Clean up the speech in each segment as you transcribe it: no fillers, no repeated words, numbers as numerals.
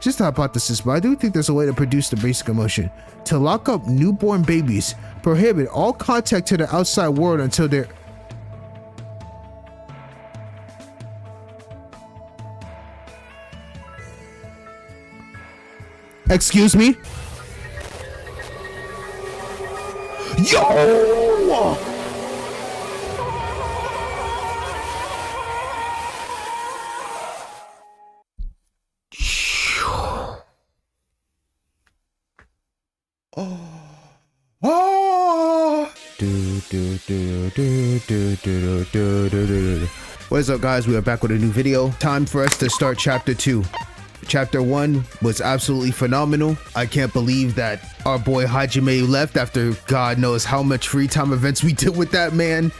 Just a hypothesis, but I do think there's a way to produce the basic emotion. To lock up newborn babies, prohibit all contact to the outside world until they're... Excuse me? Yo! What is up, guys? We are back with a new video. Time for us to start chapter 2. Chapter 1 was absolutely phenomenal. I can't believe that our boy Hajime left after God knows how much free time events we did with that man,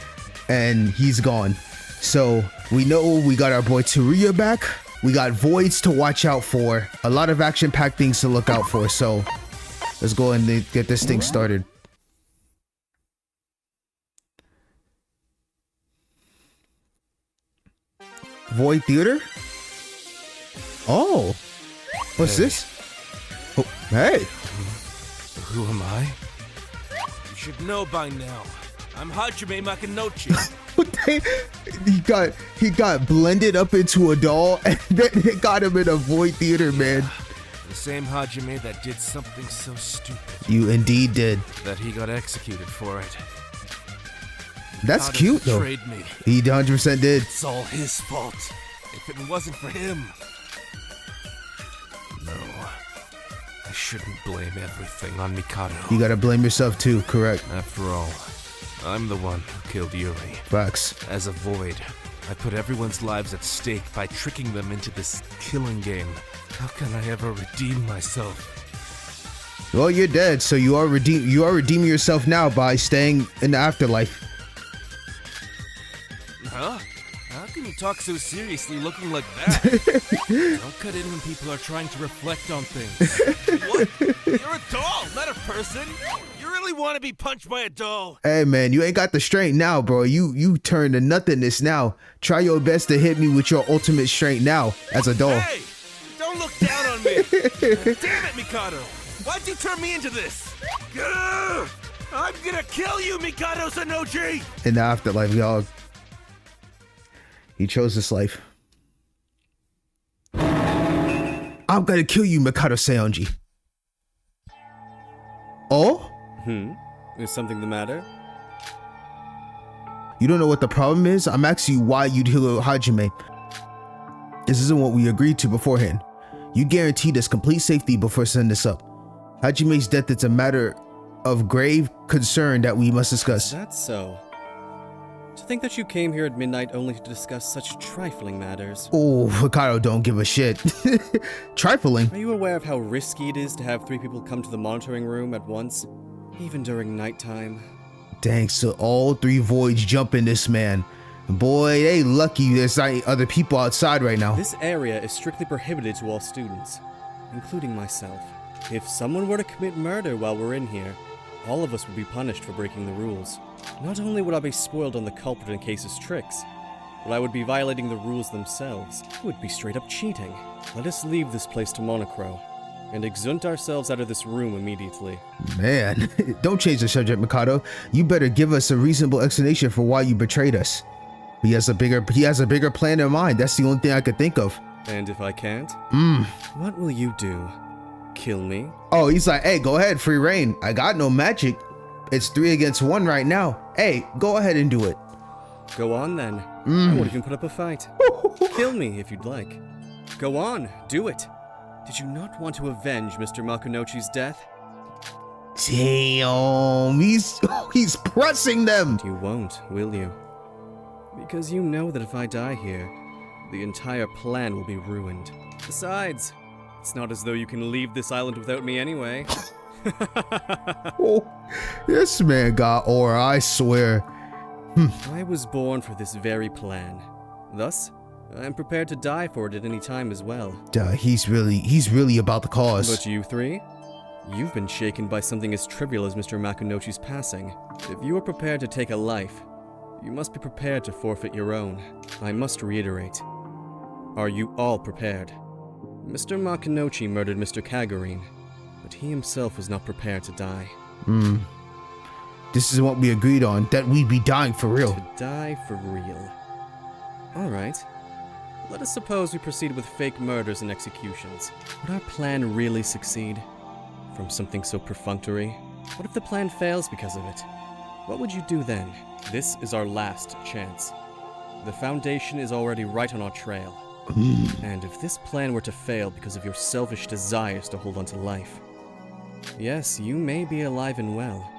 and he's gone. So we know we got our boy Tsuruya back. We got voids to watch out for. A lot of action-packed things to look out for. So let's go and get this thing started. Void Theater? Oh, what's this? Oh, hey. Who am I? You should know by now. I'm Hajime Makinochi. he got blended up into a doll, and then it got him in a void theater, man. The same Hajime that did something so stupid. You indeed did. That he got executed for it. That's cute, though. Betrayed me. He 100% did. It's all his fault. If it wasn't for him. No. I shouldn't blame everything on Mikado. You gotta blame yourself too, correct. After all, I'm the one who killed Yuri. Facts. As a void, I put everyone's lives at stake by tricking them into this killing game. How can I ever redeem myself? Well, you're dead, so you are redeeming yourself now by staying in the afterlife. Huh? How can you talk so seriously looking like that? Don't cut in when people are trying to reflect on things. What? You're a doll, not a person. You really want to be punched by a doll? Hey man, you ain't got the strength now, bro. You turn to nothingness now. Try your best to hit me with your ultimate strength now as a doll. Hey! Don't look down on me! Damn it, Mikado! Why'd you turn me into this? Gah! I'm gonna kill you, Mikado Sanoji! In the afterlife, y'all. He chose this life. I'm gonna kill you, Mikado Seonji. Oh? Is something the matter? You don't know what the problem is? I'm asking you why you'd heal Hajime. This isn't what we agreed to beforehand. You guaranteed us complete safety before sending this up. Hajime's death is a matter of grave concern that we must discuss. That's so. To think that you came here at midnight only to discuss such trifling matters. Oh, Mikado don't give a shit. Trifling? Are you aware of how risky it is to have 3 people come to the monitoring room at once? Even during nighttime. Dang, so all 3 voids jump in this man. Boy, they lucky there's not other people outside right now. This area is strictly prohibited to all students, including myself. If someone were to commit murder while we're in here, all of us would be punished for breaking the rules. Not only would I be spoiled on the culprit in case his tricks, but I would be violating the rules themselves. It would be straight up cheating. Let us leave this place to Monocro, and exunt ourselves out of this room immediately. Man, don't change the subject, Mikado. You better give us a reasonable explanation for why you betrayed us. He has a bigger plan in mind. That's the only thing I could think of. And if I can't? What will you do? Kill me? Oh, he's like, hey, go ahead, free reign. I got no magic. It's 3 against 1 right now. Hey, go ahead and do it. Go on then. I won't even put up a fight. Kill me if you'd like. Go on, do it. Did you not want to avenge Mr. Makunochi's death? Damn, he's pressing them. You won't, will you? Because you know that if I die here, the entire plan will be ruined. Besides, it's not as though you can leave this island without me anyway. Oh, this man got aura, I swear. I was born for this very plan. Thus, I'm prepared to die for it at any time as well. He's really about the cause. But you 3? You've been shaken by something as trivial as Mr. Makunochi's passing. If you are prepared to take a life, you must be prepared to forfeit your own. I must reiterate. Are you all prepared? Mr. Makinochi murdered Mr. Kagurine, but he himself was not prepared to die. This is what we agreed on, that we'd be dying for real. To die for real. Alright. Let us suppose we proceed with fake murders and executions. Would our plan really succeed? From something so perfunctory? What if the plan fails because of it? What would you do then? This is our last chance. The Foundation is already right on our trail. And if this plan were to fail because of your selfish desires to hold on to life, yes, you may be alive and well,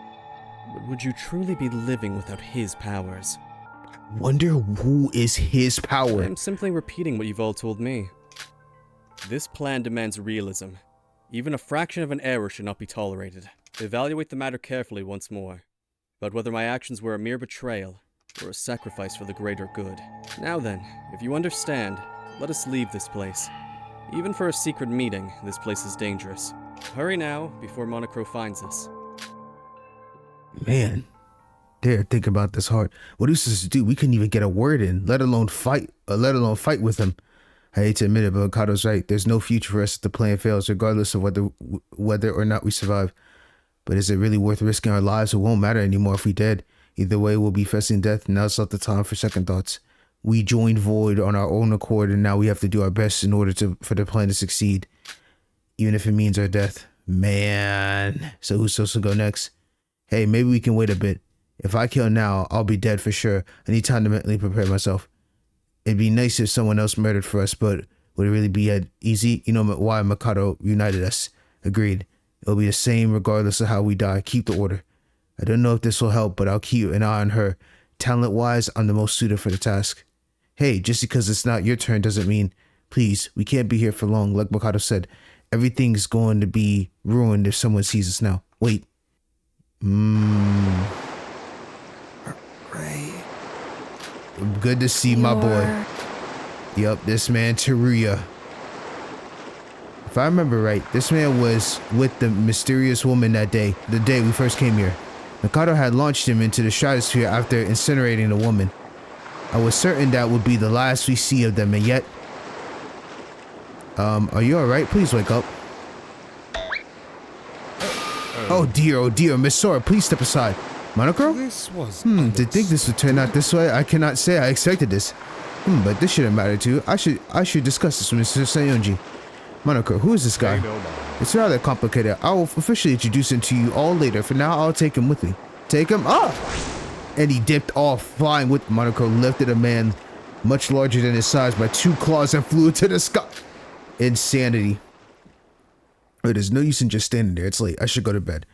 but would you truly be living without his powers? Wonder who is his power. I'm simply repeating what you've all told me. This plan demands realism. Even a fraction of an error should not be tolerated. Evaluate the matter carefully once more, about whether my actions were a mere betrayal or a sacrifice for the greater good. Now then, if you understand, let us leave this place. Even for a secret meeting, this place is dangerous. Hurry now, before Monocro finds us. Man, they're thinking about this hard. What are we supposed to do? We couldn't even get a word in, let alone fight with him. I hate to admit it, but Kado's right. There's no future for us if the plan fails, regardless of whether or not we survive. But is it really worth risking our lives? It won't matter anymore if we dead. Either way, we'll be facing death. Now it's not the time for second thoughts. We joined Void on our own accord, and now we have to do our best in order for the plan to succeed, even if it means our death. Man. So who's supposed to go next? Hey, maybe we can wait a bit. If I kill now, I'll be dead for sure. I need time to mentally prepare myself. It'd be nice if someone else murdered for us, but would it really be easy? You know why Mikado united us. Agreed. It'll be the same regardless of how we die. Keep the order. I don't know if this will help, but I'll keep an eye on her. Talent-wise, I'm the most suited for the task. Hey, just because it's not your turn doesn't mean... Please, we can't be here for long. Like Mikado said, everything's going to be ruined if someone sees us now. Wait. Ray. Good to see my boy. Yup, this man Teruya. If I remember right, this man was with the mysterious woman that day, the day we first came here. Mikado had launched him into the stratosphere after incinerating the woman. I was certain that would be the last we see of them, and yet... are you alright? Please wake up. Oh dear, Miss Sora, please step aside. Monocro? This was To think this would turn out this way, I cannot say I expected this. But this shouldn't matter too. I should discuss this with Mr. Sayonji. Monocro, who is this guy? It's rather complicated. I will officially introduce him to you all later. For now, I'll take him with me. Take him up! And he dipped off, flying with Monocro, lifted a man much larger than his size by 2 claws and flew into the sky. Insanity. There's no use in just standing there. It's late. I should go to bed.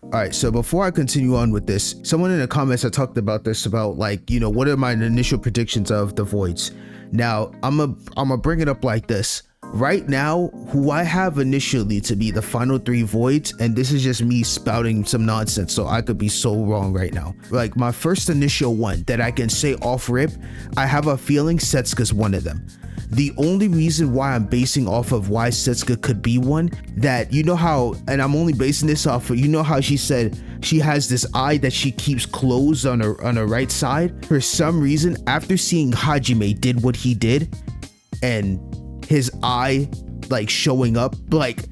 Alright, so before I continue on with this, someone in the comments had talked about this, about like, you know, what are my initial predictions of the voids. Now, I'm gonna bring it up like this. Right now, who I have initially to be the final 3 voids, and this is just me spouting some nonsense, so I could be so wrong right now. Like, my first initial one that I can say off rip, I have a feeling Setsuka's one of them. The only reason why I'm basing off of why Setsuka could be one, that you know how, and I'm only basing this off of, you know how she said she has this eye that she keeps closed on her right side? For some reason, after seeing Hajime did what he did, and his eye like showing up like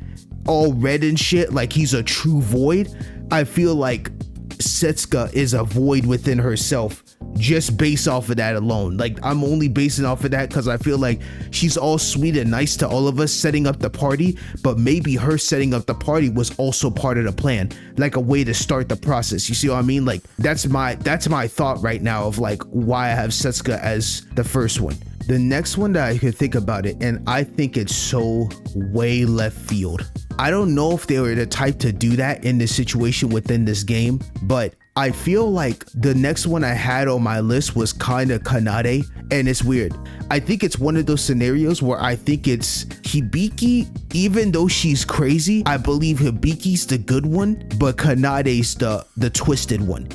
all red and shit, like he's a true void, I feel like Setsuka is a void within herself, just based off of that alone. Like, I'm only basing off of that because I feel like she's all sweet and nice to all of us setting up the party, but maybe her setting up the party was also part of the plan, like a way to start the process. You see what I mean? Like, that's my thought right now of like why I have Setsuka as the first one. The next one that I could think about it, and I think it's so way left field. I don't know if they were the type to do that in this situation within this game, but I feel like the next one I had on my list was kind of Kanade, and it's weird. I think it's one of those scenarios where I think it's Hibiki, even though she's crazy, I believe Hibiki's the good one, but Kanade's the twisted one.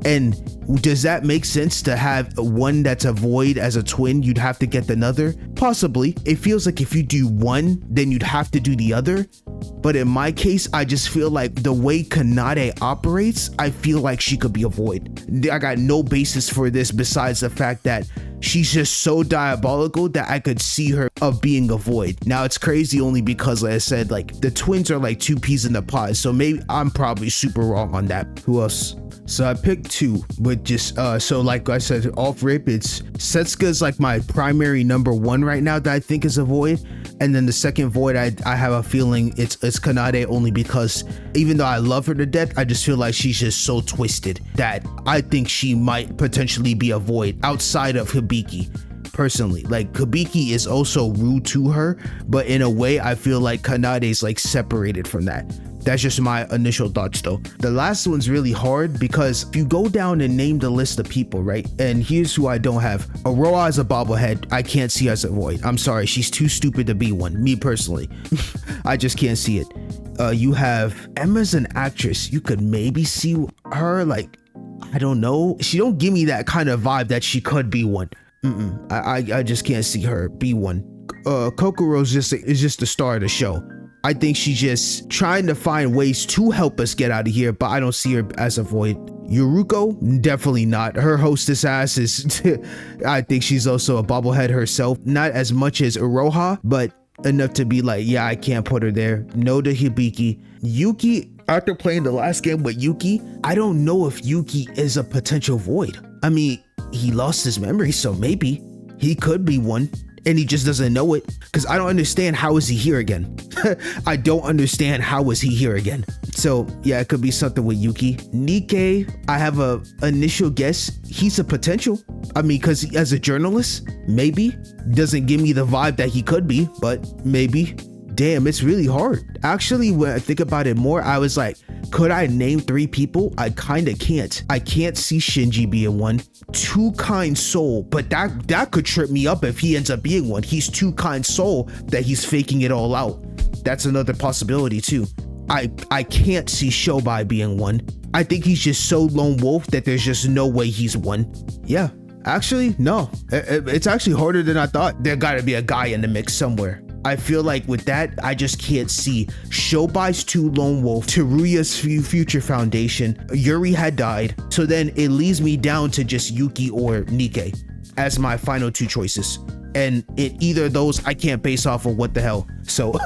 And does that make sense to have one that's a void as a twin? You'd have to get another? Possibly. It feels like if you do one, then you'd have to do the other. But in my case, I just feel like the way Kanade operates, I feel like she could be a void. I got no basis for this besides the fact that she's just so diabolical that I could see her of being a void. Now it's crazy only because, like I said, like the twins are like two peas in the pod, so maybe I'm probably super wrong on that. Who else? So I picked two, but just so like I said off rip, it's Setsuka's like my primary number one right now that I think is a void, and then the second void I have a feeling it's Kanade, only because even though I love her to death, I just feel like she's just so twisted that I think she might potentially be a void outside of Hibiki. Personally, like Hibiki is also rude to her, but in a way I feel like Kanade's like separated from that. That's just my initial thoughts though. The last one's really hard because if you go down and name the list of people, right? And here's who I don't have. Iroha is a bobblehead. I can't see her as a void. I'm sorry, she's too stupid to be one. Me personally, I just can't see it. You have Emma's an actress. You could maybe see her, like, I don't know. She don't give me that kind of vibe that she could be one. I just can't see her be one. Kokoro is just the star of the show. I think she's just trying to find ways to help us get out of here, but I don't see her as a void. Yoruko, definitely not. Her hostess ass is, I think she's also a bobblehead herself. Not as much as Iroha, but enough to be like, yeah, I can't put her there. No to Hibiki. Yuki, after playing the last game with Yuki, I don't know if Yuki is a potential void. I mean, he lost his memory, so maybe he could be one. And he just doesn't know it, because I don't understand how is he here again. I don't understand how is he here again. So yeah, it could be something with Yuki. Nikkei, I have a initial guess. He's a potential. I mean, because as a journalist, maybe. Doesn't give me the vibe that he could be, but maybe. Damn, it's really hard. Actually, when I think about it more, I was like, could I name three people? I kind of can't. I can't see Shinji being one. Too kind soul, but that could trip me up if he ends up being one. He's too kind soul that he's faking it all out. That's another possibility too. I can't see Syobai being one. I think he's just so lone wolf that there's just no way he's one. Yeah, actually, no. It's actually harder than I thought. There gotta be a guy in the mix somewhere. I feel like with that, I just can't see. Shobai's too lone wolf, Teruya's future foundation, Yuri had died, so then it leaves me down to just Yuki or Nikkei as my final two choices. And in either of those, I can't base off of what the hell. So, all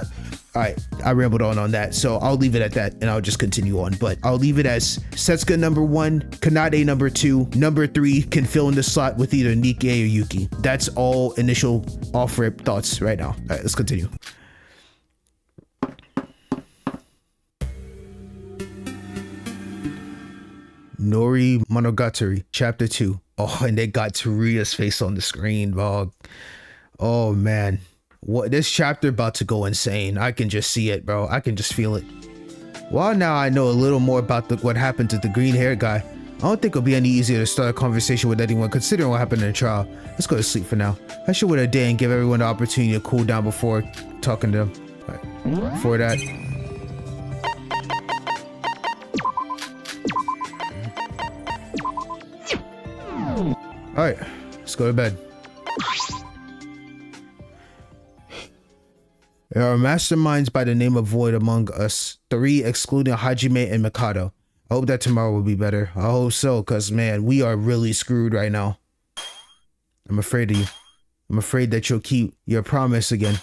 right, I rambled on that. So I'll leave it at that and I'll just continue on. But I'll leave it as Setsuka number one, Kanade number two, number three can fill in the slot with either Nikkei or Yuki. That's all initial off-rip thoughts right now. All right, let's continue. Nori Monogatari, chapter 2. Oh, and they got Teruya's face on the screen, dog. Oh man. What, this chapter about to go insane. I can just see it, bro. I can just feel it. Well, now I know a little more about what happened to the green hair guy. I don't think it'll be any easier to start a conversation with anyone considering what happened in the trial. Let's go to sleep for now. I should wait a day and give everyone the opportunity to cool down before talking to them. All right. Before that. All right, let's go to bed. There are masterminds by the name of Void among us, 3 excluding Hajime and Mikado. I hope that tomorrow will be better. I hope so, because man, we are really screwed right now. I'm afraid of you. I'm afraid that you'll keep your promise again.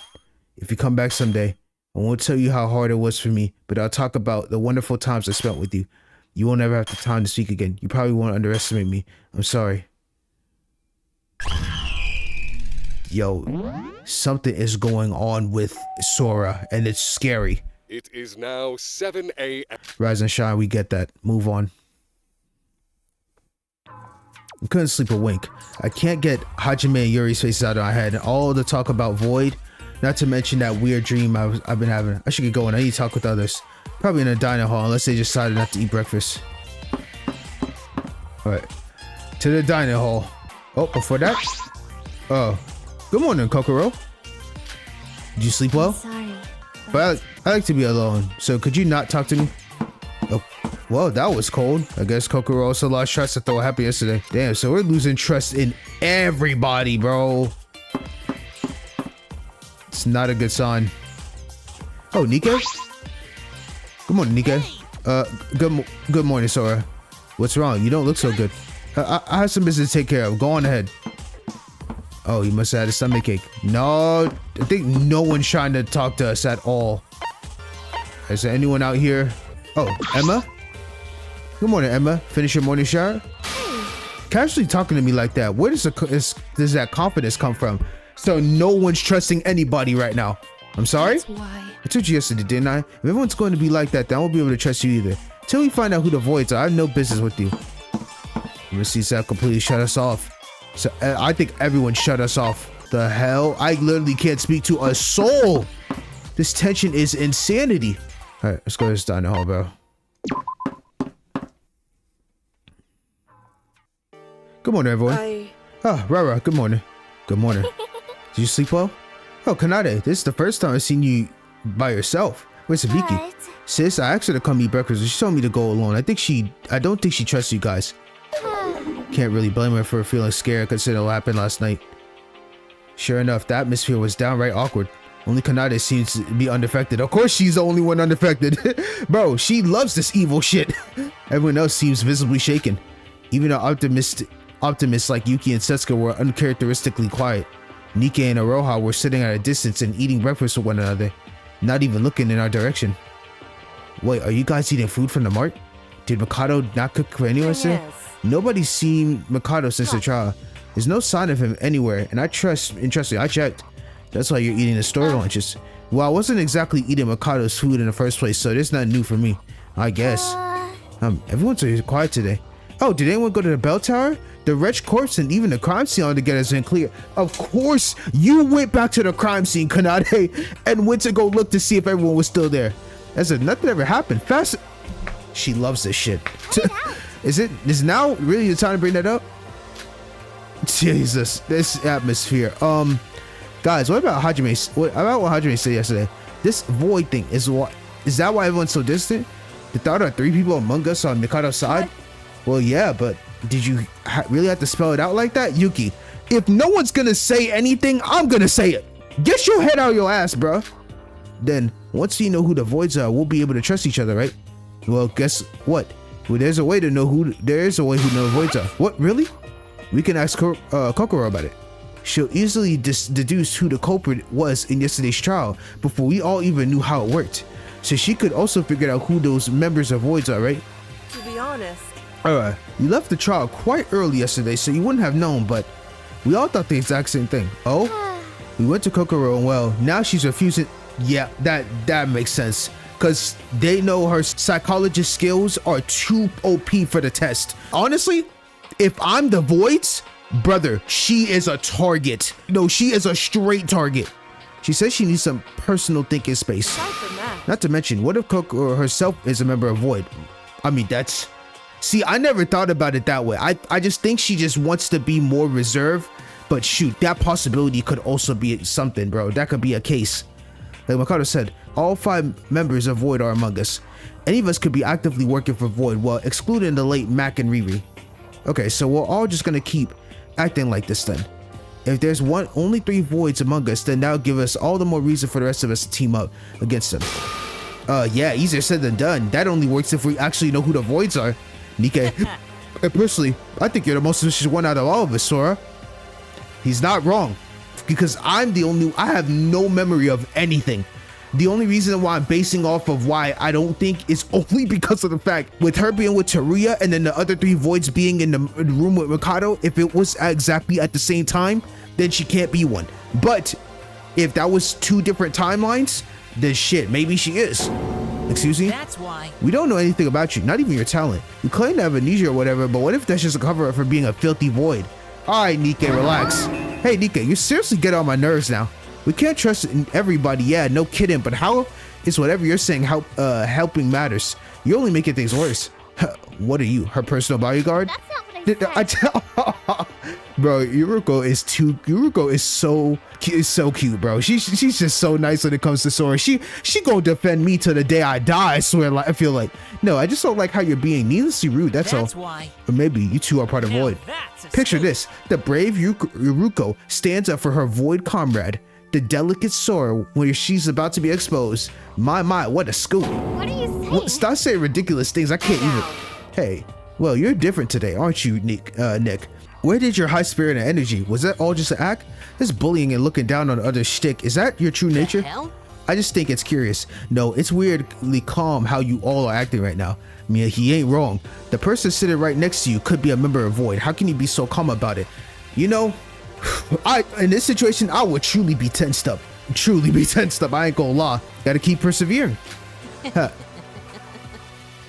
If you come back someday, I won't tell you how hard it was for me, but I'll talk about the wonderful times I spent with you. You won't ever have the time to speak again. You probably won't underestimate me. I'm sorry. Yo, something is going on with Sora, and it's scary. It is now 7 a.m. Rise and shine, we get that. Move on. I couldn't sleep a wink. I can't get Hajime and Yuri's faces out of my head. All the talk about Void, not to mention that weird dream I've been having. I should get going. I need to talk with others. Probably in a dining hall, unless they decided not to eat breakfast. Alright. To the dining hall. Oh, before that? Oh. Good morning, Kokoro. Did you sleep well? Sorry. But I like to be alone, so could you not talk to me? Oh, well, that was cold. I guess Kokoro also lost trust after what happened yesterday. Damn, so we're losing trust in everybody, bro. It's not a good sign. Oh, Nikkei? Good morning, Nikkei. Good morning, Sora. What's wrong? You don't look so good. I have some business to take care of. Go on ahead. Oh, you must have had a stomachache. No, I think no one's trying to talk to us at all. Is there anyone out here? Oh, Emma? Good morning, Emma. Finish your morning shower? Casually talking to me like that, where does that confidence come from? So no one's trusting anybody right now. I'm sorry? That's why. I told you yesterday, didn't I? If everyone's going to be like that, then I won't be able to trust you either. Till we find out who the voids are, I have no business with you. Mrs. Sap completely shut us off. So I think everyone shut us off. The hell? I literally can't speak to a soul. This tension is insanity. All right, let's go to this dining hall, bro. Good morning, everyone. Oh, Rara, good morning. Good morning. Did you sleep well? Oh, Kanade, this is the first time I've seen you by yourself. Where's Sabiki? What? Sis, I asked her to come eat breakfast, but she told me to go alone. I don't think she trusts you guys. Can't really blame her for feeling scared considering what happened last night. Sure enough, the atmosphere was downright awkward. Only Kanade seems to be unaffected. Of course she's the only one unaffected. Bro, she loves this evil shit. Everyone else seems visibly shaken. Even our optimists like Yuki and Setsuka were uncharacteristically quiet. Nikkei and Iroha were sitting at a distance and eating breakfast with one another, not even looking in our direction. Wait, are you guys eating food from the mart? Did Mikado not cook for anyone today? Yes. Nobody's seen Mikado since the trial. There's no sign of him anywhere, and I trust me, I checked. That's why you're eating the store lunches. Well, I wasn't exactly eating Mikado's food in the first place, so that's not new for me, I guess. Everyone's so quiet today. Oh, did anyone go to the bell tower? The wretched corpse and even the crime scene altogether is unclear. Of course, you went back to the crime scene, Kanade, and went to go look to see if everyone was still there. As if nothing ever happened. Fast. She loves this shit. Is now really the time to bring that up? Jesus, this atmosphere. Guys, what about Hajime? What Hajime said yesterday? This void thing is that why everyone's so distant? The thought of 3 people among us on Mikado's side? Well, yeah, but did you really have to spell it out like that? Yuki, if no one's gonna say anything, I'm gonna say it. Get your head out of your ass, bro. Then, once you know who the voids are, we'll be able to trust each other, right? Well, guess what? Well, there's a way to know who the voids are. What, really? We can ask Kokoro about it. She'll easily deduce who the culprit was in yesterday's trial before we all even knew how it worked. So she could also figure out who those members of voids are, right? To be honest. Alright, you left the trial quite early yesterday, so you wouldn't have known, but we all thought the exact same thing. Oh? We went to Kokoro and well, now she's refusing. Yeah, that makes sense. Because they know her psychologist skills are too OP for the test. Honestly, if I'm the voids, brother, she is a target. No, she is a straight target. She says she needs some personal thinking space. Aside from that. Not to mention, what if Kokoro herself is a member of Void? I mean, that's... See, I never thought about it that way. I just think she just wants to be more reserved. But shoot, that possibility could also be something, bro. That could be a case. Like Mikado said, all 5 members of Void are among us. Any of us could be actively working for Void, well, excluding the late Mac and Riri. Okay, so we're all just gonna keep acting like this then. If there's only 3 voids among us, then that'll give us all the more reason for the rest of us to team up against them. Yeah, easier said than done. That only works if we actually know who the voids are. Nikkei, personally, I think you're the most suspicious one out of all of us, Sora. He's not wrong, because I have no memory of anything. The only reason why I'm basing off of why I don't think is only because of the fact with her being with Teruya and then the other 3 voids being in the room with Mikado, if it was exactly at the same time, then she can't be one. But if that was 2 different timelines, then shit, maybe she is. Excuse me? That's why. We don't know anything about you, not even your talent. You claim to have amnesia or whatever, but what if that's just a cover up for being a filthy void? Alright, Nikkei, relax. Hey, Nikkei, you seriously get on my nerves now. We can't trust everybody, yeah, no kidding, but how is whatever you're saying helping matters? You're only making things worse. What are you, her personal bodyguard? That's not what I said. Bro, Yoruko is so cute, bro. She's just so nice when it comes to Sora. She gonna defend me till the day I die, I swear. Like, I feel like, no, I just don't like how you're being needlessly rude, that's all. Why. Or maybe you 2 are part of Void. Picture this, the brave Yoruko stands up for her Void comrade, the delicate Sora, when she's about to be exposed. My, what a scoop. What are you saying? Stop saying ridiculous things, I can't even. Hey, well, you're different today, aren't you, Nick? Where did your high spirit and energy? Was that all just an act? This bullying and looking down on others shtick, is that your true nature? Hell? I just think it's curious. No, it's weirdly calm how you all are acting right now. I mean, he ain't wrong. The person sitting right next to you could be a member of Void. How can you be so calm about it? You know, in this situation, I would truly be tensed up. Truly be tensed up. I ain't gonna lie. Gotta keep persevering.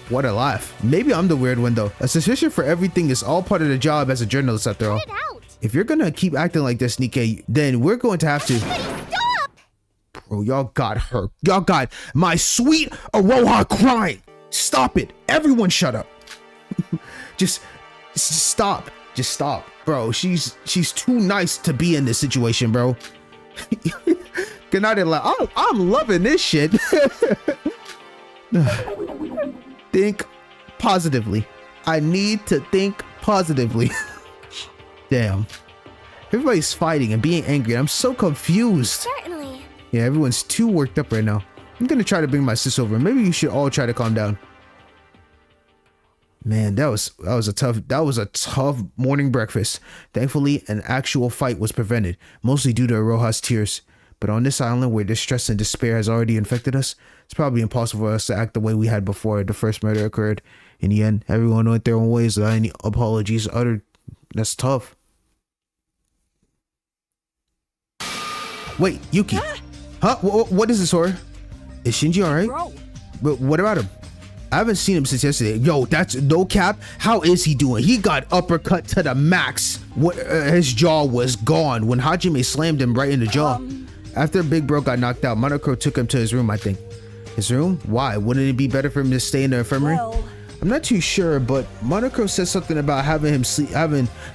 What a laugh. Maybe I'm the weird one though. A suspicion for everything is all part of the job as a journalist after all. If you're gonna keep acting like this, Nikkei, then we're going to have to... Stop! Bro, y'all got her. Y'all got my sweet Iroha crying. Stop it. Everyone shut up. just stop. Just stop. Bro, she's too nice to be in this situation, bro. Good night and I'm loving this shit. Think positively. I need to think positively. Damn. Everybody's fighting and being angry. I'm so confused. Certainly. Yeah, everyone's too worked up right now. I'm gonna try to bring my sis over. Maybe you should all try to calm down. Man, that was a tough morning breakfast. Thankfully, an actual fight was prevented, mostly due to Iroha's tears. But on this island where distress and despair has already infected us, it's probably impossible for us to act the way we had before the first murder occurred. In the end, everyone went their own ways without any apologies uttered. That's tough. Wait, Yuki. Huh? What is this, Sora? Is Shinji alright? But what about him? I haven't seen him since yesterday. Yo, that's no cap. How is he doing? He got uppercut to the max. His jaw was gone when Hajime slammed him right in the jaw. After Big Bro got knocked out, Monokuro took him to his room, I think. His room? Why? Wouldn't it be better for him to stay in the infirmary? I'm not too sure, but Monokuro said something about having to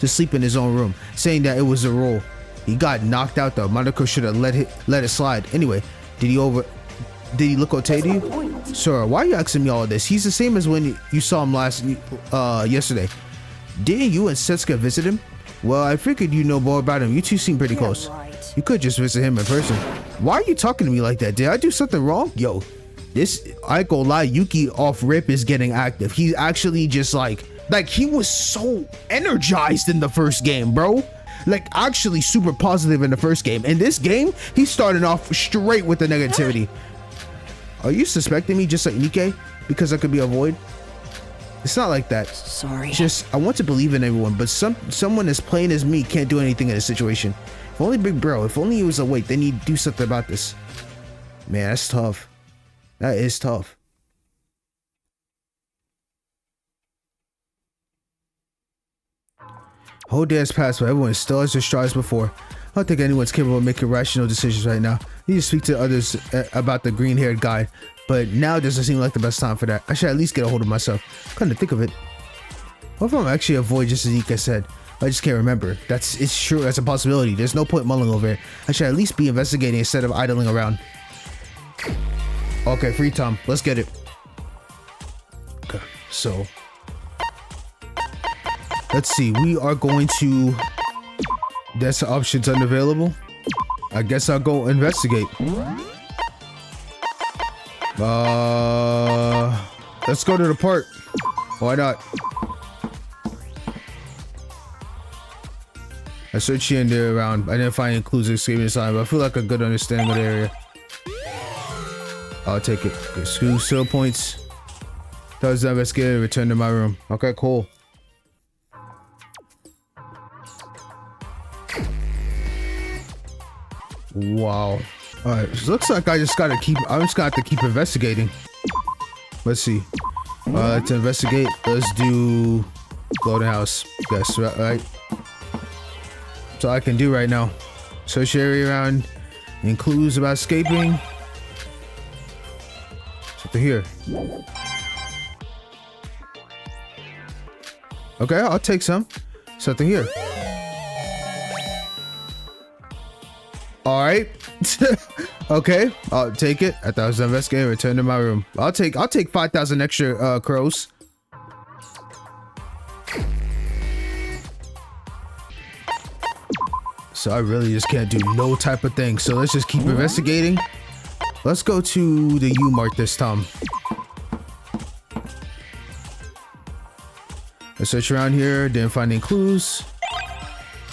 sleep in his own room, saying that it was a rule. He got knocked out though. Monokuro should have let it slide. Anyway, did he look okay to you? Sora, why are you asking me all of this? He's the same as when you saw him yesterday. Didn't you and Setsuka visit him? Well, I figured you know more about him. You two seem pretty close. Right. You could just visit him in person. Why are you talking to me like that? Did I do something wrong? Yo, I ain't gonna lie, Yuki off rip is getting active. He's actually just like he was so energized in the first game, bro. Like actually super positive in the first game. In this game, he's starting off straight with the negativity. Are you suspecting me just like Nikkei? Because I could be a Void? It's not like that. Sorry. Just, I want to believe in everyone, but someone as plain as me can't do anything in this situation. If only Big Bro, if only he was awake, then he'd do something about this. Man, that's tough. That is tough. Whole day has passed, but everyone is still as distraught as before. I don't think anyone's capable of making rational decisions right now. I need to speak to others about the green-haired guy, but now doesn't seem like the best time for that. I should at least get a hold of myself. Come to think of it, what if I'm actually a Void, just as Ika said? I just can't remember. It's true. That's a possibility. There's no point mulling over it. I should at least be investigating instead of idling around. Okay, free time. Let's get it. Okay, so let's see. We are going to. That's options unavailable. I guess I'll go investigate. Let's go to the park. Why not? I searched here and there around. I didn't find any clues escaping the sign, but I feel like a good understanding of the area. I'll take it. School skill points. Does investigate. Return to my room. Okay, cool. Wow. All right. So looks like I'm just gonna have to keep investigating. Let's see. To investigate, let's do Golden House. Yes, right. That's all I can do right now. Search area around. Any clues about escaping? Something here. Okay, I'll take some. Something here. All right. Okay, I'll take it. I thought I was investigating. Return to my room. I'll take 5,000 extra crows. So I really just can't do no type of thing. So let's just keep investigating. Let's go to the U-Mart this time. I search around here, didn't find any clues.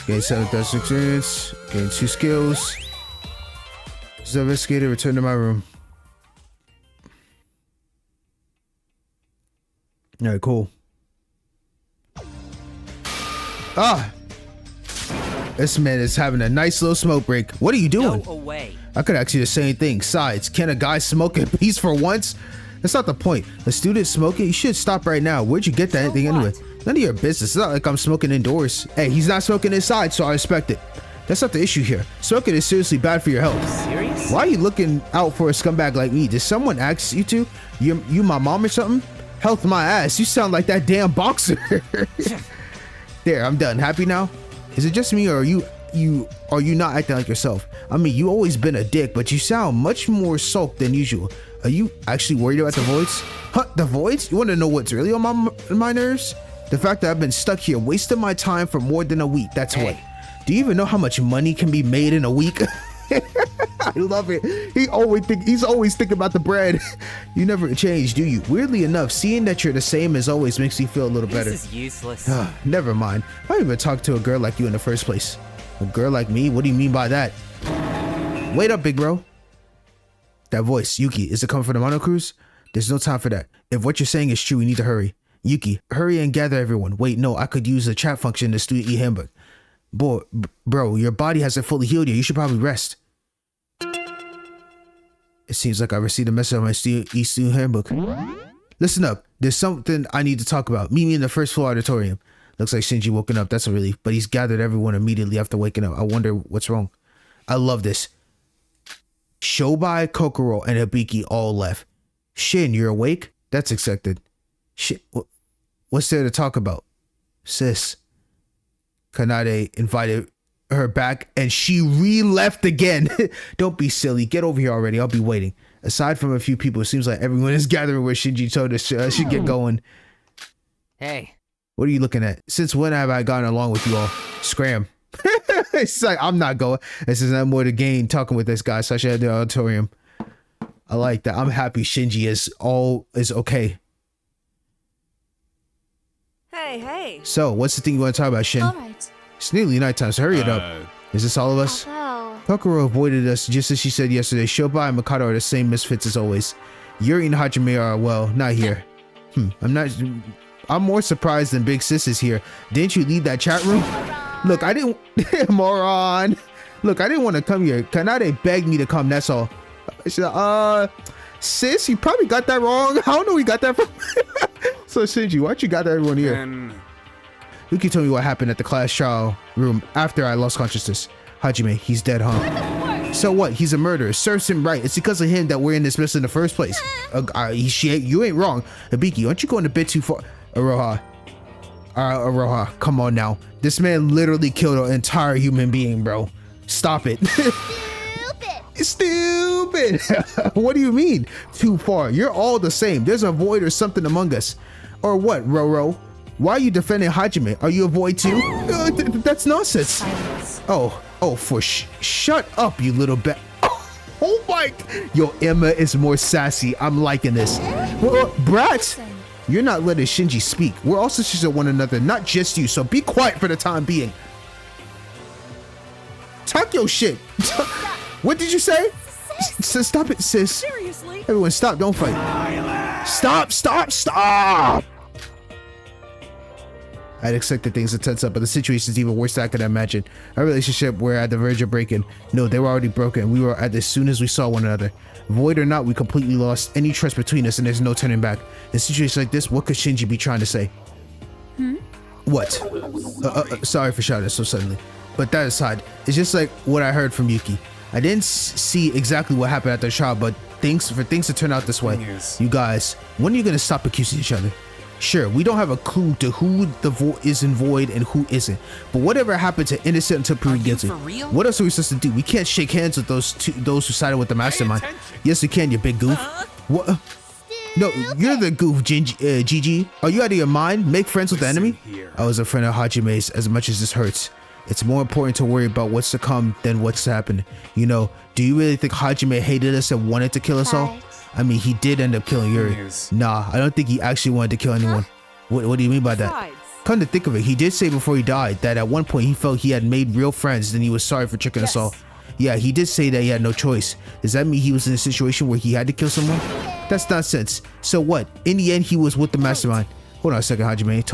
Gain 7,000 experience. Gain 2 skills. As an investigator, return to my room. Alright, cool. Ah! This man is having a nice little smoke break. What are you doing? Go away. I could ask you the same thing. Besides, can a guy smoke in peace for once? That's not the point. A student smoking? You should stop right now. Where'd you get that So anything anyway? what? None of your business. It's not like I'm smoking indoors. Hey, he's not smoking inside, so I respect it. That's not the issue here. Smoking is seriously bad for your health. Serious? Why are you looking out for a scumbag like me? Did someone ask you to? You my mom or something? Health my ass. You sound like that damn boxer. There, I'm done. Happy now? Is it just me, or are you not acting like yourself? I mean, you always been a dick, but you sound much more sulked than usual. Are you actually worried about the voids? Huh, the voids? You want to know what's really on my nerves? The fact that I've been stuck here wasting my time for more than a week. That's what. Do you even know how much money can be made in a week? I love it. He's always thinking about the bread. You never change, do you? Weirdly enough, seeing that you're the same as always makes me feel a little better. This is useless. Never mind. I don't even talk to a girl like you in the first place. A girl like me? What do you mean by that? Wait up, big bro. That voice, Yuki, is it coming from the mono cruise? There's no time for that. If what you're saying is true, we need to hurry. Yuki, hurry and gather everyone. Wait, no, I could use a chat function in the student e-handbook. Boy, bro, your body hasn't fully healed yet. You should probably rest. It seems like I received a message on my student handbook. Listen up. There's something I need to talk about. Meet me in the first floor auditorium. Looks like Shinji woken up. That's a relief. But he's gathered everyone immediately after waking up. I wonder what's wrong. I love this. Syobai, Kokoro, and Hibiki all left. Shin, you're awake? That's expected. Shit, what's there to talk about? Sis. Kanade invited her back and she re-left again. Don't be silly. Get over here already. I'll be waiting. Aside from a few people, it seems like everyone is gathering where Shinji told us should get going. Hey. What are you looking at? Since when have I gotten along with you all? Scram. It's like, I'm not going. This is not more to gain talking with this guy, so I should head to the auditorium. I like that. I'm happy Shinji is okay. Hey. So, what's the thing you want to talk about, Shin? Alright. It's nearly nighttime, so hurry it up. Is this all of us? Oh. Kokoro avoided us just as she said yesterday. Syobai and Mikado are the same misfits as always. Yuri and Hajime are, well, not here. I'm more surprised than Big Sis is here. Didn't you leave that chat room? Look, I didn't... Moron. Look, I didn't want to come here. Kanade begged me to come, that's all. Sis, you probably got that wrong. I don't know where you got that from. So, Shinji, why'd you got everyone here? Yuki told me what happened at the class trial room after I lost consciousness. Hajime, he's dead, huh? So what? He's a murderer. Serves him right. It's because of him that we're in this mess in the first place. You ain't wrong. Hibiki, aren't you going a bit too far? Iroha, come on now. This man literally killed an entire human being, bro. Stop it. Stupid. What do you mean? Too far. You're all the same. There's a void or something among us. Or what, Roro? Why are you defending Hajime? Are you a void too? That's nonsense. Silence. Shut up, you little bat. Oh my. Yo, Emma is more sassy. I'm liking this. Well, brats. You're not letting Shinji speak. We're all sisters of one another, not just you. So be quiet for the time being. Talk your shit. What did you say? Stop it, sis. Seriously? Everyone stop, don't fight. Stop. I'd expected things to tense up, but the situation's even worse than I could imagine. Our relationship were at the verge of breaking. No, they were already broken. We were at this as soon as we saw one another. Void or not, we completely lost any trust between us and there's no turning back. In a situation like this, what could Shinji be trying to say? What? Sorry for shouting so suddenly. But that aside, it's just like what I heard from Yuki. I didn't see exactly what happened at the trial, but for things to turn out this way. You guys, when are you gonna stop accusing each other? Sure, we don't have a clue to who is in void and who isn't, but whatever happened to innocent until proven guilty. What else are we supposed to do? We can't shake hands with those who sided with the mastermind. Yes, you can, you big goof. What? No, you're the goof, Gigi. Are you out of your mind? Make friends with the enemy? I was a friend of Hajime's. As much as this hurts, it's more important to worry about what's to come than what's happened. You know, do you really think Hajime hated us and wanted to kill us all? I mean, he did end up killing Yuri. Nah, I don't think he actually wanted to kill anyone. What do you mean by that? Come to think of it, he did say before he died that at one point he felt he had made real friends, then he was sorry for tricking us all. Yeah, he did say that he had no choice. Does that mean he was in a situation where he had to kill someone? That's nonsense. So what? In the end, he was with the mastermind. Hold on a second, Hajime.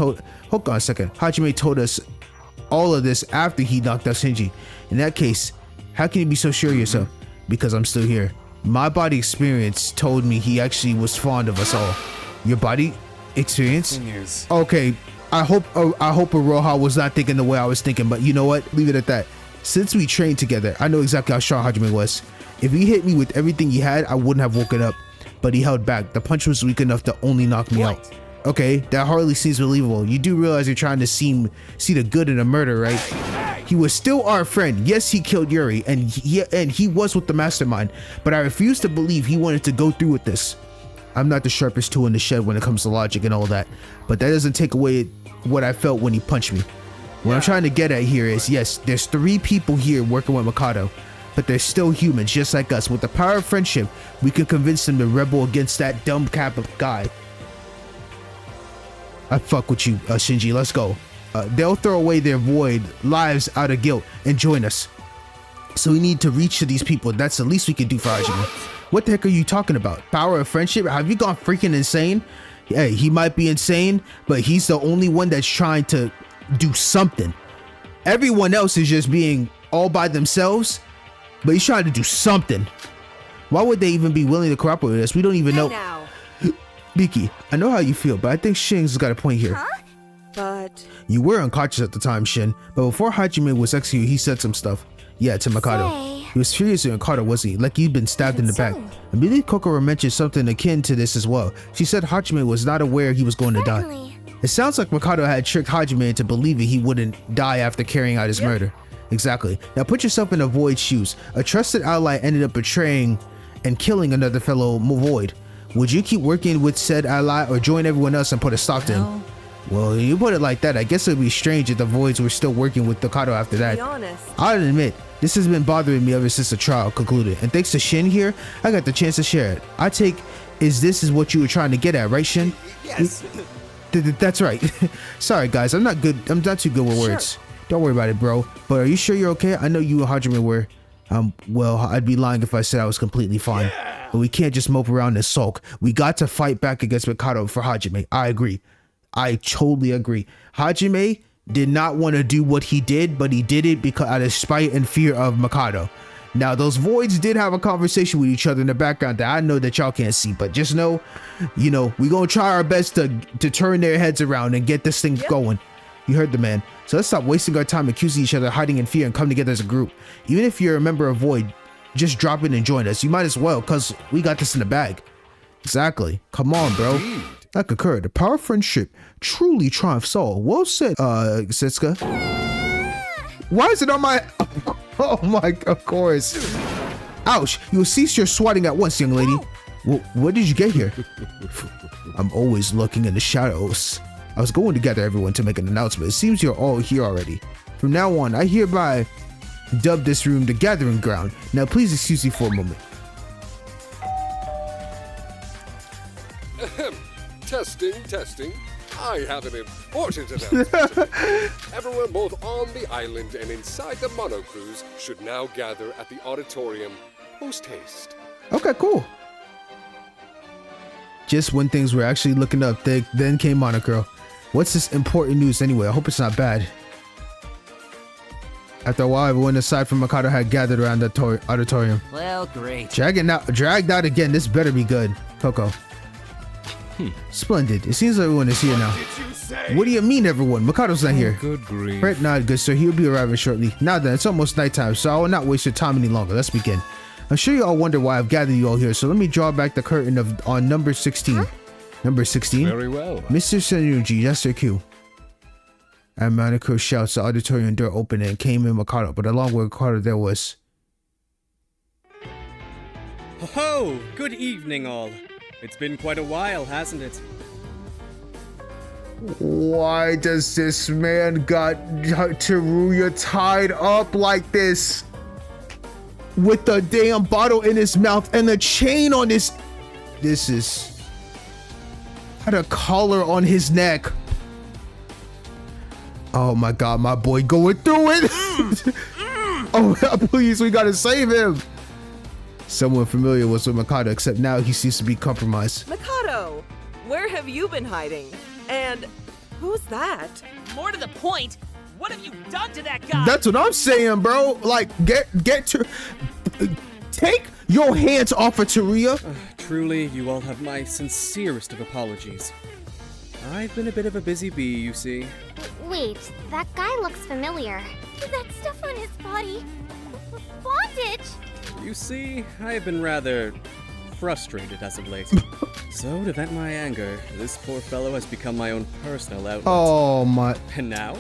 Hold on a second. Hajime told us all of this after he knocked out Shinji. In that case, how can you be so sure of yourself? Because I'm still here. My body experience told me he actually was fond of us all. Your body experience? Okay, I hope Iroha was not thinking the way I was thinking, but you know what? Leave it at that. Since we trained together, I know exactly how strong Hajime was. If he hit me with everything he had, I wouldn't have woken up. But he held back. The punch was weak enough to only knock me out. Okay, that hardly seems believable. You do realize you're trying to see the good in a murder, right? He was still our friend. Yes, he killed Yuri, and he was with the mastermind. But I refuse to believe he wanted to go through with this. I'm not the sharpest tool in the shed when it comes to logic and all that, but that doesn't take away what I felt when he punched me. What I'm trying to get at here is, yes, there's 3 people here working with Mikado, but they're still humans just like us. With the power of friendship, we could convince them to rebel against that dumb cap guy. I fuck with you, Shinji. Let's go. They'll throw away their void lives out of guilt and join us. So we need to reach to these people. That's the least we can do for Hajime. What the heck are you talking about? Power of friendship? Have you gone freaking insane? Hey, he might be insane, but he's the only one that's trying to do something. Everyone else is just being all by themselves, but he's trying to do something. Why would they even be willing to cooperate with us? We don't even know. Now. Miki, I know how you feel, but I think Shin's got a point here. But You were unconscious at the time, Shin, but before Hajime was executed, he said some stuff. Yeah, to Mikado. He was furious at Mikado, wasn't he? Like he'd been stabbed in the back. I believe Kokoro mentioned something akin to this as well. She said Hajime was not aware he was going to die. It sounds like Mikado had tricked Hajime into believing he wouldn't die after carrying out his murder. Exactly. Now put yourself in a Void's shoes. A trusted ally ended up betraying and killing another fellow Void. Would you keep working with said ally or join everyone else and put a stop to him? Well, you put it like that, I guess it would be strange if the Voids were still working with Mikado after that. be honest. I'll admit, this has been bothering me ever since the trial concluded, and thanks to Shin here, I got the chance to share it. I take this is what you were trying to get at, right, Shin? Yes. That's right. Sorry, guys, I'm not too good with words. Don't worry about it, bro. But are you sure you're okay? I know you and Hajime were. Well, I'd be lying if I said I was completely fine. But we can't just mope around and sulk. We got to fight back against Mikado for Hajime. I agree. I totally agree. Hajime did not want to do what he did, but he did it because out of spite and fear of Mikado. Now, those Voids did have a conversation with each other in the background that I know that y'all can't see, but just know, we gonna try our best to turn their heads around and get this thing going. You heard the man. So let's stop wasting our time accusing each other, hiding in fear, and come together as a group. Even if you're a member of Void, just drop in and join us. You might as well, because we got this in the bag. Exactly. Come on, bro. I concur. The power of friendship truly triumphs all. Well said, Setsuka. Why is it on my... Oh my, of course. Ouch. You'll cease your swatting at once, young lady. Well, what did you get here? I'm always lurking in the shadows. I was going to gather everyone to make an announcement. It seems you're all here already. From now on, I hereby dub this room the gathering ground. Now please excuse me for a moment. Testing. I have an important announcement. Everyone both on the island and inside the Mono Cruise should now gather at the auditorium post-haste. Okay, cool. Just when things were actually looking up, then came Mono Girl. What's this important news anyway? I hope it's not bad. After a while, everyone aside from Mikado had gathered around the auditorium. Well, great. Dragged out again. This better be good. Coco. Splendid. It seems everyone is here now. What do you mean, everyone? Mikado's not here. Good grief. Right, not good, sir. He'll be arriving shortly. Now then, it's almost nighttime, so I will not waste your time any longer. Let's begin. I'm sure you all wonder why I've gathered you all here, so let me draw back the curtain on number 16. Number 16? Very well. Mr. Senuji, that's your cue. And Monaco shouts, the auditorium door opened and came in Mikado, but along with Mikado there was... Ho! Good evening, all. It's been quite a while, hasn't it? Why does this man got Teruya tied up like this? With the damn bottle in his mouth and the chain on his... This is... Had a collar on his neck. Oh my god, my boy going through it. Oh, please, we gotta save him. Someone familiar was with Mikado, except now he seems to be compromised. Mikado, where have you been hiding? And who's that? More to the point, what have you done to that guy? That's what I'm saying, bro. Like, get to... Take your hands off of Teruya. Truly, you all have my sincerest of apologies. I've been a bit of a busy bee, you see. Wait, that guy looks familiar. That stuff on his body. Bondage! You see, I have been rather frustrated as of late. So, to vent my anger, this poor fellow has become my own personal outlet. Oh my... And now,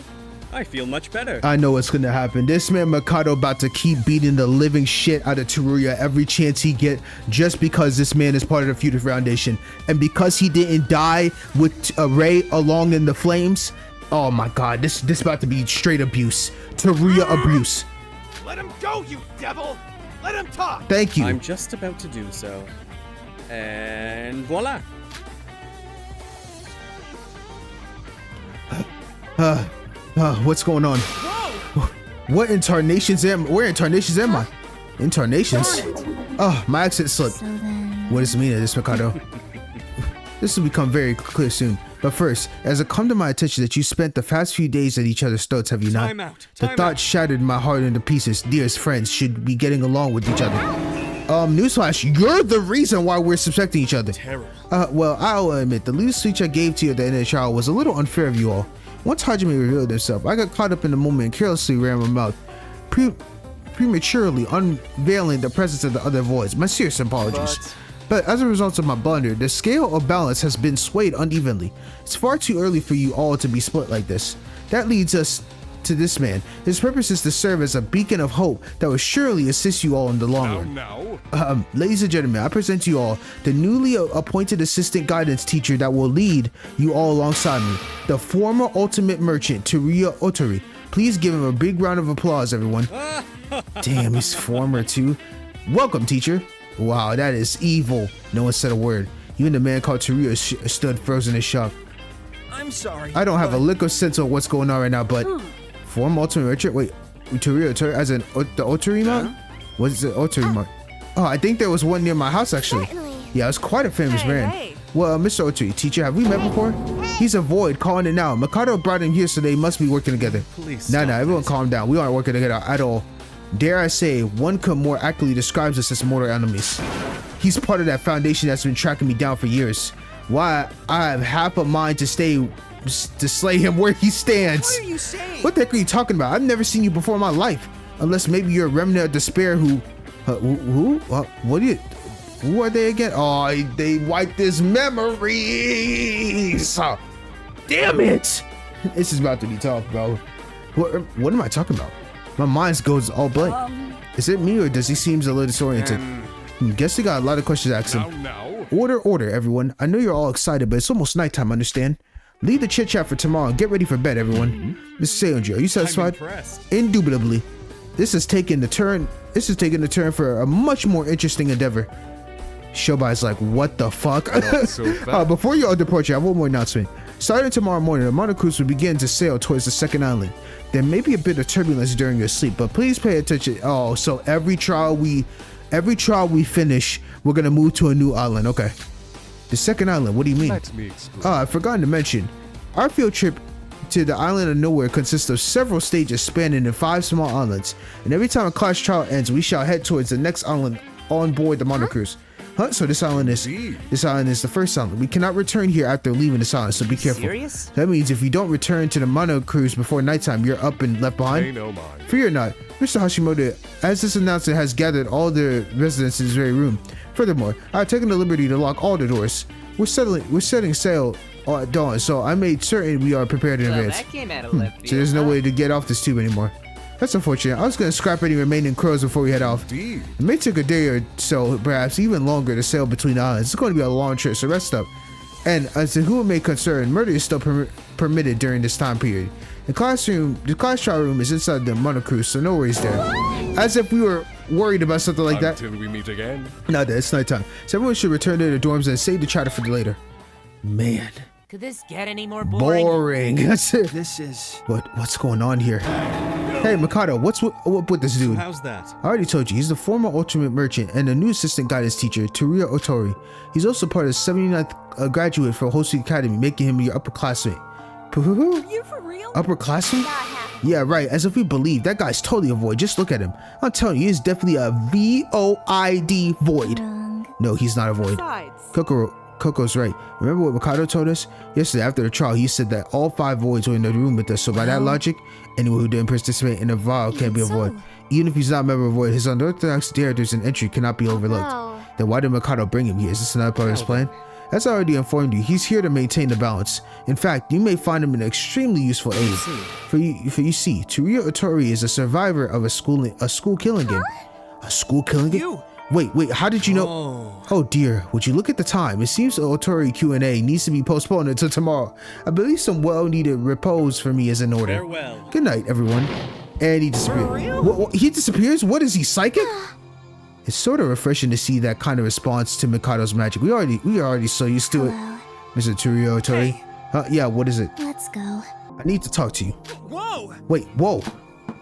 I feel much better. I know what's gonna happen. This man Mikado about to keep beating the living shit out of Teruya every chance he get, just because this man is part of the Future Foundation. And because he didn't die with Ray along in the flames, oh my god, this about to be straight abuse. Teruya abuse. Let him go, you devil! Let him talk! Thank you. I'm just about to do so. And voila! What's going on? What incarnations am? Where incarnations am I? Incarnations? Oh, my accent slipped. What does it mean, this Mikado? This will become very clear soon. But first, as it come to my attention that you spent the past few days at each other's throats, have you not? Time out. The Time thought out. shattered my heart into pieces. Dearest friends should be getting along with each other. Newsflash, you're the reason why we're suspecting each other. Terrible. Well, I'll admit, the little speech I gave to you at the end of the trial was a little unfair of you all. Once Hajime revealed himself, I got caught up in the moment and carelessly ran my mouth, prematurely unveiling the presence of the other voice. My serious apologies. But as a result of my blunder, the scale of balance has been swayed unevenly. It's far too early for you all to be split like this. That leads us to this man. His purpose is to serve as a beacon of hope that will surely assist you all in the long run. Ladies and gentlemen, I present to you all the newly appointed assistant guidance teacher that will lead you all alongside me, the former ultimate merchant, Teruya Otori. Please give him a big round of applause, everyone. Damn, he's former too. Welcome, teacher. Wow, that is evil. No one said a word. Even the man called Teruya stood frozen in shock. I'm sorry. I don't have a lick of sense of what's going on right now, but former ultimate merchant. Wait, Teruya as in the Otori mount? What is the Otori mount? Oh, I think there was one near my house actually. Certainly. Yeah, it's quite a famous brand. Hey. Well, Mr. Otori, teacher, have we met before? He's a void, calling it now. Mikado brought him here, so they must be working together. Please Nah, stop everyone this. calm down. We aren't working together at all. Dare I say, one could more accurately describe us as mortal enemies. He's part of that foundation that's been tracking me down for years. Why, I have half a mind to slay him where he stands. What are you saying? What the heck are you talking about? I've never seen you before in my life. Unless maybe you're a remnant of despair who... who? What do you... Who are they again? Oh, they wiped his memories. Oh, damn it. This is about to be tough, bro. What am I talking about? My mind goes all blank. Is it me or does he seem a little disoriented? Guess he got a lot of questions to ask him. Order, everyone. I know you're all excited, but it's almost nighttime, understand? Leave the chit chat for tomorrow and get ready for bed, everyone. Mr. Seonji, are you satisfied? I'm impressed. Indubitably. This has taken the turn for a much more interesting endeavor. Shobai's like, what the fuck? Before you all depart, I have one more announcement. Starting tomorrow morning, the monocruise will begin to sail towards the second island. There may be a bit of turbulence during your sleep, but please pay attention. Oh, so every trial we finish, we're gonna move to a new island. Okay. The second island, what do you mean? Let me explain. I've forgotten to mention, our field trip to the island of nowhere consists of several stages spanning in 5 small islands, and every time a class trial ends, we shall head towards the next island on board the monocruise. So this island is the first island. We cannot return here after leaving this island, so be careful. Serious? That means if you don't return to the monocruise before nighttime, you're up and left behind. Pay no mind. Fear not, Mr. Hashimoto, as this announcement has gathered all the residents in this very room. Furthermore, I've taken the liberty to lock all the doors. We're setting sail at dawn, so I made certain we are prepared in Well, advance. that came out of left field. So there's no huh? way to get off this tube anymore. That's unfortunate. I was gonna scrap any remaining crows before we head off. Indeed. It may take a day or so, perhaps even longer, to sail between islands. It's going to be a long trip, so rest up. And as to who it may concern, murder is still permitted during this time period. The class trial room is inside the monocruise, so no worries there. As if we were worried about something like that. Until we meet again. No, it's nighttime. So everyone should return to their dorms and save the chatter for later. Man, Could this get any more boring? Boring. That's it. This is... What's going on here? Hey, Mikado, what's with this dude? How's that? I already told you, he's the former ultimate merchant and the new assistant guidance teacher, Teruya Otori. He's also part of the 79th graduate for Hosu Academy, making him your upperclassmate. Are you for real? Upperclassman? Not happy. Yeah, right. As if we believe. That guy's totally a void. Just look at him. I'm telling you, he's definitely a V-O-I-D void. Wrong. No, he's not a void. Besides, Coco's right. Remember what Mikado told us? Yesterday, after the trial, he said that all 5 voids were in the room with us. So by that logic, anyone who didn't participate in the vial can't be a void. Even if he's not a member of void, his unorthodox characters and entry cannot be overlooked. Oh. Then why did Mikado bring him here? Is this another part of his plan? As I already informed you, he's here to maintain the balance. In fact, you may find him an extremely useful aid. For you see, Teruya Otori is a survivor of a school killing game. A school killing game? Wait, how did you know? Oh dear, would you look at the time? It seems the Otori Q&A needs to be postponed until tomorrow. I believe some well-needed repose for me is in order. Farewell. Good night, everyone. And he disappeared. For real? What, he disappears? What is he, psychic? It's sort of refreshing to see that kind of response to Mikado's magic. We already so used to it. Hello. Mr. Teruya Otori? Yeah, what is it? Let's go. I need to talk to you. Whoa! Wait, whoa.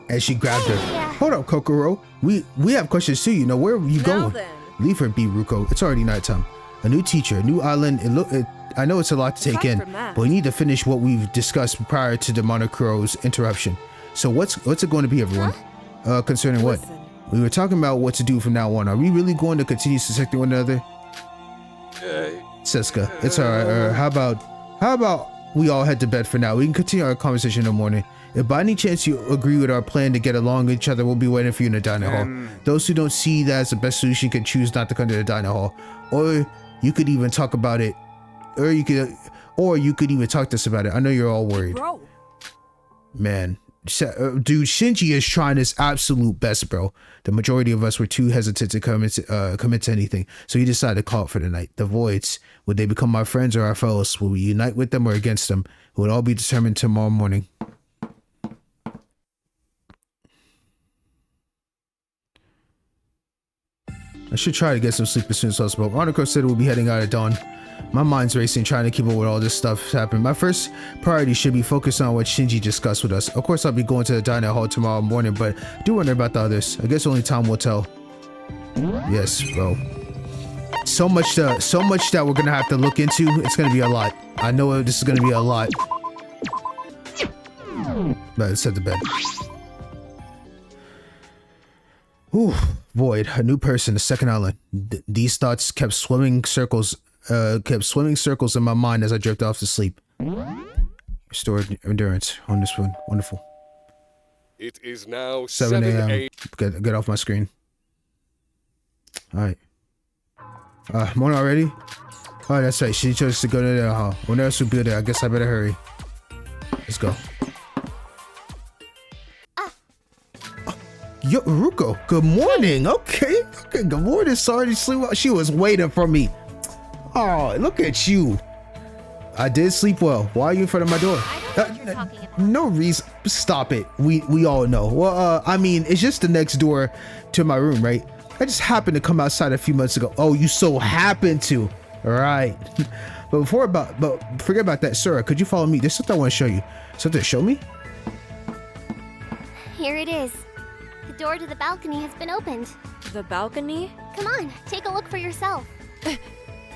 As she grabbed her. Hey. Hold up, Kokoro. We have questions too. You know, where are you now going? then. Leave her be, Ruko. It's already nighttime. A new teacher, a new island. I know it's a lot to take Aside in, from that- but we need to finish what we've discussed prior to the Monokuro's interruption. So what's it going to be, everyone? Concerning what? Listen. We were talking about what to do from now on. Are we really going to continue suspecting one another? Seska, it's alright. How about we all head to bed for now? We can continue our conversation in the morning. If by any chance you agree with our plan to get along with each other, we'll be waiting for you in the dining hall. Those who don't see that as the best solution can choose not to come to the dining hall. Or you could even talk about it. Or you could even talk to us about it. I know you're all worried. Bro, Man. Dude, Shinji is trying his absolute best, bro. The majority of us were too hesitant to commit to anything, so he decided to call it for the night. The voids, would they become our friends or our foes? Will we unite with them or against them? It would all be determined tomorrow morning. I should try to get some sleep as soon as possible. Onoko said we'll be heading out at dawn. My mind's racing, trying to keep up with all this stuff happening. My first priority should be focused on what Shinji discussed with us. Of course, I'll be going to the dining hall tomorrow morning, but I do wonder about the others. I guess only time will tell. Yes, bro. So much that we're gonna have to look into. It's gonna be a lot. I know this is gonna be a lot. Let's head to bed. Ooh, void. A new person. The second island. These thoughts kept swimming circles in my mind as I drifted off to sleep. Restored endurance on this one. Wonderful. It is now 7 a.m. Get off my screen. Alright. Morning already? Oh, that's right. She chose to go to the hall. When else will be there, I guess I better hurry. Let's go. Yo, Ruko, good morning. Okay, good morning. Sorry to sleep. She was waiting for me. Oh, look at you. I did sleep well. Why are you in front of my door? I don't know what you're talking about. No reason. Stop it. We all know. Well, I mean, it's just the next door to my room, right? I just happened to come outside a few months ago. Oh, you so happened to. All right. But forget about that, Sora. Could you follow me? There's something I want to show you. Something to show me? Here it is. The door to the balcony has been opened. The balcony? Come on, take a look for yourself.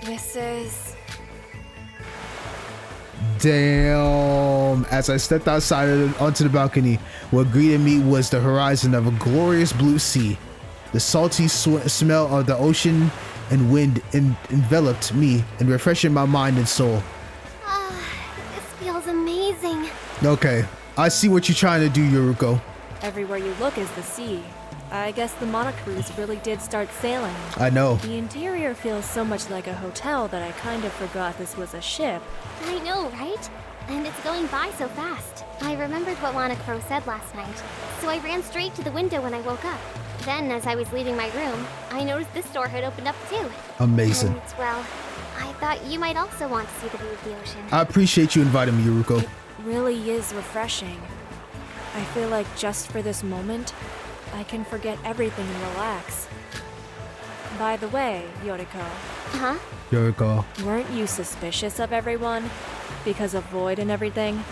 This is... Damn. As I stepped outside onto the balcony, what greeted me was the horizon of a glorious blue sea. The salty smell of the ocean and wind enveloped me and refreshing my mind and soul. This feels amazing. Okay, I see what you're trying to do, Yoruko. Everywhere you look is the sea. I guess the Monocruise really did start sailing. I know. The interior feels so much like a hotel that I kind of forgot this was a ship. I know, right? And it's going by so fast. I remembered what Monokuro said last night, so I ran straight to the window when I woke up. Then, as I was leaving my room, I noticed this door had opened up too. Amazing. And, well, I thought you might also want to see the view of the ocean. I appreciate you inviting me, Yoruko. It really is refreshing. I feel like just for this moment, I can forget everything and relax. By the way, Yoriko, Huh? Yoruko. weren't you suspicious of everyone? Because of Void and everything?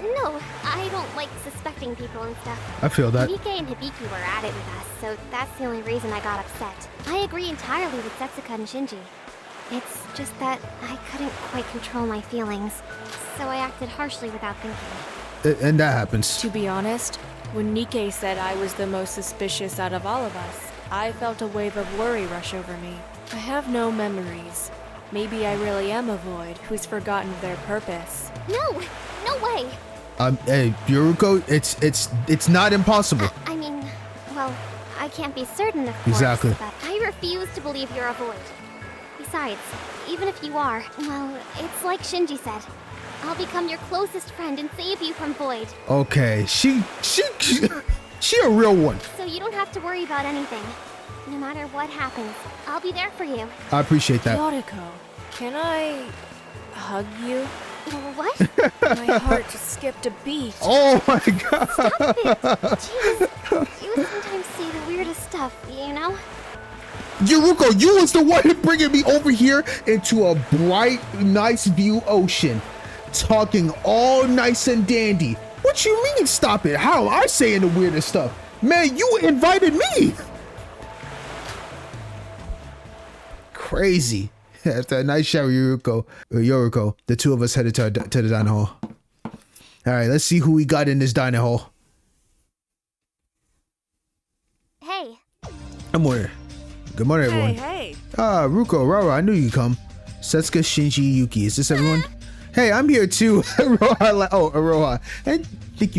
No, I don't like suspecting people and stuff. I feel that. Mike and Hibiki were at it with us, so that's the only reason I got upset. I agree entirely with Setsuka and Shinji. It's just that I couldn't quite control my feelings, so I acted harshly without thinking. And that happens. To be honest, when Nikkei said I was the most suspicious out of all of us, I felt a wave of worry rush over me. I have no memories. Maybe I really am a Void who's forgotten their purpose. No! No way! Hey, Yoruko, it's not impossible. I mean, well, I can't be certain, of course, Exactly. but I refuse to believe you're a Void. Besides, even if you are, well, it's like Shinji said. I'll become your closest friend and save you from Void. Okay, she a real one. So you don't have to worry about anything. No matter what happens, I'll be there for you. I appreciate that. Yoriko, can I hug you? What? My heart just skipped a beat. Oh my god. Stop it! Jeez, you sometimes say the weirdest stuff, you know? Yoruko, you was the one bringing me over here into a bright, nice view ocean, talking all nice and dandy. What you mean, stop it? How am I saying the weirdest stuff? Man, you invited me. Crazy. After a nice shower, Yoruko, the two of us headed to the dining hall. All right, let's see who we got in this dining hall. Hey. Good morning. Good morning, everyone. Hey. Ah, Ruko, Rara, I knew you'd come. Setsuka, Shinji, Yuki. Is this everyone? Hey, I'm here too. Iroha. I think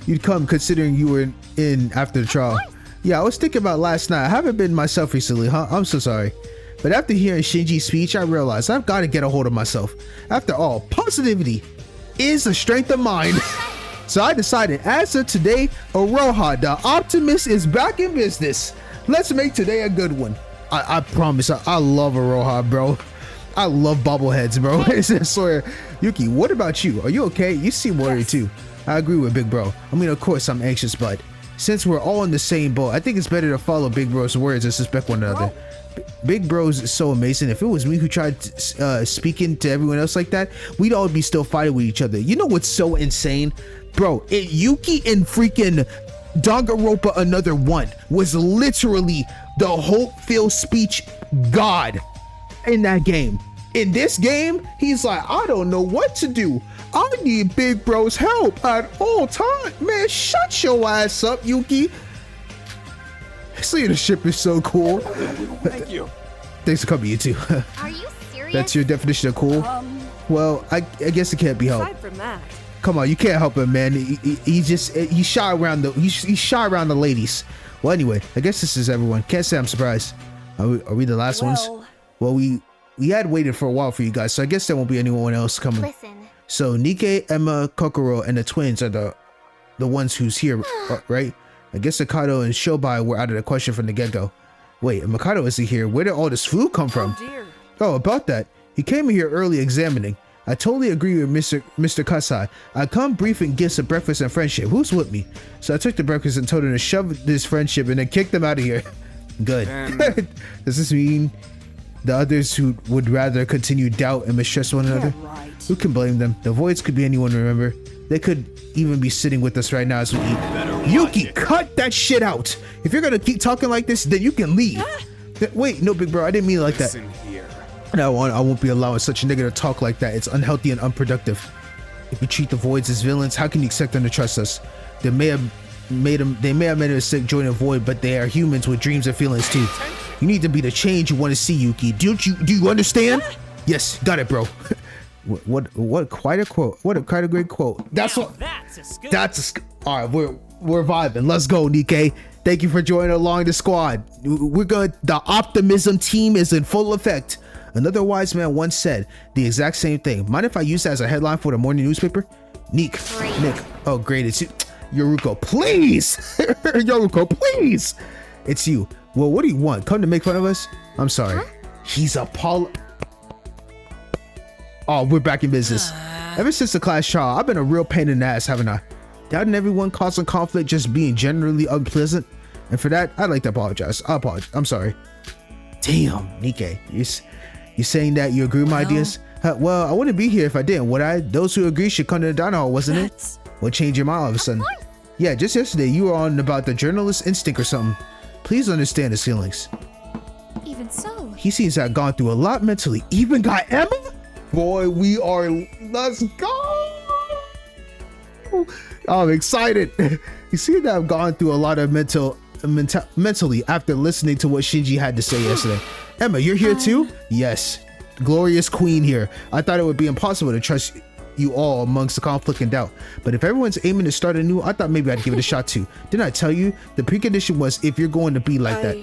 you'd come considering you were in after the trial. Yeah, I was thinking about last night. I haven't been myself recently, huh? I'm so sorry. But after hearing Shinji's speech, I realized I've got to get a hold of myself. After all, positivity is a strength of mine. So I decided, as of today, Iroha, the optimist, is back in business. Let's make today a good one. I promise, I love Iroha, bro. I love bobbleheads, bro. I swear. Yuki, what about you? Are you okay? You seem worried too. I agree with Big Bro. I mean, of course I'm anxious, but since we're all in the same boat, I think it's better to follow Big Bro's words and suspect one another. Big Bro's so amazing. If it was me who tried speaking to everyone else like that, we'd all be still fighting with each other. You know what's so insane? Bro, Yuki and freaking Danganronpa Another One was literally the hope-filled speech god in that game. In this game, he's like, I don't know what to do. I need Big Bro's help at all times. Man, shut your ass up, Yuki. This leadership is so cool. Thank you. Thanks for coming, you two. Are you serious? That's your definition of cool? Well, I guess it can't be helped. Aside from that, Come on, you can't help him, man. He shy around the ladies. Well, anyway, I guess this is everyone. Can't say I'm surprised. Are we the last ones? Well, we had waited for a while for you guys, so I guess there won't be anyone else coming. Listen. So Nikkei, Emma, Kokoro, and the twins are the ones who's here, right? I guess Mikado and Syobai were out of the question from the get-go. Wait, Mikado isn't here. Where did all this food come from? oh dear. Oh, about that. He came here early examining. I totally agree with Mr. Kasai. I come briefing gifts of breakfast and friendship. Who's with me? So I took the breakfast and told him to shove this friendship and then kick them out of here. Good. Does this mean the others who would rather continue doubt and mistrust one another? Right. Who can blame them? The voids could be anyone, remember? They could even be sitting with us right now as we eat. Yuki, cut that shit out. If you're gonna keep talking like this, then you can leave. Wait, no, Big Bro, I didn't mean it like that. No, I won't be allowing such a nigga to talk like that. It's unhealthy and unproductive. If you treat the voids as villains, how can you expect them to trust us? They may have made a mistake joining a void, but they are humans with dreams and feelings too. You need to be the change you want to see, Yuki. Do you understand? Yes, got it, bro. What quite a quote. What a quite a great quote. That's what. That's all right. We're vibing. Let's go, Nikkei. Thank you for joining along the squad. We're good. The optimism team is in full effect. Another wise man once said the exact same thing. Mind if I use that as a headline for the morning newspaper? Nick. Oh, great. It's you. Yoruko, please. Yoruko, please. It's you. Well, what do you want? Come to make fun of us? I'm sorry. Huh? He's a Oh, we're back in business. Ever since the class trial, I've been a real pain in the ass, haven't I? Doubting everyone, causing conflict, just being generally unpleasant. And for that, I'd like to apologize. I apologize. I'm sorry. Damn, Nikkei, you're saying that you agree with my ideas? Well, I wouldn't be here if I didn't, would I? Those who agree should come to the diner hall, wasn't it? What changed your mind all of a sudden? Yeah, just yesterday you were on about the journalist instinct or something. Please understand his feelings. Even so. He seems to have gone through a lot mentally. Even got Emma? Boy, let's go! I'm excited. You seem to have gone through a lot of mentally after listening to what Shinji had to say yesterday. Emma, you're here too? Yes. Glorious queen here. I thought it would be impossible to trust you all amongst the conflict and doubt. But if everyone's aiming to start anew, I thought maybe I'd give it a shot too. Didn't I tell you? The precondition was if you're going to be like that.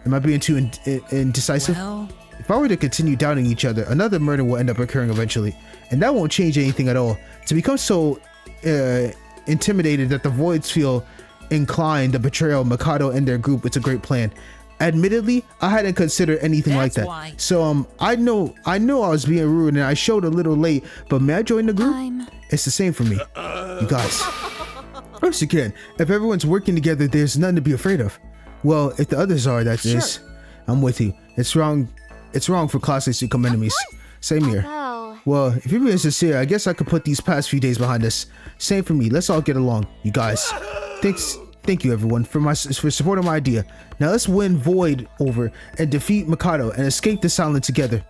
Am I being too indecisive? Well, if I were to continue doubting each other, another murder will end up occurring eventually. And that won't change anything at all. To become so intimidated that the voids feel inclined to betrayal Mikado and their group, it's a great plan. Admittedly, I hadn't considered anything like that. Why. So I know I was being rude and I showed a little late, but may I join the group? It's the same for me. You guys. First you can. If everyone's working together, there's nothing to be afraid of. Well, if the others are, that is. I'm with you. It's wrong for classmates to become enemies. Same here. Well, if you're being sincere, I guess I could put these past few days behind us. Same for me. Let's all get along, you guys. Thank you everyone for supporting my idea. Now let's win Void over and defeat Mikado and escape this island together.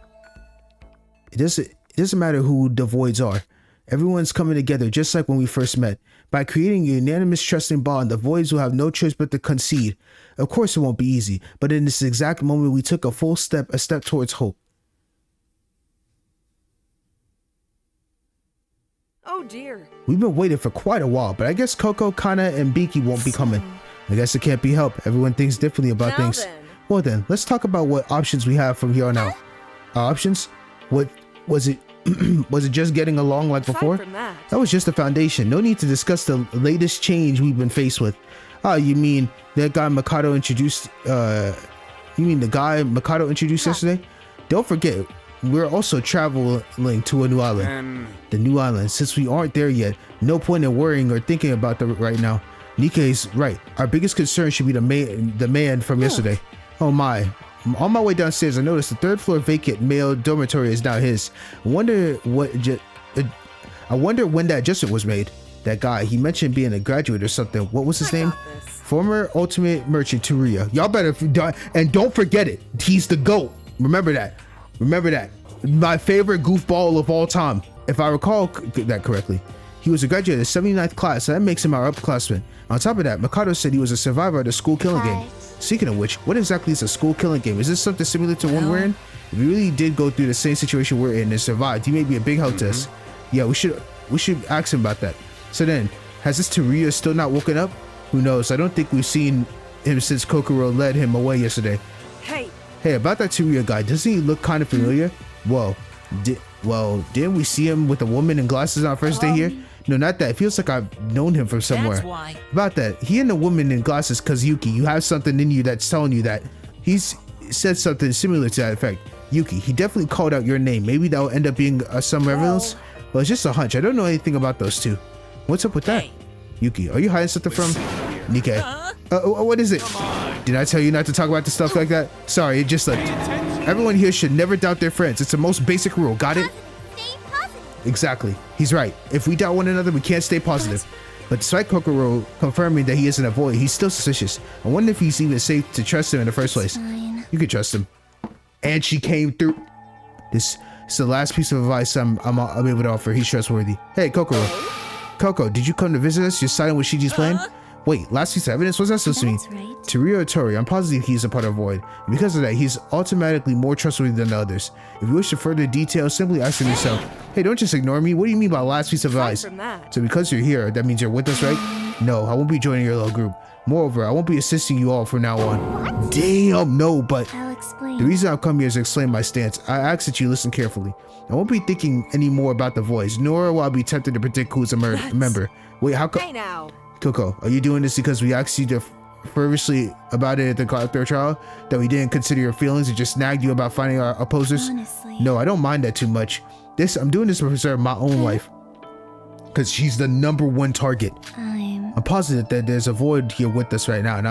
It doesn't matter who the Voids are. Everyone's coming together just like when we first met. By creating a unanimous trusting bond, the Voids will have no choice but to concede. Of course it won't be easy, but in this exact moment we took a step towards hope. Oh dear. We've been waiting for quite a while, but I guess Coco, Kana, and Biki won't be coming. I guess it can't be helped. Everyone thinks differently about Now things. then. Well then, let's talk about what options we have from here on out. Our options? What was it? Was it just getting along like before? Aside from that. That was just the foundation. No need to discuss the latest change we've been faced with. You mean that guy Mikado introduced? You mean the guy Mikado introduced yesterday? Don't forget, we're also traveling to a new island. The new island. Since we aren't there yet, no point in worrying or thinking about that right now. Nikkei's right. Our biggest concern should be the man from yesterday. Oh my. On my way downstairs, I noticed the third floor vacant male dormitory is now his. I wonder when that adjustment was made. That guy, he mentioned being a graduate or something. What was his name? Former ultimate merchant Turiya. Y'all better, and don't forget it. He's the GOAT. Remember that. Remember that. My favorite goofball of all time. If I recall that correctly. He was a graduate of the 79th class, so that makes him our upperclassman. On top of that, Mikado said he was a survivor of the school killing game. Speaking of which, what exactly is a school killing game? Is this something similar to one we're in? If we really did go through the same situation we're in and survived, he may be a big help to us. Yeah, we should ask him about that. So then, has this Turiya still not woken up? Who knows? I don't think we've seen him since Kokoro led him away yesterday. Hey, about that Turiya guy, doesn't he look kind of familiar? Whoa. Didn't we see him with a woman in glasses on our first day here? No, not that. It feels like I've known him from somewhere. That's why. About that, he and the woman in glasses, cause Yuki, you have something in you that's telling you that. He's said something similar to that effect. Yuki, he definitely called out your name. Maybe that'll end up being some relevance. Well, it's just a hunch. I don't know anything about those two. What's up with that? Yuki, are you hiding something from Nikkei? What is it? Did I tell you not to talk about the stuff like that? Sorry, it just like everyone here should never doubt their friends. It's the most basic rule. Got it? Exactly. He's right. If we doubt one another, we can't stay positive. But despite Kokoro confirming that he isn't a void, he's still suspicious. I wonder if he's even safe to trust him in the first place. You can trust him. And she came through. This is the last piece of advice I'm able to offer. He's trustworthy. Hey, Kokoro. Coco, did you come to visit us? You're siding with Shiji's plan? Wait, last piece of evidence? What's that supposed to mean? Right. Turiya or Tori, I'm positive he's a part of Void. And because of that, he's automatically more trustworthy than the others. If you wish to further detail, simply ask him yourself. Hey, don't just ignore me. What do you mean by last piece of advice? So because you're here, that means you're with us, right? No, I won't be joining your little group. Moreover, I won't be assisting you all from now on. What? Damn, no, but I'll explain. The reason I've come here is to explain my stance. I ask that you listen carefully. I won't be thinking any more about the voice, nor will I be tempted to predict who's a member. Wait, how come? Hey now. Coco, are you doing this because we asked you to fervently about it at the third trial? That we didn't consider your feelings and just nagged you about finding our opposers? Honestly. No, I don't mind that too much. I'm doing this to preserve my own life. because she's the #1 target. I'm positive that there's a void here with us right now, and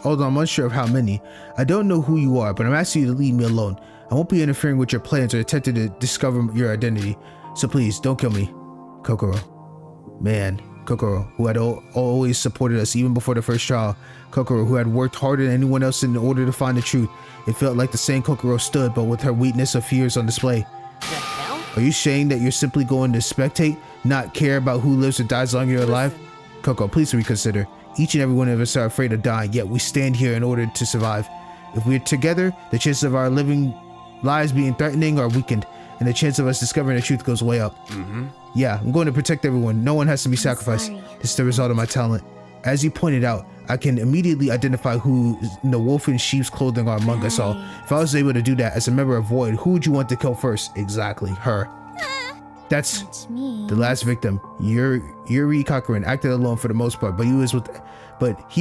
although I'm unsure of how many. I don't know who you are, but I'm asking you to leave me alone. I won't be interfering with your plans or attempting to discover your identity. So please, don't kill me. Kokoro. Man, Kokoro, who had always supported us even before the first trial. Kokoro, who had worked harder than anyone else in order to find the truth. It felt like the same Kokoro stood, but with her weakness of fears on display. The hell? Are you saying that you're simply going to spectate, not care about who lives or dies long you're alive? Coco, please reconsider. Each and every one of us are afraid of dying, yet we stand here in order to survive. If we're together, the chances of our living lives being threatening are weakened, and the chance of us discovering the truth goes way up. Yeah, I'm going to protect everyone. No one has to be sacrificed. This is the result of my talent. As you pointed out, I can immediately identify who in the wolf in sheep's clothing are among us all. If I was able to do that as a member of Void, who would you want to kill first? Exactly, her. That's the last victim. Yuri Kakurin acted alone for the most part, but he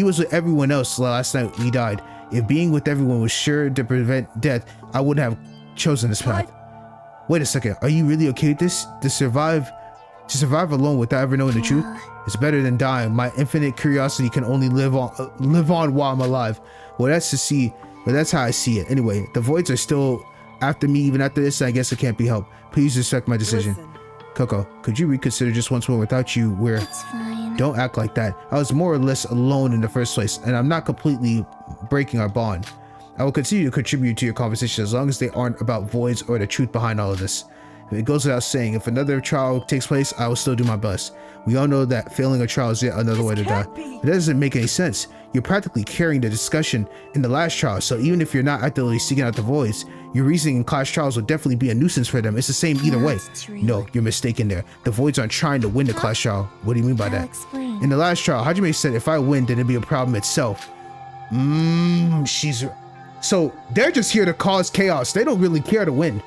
was with everyone else last night he died. If being with everyone was sure to prevent death, I wouldn't have chosen this path. Wait a second, are you really okay with this? To survive alone without ever knowing the truth? It's better than dying. My infinite curiosity can only live on while I'm alive. Well, that's how I see it. Anyway, the voids are still after me even after this, and I guess it can't be helped. Please respect my decision. Listen. Coco, could you reconsider just once more? Without you, It's fine. Don't act like that. I was more or less alone in the first place, and I'm not completely breaking our bond. I will continue to contribute to your conversation as long as they aren't about voids or the truth behind all of this. It goes without saying, if another trial takes place, I will still do my best. We all know that failing a trial is yet another way to die. It doesn't make any sense. You're practically carrying the discussion in the last trial, so even if you're not actively seeking out the voids, your reasoning in class trials will definitely be a nuisance for them. It's the same either way. No, you're mistaken there. The voids aren't trying to win the class trial. What do you mean by that? Explain. In the last trial, Hajime said if I win, then it'd be a problem itself. So they're just here to cause chaos. They don't really care to win.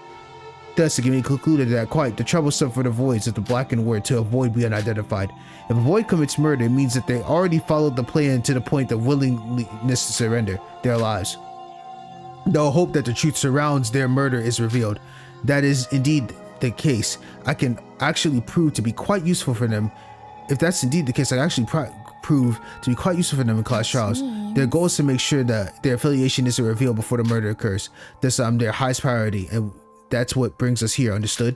Thus, it can be concluded that quite the troublesome for the voids is the blackened word to avoid being identified. If a void commits murder, it means that they already followed the plan to the point of willingness to surrender their lives. They'll hope that the truth surrounds their murder is revealed. That is indeed the case. I can actually prove to be quite useful for them. If that's indeed the case, I can actually prove to be quite useful for them in class trials. Their goal is to make sure that their affiliation isn't revealed before the murder occurs. Thus, I'm their highest priority, and that's what brings us here, understood?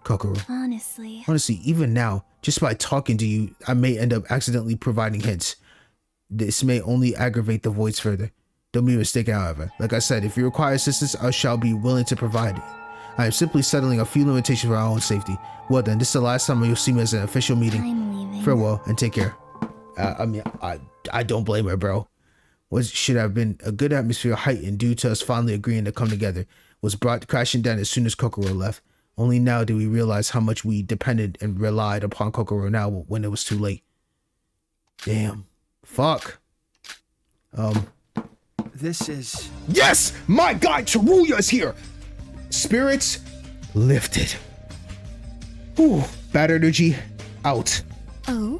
Kokoro. Honestly, Even now, just by talking to you, I may end up accidentally providing hints. This may only aggravate the voids further. Don't be mistaken, however. Like I said, if you require assistance, I shall be willing to provide it. I am simply settling a few limitations for our own safety. Well then, this is the last time you'll see me as an official meeting. I'm leaving. Farewell, and take care. I don't blame her, bro. What should have been a good atmosphere heightened due to us finally agreeing to come together was brought crashing down as soon as Kokoro left. Only now do we realize how much we depended and relied upon Kokoro now when it was too late. Damn. Fuck. This is... Yes! My guy Teruya is here! Spirits lifted. Ooh, bad energy out. Oh?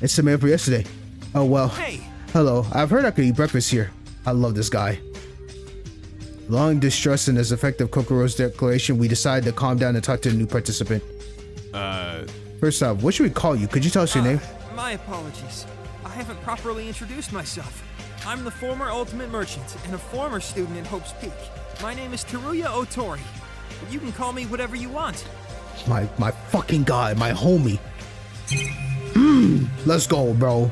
It's the man for yesterday. Oh well. Hey! Hello, I've heard I could eat breakfast here. I love this guy. Long distrusting as effective Kokoro's declaration, we decided to calm down and talk to the new participant. First off, what should we call you? Could you tell us your name? My apologies. I haven't properly introduced myself. I'm the former Ultimate Merchant and a former student in Hope's Peak. My name is Teruya Otori, but you can call me whatever you want. My fucking guy, my homie. Let's go, bro.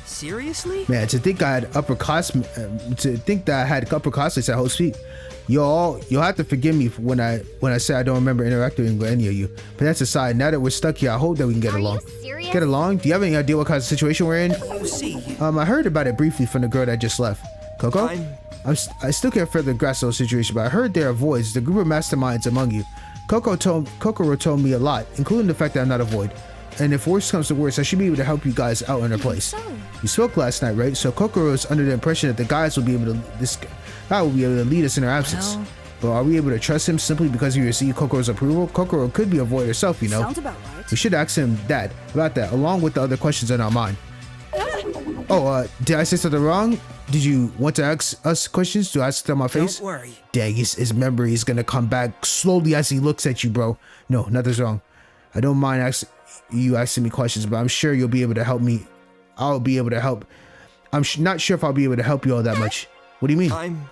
Seriously? Man, to think I had upperclassmen, at Hope's Peak. You'll have to forgive me for when I say I don't remember interacting with any of you. But that's aside. Now that we're stuck here, I hope that we can get along. Are you serious? Get along? Do you have any idea what kind of situation we're in? You see, I heard about it briefly from the girl that just left. Coco? I still can't further grasp those situations, but I heard there are voids, the group of masterminds among you. Kokoro told me a lot, including the fact that I'm not a void. And if worse comes to worse, I should be able to help you guys out in our place. You spoke last night, right? So Kokoro is under the impression that the guys will be able to lead us in our absence. But are we able to trust him simply because we received Kokoro's approval? Kokoro could be a void herself, you know. Sounds about right. We should ask him about that, along with the other questions in our mind. Oh, did I say something wrong? Did you want to ask us questions? Do I ask them on my face? Don't worry. Dang, his memory is gonna come back slowly as he looks at you, bro. No, nothing's wrong. I don't mind asking me questions, but I'm sure you'll be able to help me. I'll be able to help. I'm not sure if I'll be able to help you all that much. What do you mean? I'm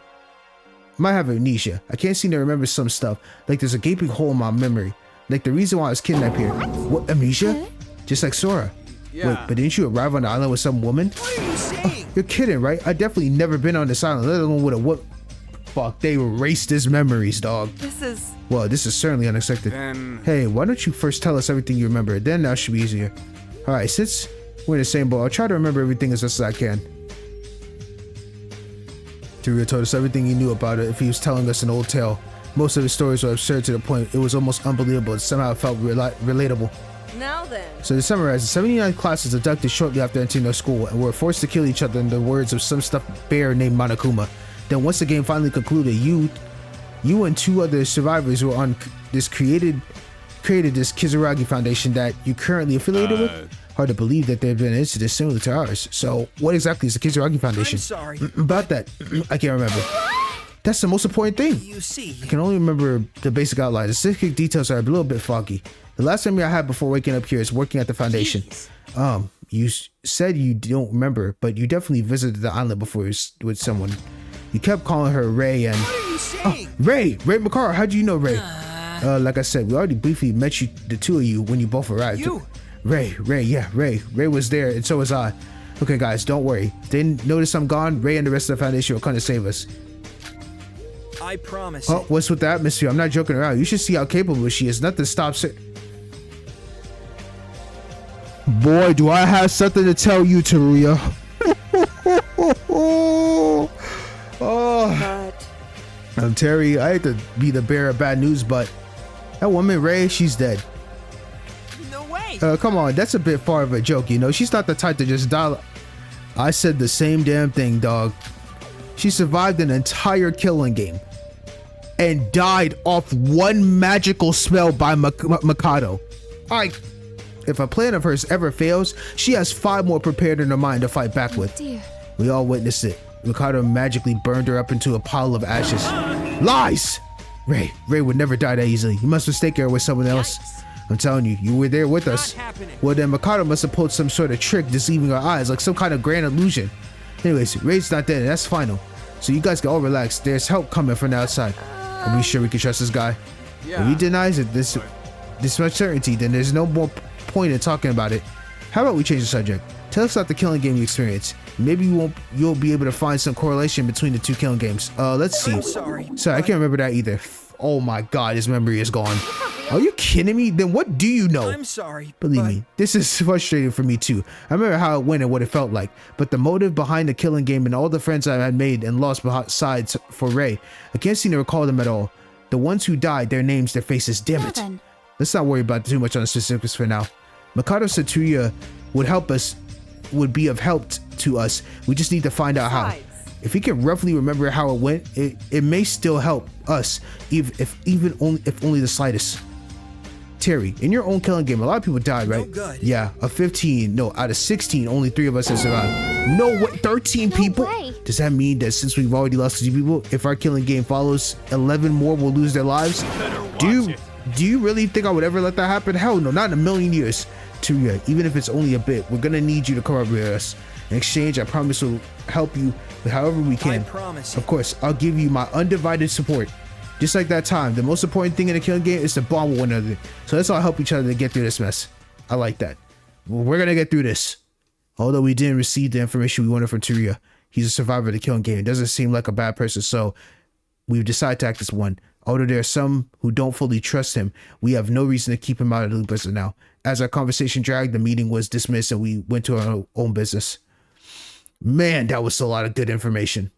Might have amnesia. I can't seem to remember some stuff. Like there's a gaping hole in my memory. Like the reason why I was kidnapped here. What, amnesia? Just like Sora. Yeah. Wait, but didn't you arrive on the island with some woman? What are you saying? You're kidding, right? I definitely never been on this island, let alone with a what? Fuck, they erased his memories, dog. This is... Well, this is certainly unexpected. Hey, why don't you first tell us everything you remember? Then that should be easier. Alright, since we're in the same boat, I'll try to remember everything as best as I can. Teruya told us everything he knew about it if he was telling us an old tale. Most of his stories were absurd to the point it was almost unbelievable and somehow it felt relatable. Now then. So to summarize, the 79 classes abducted shortly after entering their school and were forced to kill each other in the words of some stuffed bear named Monokuma. Then once the game finally concluded, you and 2 other survivors were on this created this Kizuragi Foundation that you currently affiliated with. Hard to believe that there have been incidents similar to ours. So what exactly is the Kizuragi Foundation? I'm sorry. About that, I can't remember. That's the most important thing. You see, I can only remember the basic outline. The specific details are a little bit foggy. The last memory I had before waking up here is working at the foundation. You said you don't remember, but you definitely visited the island before with someone. You kept calling her Ray and... What are you saying? Ray McCarr, how do you know Ray? Like I said, we already briefly met you, the two of you, when you both arrived. You? Ray, yeah, Ray was there, and so was I. Okay, guys, don't worry. They notice I'm gone. Ray and the rest of the foundation will come to save us. I promise. Oh, what's with the atmosphere? I'm not joking around. You should see how capable she is. Nothing stops her. Boy, do I have something to tell you, Teruya. Oh. I'm Terry. I hate to be the bearer of bad news, but that woman, Ray, she's dead. No way. Come on, that's a bit far of a joke, you know. She's not the type to just die. I said the same damn thing, dog. She survived an entire killing game and died off one magical spell by Mikado. If a plan of hers ever fails, she has 5 more prepared in her mind to fight back with. Dear. We all witnessed it. Mikado magically burned her up into a pile of ashes. Lies! Ray would never die that easily. You must mistake her with someone else. I'm telling you, you were there with us. Well, then Mikado must have pulled some sort of trick deceiving our eyes, like some kind of grand illusion. Anyways, Ray's not dead, and that's final. So you guys can all relax. There's help coming from the outside. Are we sure we can trust this guy? If he denies it this much certainty, then there's no more point in talking about it. How about we change the subject? Tell us about the killing game you experienced. Maybe you'll be able to find some correlation between the 2 killing games. Let's see. I'm sorry. Sorry, I can't remember that either. Oh my god, his memory is gone. Are you kidding me? Then what do you know? I'm sorry. Believe me, this is frustrating for me too. I remember how it went and what it felt like, but the motive behind the killing game and all the friends I had made and lost besides for Ray, I can't seem to recall them at all. The ones who died, their names, their faces, damn it. Let's not worry about too much on the specifics for now. Mikado Satuya would be of help to us. We just need to find out how. If we can roughly remember how it went, it may still help us, if only the slightest. Terry, in your own killing game, a lot of people died, right? No good. Yeah, out of 16, only 3 of us have survived. No way, 13 people? way. Does that mean that since we've already lost 2 people, if our killing game follows, 11 more will lose their lives? Do you really think I would ever let that happen? Hell no, not in a million years. Teruya, even if it's only a bit, we're gonna need you to cooperate with us. In exchange, I promise we'll help you with however we can. I promise. Of course, I'll give you my undivided support. Just like that time, the most important thing in a killing game is to bond with one another. So let's all help each other to get through this mess. I like that. Well, we're gonna get through this. Although we didn't receive the information we wanted from Teruya, he's a survivor of the killing game. It doesn't seem like a bad person, so we've decided to act as one. Although there are some who don't fully trust him, we have no reason to keep him out of the loop as of now. As our conversation dragged, the meeting was dismissed and we went to our own business. Man, that was a lot of good information.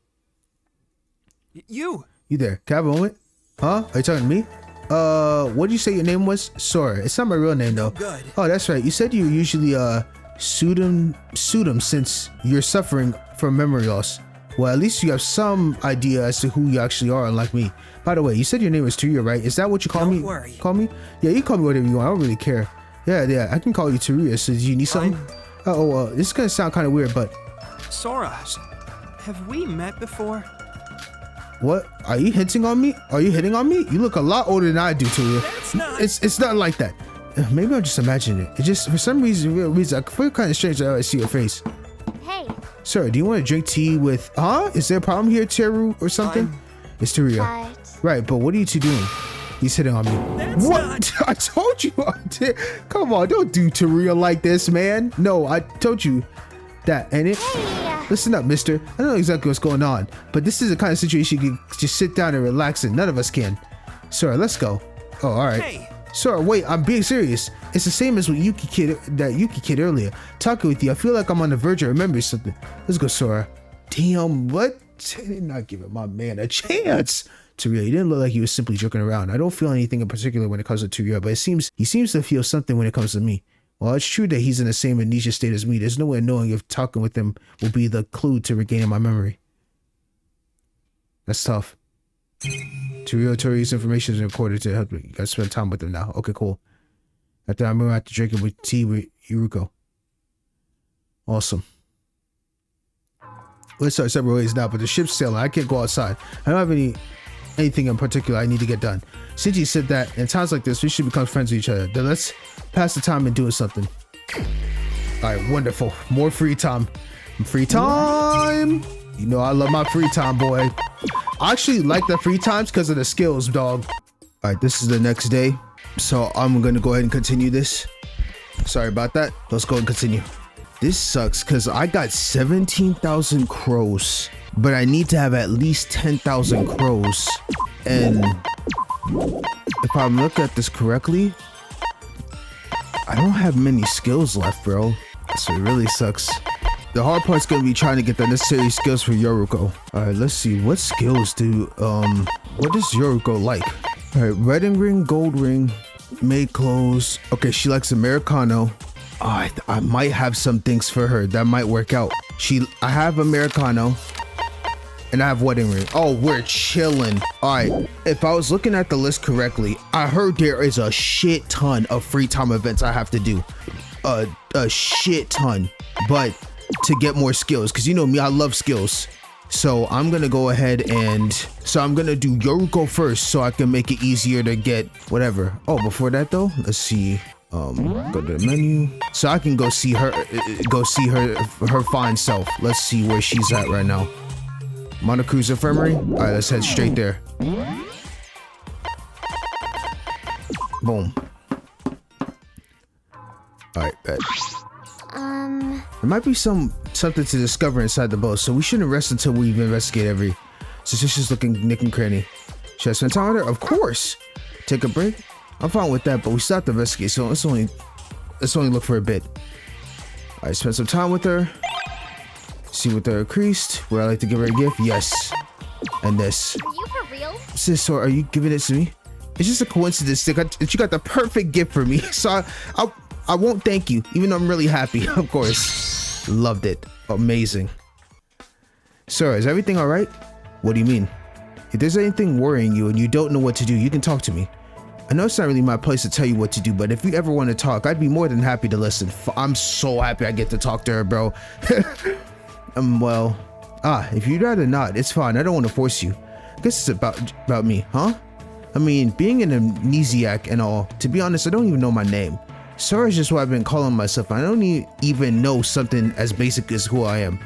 You there? Can I have a moment? Huh? Are you talking to me? What did you say your name was? Sora. It's not my real name though. good. Oh, that's right. You said you usually pseudonym since you're suffering from memory loss. Well, at least you have some idea as to who you actually are, unlike me. By the way, you said your name was Teruya, right? Is that what you call me? Don't worry. Call me? Yeah, you call me whatever you want. I don't really care. Yeah, I can call you Teruya. So do you need something? This is gonna sound kind of weird, but Sora. Have we met before? What? Are you hinting on me? Are you hitting on me? You look a lot older than I do, Taruya. That's not... It's not like that. Maybe I'm just imagining it. It just, for some reason, I feel kind of strange that I see your face. Hey. Sir, do you want to drink tea with... Is there a problem here, Teru, or something? It's Taruya. Right, but what are you two doing? He's hitting on me. That's what? Not... I told you. Come on, don't do Taruya like this, man. No, I told you that, ain't it? Hey. Listen up, mister. I don't know exactly what's going on, but this is the kind of situation you can just sit down and relax in. None of us can. Sir, let's go. Oh, all right. Hey. Sir, wait, I'm being serious. It's the same as with Yuki kid earlier. Talking with you, I feel like I'm on the verge of remembering something. Let's go, Sora. Damn, what? I did not give my man a chance. Taruya, he didn't look like he was simply joking around. I don't feel anything in particular when it comes to Taruya, but he seems to feel something when it comes to me. While it's true that he's in the same amnesia state as me, there's no way of knowing if talking with him will be the clue to regaining my memory. That's tough. Taruya Tori's information is recorded to help me. You gotta spend time with him now. Okay, cool. After I'm gonna have to drink it with tea with Yoruko. Awesome. Let's start separate ways now, but the ship's sailing. I can't go outside. I don't have anything in particular I need to get done. Shinji said that in times like this, we should become friends with each other. Then let's pass the time and do something. Alright, wonderful. More free time. Free time! You know I love my free time, boy. I actually like the free times because of the skills, dog. Alright, this is the next day. So I'm gonna go ahead and continue this. Sorry about that. Let's go and continue. This sucks because I got 17,000 crows, but I need to have at least 10,000 crows. And if I'm looking at this correctly, I don't have many skills left, bro. So it really sucks. The hard part's gonna be trying to get the necessary skills for Yoruko. Alright, let's see. What skills do, what does Yoruko like? Alright, wedding ring, gold ring, maid clothes. Okay, she likes Americano. I might have some things for her that might work out. I have Americano and I have wedding ring. Oh, we're chilling. All right, if I was looking at the list correctly, I heard there is a shit ton of free time events I have to do. A shit ton, but to get more skills, because you know me, I love skills. So I'm gonna go ahead and I'm gonna do Yoruko first so I can make it easier to get whatever. Oh, before that though, let's see. Go to the menu so I can go see her fine self. Let's see where she's at right now. Monocruise Infirmary. All right, let's head straight there. Boom. All right, bet. There might be something to discover inside the boat, so we shouldn't rest until we've investigated every suspicious looking nick and cranny. Should I spend time with her? Of course. Take a break. I'm fine with that, but we still have to investigate, so let's only look for a bit. I spent some time with her. See what they're increased. Would I like to give her a gift? Yes. And this. Are you for real? Sis, or are you giving it to me? It's just a coincidence that you got the perfect gift for me. So I won't thank you, even though I'm really happy. Of course. Loved it. Amazing. Sir, is everything all right? What do you mean? If there's anything worrying you and you don't know what to do, you can talk to me. I know it's not really my place to tell you what to do, but if you ever want to talk, I'd be more than happy to listen. I'm so happy I get to talk to her, bro. Well, if you'd rather not, it's fine. I don't want to force you. I guess it's about me, huh? I mean, being an amnesiac and all, to be honest, I don't even know my name. Sora is just what I've been calling myself. I don't even know something as basic as who I am.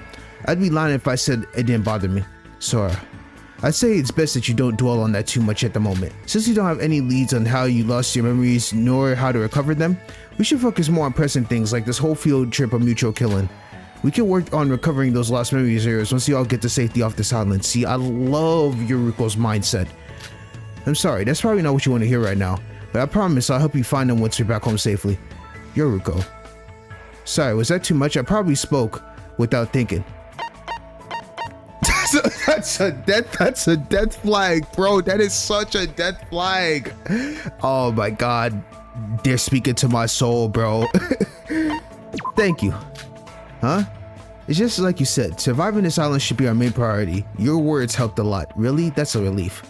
I'd be lying if I said it didn't bother me. Sora, I'd say it's best that you don't dwell on that too much at the moment. Since you don't have any leads on how you lost your memories nor how to recover them, we should focus more on present things like this whole field trip of mutual killing. We can work on recovering those lost memories areas once you all get to safety off this island. See, I love Yoruko's mindset. I'm sorry, that's probably not what you want to hear right now, but I promise I'll help you find them once you're back home safely. Yoruko. Sorry, was that too much? I probably spoke without thinking. That's a death flag, bro. That is such a death flag. Oh my god. They're speaking to my soul, bro. Thank you. Huh? It's just like you said, surviving this island should be our main priority. Your words helped a lot. Really? That's a relief.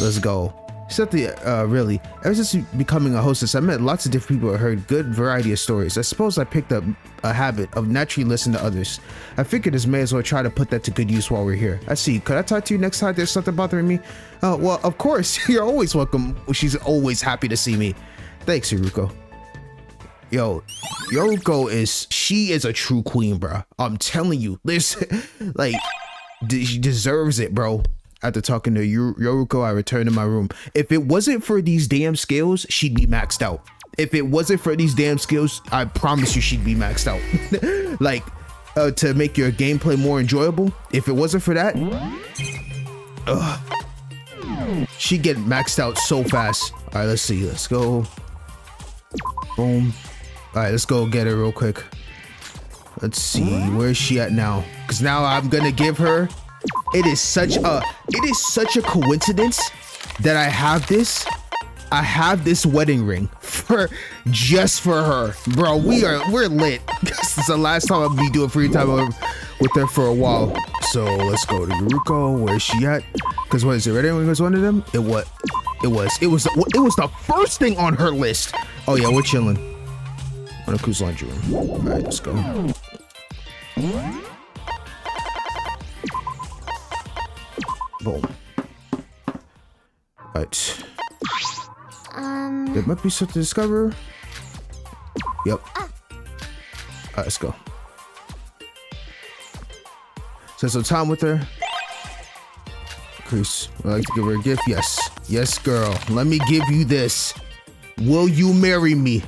Let's go. It's not the, really. Ever since becoming a hostess, I met lots of different people and heard good variety of stories. I suppose I picked up a habit of naturally listening to others. I figured as may as well try to put that to good use while we're here. I see. Could I talk to you next time there's something bothering me? Well, of course. You're always welcome. She's always happy to see me. Thanks, Yoruko. Yo, Yoruko she is a true queen, bro. I'm telling you. Listen, like, she deserves it, bro. After talking to Yoruko, I returned to my room. If it wasn't for these damn skills, she'd be maxed out. If it wasn't for these damn skills, I promise you she'd be maxed out. Like, to make your gameplay more enjoyable, if it wasn't for that, she'd get maxed out so fast. All right, let's see. Let's go. Boom. All right, let's go get her real quick. Let's see. Where is she at now? Because now I'm going to give her... It is such a coincidence that I have this wedding ring just for her, bro. We're lit. This is the last time I'll be doing free time with her for a while. So let's go to Yoruko. Where is she at? Because what is it? Wedding ring was one of them. It was the first thing on her list. Oh yeah, we're chilling. Monoku's laundry room. All right, let's go. Boom. Right. There might be something to discover. Yep. Alright, let's go. Spend some time with her. Chris, would I like to give her a gift? Yes. Yes, girl. Let me give you this. Will you marry me,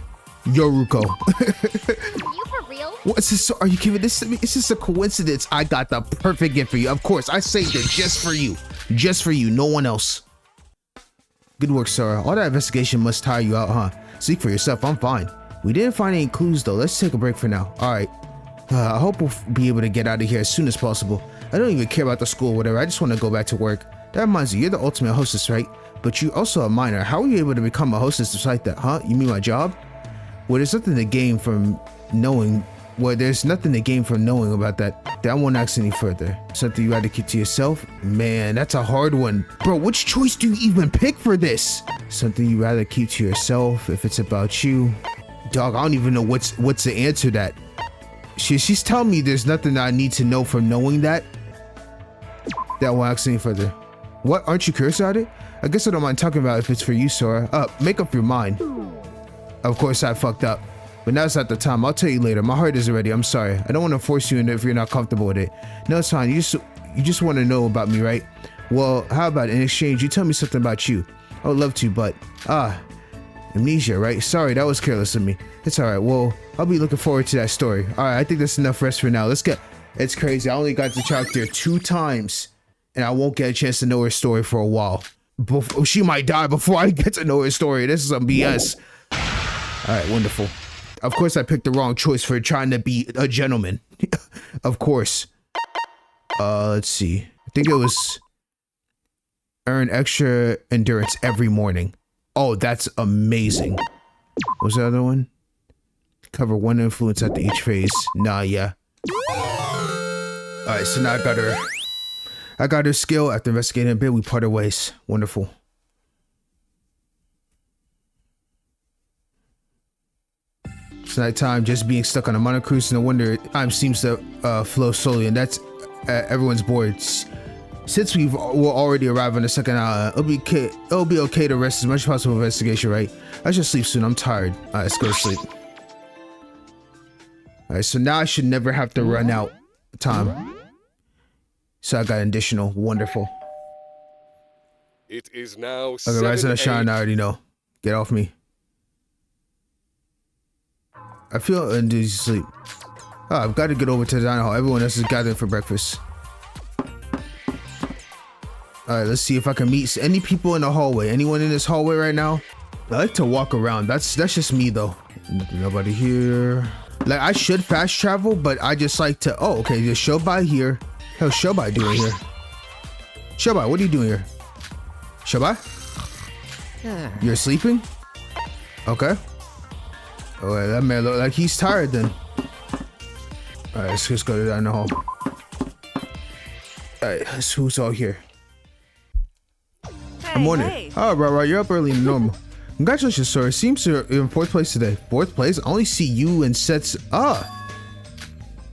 Yoruko? Are you for real? What's this? Are you giving this to me? It's just a coincidence. I got the perfect gift for you. Of course, I saved it just for you. Just for you, no one else. Good work, Sora. All that investigation must tire you out, huh? Speak for yourself, I'm fine. We didn't find any clues though. Let's take a break for now. Alright. I hope we'll be able to get out of here as soon as possible. I don't even care about the school or whatever. I just want to go back to work. That reminds you, you're the ultimate hostess, right? But you're also a minor. How were you able to become a hostess despite that, huh? You mean my job? Well, there's nothing to gain from knowing. Well, there's nothing to gain from knowing about that. I won't ask any further. Something you had to keep to yourself? Man, that's a hard one. Bro, which choice do you even pick for this? Something you rather keep to yourself if it's about you? Dog, I don't even know what's the answer to that. She's telling me there's nothing that I need to know from knowing that. That won't ask any further. What? Aren't you curious about it? I guess I don't mind talking about it if it's for you, Sora. Make up your mind. Of course, I fucked up. But now's not the time. I'll tell you later. My heart isn't ready. I'm sorry. I don't want to force you in if you're not comfortable with it. No, it's fine. You just want to know about me, right? Well, how about in exchange, you tell me something about you? I would love to, but... amnesia, right? Sorry, that was careless of me. It's alright. Well, I'll be looking forward to that story. Alright, I think that's enough rest for now. Let's get... It's crazy. I only got to chapter 2 times. And I won't get a chance to know her story for a while. She might die before I get to know her story. This is some BS. Alright, wonderful. Of course, I picked the wrong choice for trying to be a gentleman. Of course. Let's see. I think it was earn extra endurance every morning. Oh, that's amazing. What was the other one? Cover one influence at each phase. Nah, yeah. Alright, so now I got her skill. After investigating a bit, we parted ways. Wonderful. It's nighttime, just being stuck on a mono cruise. No wonder time seems to flow slowly, and that's everyone's bored. Since we'll already arrive on the second hour, it'll be okay to rest as much as possible investigation, right? I should sleep soon. I'm tired. All right, let's go to sleep. All right, so now I should never have to run out time. So I got an additional. Wonderful. It is now. Okay, rise and shine. I already know. Get off me. I feel induced to sleep. Oh, I've got to get over to the dining hall. Everyone else is gathering for breakfast. Alright, let's see if I can meet any people in the hallway. Anyone in this hallway right now? I like to walk around. That's just me though. Nobody here. Like, I should fast travel, but I just like to... Oh, okay, there's Syobai here. How's Syobai doing here? Syobai, what are you doing here? Syobai? You're sleeping? Okay. Oh, that man look like he's tired then. Alright, let's just go down the hall. Alright, who's all here? Hey, morning. hey. Oh, right. You're up early than normal. Congratulations, sir. It seems you're in 4th place today. 4th place? I only see you and Sets.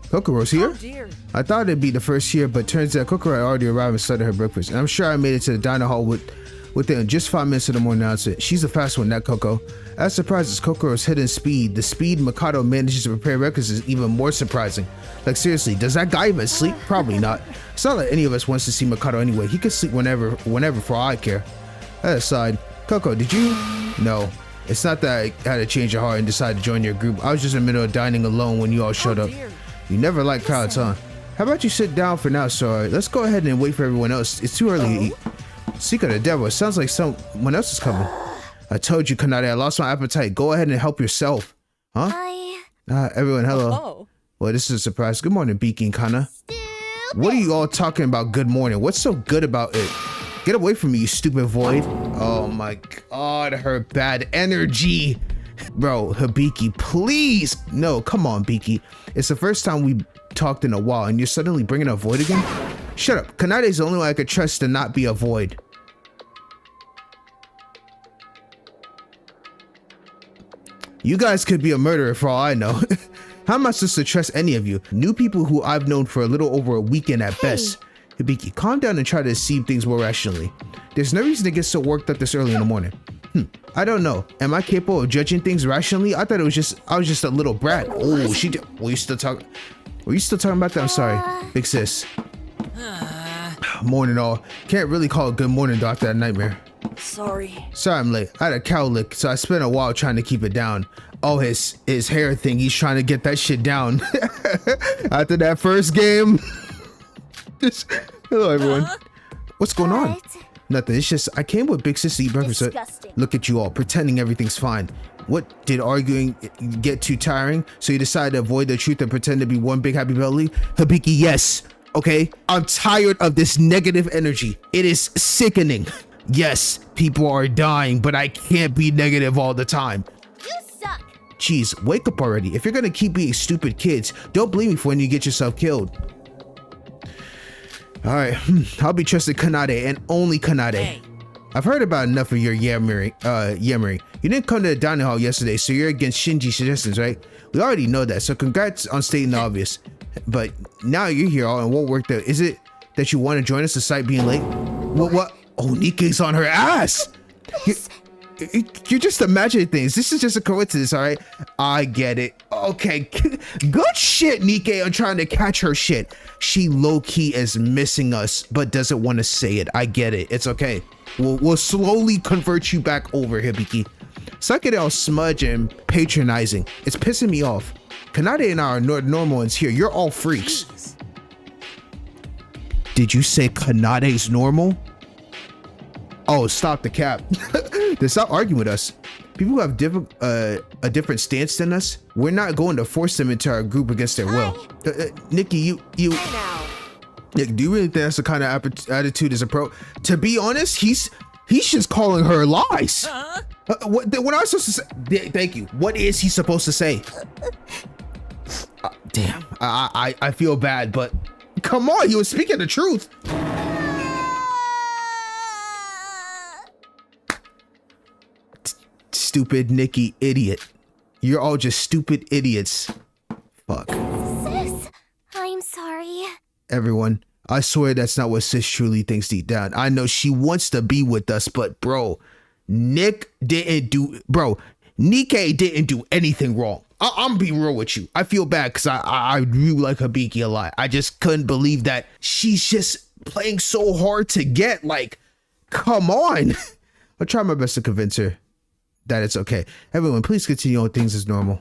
Kokoro's here? Oh dear. I thought it'd be the first year, but turns out Kokoro had already arrived and started her breakfast. And I'm sure I made it to the diner hall within just 5 minutes of the morning announcement. She's the fast one, that Coco. As surprised as Kokoro's hidden speed, the speed Mikado manages to prepare breakfast is even more surprising. Like seriously, does that guy even sleep? Probably not. It's not like any of us wants to see Mikado anyway. He could sleep whenever for all I care. That aside, Coco, did you? No. It's not that I had a change of heart and decided to join your group. I was just in the middle of dining alone when you all showed up. Dear. You never liked crowds, huh? How about you sit down for now, sir? Let's go ahead and wait for everyone else. It's too early to eat. Seek of the devil. It sounds like someone else is coming. I told you, Kanade, I lost my appetite. Go ahead and help yourself. Huh? Everyone, hello. Oh. Well, this is a surprise. Good morning, Beaky and Kana. What are you all talking about good morning? What's so good about it? Get away from me, you stupid void. Oh my god, her bad energy. Bro, Hibiki, please. No, come on, Beaky. It's the first time we talked in a while and you're suddenly bringing a void again? Shut up. Kanade's the only one I could trust to not be a void. You guys could be a murderer for all I know. How am I supposed to trust any of you? New people who I've known for a little over a weekend at best. Hibiki, calm down and try to see things more rationally. There's no reason to get so worked up this early in the morning. I don't know. Am I capable of judging things rationally? I thought I was just a little brat. Oh, were you still talking about that? I'm sorry. Big sis. Morning all. Can't really call it good morning though after that nightmare. Sorry I'm late. I had a cow lick, so I spent a while trying to keep it down. Oh, his hair thing, he's trying to get that shit down. After that first game. Hello everyone. What's going on? Nothing. It's just I came with Big Sis to eat breakfast. Look at you all pretending everything's fine. What, did arguing get too tiring? So you decided to avoid the truth and pretend to be one big happy belly? Hibiki, yes. Okay, I'm tired of this negative energy. It is sickening. Yes, people are dying, but I can't be negative all the time. You suck. Jeez, wake up already. If you're gonna keep being stupid kids, don't blame me for when you get yourself killed. All right, I'll be trusting Kanade and only Kanade. Hey. I've heard about enough of your yammering. You didn't come to the dining hall yesterday, so you're against Shinji's suggestions, right? We already know that, so congrats on stating the obvious. But now you're here all and won't work there. Is it that you want to join us despite being late? What? Oh, Nikke's on her ass. You're just imagining things. This is just a coincidence, all right? I get it. Okay, good shit, Nikke, on trying to catch her shit. She low-key is missing us, but doesn't want to say it. I get it. It's okay. We'll slowly convert you back over, Hibiki. Suck it all smudge and patronizing. It's pissing me off. Kanade and I are normal ones here. You're all freaks. Jeez. Did you say Kanade's normal? Oh, stop the cap. Then stop arguing with us. People who have a different stance than us, we're not going to force them into our group against their will. Nikki, you. Hey now. Nick, do you really think that's the kind of attitude is approach? To be honest, he's just calling her lies. What am I supposed to say? Thank you. What is he supposed to say? Damn, I feel bad, but come on, he was speaking the truth. Stupid Nikki idiot. You're all just stupid idiots. Fuck. Sis, I'm sorry. Everyone, I swear that's not what Sis truly thinks deep down. I know she wants to be with us, but bro, Nikke didn't do anything wrong. I'm being real with you. I feel bad because I really like Hibiki a lot. I just couldn't believe that she's just playing so hard to get. Like, come on. I'll try my best to convince her that it's okay. Everyone, please continue on things as normal.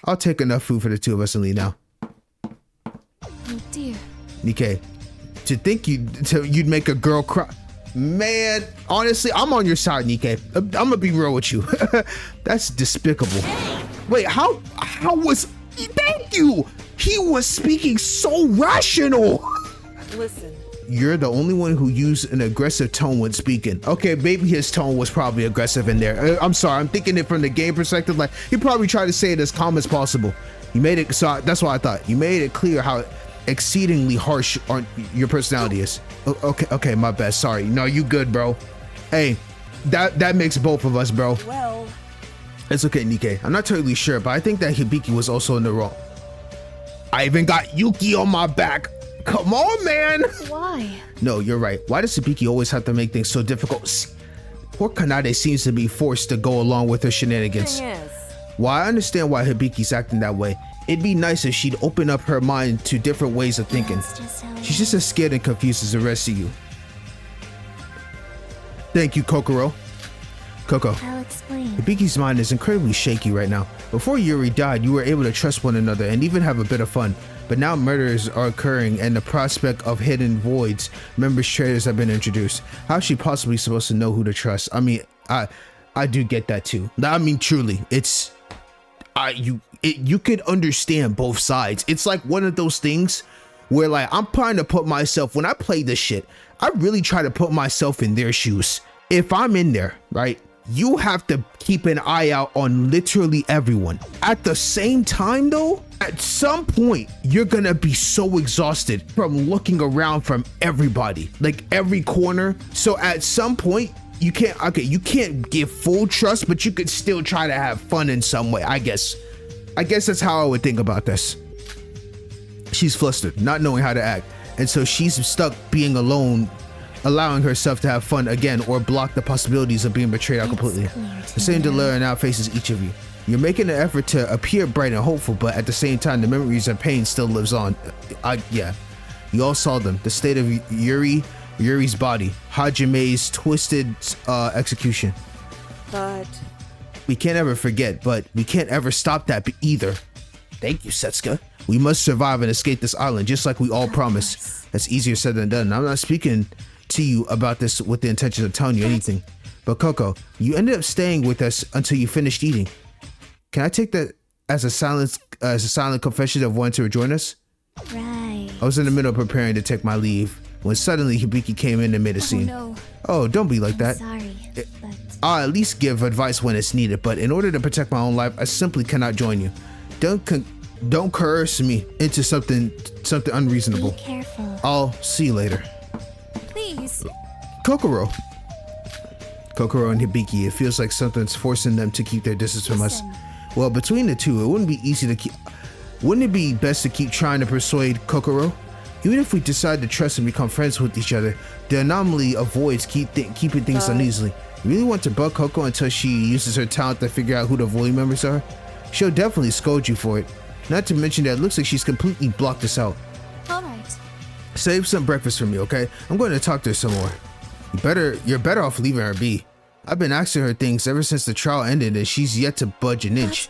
I'll take enough food for the two of us and leave now. Oh dear. Nikke, to think you'd make a girl cry. Man, honestly, I'm on your side, Nikke. I'm gonna be real with you. That's despicable. Wait, how was... Thank you! He was speaking so rational. Listen. You're the only one who used an aggressive tone when speaking. Okay, maybe his tone was probably aggressive in there. I'm sorry, I'm thinking it from the game perspective. Like, he probably tried to say it as calm as possible. You made it, so that's what I thought. You made it clear how exceedingly harsh on your personality is. Okay, my bad. Sorry. No, you good, bro. Hey, that makes both of us, bro. Well, it's okay, Nikkei. I'm not totally sure, but I think that Hibiki was also in the wrong. I even got Yuki on my back. Come on, man. Why? No, you're right. Why does Hibiki always have to make things so difficult? Poor Kanade seems to be forced to go along with her shenanigans. yes. Well, I understand why Hibiki's acting that way. It'd be nice if she'd open up her mind to different ways of thinking. She's just as scared and confused as the rest of you. Thank you, Kokoro. Coco, I'll explain. Hibiki's mind is incredibly shaky right now. Before Yuri died, you were able to trust one another and even have a bit of fun. But now murders are occurring and the prospect of hidden voids, members traitors have been introduced. How is she possibly supposed to know who to trust? I mean, I do get that too. I mean, truly, you could understand both sides. It's like one of those things where like I'm trying to put myself, when I play this shit, I really try to put myself in their shoes. If I'm in there, right? You have to keep an eye out on literally everyone. At the same time though, at some point, you're gonna be so exhausted from looking around from everybody, like every corner. So at some point, you can't give full trust, but you could still try to have fun in some way, I guess. I guess that's how I would think about this. She's flustered, not knowing how to act. And so she's stuck being alone, allowing herself to have fun again or block the possibilities of being betrayed out completely. The same dilemma now faces each of you. You're making an effort to appear bright and hopeful, but at the same time, the memories of pain still lives on. Yeah, you all saw them. The state of Yuri's body, Hajime's twisted execution. But we can't ever forget, but we can't ever stop that either. Thank you, Setsuka. We must survive and escape this island, just like we all promised. That's easier said than done. I'm not speaking to you about this with the intention of telling you anything. But Coco, you ended up staying with us until you finished eating. Can I take that as a silent confession of wanting to rejoin us? Right. I was in the middle of preparing to take my leave when suddenly Hibiki came in and made a scene. No. Oh, don't be like I'm that. sorry, but I'll at least give advice when it's needed, but in order to protect my own life, I simply cannot join you. Don't coerce me into something unreasonable. be careful. I'll see you later. Please. Kokoro and Hibiki, it feels like something's forcing them to keep their distance from us. Well, between the two, it wouldn't it be best to keep trying to persuade Kokoro? Even if we decide to trust and become friends with each other, the anomaly avoids keeping things uneasily. You really want to bug Coco until she uses her talent to figure out who the void members are? She'll definitely scold you for it. Not to mention that it looks like she's completely blocked us out. Alright. Save some breakfast for me, okay? I'm going to talk to her some more. You're better off leaving her be. I've been asking her things ever since the trial ended and she's yet to budge an inch.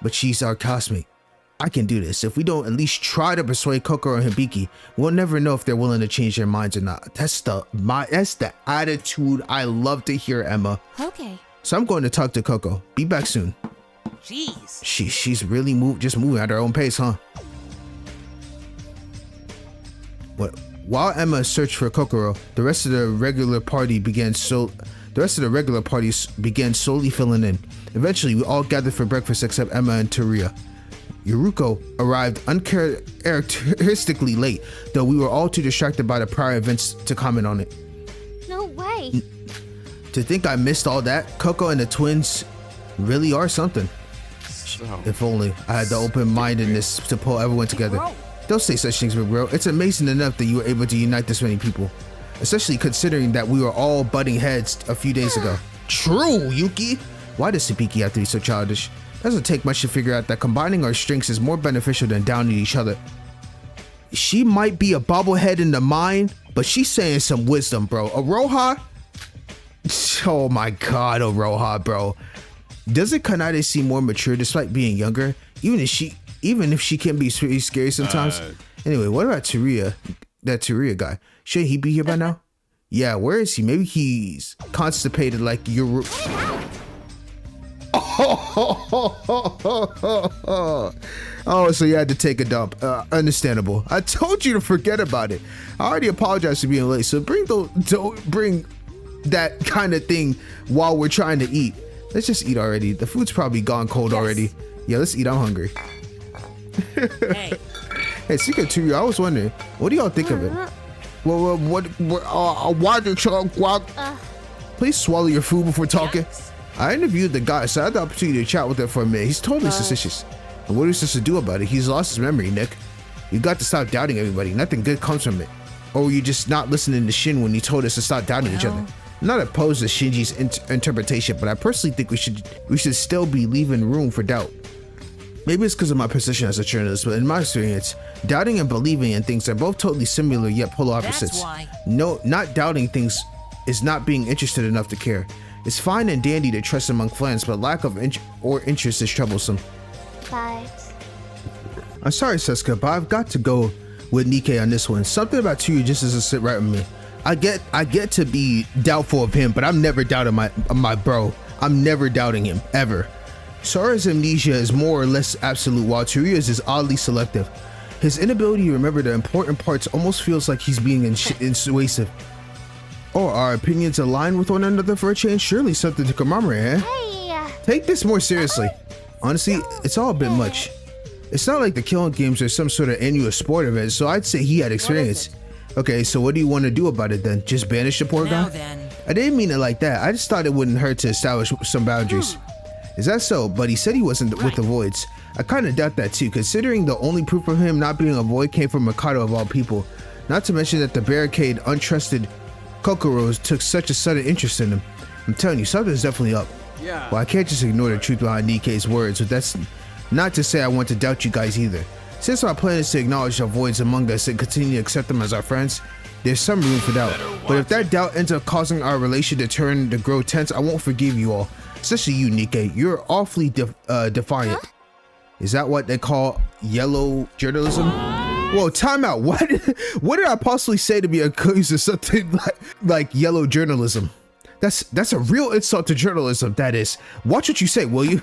But she's our classmate. I can do this. If we don't at least try to persuade Kokoro and Hibiki, we'll never know if they're willing to change their minds or not. That's the attitude I love to hear, Emma. Okay. So I'm going to talk to Coco. Be back soon. Jeez. She's really moving at her own pace, huh? While Emma searched for Kokoro, the rest of the regular parties began slowly filling in. Eventually, we all gathered for breakfast except Emma and Teruya. Yoruko arrived uncharacteristically late, though we were all too distracted by the prior events to comment on it. No way. To think I missed all that, Coco and the twins really are something. If only I had the open-mindedness to pull everyone together. Don't say such things, big bro. It's amazing enough that you were able to unite this many people, especially considering that we were all butting heads a few days ago. True, Yuki. Why does Hibiki have to be so childish? Doesn't take much to figure out that combining our strengths is more beneficial than downing each other. She might be a bobblehead in the mind, but she's saying some wisdom, bro. Iroha? Oh my god, Iroha, bro. Doesn't Kanade seem more mature despite being younger? Even if she can be pretty scary sometimes. Anyway, what about Teruya? That Teruya guy. Shouldn't he be here by now? Yeah, where is he? Maybe he's constipated like Yoruko. Oh, so you had to take a dump. Understandable. I told you to forget about it. I already apologized for being late, so don't bring that kind of thing while we're trying to eat. Let's just eat already. The food's probably gone cold already. Yeah, let's eat. I'm hungry. Hey. Hey, Secret to you, I was wondering, what do y'all think of it? Well, why did y'all please swallow your food before talking. I interviewed the guy, so I had the opportunity to chat with him for a minute. He's totally suspicious. And what are we supposed to do about it? He's lost his memory, Nick. You got to stop doubting everybody. Nothing good comes from it. Or were you just not listening to Shin when he told us to stop doubting each other? I'm not opposed to Shinji's interpretation, but I personally think we should still be leaving room for doubt. Maybe it's because of my position as a journalist, but in my experience, doubting and believing in things are both totally similar yet polar opposites. No, not doubting things is not being interested enough to care. It's fine and dandy to trust among friends, but lack of interest is troublesome. But I'm sorry, Sesuka, but I've got to go with Nikkei on this one. Something about Tsuyu just doesn't sit right with me. I get to be doubtful of him, but I'm never doubting my bro. I'm never doubting him, ever. Sora's amnesia is more or less absolute, while Tsuruya's is oddly selective. His inability to remember the important parts almost feels like he's being persuasive. Or our opinions align with one another for a change? Surely something to commemorate, eh? hey, Take this more seriously. Honestly, it's all a bit much. It's not like the Killing Games are some sort of annual sport event, so I'd say he had experience. Okay, so what do you want to do about it then? Just banish the poor guy? I didn't mean it like that. I just thought it wouldn't hurt to establish some boundaries. Is that so? But he said he wasn't with the Voids. I kind of doubt that too, considering the only proof of him not being a Void came from Mikado of all people. Not to mention that the barricade untrusted Kokoro took such a sudden interest in him. I'm telling you, something's definitely up. Yeah. Well, I can't just ignore the truth behind Nikkei's words, but that's not to say I want to doubt you guys either. Since our plan is to acknowledge the Voids among us and continue to accept them as our friends, there's some room for doubt. But if that doubt ends up causing our relation to grow tense, I won't forgive you all. Especially you, Nikkei. You're awfully defiant. Is that what they call yellow journalism? Whoa, time out. What did I possibly say to be accused of something like yellow journalism? That's a real insult to journalism, that is. Watch what you say, will you?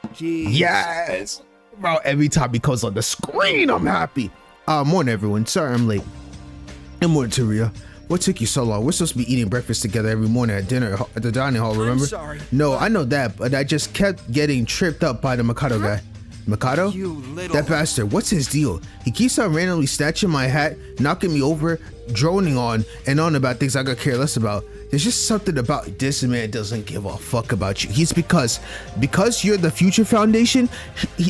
Jeez. Yes. Bro, every time he comes on the screen, I'm happy. Morning, everyone. Sorry I'm late. And morning, Taria. What took you so long? We're supposed to be eating breakfast together every morning at dinner at the dining hall, remember? I'm sorry. No, I know that, but I just kept getting tripped up by the Mikado guy. Mikado? You little... That bastard, what's his deal? He keeps on randomly snatching my hat, knocking me over, droning on and on about things I could care less about. There's just something about this man doesn't give a fuck about you. He's because you're the Future Foundation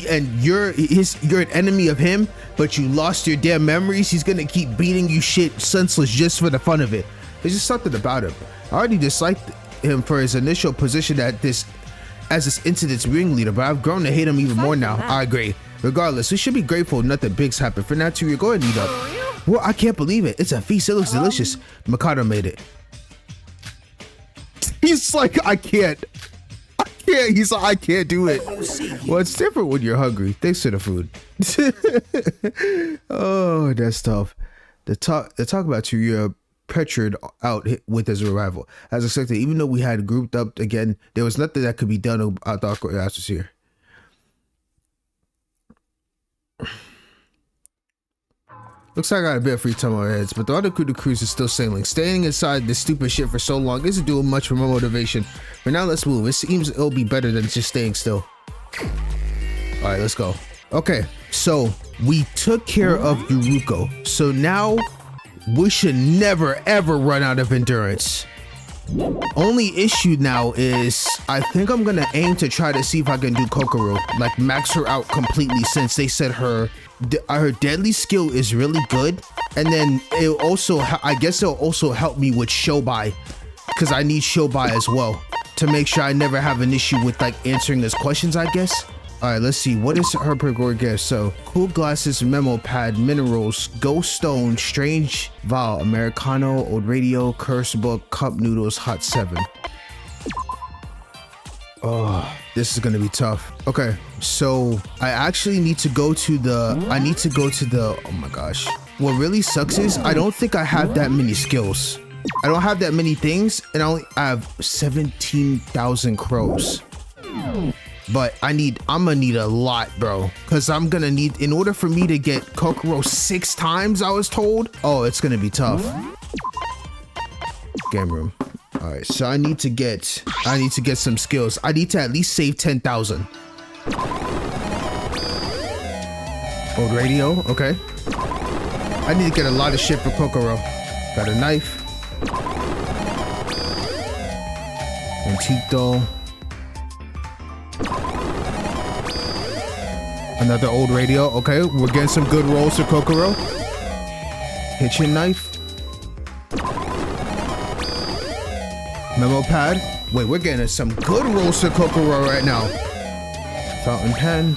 and you're an enemy of him, but you lost your damn memories. He's gonna keep beating you shit senseless just for the fun of it. There's just something about him. I already disliked him for his initial position as this incident's ringleader, but I've grown to hate him even more now. I agree. Regardless, we should be grateful nothing big's happened. For now, Tsuyu, go ahead and eat up. Well, I can't believe it. It's a feast. It looks delicious. Mikado made it. He's like, I can't. He's like, I can't do it. Well, it's different when you're hungry. Thanks for the food. Oh, that's tough. The talk about Tsuyu pressured out with his arrival. As expected, even though we had grouped up again, there was nothing that could be done about the awkward atmosphere. Looks like I got a bit of free time on our heads, but the other crew of the cruise is still sailing. Staying inside this stupid shit for so long isn't doing much for my motivation. But now let's move. It seems it'll be better than just staying still. Alright, let's go. Okay, so we took care of Yoruko. So now we should never ever run out of endurance. Only issue now is I think I'm gonna aim to try to see if I can do Kokoro, like max her out completely, since they said her deadly skill is really good, and then it'll also I guess it'll also help me with Syobai, because I need Syobai as well to make sure I never have an issue with like answering his questions, I guess. All right, let's see. What is her preferred gift? So, cool glasses, memo pad, minerals, ghost stone, strange vial, Americano, old radio, curse book, cup noodles, hot 7. Oh, this is gonna be tough. Okay, so I actually need to go to the, oh my gosh. What really sucks is I don't think I have that many skills. I don't have that many things, and I have 17,000 crows. But I'm gonna need a lot, bro, because I'm gonna need, in order for me to get Kokoro 6 times, I was told. Oh, it's gonna be tough. Game room. All right, so I need to get some skills. I need to at least save 10,000. Old radio, okay. I need to get a lot of shit for Kokoro. Got a knife. Antique doll. Another old radio. Okay, we're getting some good rolls for Kokoro. Kitchen knife. Memo pad. Wait, we're getting some good rolls for Kokoro right now. Fountain pen.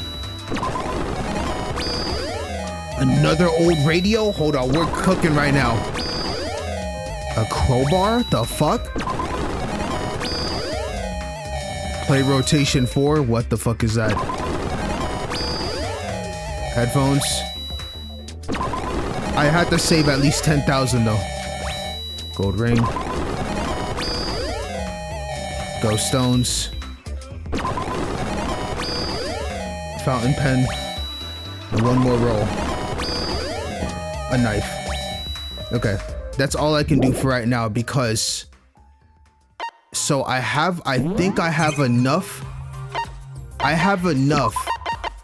Another old radio? Hold on, we're cooking right now. A crowbar? The fuck? Play rotation 4? What the fuck is that? Headphones. I had to save at least 10,000 though. Gold ring. Ghost stones. Fountain pen. And one more roll. A knife. Okay. That's all I can do for right now because... So I think I have enough. I have enough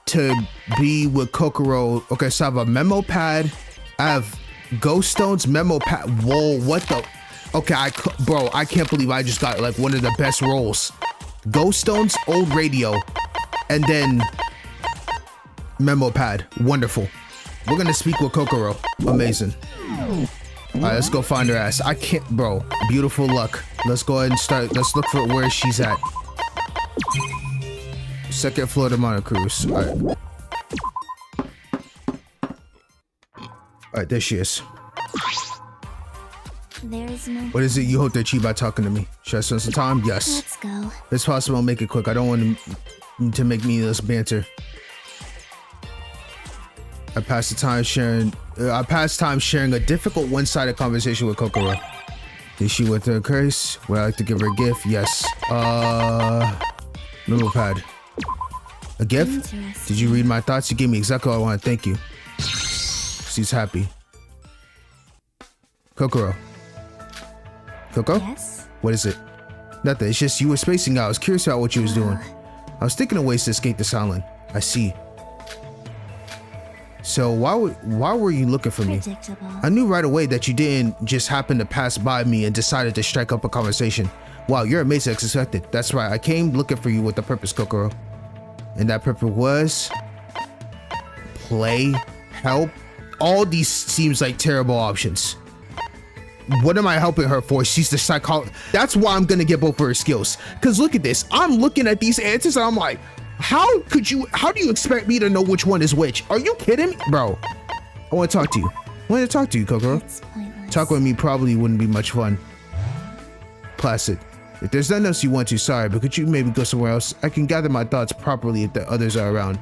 to be with Kokoro. Okay, so I have a memo pad. I have ghost stones, memo pad. Whoa, what the? Okay, bro, I can't believe I just got like one of the best rolls. Ghost stones, old radio, and then memo pad. Wonderful. We're gonna speak with Kokoro. Amazing. All right, let's go find her ass. I can't, bro. Beautiful luck. Let's go ahead and start. Let's look for where she's at. Second floor of the Mono Cruise. All right. All right, there she is. There's no. What is it you hope to achieve by talking to me? Should I spend some time? Yes. Let's go. If it's possible, I'll make it quick. I don't want to make meaningless banter. I pass time sharing a difficult one-sided conversation with Kokoro. Did she with her curse? Would I like to give her a gift? Yes. Memo pad. A gift? Did you read my thoughts? You gave me exactly what I want. Thank you. She's happy. Kokoro. Coco? Yes? What is it? Nothing. It's just you were spacing out. I was curious about what you was doing. I was thinking of ways to escape this island. I see. So why were you looking for me? I knew right away that you didn't just happen to pass by me and decided to strike up a conversation. Wow, you're amazing as expected. That's right. I came looking for you with a purpose, Kokoro. And that purpose was... play, help. All these seems like terrible options. What am I helping her for? She's the psychologist. That's why I'm gonna get both of her skills. Cause look at this. I'm looking at these answers and I'm like, how do you expect me to know which one is which? Are you kidding me? Bro, I want to talk to you. I want to talk to you, Kokoro. Talk with me probably wouldn't be much fun. Placid. If there's nothing else you want to, sorry, but could you maybe go somewhere else? I can gather my thoughts properly if the others are around.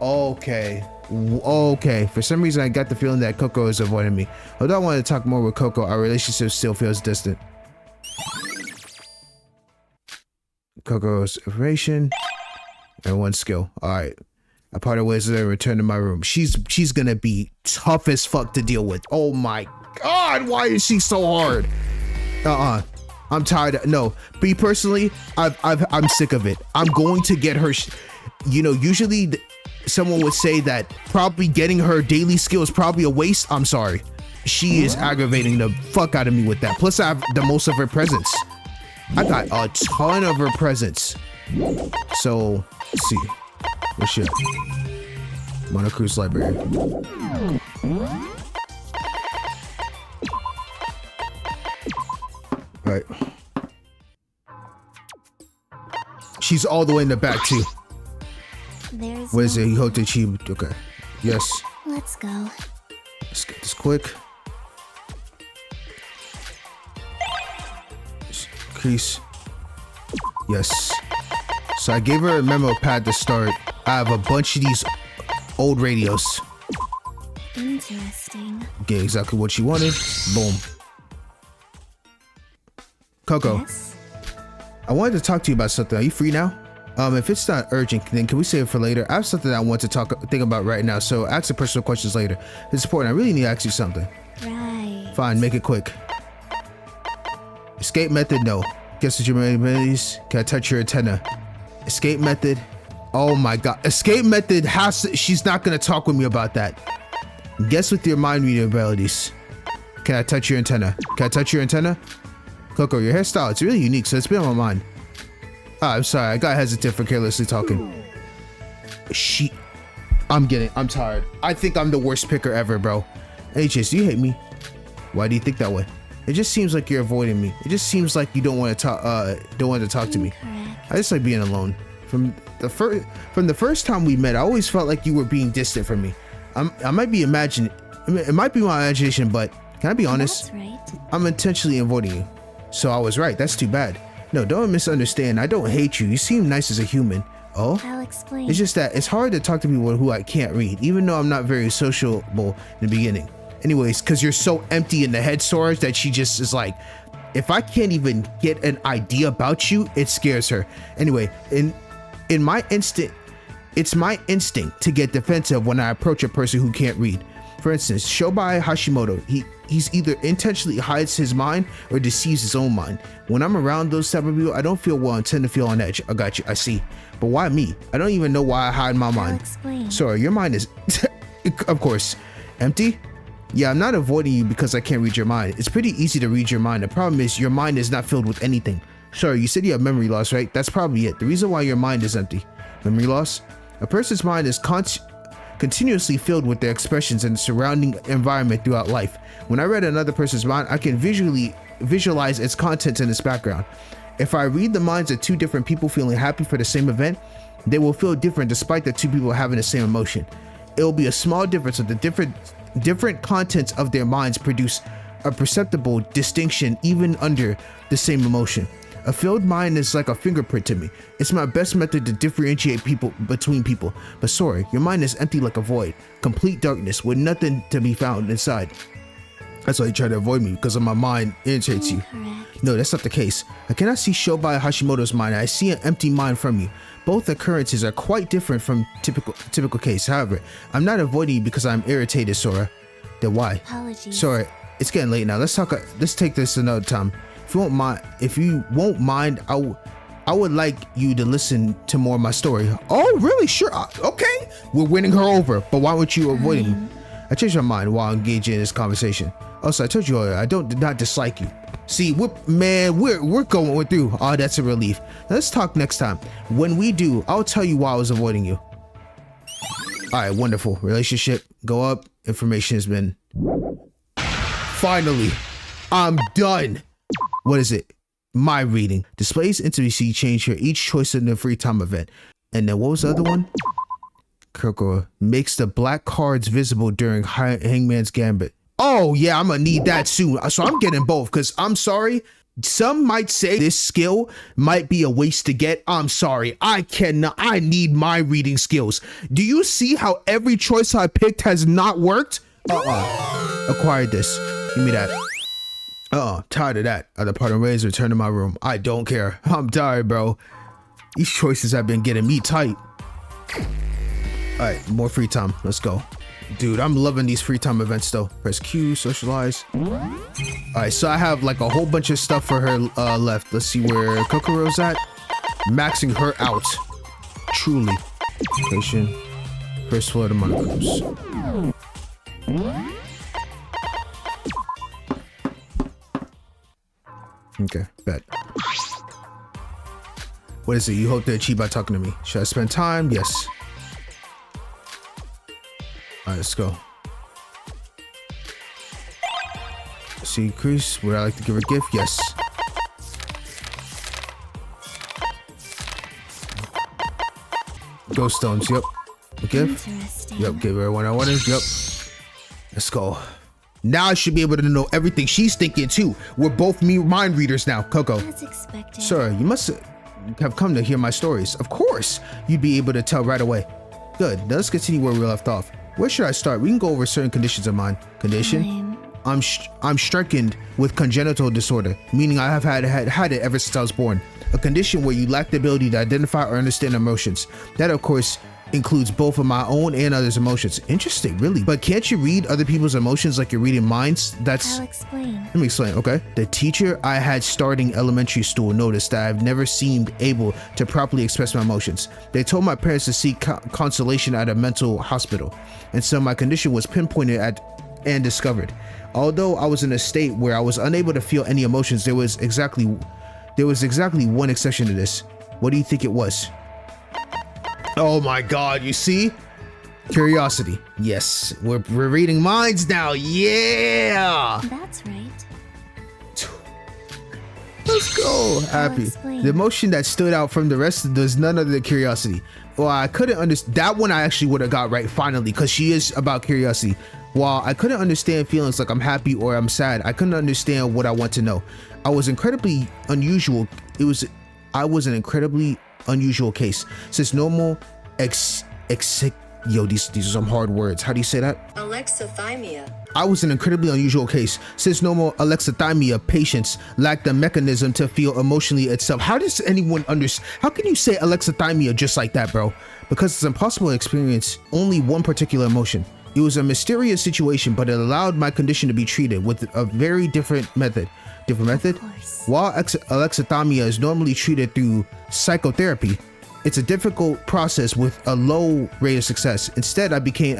Okay. Okay. For some reason, I got the feeling that Coco is avoiding me. Although I want to talk more with Coco, our relationship still feels distant. Coco's information and one skill. All right. I parted ways with her and returned to my room. She's gonna be tough as fuck to deal with. Oh my god, why is she so hard? I'm tired. No, me personally, I'm sick of it. I'm going to get her. You know, usually someone would say that probably getting her daily skill is probably a waste. I'm sorry. She is aggravating the fuck out of me with that. Plus, I have the most of her presents. I got a ton of her presents. So, let's see. Where's she at? Mono Cruise Library. Right. She's all the way in the back too. What is it? You hope to achieve? Okay. Yes. Let's go. Let's get this quick. Increase. Yes. So I gave her a memo pad to start. I have a bunch of these old radios. Interesting. Get exactly what she wanted. Boom. Coco. Yes? I wanted to talk to you about something. Are you free now? If it's not urgent, then can we save it for later? I have something I want to think about right now, so ask the personal questions later. It's important. I really need to ask you something. Right. Fine, make it quick. Escape method, no. Guess what your abilities? Can I touch your antenna? Escape method, Oh my god. Escape method has to, she's not gonna talk with me about that. Guess with your mind reading abilities. Can I touch your antenna? Can I touch your antenna? Kokoro, your hairstyle, it's really unique, so it's been on my mind. Ah, I'm sorry, I got hesitant for carelessly talking. I'm tired. I think I'm the worst picker ever, bro. Hey Chase, do you hate me? Why do you think that way? It just seems like you're avoiding me. It just seems like you don't want to talk to me. I just like being alone. From the first time we met, I always felt like you were being distant from me. I might be imagining, it might be my imagination, but can I be honest? That's right. I'm intentionally avoiding you. So I was right. That's too bad. No, don't misunderstand. I don't hate you. You seem nice as a human. Oh? I'll explain. It's just that it's hard to talk to people who I can't read, even though I'm not very sociable in the beginning. Anyways, because you're so empty in the head, Sora, that she just is like, if I can't even get an idea about you, it scares her. Anyway, in my instinct, it's my instinct to get defensive when I approach a person who can't read. For instance, Syobai Hashimoto, he's either intentionally hides his mind or deceives his own mind. When I'm around those type of people, I don't feel well and tend to feel on edge. I got you, I see. But why me? I don't even know why I hide my mind. I'll explain. Sorry, your mind is, of course, empty? Yeah, I'm not avoiding you because I can't read your mind. It's pretty easy to read your mind. The problem is your mind is not filled with anything. Sorry, you said you have memory loss, right? That's probably it. The reason why your mind is empty. Memory loss? A person's mind is continuously filled with their expressions and the surrounding environment throughout life. When I read another person's mind, I can visualize its contents and its background. If I read the minds of two different people feeling happy for the same event, they will feel different despite the two people having the same emotion. It will be a small difference of the different contents of their minds produce a perceptible distinction even under the same emotion. A filled mind is like a fingerprint to me. It's my best method to differentiate between people. But sorry, your mind is empty like a void, complete darkness with nothing to be found inside. That's why you try to avoid me, because of my mind irritates you. No, that's not the case. I cannot see Syobai Hashimoto's mind. I see an empty mind from you. Both occurrences are quite different from typical case. However, I'm not avoiding you because I'm irritated, Sora. Then why? Apologies. Sorry, it's getting late now. Let's take this another time. If you won't mind, I would like you to listen to more of my story. Oh, really? Sure. Okay. We're winning her over, but why weren't you avoiding me? I changed my mind while engaging in this conversation. Also, I told you earlier, I did not dislike you. See, we're going through. Oh, that's a relief. Now, let's talk next time. When we do, I'll tell you why I was avoiding you. All right, wonderful. Relationship, go up. Information has been... Finally, I'm done. What is it? My reading. Displays intimacy change for each choice in the free time event. And then what was the other one? Kokoro makes the black cards visible during Hangman's Gambit. Oh yeah, I'm gonna need that soon. So I'm getting both because I'm sorry. Some might say this skill might be a waste to get. I'm sorry. I need my reading skills. Do you see how every choice I picked has not worked? Acquired this. Give me that. Tired of that. Other part of ways, return to my room. I don't care. I'm tired, bro. These choices have been getting me tight. Alright, more free time. Let's go. Dude, I'm loving these free time events though. Press Q, socialize. Alright, so I have like a whole bunch of stuff for her left. Let's see where Kokoro's at. Maxing her out. Truly. Location. First floor of the Monocles. Okay, bet. What is it you hope to achieve by talking to me? Should I spend time? Yes. Alright, let's go. See, Chris, would I like to give her a gift? Yes. Ghost stones, yep. A gift? Yep, give her one I wanted. Yep. Let's go. Now I should be able to know everything she's thinking too. We're both mind readers now, Coco. As expected. Sir, you must have come to hear my stories. Of course, you'd be able to tell right away. Good, now let's continue where we left off. Where should I start? We can go over certain conditions of mine. Condition? I'm stricken with congenital disorder, meaning I have had it ever since I was born. A condition where you lack the ability to identify or understand emotions. That, of course, includes both of my own and others' emotions. Interesting, really. But can't you read other people's emotions like you're reading minds? I'll explain. Let me explain, okay? The teacher I had starting elementary school noticed that I've never seemed able to properly express my emotions. They told my parents to seek consolation at a mental hospital, and so my condition was pinpointed at and discovered. Although I was in a state where I was unable to feel any emotions, there was exactly one exception to this. What do you think it was? Oh my God, you see? Curiosity. Yes, we're reading minds now. Yeah! That's right. Let's go. Happy. The emotion that stood out from the rest was none other than curiosity. Well, I couldn't understand that one. I actually would have got right finally, because she is about curiosity. While I couldn't understand feelings like I'm happy or I'm sad, I couldn't understand what I want to know. I was incredibly unusual. I was an incredibly unusual case. Since normal these are some hard words. How do you say that? Alexithymia. I was an incredibly unusual case. Since normal alexithymia patients lack the mechanism to feel emotionally itself. How does anyone understand? How can you say alexithymia just like that, bro? Because it's impossible to experience only one particular emotion. It was a mysterious situation, but it allowed my condition to be treated with a very different method. While alexithymia is normally treated through psychotherapy, it's a difficult process with a low rate of success. Instead, I began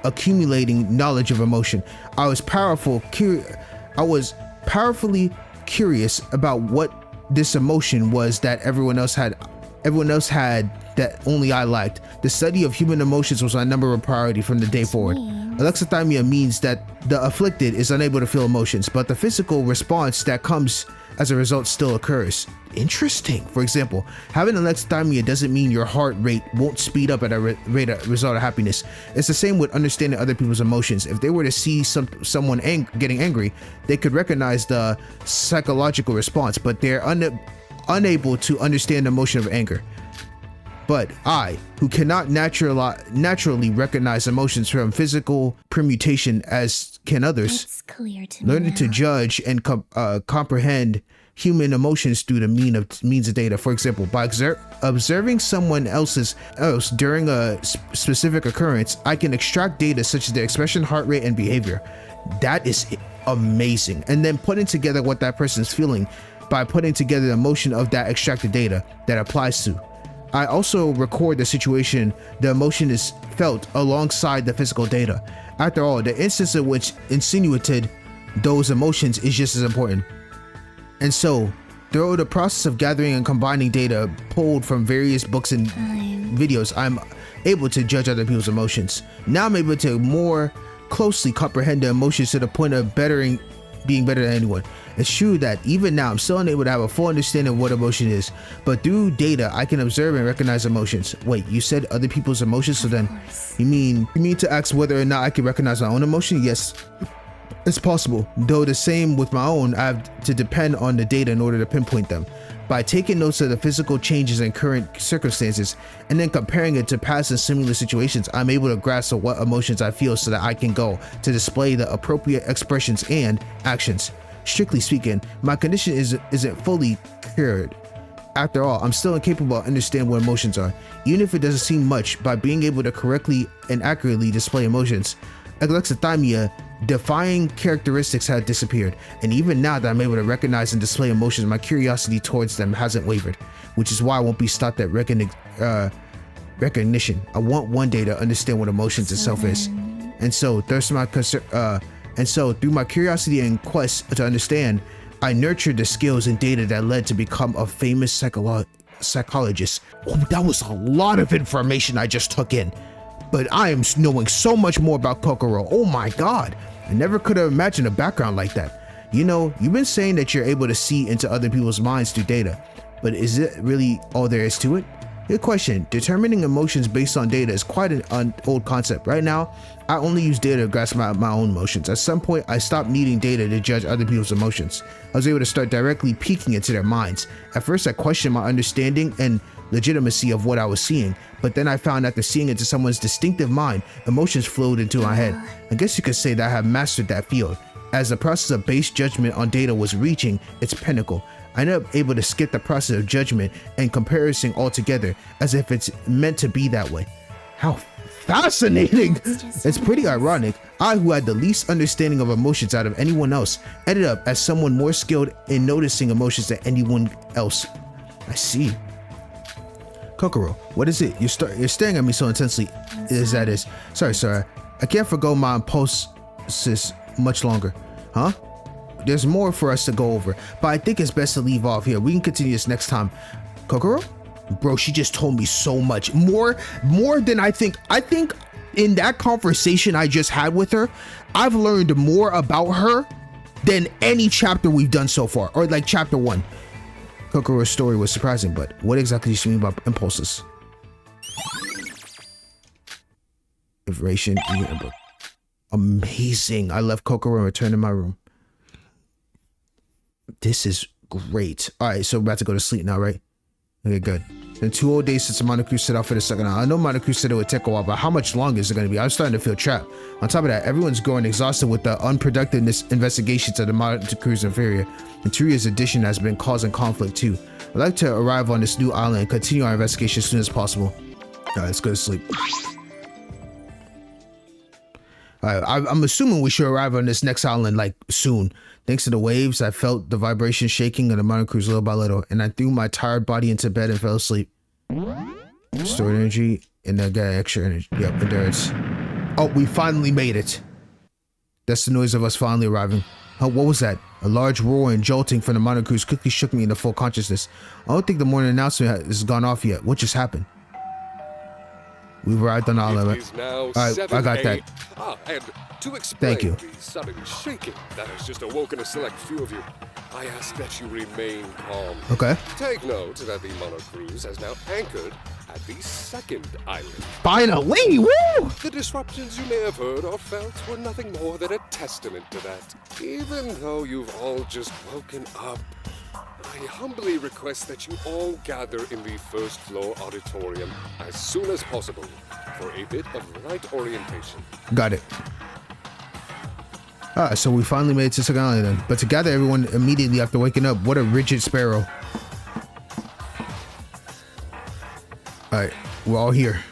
accumulating knowledge of emotion. I was powerfully curious about what this emotion was that everyone else had that only I liked. The study of human emotions was my number one priority from the day forward. Alexithymia means that the afflicted is unable to feel emotions, but the physical response that comes as a result still occurs. Interesting. For example, having alexithymia doesn't mean your heart rate won't speed up at a result of happiness. It's the same with understanding other people's emotions. If they were to see someone getting angry, they could recognize the psychological response, but they're unable to understand the emotion of anger. But I, who cannot naturally recognize emotions from physical permutation as can others, learning to judge and comprehend human emotions through the means of data. For example, by observing someone else during a specific occurrence, I can extract data such as their expression, heart rate, and behavior. That is amazing. And then putting together what that person is feeling by putting together the emotion of that extracted data that applies to. I also record the situation the emotion is felt alongside the physical data. After all, the instance in which insinuated those emotions is just as important. And so, through the process of gathering and combining data pulled from various books and videos, I'm able to judge other people's emotions. Now I'm able to more closely comprehend the emotions to the point of being better than anyone. It's true that even now I'm still unable to have a full understanding of what emotion is, but through data I can observe and recognize emotions. Wait, you said other people's emotions, so then you mean to ask whether or not I can recognize my own emotion? Yes, it's possible, though the same with my own. I have to depend on the data in order to pinpoint them. By taking notes of the physical changes in current circumstances and then comparing it to past and similar situations, I'm able to grasp what emotions I feel so that I can go to display the appropriate expressions and actions. Strictly speaking, my condition isn't fully cured. After all, I'm still incapable of understanding what emotions are, even if it doesn't seem much. By being able to correctly and accurately display emotions, alexithymia defying characteristics had disappeared, and even now that I'm able to recognize and display emotions, my curiosity towards them hasn't wavered, which is why I won't be stopped at recognition. I want one day to understand what emotions itself is, and so there's my concern. And so through my curiosity and quest to understand, I nurtured the skills and data that led to become a famous psychologist. Oh, that was a lot of information I just took in. But I am knowing so much more about Kokoro. Oh my God. I never could have imagined a background like that. You know, you've been saying that you're able to see into other people's minds through data, but is it really all there is to it? Good question. Determining emotions based on data is quite an old concept. Right now, I only use data to grasp my own emotions. At some point, I stopped needing data to judge other people's emotions. I was able to start directly peeking into their minds. At first, I questioned my understanding and legitimacy of what I was seeing, but then I found after seeing into someone's distinctive mind, emotions flowed into my head. I guess you could say that I have mastered that field. As the process of base judgment on data was reaching its pinnacle, I end up able to skip the process of judgment and comparison altogether, as if it's meant to be that way. How fascinating! It's pretty ironic. I, who had the least understanding of emotions out of anyone else, ended up as someone more skilled in noticing emotions than anyone else. I see. Kokoro, what is it? You're staring at me so intensely. Sorry. I can't forgo my impulses much longer. Huh? There's more for us to go over, but I think it's best to leave off here. We can continue this next time. Kokoro? Bro, she just told me so much. More than I think. I think in that conversation I just had with her, I've learned more about her than any chapter we've done so far, or like chapter 1. Kokoro's story was surprising, but what exactly does she mean by impulses? Information. Amazing. I left Kokoro and returned to my room. This is great. All right, so we're about to go to sleep now, right? Okay, good. Been 2 whole days since the Monocru set out for the second hour. I know Monocru said it would take a while, but how much longer is it going to be? I'm starting to feel trapped. On top of that, everyone's growing exhausted with the unproductiveness investigations of the Monocru's inferior. And Teruya's addition has been causing conflict too. I'd like to arrive on this new island and continue our investigation as soon as possible. All right, let's go to sleep. All right, I'm assuming we should arrive on this next island like soon. Thanks to the waves, I felt the vibration shaking of the Monocru's little by little, and I threw my tired body into bed and fell asleep. Stored energy, and I got extra energy. Yep, endurance. Oh, we finally made it. That's the noise of us finally arriving. Oh, what was that? A large roar and jolting from the Monocru's quickly shook me into full consciousness. I don't think the morning announcement has gone off yet. What just happened? We've arrived on the island. All right, I got that. And to explain Thank you. the sudden shaking that has just awoken a select few of you, I ask that you remain calm. Okay. Take note that the Monocruise has now anchored at the second island. Finally! Woo! The disruptions you may have heard or felt were nothing more than a testament to that. Even though you've all just woken up, I humbly request that you all gather in the first floor auditorium as soon as possible for a bit of right orientation. Got it. So we finally made it to second island then. But to gather everyone immediately after waking up, what a rigid sparrow. Alright, we're all here.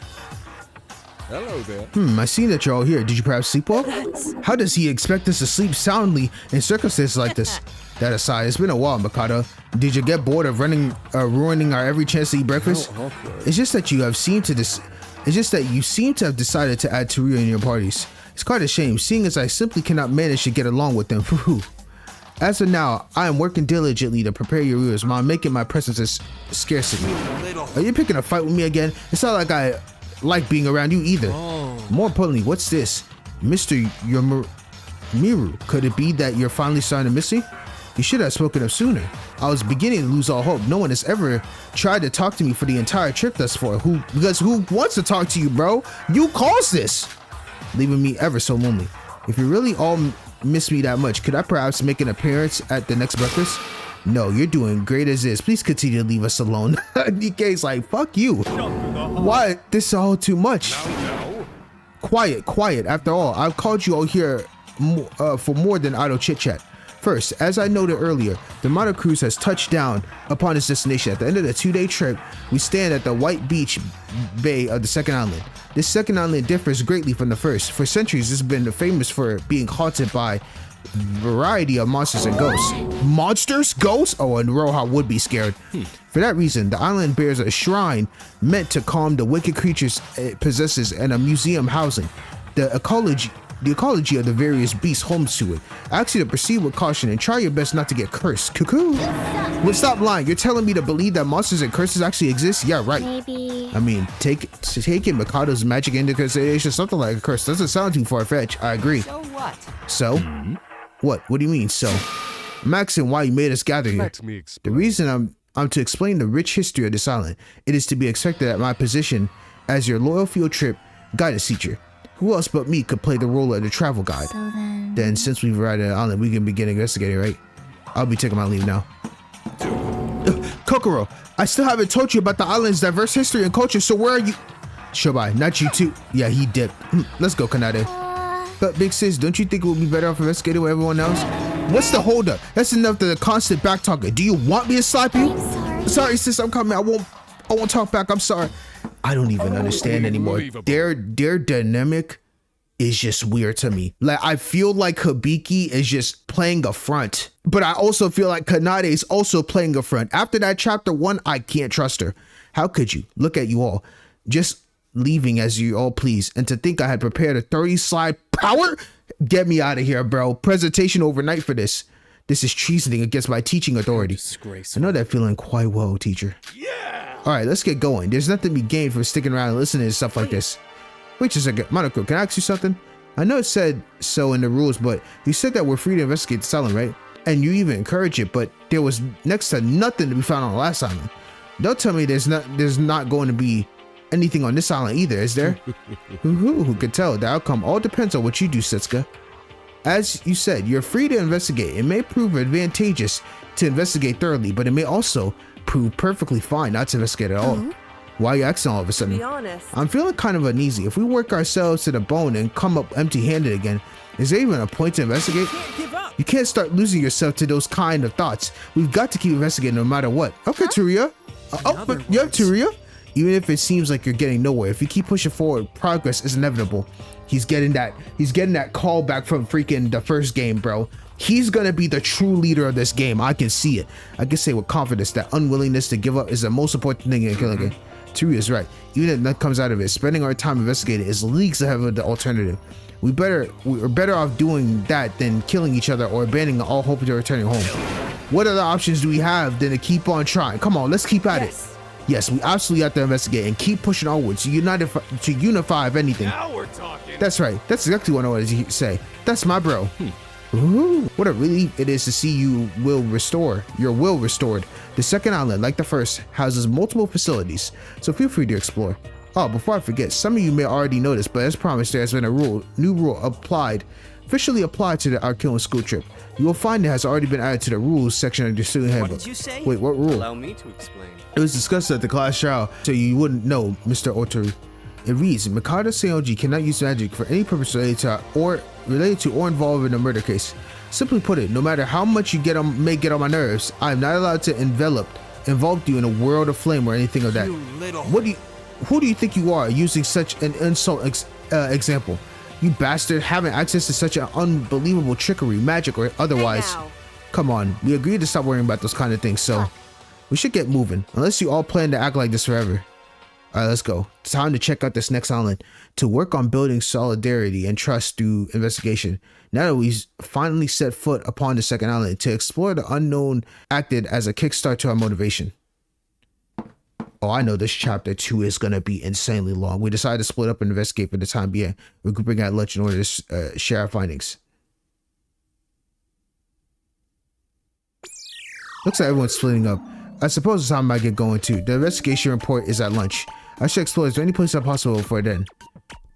Hello there. I seen that you're all here. Did you perhaps sleep well? How does he expect us to sleep soundly in circumstances like this? That aside, it's been a while, Mikado. Did you get bored of ruining our every chance to eat breakfast? It's just that you seem to have decided to add Teruya in your parties. It's quite a shame, seeing as I simply cannot manage to get along with them. As of now, I am working diligently to prepare your ears, while making my presence a scarcity. Are you picking a fight with me again? It's not like I like being around you either. More importantly, what's this? Mr. Miru, could it be that you're finally starting to miss me? You should have spoken up sooner. I was beginning to lose all hope. No one has ever tried to talk to me for the entire trip thus far. Because who wants to talk to you, bro? You caused this, leaving me ever so lonely. If you really all miss me that much, could I perhaps make an appearance at the next breakfast? No, you're doing great as is. Please continue to leave us alone. DK's like, fuck you. Why? This is all too much. Quiet. After all, I've called you all here for more than idle chit-chat. First, as I noted earlier, the Monocruise has touched down upon its destination. At the end of the 2-day trip, we stand at the White Beach Bay of the second island. This second island differs greatly from the first. For centuries, it's been famous for being haunted by a variety of monsters and ghosts. Monsters? Ghosts? Oh, and Iroha would be scared. For that reason, the island bears a shrine meant to calm the wicked creatures it possesses and a museum housing the ecology of the various beasts homes to it. I ask you to proceed with caution and try your best not to get cursed. Cuckoo! Well, stop lying. You're telling me to believe that monsters and curses actually exist? Yeah, right. Maybe. I mean, taking Mikado's magic into consideration, something like a curse doesn't sound too far-fetched. I agree. So what? So? What? What do you mean, so? I'm asking why you made us gather here. Let me explain. The reason I'm to explain the rich history of this island. It is to be expected that my position as your loyal field trip guidance teacher. Who else but me could play the role of the travel guide? So then... Then, since we've arrived at the island, we can begin investigating, right? I'll be taking my leave now. Kokoro, I still haven't told you about the island's diverse history and culture, so where are you? Syobai, not you too. Yeah, he dipped. Let's go, Kanade. But Big Sis, don't you think it would be better off investigating with everyone else? What's the holdup? That's enough to the constant back talking. Do you want me to slap you? I'm sorry. Sorry, sis, I'm coming. I won't talk back. I'm sorry. I don't even understand anymore. Their dynamic is just weird to me. Like, I feel like Hibiki is just playing a front, but I also feel like Kanade is also playing a front. After that chapter 1, I can't trust her. How could you? Look at you all. Just leaving as you all please. And to think I had prepared a 30 slide power? Get me out of here, bro. Presentation overnight for this. This is treasoning against my teaching authority. Disgrace. I know that feeling quite well, teacher. Yeah. All right, let's get going. There's nothing to be gained from sticking around and listening to stuff like this. Wait just a second. Monoko, can I ask you something? I know it said so in the rules, but you said that we're free to investigate the silent, right? And you even encourage it, but there was next to nothing to be found on the last island. Don't tell me there's not going to be anything on this island either, is there? Who could tell? The outcome all depends on what you do, Setsuka. As you said, you're free to investigate. It may prove advantageous to investigate thoroughly, but it may also prove perfectly fine not to investigate at all. Why are you asking all of a To sudden? be honest, I'm feeling kind of uneasy. If we work ourselves to the bone and come up empty-handed again, is there even a point to investigate? Can't give up. You can't start losing yourself to those kind of thoughts. We've got to keep investigating no matter what. Okay, Teruya. But yeah, Teruya. Even if it seems like you're getting nowhere, if you keep pushing forward, progress is inevitable. He's getting that call back from freaking the first game, bro. He's gonna be the true leader of this game. I can see it. I can say with confidence that unwillingness to give up is the most important thing in killing game. Teruya is right. Even if nothing comes out of it, spending our time investigating is leagues ahead of the alternative. We're better off doing that than killing each other or abandoning all hope to returning home. What other options do we have than to keep on trying? Come on, let's keep at it. Yes, we absolutely have to investigate and keep pushing onwards to unify if anything. Now we're talking. That's right. That's exactly what I wanted to say. That's my bro. Ooh, what a relief it is to see your will restored. The second island, like the first, houses multiple facilities, so feel free to explore. Oh, before I forget, some of you may already know this, but as promised, there has been a new rule officially applied to our killing school trip. You will find it has already been added to the rules section of your student handbook. What did you say? Wait, what rule? Allow me to explain. It was discussed at the class trial, so you wouldn't know, Mr. Otoru. It reads, Mikado Seonji cannot use magic for any purpose related to or involved in a murder case. Simply put it, no matter how much you may get on my nerves, I am not allowed to involve you in a world of flame or anything of that. Who do you think you are using such an insult example? You bastard, having access to such an unbelievable trickery, magic or otherwise. Come on, we agreed to stop worrying about those kind of things, so we should get moving, unless you all plan to act like this forever. All right, let's go. It's time to check out this next island, to work on building solidarity and trust through investigation. Now that we've finally set foot upon the second island, to explore the unknown acted as a kickstart to our motivation. Oh, I know this chapter 2 is going to be insanely long. We decided to split up and investigate for the time being. We're grouping at lunch in order to share our findings. Looks like everyone's splitting up. I suppose it's time I might get going too. The investigation report is at lunch. I should explore as many places as possible before then.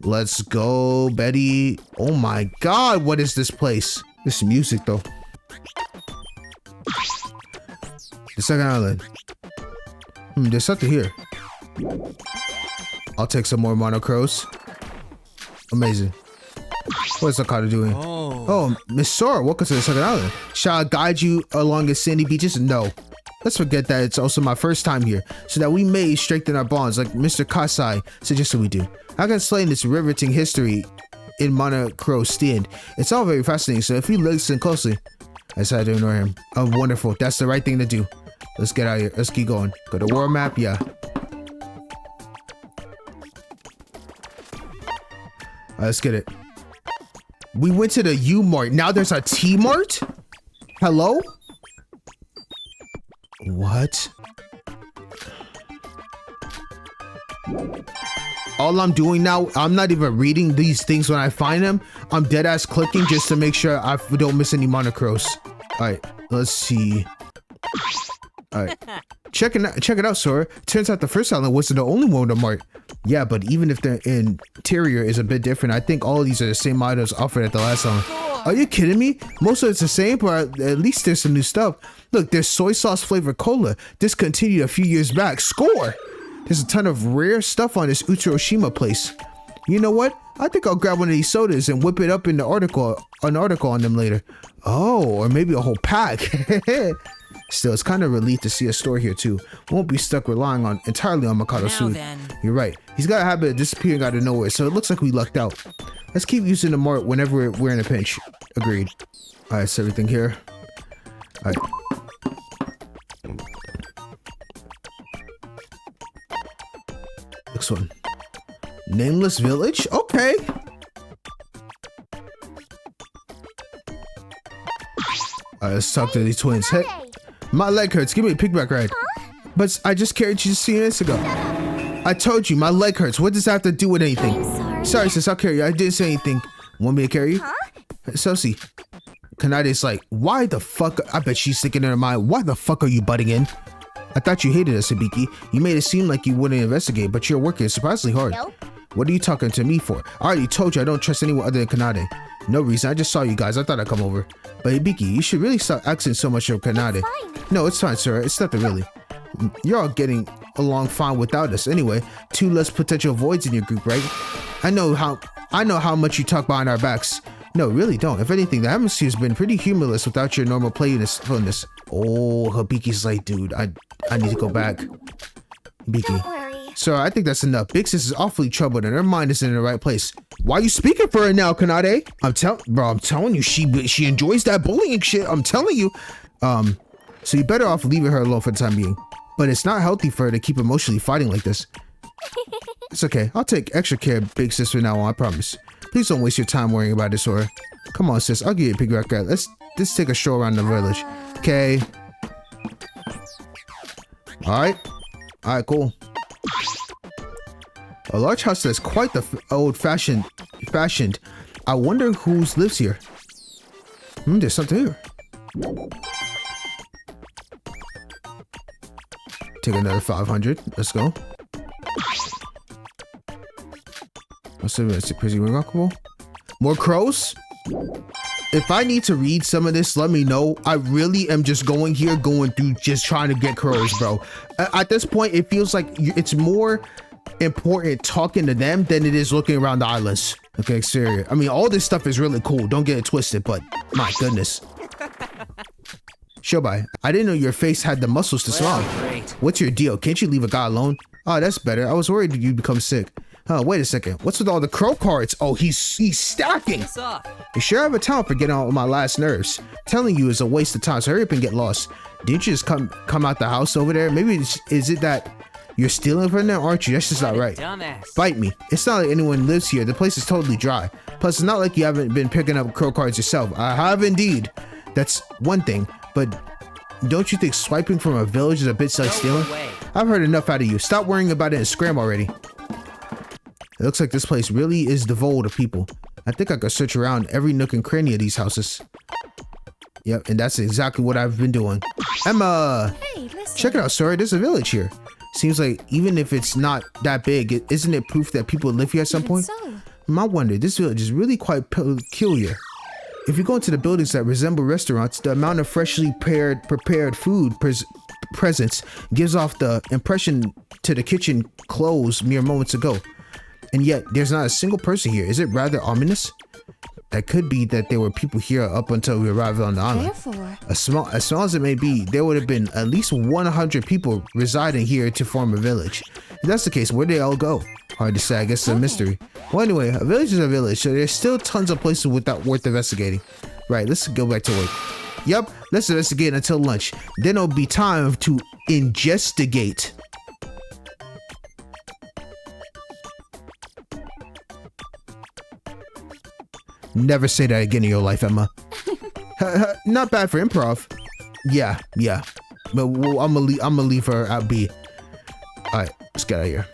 Let's go, Betty. Oh my god, what is this place? This is music though. The second island. There's something here. I'll take some more monocros. Amazing. What's Okada doing? Oh, Miss Sora, welcome to the second island. Shall I guide you along its sandy beaches? No. Let's forget that it's also my first time here, so that we may strengthen our bonds like Mr. Kasai suggested we do. I can explain this riveting history in monocro stand. It's all very fascinating, so if you listen closely. I decided to ignore him. Oh, wonderful. That's the right thing to do. Let's get out of here. Let's keep going. Go to world map. Yeah. Let's get it. We went to the U Mart. Now there's a T Mart? Hello? What? All I'm doing now, I'm not even reading these things when I find them. I'm dead ass clicking just to make sure I don't miss any monocros. All right, let's see. All right, check it out, Sora. Turns out the first island wasn't the only one to Mart. Yeah, but even if the interior is a bit different, I think all of these are the same items offered at the last island. Are you kidding me? Most of it's the same, but at least there's some new stuff. Look, there's soy sauce flavored cola, discontinued a few years back. Score! There's a ton of rare stuff on this Uchiroshima place. You know what? I think I'll grab one of these sodas and whip it up in an article on them later. Oh, or maybe a whole pack. Still, it's kind of a relief to see a store here too. Won't be stuck relying entirely on Mikado's food. You're right. He's got a habit of disappearing out of nowhere, so it looks like we lucked out. Let's keep using the mart whenever we're in a pinch. Agreed. All right, so everything here. All right. Next one. Nameless village? Okay. Alright, let's talk to these twins. Hey, my leg hurts. Give me a pigback ride. But I just carried you just a few minutes ago. I told you, my leg hurts. What does that have to do with anything? I'm Sorry, sis, I'll carry you. I didn't say anything. Want me to carry you? Sosi. Kanade's like, why the fuck? I bet she's thinking in her mind, why the fuck are you butting in? I thought you hated us, Hibiki. You made it seem like you wouldn't investigate, but you're working surprisingly hard. Nope. What are you talking to me for? I already told you I don't trust anyone other than Kanade. No reason, I just saw you guys. I thought I'd come over. But Hibiki, you should really stop asking so much of Kanade. No, it's fine, sir. It's nothing really. You're all getting along fine without us. Anyway, 2 less potential voids in your group, right? I know how much you talk behind our backs. No, really don't. If anything, the atmosphere's been pretty humorless without your normal playfulness. Oh, Hibiki's like, dude, I need to go back. Hibiki. Don't worry. Sir, I think that's enough. Big sis is awfully troubled and her mind isn't in the right place. Why are you speaking for her now, Kanade? I'm telling you, she enjoys that bullying shit. I'm telling you. So you better off leaving her alone for the time being. But it's not healthy for her to keep emotionally fighting like this. It's okay. I'll take extra care of Big Sis from now on, I promise. Please don't waste your time worrying about this, or come on, sis. I'll give you a piggyback ride. Let's take a stroll around the village. Okay. Alright, cool. A large house that's quite the old-fashioned. I wonder who lives here. There's something here. Take another 500. Let's go. What's the crazy remarkable? More crows? If I need to read some of this, let me know. I really am just going through just trying to get crows, bro. At this point, it feels like it's more important talking to them than it is looking around the islands. Okay, exterior. I mean, all this stuff is really cool. Don't get it twisted, but my goodness. Syobai, I didn't know your face had the muscles to swallow. Great. What's your deal? Can't you leave a guy alone? Oh, that's better. I was worried you'd become sick. Wait a second. What's with all the crow cards? Oh, he's stacking. What's up? You sure have a talent for getting on my last nerves. Telling you is a waste of time, so hurry up and get lost. Didn't you just come out the house over there? Maybe is it that you're stealing from them, aren't you? That's just not right. Dumbass. Bite me. It's not like anyone lives here. The place is totally dry. Plus, it's not like you haven't been picking up crow cards yourself. I have indeed. That's one thing, but don't you think swiping from a village is a bit like stealing? I've heard enough out of you. Stop worrying about it and scram already. It looks like this place really is devoid of people. I think I could search around every nook and cranny of these houses. Yep, and that's exactly what I've been doing. Emma! Hey, listen. Check it out, sir. There's a village here. Seems like even if it's not that big, isn't it proof that people live here at some point? So. I wonder, this village is really quite peculiar. If you go into the buildings that resemble restaurants, the amount of freshly prepared food presents gives off the impression to the kitchen closed mere moments ago. And yet, there's not a single person here. Is it rather ominous? That could be that there were people here up until we arrived on the island. Therefore. As small as it may be, there would have been at least 100 people residing here to form a village. If that's the case, where'd they all go? Hard to say, I guess it's a mystery. Well, anyway, a village is a village, so there's still tons of places worth investigating. Right, let's go back to work. Yep, let's investigate until lunch. Then it'll be time to ingestigate. Never say that again in your life, Emma. Not bad for improv. Yeah. But I'm gonna leave her out be. All right, let's get out of here.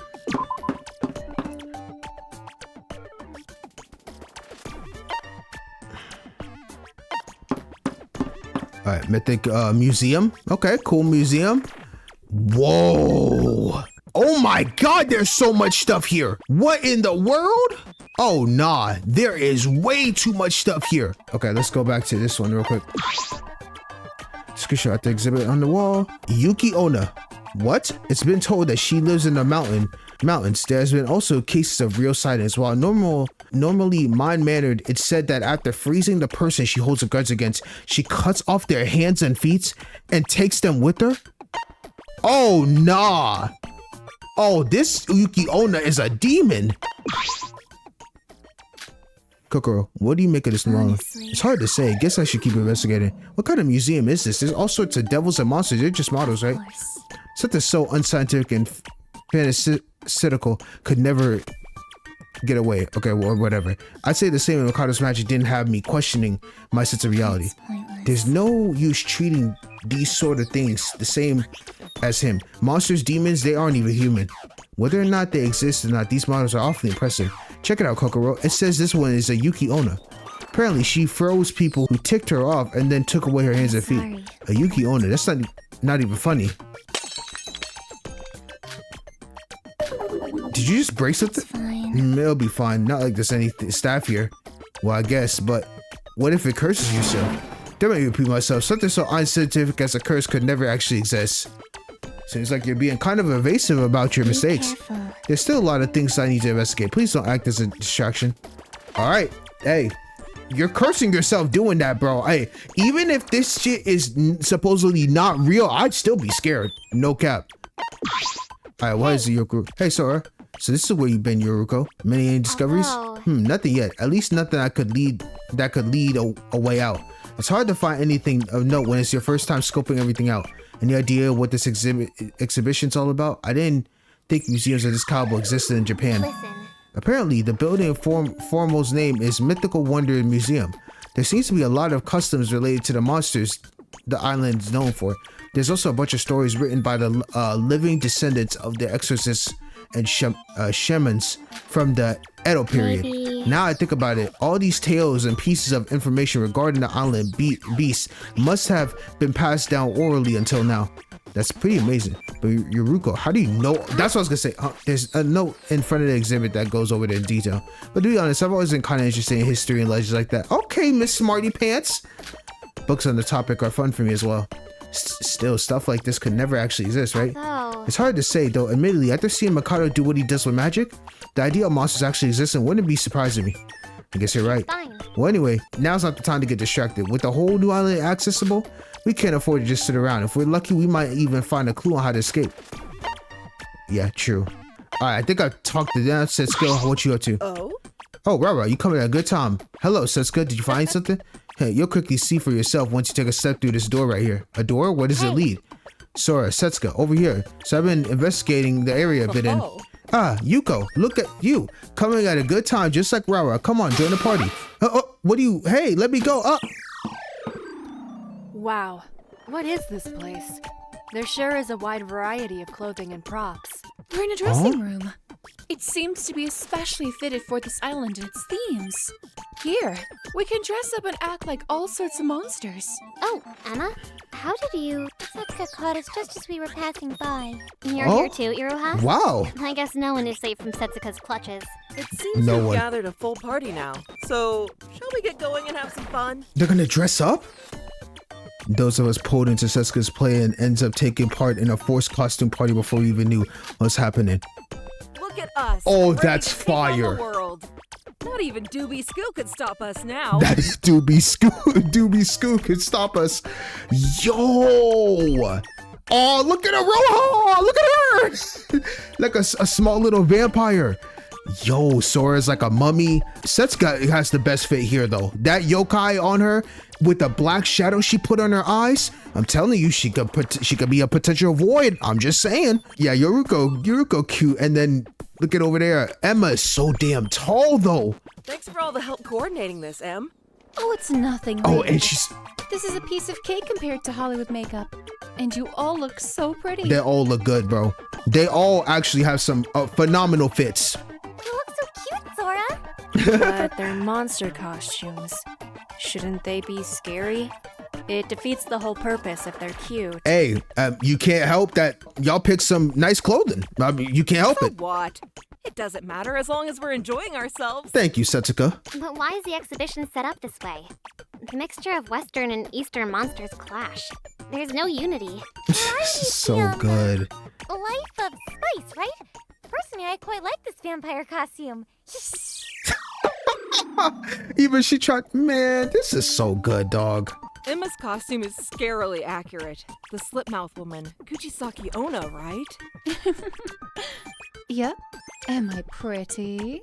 All right, Mythic Museum. Okay, cool museum. Whoa. Oh my God, there's so much stuff here. What in the world? Oh nah, there is way too much stuff here. Okay, let's go back to this one real quick. Screenshot the exhibit on the wall. Yuki Onna. What? It's been told that she lives in a mountain mountains. There has been also cases of real silence. While normally mild-mannered, it's said that after freezing the person she holds a grudge against, she cuts off their hands and feet and takes them with her. Oh, nah. Oh, this Yuki Onna is a demon. Kokoro, what do you make of this novella? It's hard to say. Guess I should keep investigating. What kind of museum is this? There's all sorts of devils and monsters. They're just models, right? Something so unscientific and fantastical could never get away. Okay, or whatever. I'd say the same if Mikado's magic didn't have me questioning my sense of reality. There's no use treating these sort of things the same as him. Monsters, demons, they aren't even human. Whether or not they exist or not, these models are awfully impressive. Check it out, Kokoro. It says this one is a Yuki Onna. Apparently, she froze people who ticked her off and then took away her hands and feet. A Yuki Onna. That's not even funny. Did you just break something? It'll be fine. Not like there's any staff here. Well, I guess, but what if it curses you so? Don't make me repeat myself. Something so unscientific as a curse could never actually exist. Seems like you're being kind of evasive about your mistakes. There's still a lot of things I need to investigate. Please don't act as a distraction. All right. Hey, you're cursing yourself doing that, bro. Hey, even if this shit is supposedly not real, I'd still be scared. No cap. All right, what is it, Yoruko? Hey, Sora. So this is where you've been, Yoruko. Any discoveries? Nothing yet. At least nothing that could lead a way out. It's hard to find anything of note when it's your first time scoping everything out. Any idea what this exhibition's all about? I didn't think museums of this caliber existed in Japan. Apparently, the building foremost name is Mythical Wonder Museum. There seems to be a lot of customs related to the monsters the island is known for. There's also a bunch of stories written by the living descendants of the exorcists and shamans from the Edo period. Now I think about it, all these tales and pieces of information regarding the island beasts must have been passed down orally until now. That's pretty amazing. But Yoruko, how do you know? That's what I was gonna say. There's a note in front of the exhibit that goes over it in detail. But to be honest, I've always been kind of interested in history and legends like that. Okay, Miss Smarty Pants. Books on the topic are fun for me as well. Still, stuff like this could never actually exist, right? It's hard to say, though. Admittedly, after seeing Mikado do what he does with magic, the idea of monsters actually existing wouldn't be surprising me. I guess you're right. Well, anyway, now's not the time to get distracted. With the whole new island accessible, we can't afford to just sit around. If we're lucky, we might even find a clue on how to escape. Yeah, true. All right, I think I talked to them. Setsuko, what you up to? Oh, Rara, you coming at a good time. Hello, Setsuko. Did you find something? Hey, you'll quickly see for yourself once you take a step through this door right here. A door? Where does it lead? Sora, Setsuko, over here. So I've been investigating the area a bit and... Yuko, look at you. Coming at a good time, just like Rara. Come on, join the party. What do you... Hey, let me go. Wow. What is this place? There sure is a wide variety of clothing and props. We're in a dressing room. It seems to be especially fitted for this island and its themes. Here, we can dress up and act like all sorts of monsters. Oh, Emma, how did you... Setsuko caught us just as we were passing by. You're here too, Iroha? Wow. I guess no one is safe from Setsuko's clutches. It seems you've gathered a full party now. So, shall we get going and have some fun? They're gonna dress up? Those of us pulled into Setsuko's play and ends up taking part in a forced costume party before we even knew what's happening. Look at us. Oh, that's fire. Not even Doobie Scoo could stop us now. That is Doobie Scoo could stop us. Yo! Oh, look at Iroha! Look at her! Like a small little vampire. Yo, Sora's like a mummy. Setsuko has the best fit here, though. That yokai on her with the black shadow she put on her eyes. I'm telling you, she could be a potential void. I'm just saying. Yeah, Yoruko cute. And then look at over there. Emma is so damn tall, though. Thanks for all the help coordinating this, Em. Oh, it's nothing. Oh, and she's... This is a piece of cake compared to Hollywood makeup. And you all look so pretty. They all look good, bro. They all actually have some phenomenal fits. You look so cute, Sora. But they're monster costumes. Shouldn't they be scary? It defeats the whole purpose if they're cute. Hey, you can't help that y'all pick some nice clothing. I mean, you can't help it. What? It doesn't matter as long as we're enjoying ourselves. Thank you, Setsuko. But why is the exhibition set up this way? The mixture of Western and Eastern monsters clash. There's no unity. So good. Life of spice, right? Personally, I quite like this vampire costume. Even she tried. Man, this is so good, dog. Emma's costume is scarily accurate. The slipmouth woman, Kuchisaki Ono, right? Yep. Am I pretty?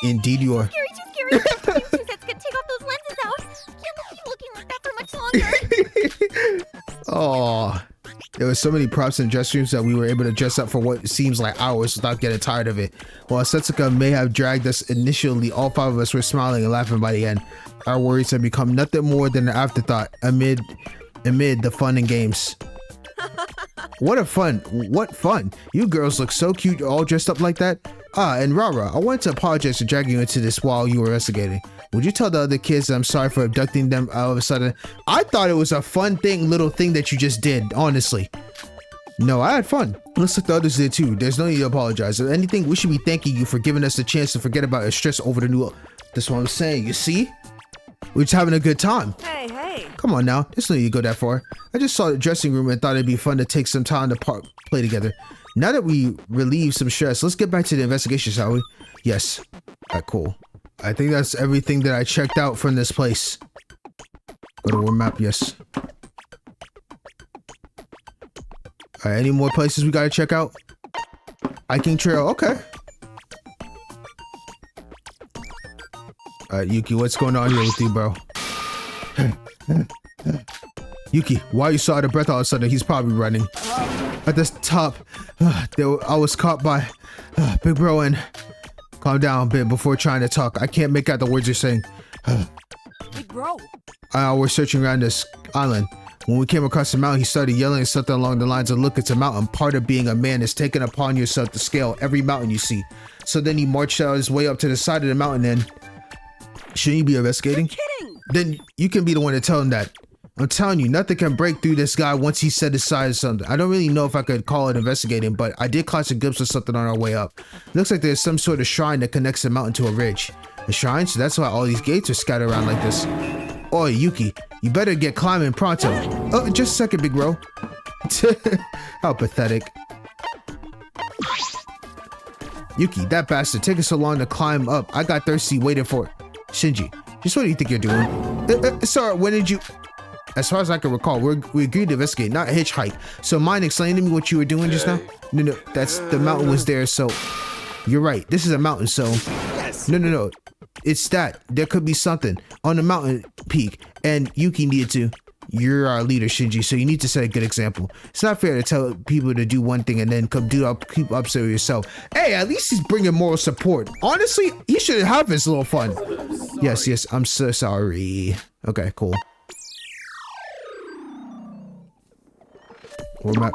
Indeed you are. Scary, too scary. She said to take off those lenses out. Can't keep looking like that for much longer. Oh, there were so many props and dress rooms that we were able to dress up for what seems like hours without getting tired of it. While Setsuka may have dragged us initially, all 5 of us were smiling and laughing by the end. Our worries had become nothing more than an afterthought amid the fun and games. What fun. You girls look so cute, all dressed up like that. Ah, and Rara, I wanted to apologize for dragging you into this while you were investigating. Would you tell the other kids I'm sorry for abducting them all of a sudden? I thought it was a fun little thing that you just did, honestly. No, I had fun. Looks like the others did too. There's no need to apologize. If anything, we should be thanking you for giving us the chance to forget about our stress over the new... That's what I'm saying, you see? We're just having a good time. Hey. Come on now, there's no need to go that far. I just saw the dressing room and thought it'd be fun to take some time to play together. Now that we relieve some stress, let's get back to the investigation, shall we? Yes. Alright, cool. I think that's everything that I checked out from this place. Go to war map, yes. Alright, any more places we gotta check out? Hiking trail, okay. Alright, Yuki, what's going on here with you, bro? Yuki, why you saw out of breath all of a sudden? He's probably running. At the top, I was caught by Big Bro and... Calm down a bit before trying to talk. I can't make out the words you're saying. Big Bro. We're searching around this island. When we came across the mountain, he started yelling something along the lines of, look, it's a mountain. Part of being a man is taking upon yourself to scale every mountain you see. So then he marched out his way up to the side of the mountain and... Shouldn't you be investigating? You're kidding. Then you can be the one to tell him that. I'm telling you, nothing can break through this guy once he set aside of something. I don't really know if I could call it investigating, but I did catch a glimpse of something on our way up. Looks like there's some sort of shrine that connects the mountain to a ridge. A shrine? So that's why all these gates are scattered around like this. Oi, Yuki, you better get climbing pronto. Oh, just a second, big bro. How pathetic. Yuki, that bastard, taking so long to climb up. I got thirsty waiting for it. Shinji, just what do you think you're doing? Sorry, when did you... As far as I can recall, we agreed to investigate, not hitchhike. So mind explaining to me what you were doing just now? No, that's the mountain was there, so... You're right, this is a mountain, so... Yes. No. It's that. There could be something on the mountain peak, and Yuki needed to. You're our leader, Shinji, so you need to set a good example. It's not fair to tell people to do one thing and then keep upset with yourself. Hey, at least he's bringing moral support. Honestly, he should have his little fun. Yes, I'm so sorry. Okay, cool. War map.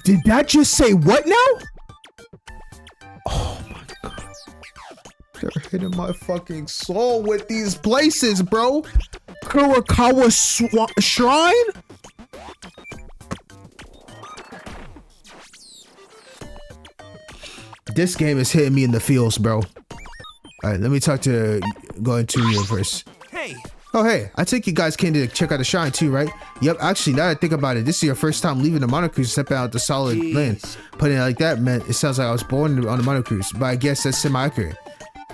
Did that just say what now? Oh my god. They're hitting my fucking soul with these places, bro. Kurakawa Shrine? This game is hitting me in the feels, bro. Alright, let me talk to going to you first. Hey. Oh, hey, I think you guys came to check out the shrine too, right? Yep, actually, now that I think about it, this is your first time leaving the monocruise, stepping out the solid land. Putting it like that, man, it sounds like I was born on the monocruise, but I guess that's semi-accurate.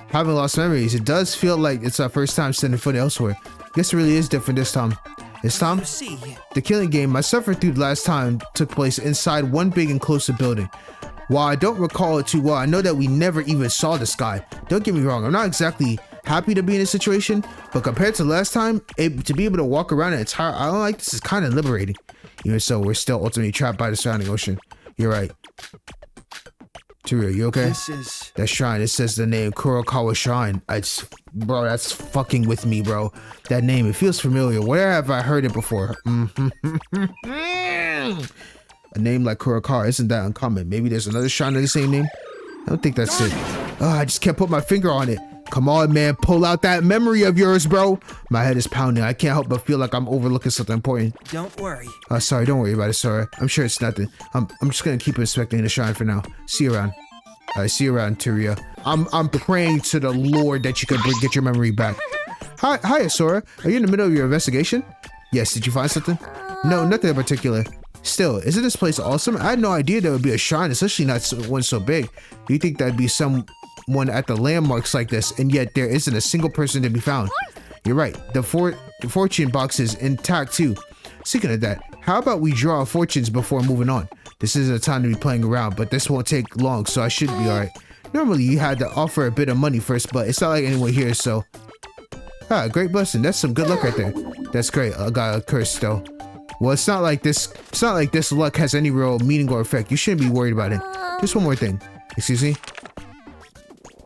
Having lost memories, it does feel like it's our first time setting foot elsewhere. Guess it really is different this time. This time, the killing game I suffered through last time took place inside one big enclosed building. While I don't recall it too well, I know that we never even saw the sky. Don't get me wrong, I'm not exactly happy to be in this situation, but compared to last time, to be able to walk around an entire island like this is kind of liberating. Even so, we're still ultimately trapped by the surrounding ocean. You're right. Teruya, you okay? That shrine, it says the name Kurakawa Shrine. Bro, that's fucking with me, bro. That name, it feels familiar. Where have I heard it before? A name like Kurakawa isn't that uncommon. Maybe there's another shrine of the same name? I don't think that's it. Oh, I just can't put my finger on it. Come on, man, pull out that memory of yours, bro. My head is pounding. I can't help but feel like I'm overlooking something important. Don't worry. Sorry, don't worry about it, Sora. I'm sure it's nothing. I'm just gonna keep inspecting the shrine for now. See you around. See you around, Teruya. I'm praying to the Lord that you can get your memory back. Hi, Sora. Are you in the middle of your investigation? Yes, did you find something? No, nothing in particular. Still, isn't this place awesome? I had no idea there would be a shrine, especially not one so big. You think that'd be someone at the landmarks like this, and yet there isn't a single person to be found. You're right. The fortune box is intact too. Speaking of that, how about we draw our fortunes before moving on? This isn't a time to be playing around, but this won't take long, so I should be alright. Normally, you had to offer a bit of money first, but it's not like anyone here, so... Ah, great blessing. That's some good luck right there. That's great. I got a curse, though. Well, it's not like this luck has any real meaning or effect. You shouldn't be worried about it. Just one more thing. Excuse me?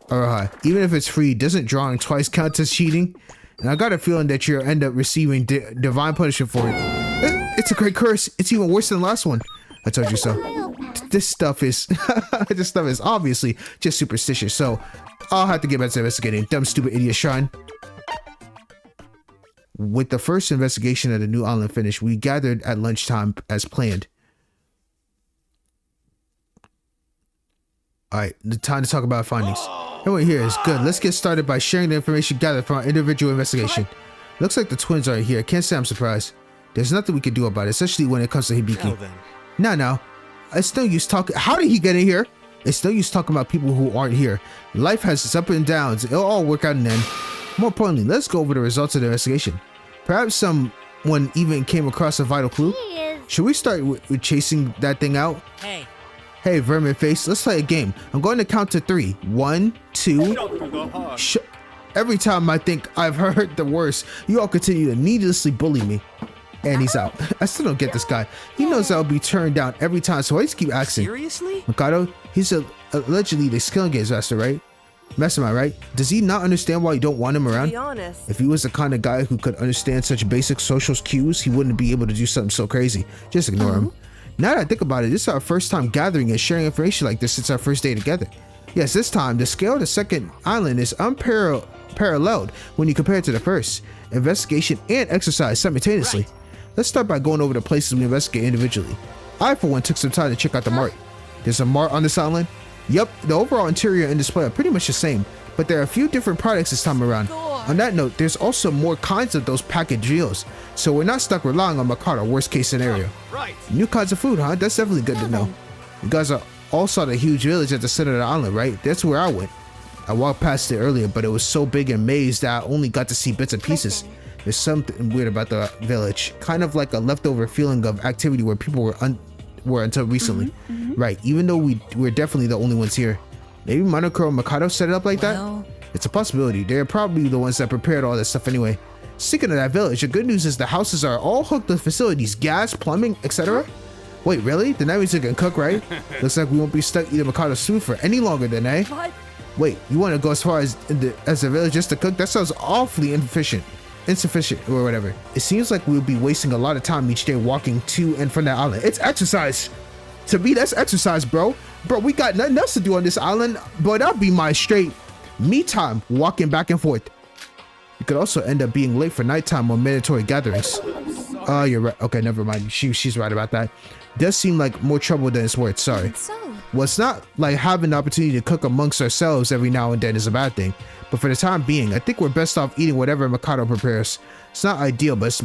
Iroha, even if it's free, doesn't drawing twice count as cheating? And I got a feeling that you'll end up receiving divine punishment for it. It's a great curse. It's even worse than the last one. I told you so. This stuff is obviously just superstitious, so I'll have to get back to investigating. Dumb, stupid, idiot shrine. With the first investigation of the new island finished, we gathered at lunchtime as planned. Alright, the time to talk about our findings. Everyone here is good. Let's get started by sharing the information gathered from our individual investigation. Looks like the twins aren't here. Can't say I'm surprised. There's nothing we can do about it, especially when it comes to Hibiki. Now. It's no use talking. How did he get in here? It's no use talking about people who aren't here. Life has its ups and downs. It'll all work out in the end. More importantly, let's go over the results of the investigation. Perhaps someone even came across a vital clue. Should we start with chasing that thing out? Hey, vermin face, let's play a game. I'm going to count to 3. 1, 2. Every time I think I've heard the worst, you all continue to needlessly bully me. And he's out. I still don't get this guy. He knows I'll be turned down every time, so I just keep asking. Seriously? Mikado, he's allegedly the skill games master, right? Mastermind, right? Does he not understand why you don't want him around? To be honest. If he was the kind of guy who could understand such basic social cues, he wouldn't be able to do something so crazy. Just ignore him. Now that I think about it, this is our first time gathering and sharing information like this since our first day together. Yes, this time, the scale of the second island is unparalleled when you compare it to the first. Investigation and exercise simultaneously. Right. Let's start by going over the places we investigate individually. I, for one, took some time to check out the mart. There's a mart on this island? Yep, the overall interior and display are pretty much the same, but there are a few different products this time around. On that note, there's also more kinds of those packaged deals, so we're not stuck relying on Mikado, worst case scenario. New kinds of food, huh? That's definitely good to know. You guys all saw the huge village at the center of the island, right? That's where I went. I walked past it earlier, but it was so big and mazed that I only got to see bits and pieces. There's something weird about the village, kind of like a leftover feeling of activity where people were until recently. Right, even though we're definitely the only ones here. Maybe Monokuro and Mikado set it up like that? It's a possibility. They're probably the ones that prepared all this stuff anyway. Speaking of that village, the good news is the houses are all hooked with facilities, gas, plumbing, etc. Wait, really? Then that means you can cook, right? Looks like we won't be stuck eating Mikado's food for any longer then, eh? What? Wait, you want to go as far as the village just to cook? That sounds awfully insufficient or whatever. It seems like we'll be wasting a lot of time each day walking to and from that island. It's exercise. To me, that's exercise, bro. Bro, we got nothing else to do on this island, but that'll be my straight me time walking back and forth. You could also end up being late for nighttime or mandatory gatherings. Oh, you're right. Okay, never mind. She's right about that. Does seem like more trouble than it's worth. Sorry. Well, it's not like having the opportunity to cook amongst ourselves every now and then is a bad thing. But for the time being, I think we're best off eating whatever Mikado prepares. It's not ideal, but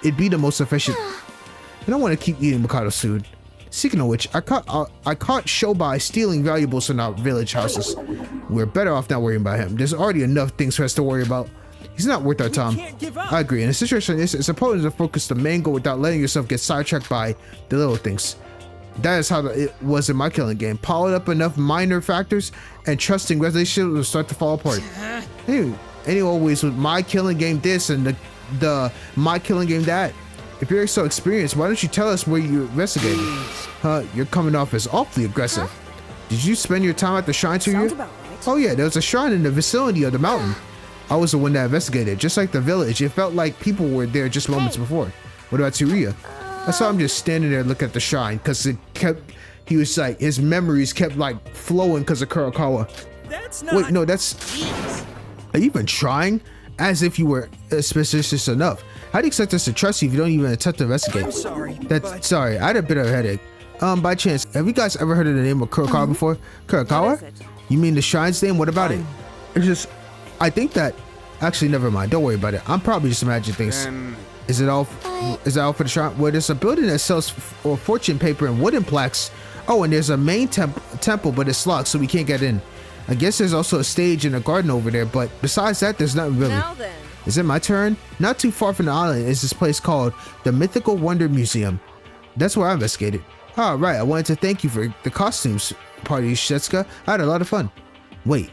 it'd be the most efficient. I don't want to keep eating Mikado's food. Speaking of which, I caught Syobai stealing valuables from our village houses. We're better off not worrying about him. There's already enough things for us to worry about. He's not worth our time. I agree. In a situation like this, it's important to focus the main goal without letting yourself get sidetracked by the little things. That is how it was in my killing game. Piled up enough minor factors and trusting resolution will start to fall apart. Anyway, always with my killing game this and the my killing game that. If you're so experienced, why don't you tell us where you investigated? You're coming off as awfully aggressive. Did you spend your time at the shrine to you? Oh yeah, there was a shrine in the vicinity of the mountain. I was the one that investigated. Just like the village, it felt like people were there just moments before. What about Tsuruya? I saw him just standing there looking at the shrine because he was like, his memories kept like flowing because of Kurokawa. Wait, no, that's... Are you even trying? As if you were suspicious enough. How do you expect us to trust you if you don't even attempt to investigate? I'm sorry. Sorry, I had a bit of a headache. By chance, have you guys ever heard of the name of Kurokawa before? Kurokawa? You mean the shrine's name? What about it? It's just, I think that, actually, never mind. Don't worry about it. I'm probably just imagining things. Is it all for the shrine? Well, there's a building that sells fortune paper and wooden plaques. Oh, and there's a main temple, but it's locked, so we can't get in. I guess there's also a stage and a garden over there, but besides that, there's nothing really. Now then. Is it my turn? Not too far from the island is this place called the Mythical Wonder Museum. That's where I investigated. All right, I wanted to thank you for the costumes party, Shetsuka. I had a lot of fun. Wait,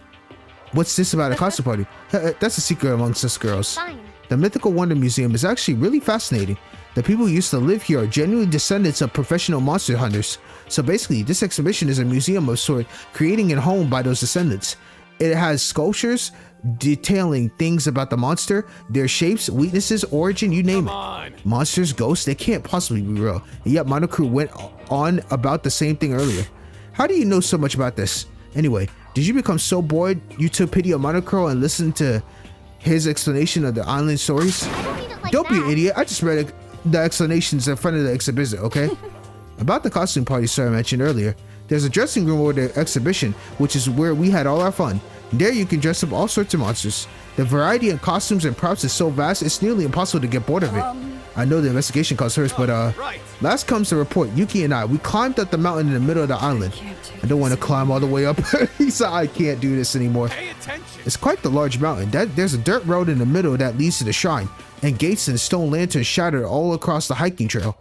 what's this about a costume party? That's a secret amongst us girls. Fine. The Mythical Wonder Museum is actually really fascinating. The people who used to live here are genuine descendants of professional monster hunters. So basically, this exhibition is a museum of sort, creating a home by those descendants. It has sculptures detailing things about the monster, their shapes, weaknesses, origin, you name it. Monsters, ghosts, they can't possibly be real. And yet Monokuro went on about the same thing earlier. How do you know so much about this? Anyway, did you become so bored you took pity on Monokuro and listened to his explanation of the island stories? Don't be an idiot. I just read the explanations in front of the exhibition, okay? About the costume party Sarah mentioned earlier, there's a dressing room over the exhibition, which is where we had all our fun. There you can dress up all sorts of monsters. The variety in costumes and props is so vast, it's nearly impossible to get bored of it. I know the investigation costs hers, but last comes the report. Yuki and I, we climbed up the mountain in the middle of the island. I don't want to climb all the way up. He said, I can't do this anymore. It's quite the large mountain. There's a dirt road in the middle that leads to the shrine, and gates and stone lanterns shattered all across the hiking trail.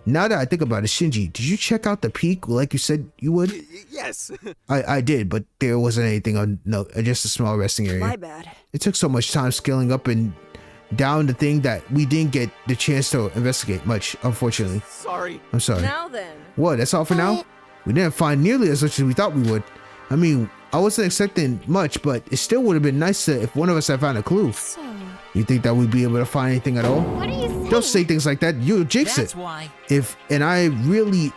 Now that I think about it, Shinji, did you check out the peak like you said you would? Yes. I did, but there wasn't anything on, no, just a small resting area. My bad. It took so much time scaling up and down the thing that we didn't get the chance to investigate much, unfortunately. Sorry. I'm sorry. Now then. What, that's all for now? We didn't find nearly as much as we thought we would. I mean, I wasn't expecting much, but it still would have been nice if one of us had found a clue. So, You think that we'd be able to find anything at all? What are you saying? Don't say things like that. You'll jinx That's it. why. If and I mean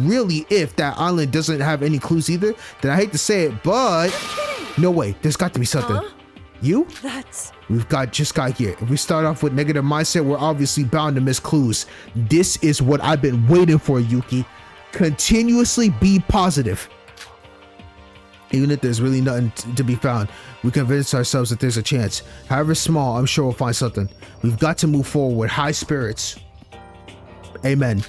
really if that island doesn't have any clues either, then I hate to say it, but no way. There's got to be something. Huh? You? That's... We've just got here. If we start off with negative mindset, we're obviously bound to miss clues. This is what I've been waiting for, Yuki. Continuously be positive. Even if there's really nothing to be found, we convince ourselves that there's a chance. However small, I'm sure we'll find something. We've got to move forward with high spirits. Amen.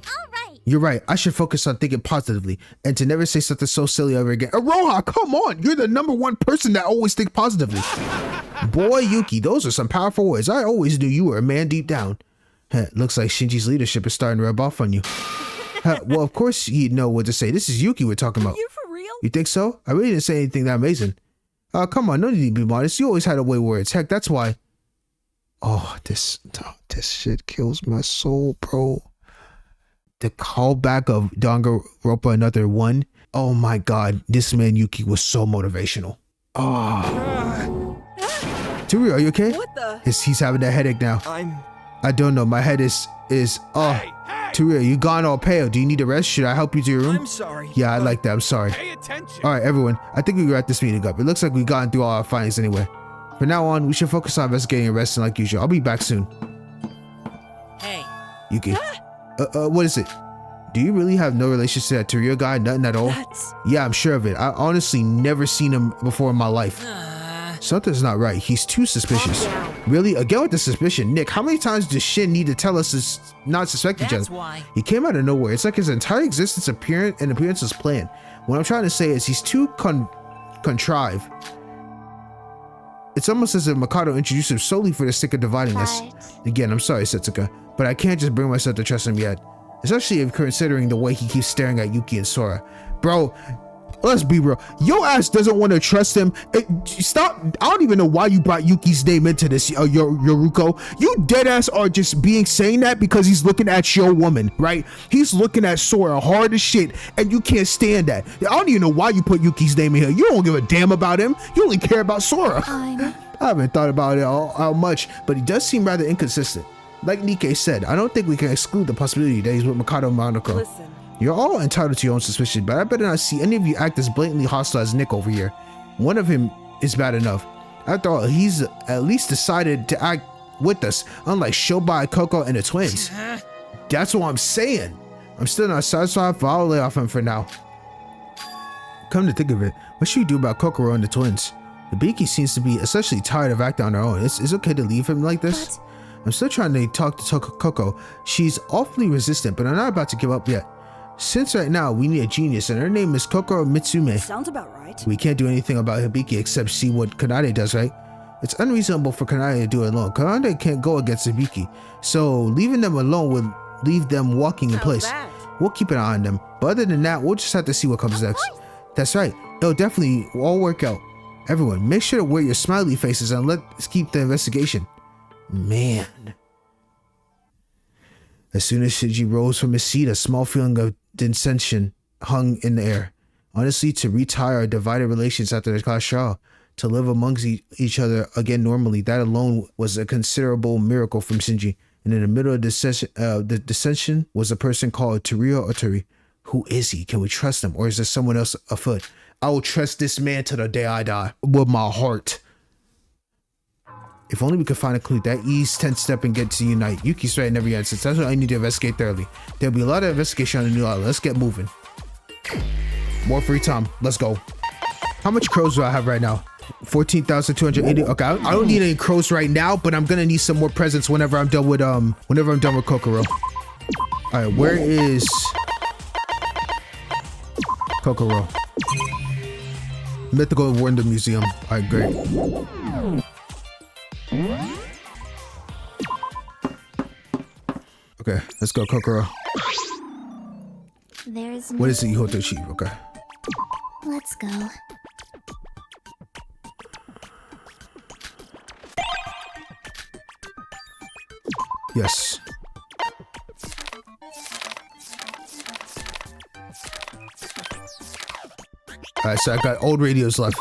All right. You're right. I should focus on thinking positively and to never say something so silly ever again. Iroha, come on. You're the #1 person that always think positively. Boy, Yuki, those are some powerful words. I always knew you were a man deep down. Looks like Shinji's leadership is starting to rub off on you. Well, of course you'd know what to say. This is Yuki we're talking about. You for real? You think so? I really didn't say anything that amazing. Come on, no need to be modest. You always had a way of words. Heck, that's why. Oh, this shit kills my soul, bro. The callback of Danganronpa Another One. Oh my god, this man Yuki was so motivational. Oh. Turi, are you okay? What the? He's having a headache now. I don't know. My head is Turi, you gone all pale. Do you need a rest? Should I help you to your room? I'm sorry. Yeah, I like that. I'm sorry. Pay attention. All right, everyone. I think we can wrap this meeting up. It looks like we've gotten through all our findings anyway. From now on, we should focus on investigating and resting like usual. I'll be back soon. Hey. Yuki. What is it? Do you really have no relation to that Turiya guy? Nothing at all? That's... Yeah, I'm sure of it. I honestly never seen him before in my life. Something's not right. He's too suspicious. Really? Again with the suspicion. Nick, how many times does Shin need to tell us to not suspect each That's other? why. He came out of nowhere. It's like his entire existence appearance is planned. What I'm trying to say is he's too contrived. It's almost as if Makoto introduced him solely for the sake of dividing us. Again, I'm sorry, Setsuka, but I can't just bring myself to trust him yet. Especially if considering the way he keeps staring at Yuki and Sora. Bro, let's be real. Your ass doesn't want to trust him. Stop. I don't even know why you brought Yuki's name into this, Yoruko. You dead ass are just saying that because he's looking at your woman, right? He's looking at Sora hard as shit, and you can't stand that. I don't even know why you put Yuki's name in here. You don't give a damn about him. You only care about Sora. I haven't thought about it all much, but he does seem rather inconsistent. Like Nikkei said, I don't think we can exclude the possibility that he's with Makoto and Monoko. Listen. You're all entitled to your own suspicion, but I better not see any of you act as blatantly hostile as Nick over here. One of him is bad enough. After all, he's at least decided to act with us, unlike Syobai, Coco, and the twins. That's what I'm saying. I'm still not satisfied, but I'll lay off him for now. Come to think of it, what should we do about Kokoro and the twins? Hibiki seems to be especially tired of acting on her own. It's okay to leave him like this. I'm still trying to talk to Coco. She's awfully resistant, but I'm not about to give up yet. Since right now we need a genius, and her name is Kokoro Mitsume. Sounds about right. We can't do anything about Hibiki except see what Kanade does, right? It's unreasonable for Kanade to do it alone. Kanade can't go against Hibiki, so leaving them alone would leave them walking in place. We'll keep an eye on them, but other than that, we'll just have to see what comes next. That's right. It'll definitely all work out. Everyone, make sure to wear your smiley faces and let's keep the investigation. Man. As soon as Shinji rose from his seat, a small feeling of dissension hung in the air. Honestly, to retire our divided relations after the class trial, to live amongst each other again normally, that alone was a considerable miracle from Shinji. And in the middle of the dissension was a person called Teruya Otori. Who is he? Can we trust him? Or is there someone else afoot? I will trust this man till the day I die. With my heart. If only we could find a clue. That ease 10 step and get to unite. Yuki's right in every instance. That's what I need to investigate thoroughly. There'll be a lot of investigation on the new island. Let's get moving. More free time. Let's go. How much crows do I have right now? 14,280. Okay, I don't need any crows right now, but I'm gonna need some more presents whenever I'm done with Kokoro. All right, where is Kokoro? Mythical Wonder Museum. All right, great. Okay, let's go, Kokoro. What is it you hope to achieve? Okay. Let's go. Yes. Alright, so I got old radios left.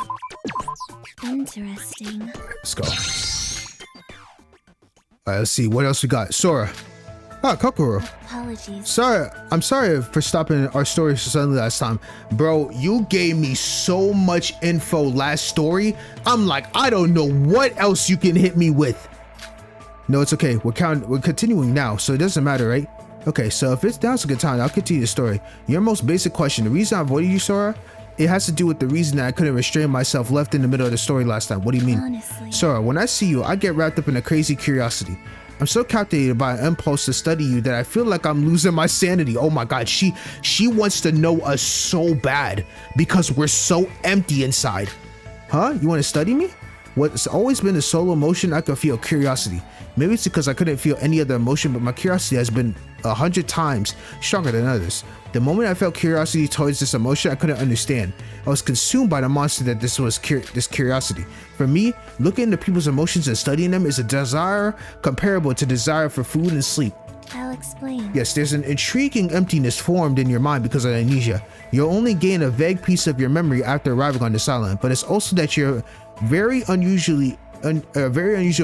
Interesting. Let's go. Alright, let's see. What else we got? Sora. Ah, Kokoro. Apologies. I'm sorry for stopping our story so suddenly last time. Bro, you gave me so much info last story. I'm like, I don't know what else you can hit me with. No, it's okay. We're continuing now, so it doesn't matter, right? Okay, so if it's now's a good time, I'll continue the story. Your most basic question, the reason I avoided you, Sora, it has to do with the reason that I couldn't restrain myself left in the middle of the story last time. What do you mean? Honestly. Sora, when I see you, I get wrapped up in a crazy curiosity. I'm so captivated by an impulse to study you that I feel like I'm losing my sanity. Oh my god, she wants to know us so bad because we're so empty inside. Huh? You want to study me? What's always been a solo emotion, I could feel curiosity. Maybe it's because I couldn't feel any other emotion, but my curiosity has been 100 times stronger than others. The moment I felt curiosity towards this emotion, I couldn't understand. I was consumed by the monster that this was this curiosity. For me, looking into people's emotions and studying them is a desire comparable to desire for food and sleep. I'll explain. Yes, there's an intriguing emptiness formed in your mind because of amnesia. You'll only gain a vague piece of your memory after arriving on this island, but it's also that you're a very unusual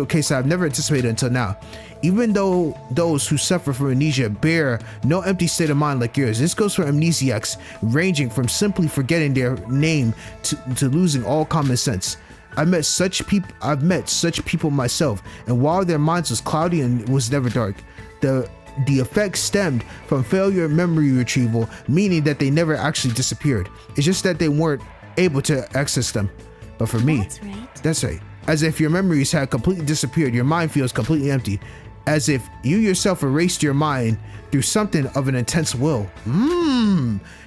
case I've never anticipated until now. Even though those who suffer from amnesia bear no empty state of mind like yours, this goes for amnesiacs, ranging from simply forgetting their name to losing all common sense. I've met such people myself, and while their minds was cloudy and was never dark, the effect stemmed from failure of memory retrieval, meaning that they never actually disappeared. It's just that they weren't able to access them. But for me, that's right. As if your memories had completely disappeared, your mind feels completely empty. As if you yourself erased your mind through something of an intense will.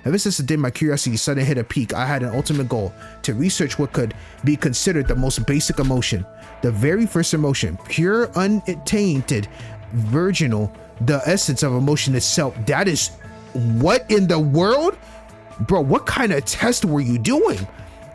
Ever since the day my curiosity suddenly hit a peak, I had an ultimate goal: to research what could be considered the most basic emotion. The very first emotion, pure, untainted, virginal, the essence of emotion itself. That is, what in the world? Bro, what kind of test were you doing?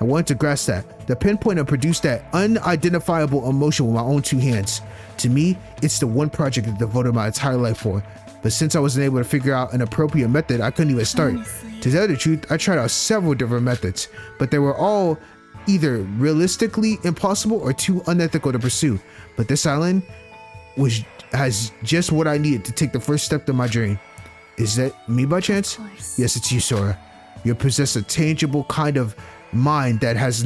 I wanted to grasp that, the pinpoint and produce that unidentifiable emotion with my own two hands. To me, it's the one project I devoted my entire life for. But since I wasn't able to figure out an appropriate method, I couldn't even start. Honestly. To tell the truth, I tried out several different methods, but they were all either realistically impossible or too unethical to pursue. But this island has just what I needed to take the first step to my dream. Is that me by chance? Yes, it's you, Sora. You possess a tangible kind of mind that I have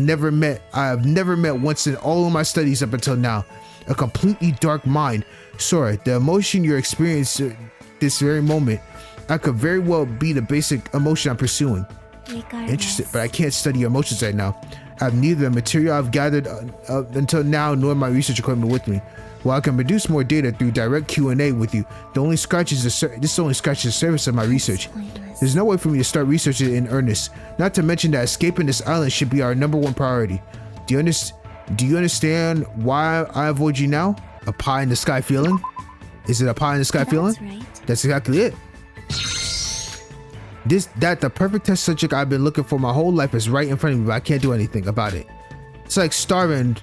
never met once in all of my studies up until now. A completely dark mind. Sora, the emotion you're experiencing this very moment, I could very well be the basic emotion I'm pursuing. Regardless. Interesting, but I can't study your emotions right now. I have neither the material I've gathered until now nor my research equipment with me. While I can produce more data through direct Q&A with you, this only scratches the surface of my research. There's no way for me to start researching in earnest, not to mention that escaping this island should be our #1 priority. Do you understand why I avoid you now? A pie in the sky feeling? Is it a pie in the sky feeling? Right. That's exactly it. The perfect test subject I've been looking for my whole life is right in front of me, but I can't do anything about it. It's like starving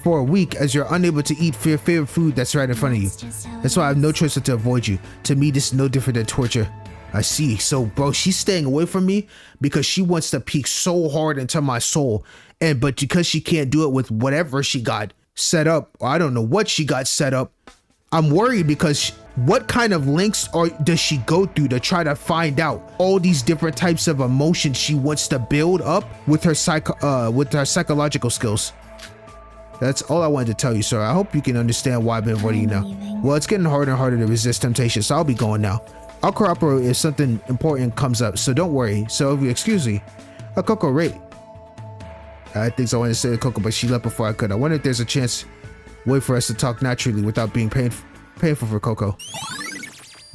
for a week as you're unable to eat your favorite food that's right in front of you. That's why I have no choice but to avoid you. To me, this is no different than torture. I see. So, bro, she's staying away from me because she wants to peek so hard into my soul. But because she can't do it with whatever she got set up, or I don't know what she got set up, I'm worried because what kind of links does she go through to try to find out all these different types of emotions she wants to build up with her psychological skills? That's all I wanted to tell you, sir. I hope you can understand why I've been avoiding you now. Well, it's getting harder and harder to resist temptation, so I'll be going now. I'll cooperate if something important comes up, so don't worry. So if you excuse me, Coco, right? I had things I wanted to say to Coco, but she left before I could. I wonder if there's a chance way for us to talk naturally without being painful for Coco.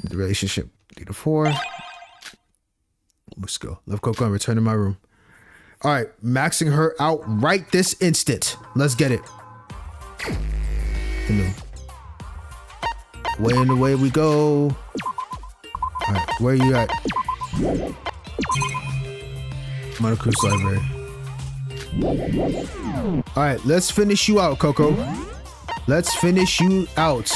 The relationship 3 to 4. Let's go. Love Coco and return to my room. All right, maxing her out right this instant. Let's get it. Way and away we go. All right, where you at? Monocru's library. All right, let's finish you out, Coco. Let's finish you out.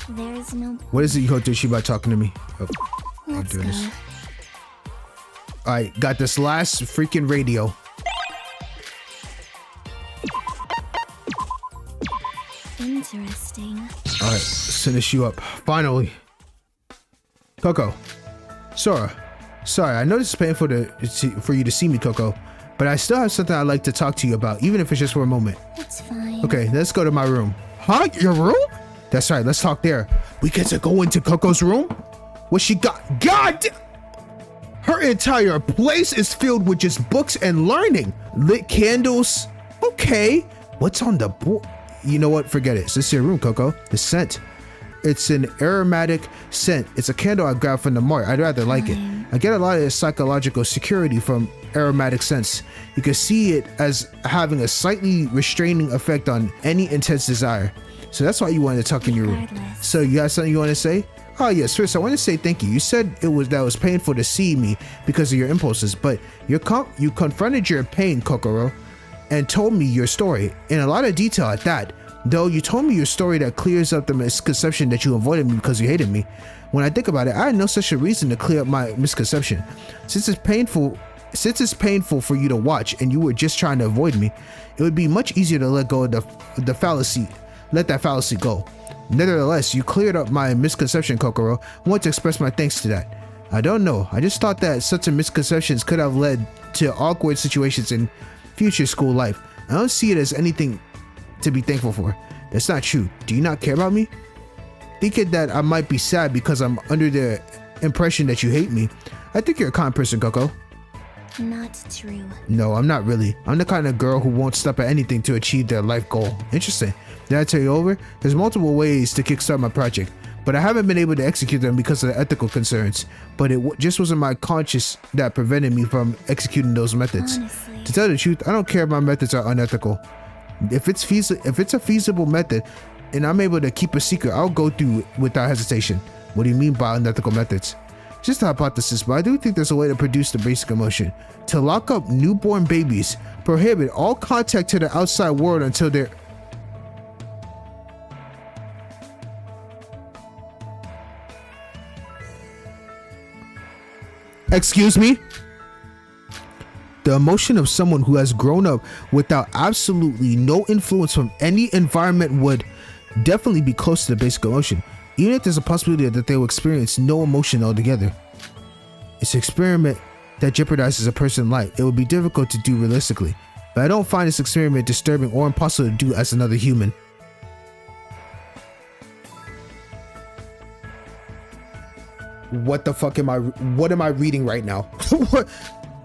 There's no. What is it you hope to achieve by talking to me? Oh, I'll do this. All right, got this last freaking radio. Interesting. All right, let's finish you up. Finally. Coco. Sora. Sorry, I know this is painful for you to see me, Coco, but I still have something I'd like to talk to you about, even if it's just for a moment. It's fine. Okay, let's go to my room. Huh? Your room? That's right, let's talk there. We get to go into Coco's room? What she got? God! Her entire place is filled with just books and learning. Lit candles. Okay. What's on the board? You know what? Forget it. This is your room, Coco. The scent. It's an aromatic scent. It's a candle I grabbed from the mart. I'd rather like it. I get a lot of psychological security from aromatic scents. You can see it as having a slightly restraining effect on any intense desire. So that's why you wanted to tuck in your room. So you have something you want to say? Oh yes, first I want to say thank you. You said that was painful to see me because of your impulses, but you confronted your pain, Kokoro, and told me your story in a lot of detail at that. Though you told me your story that clears up the misconception that you avoided me because you hated me. When I think about it, I had no such a reason to clear up my misconception. Since it's painful for you to watch and you were just trying to avoid me, it would be much easier to let go of the fallacy. Let that fallacy go. Nevertheless, you cleared up my misconception, Kokoro. I want to express my thanks to that. I don't know. I just thought that such misconceptions could have led to awkward situations in future school life. I don't see it as anything to be thankful for. That's not true. Do you not care about me? Thinking that I might be sad because I'm under the impression that you hate me. I think you're a kind person, Coco. Not true. No, I'm not really. I'm the kind of girl who won't stop at anything to achieve their life goal. Interesting. Did I tell you over? There's multiple ways to kickstart my project, but I haven't been able to execute them because of the ethical concerns. But it just wasn't my conscience that prevented me from executing those methods. Honestly. To tell the truth, I don't care if my methods are unethical. If it's a feasible method and I'm able to keep a secret, I'll go through it without hesitation. What do you mean by unethical methods? Just a hypothesis, but I do think there's a way to produce the basic emotion. To lock up newborn babies, prohibit all contact to the outside world until they're... Excuse me? The emotion of someone who has grown up without absolutely no influence from any environment would definitely be close to the basic emotion, even if there's a possibility that they will experience no emotion altogether. It's an experiment that jeopardizes a person's life. It would be difficult to do realistically, but I don't find this experiment disturbing or impossible to do as another human. what the fuck what am I reading right now?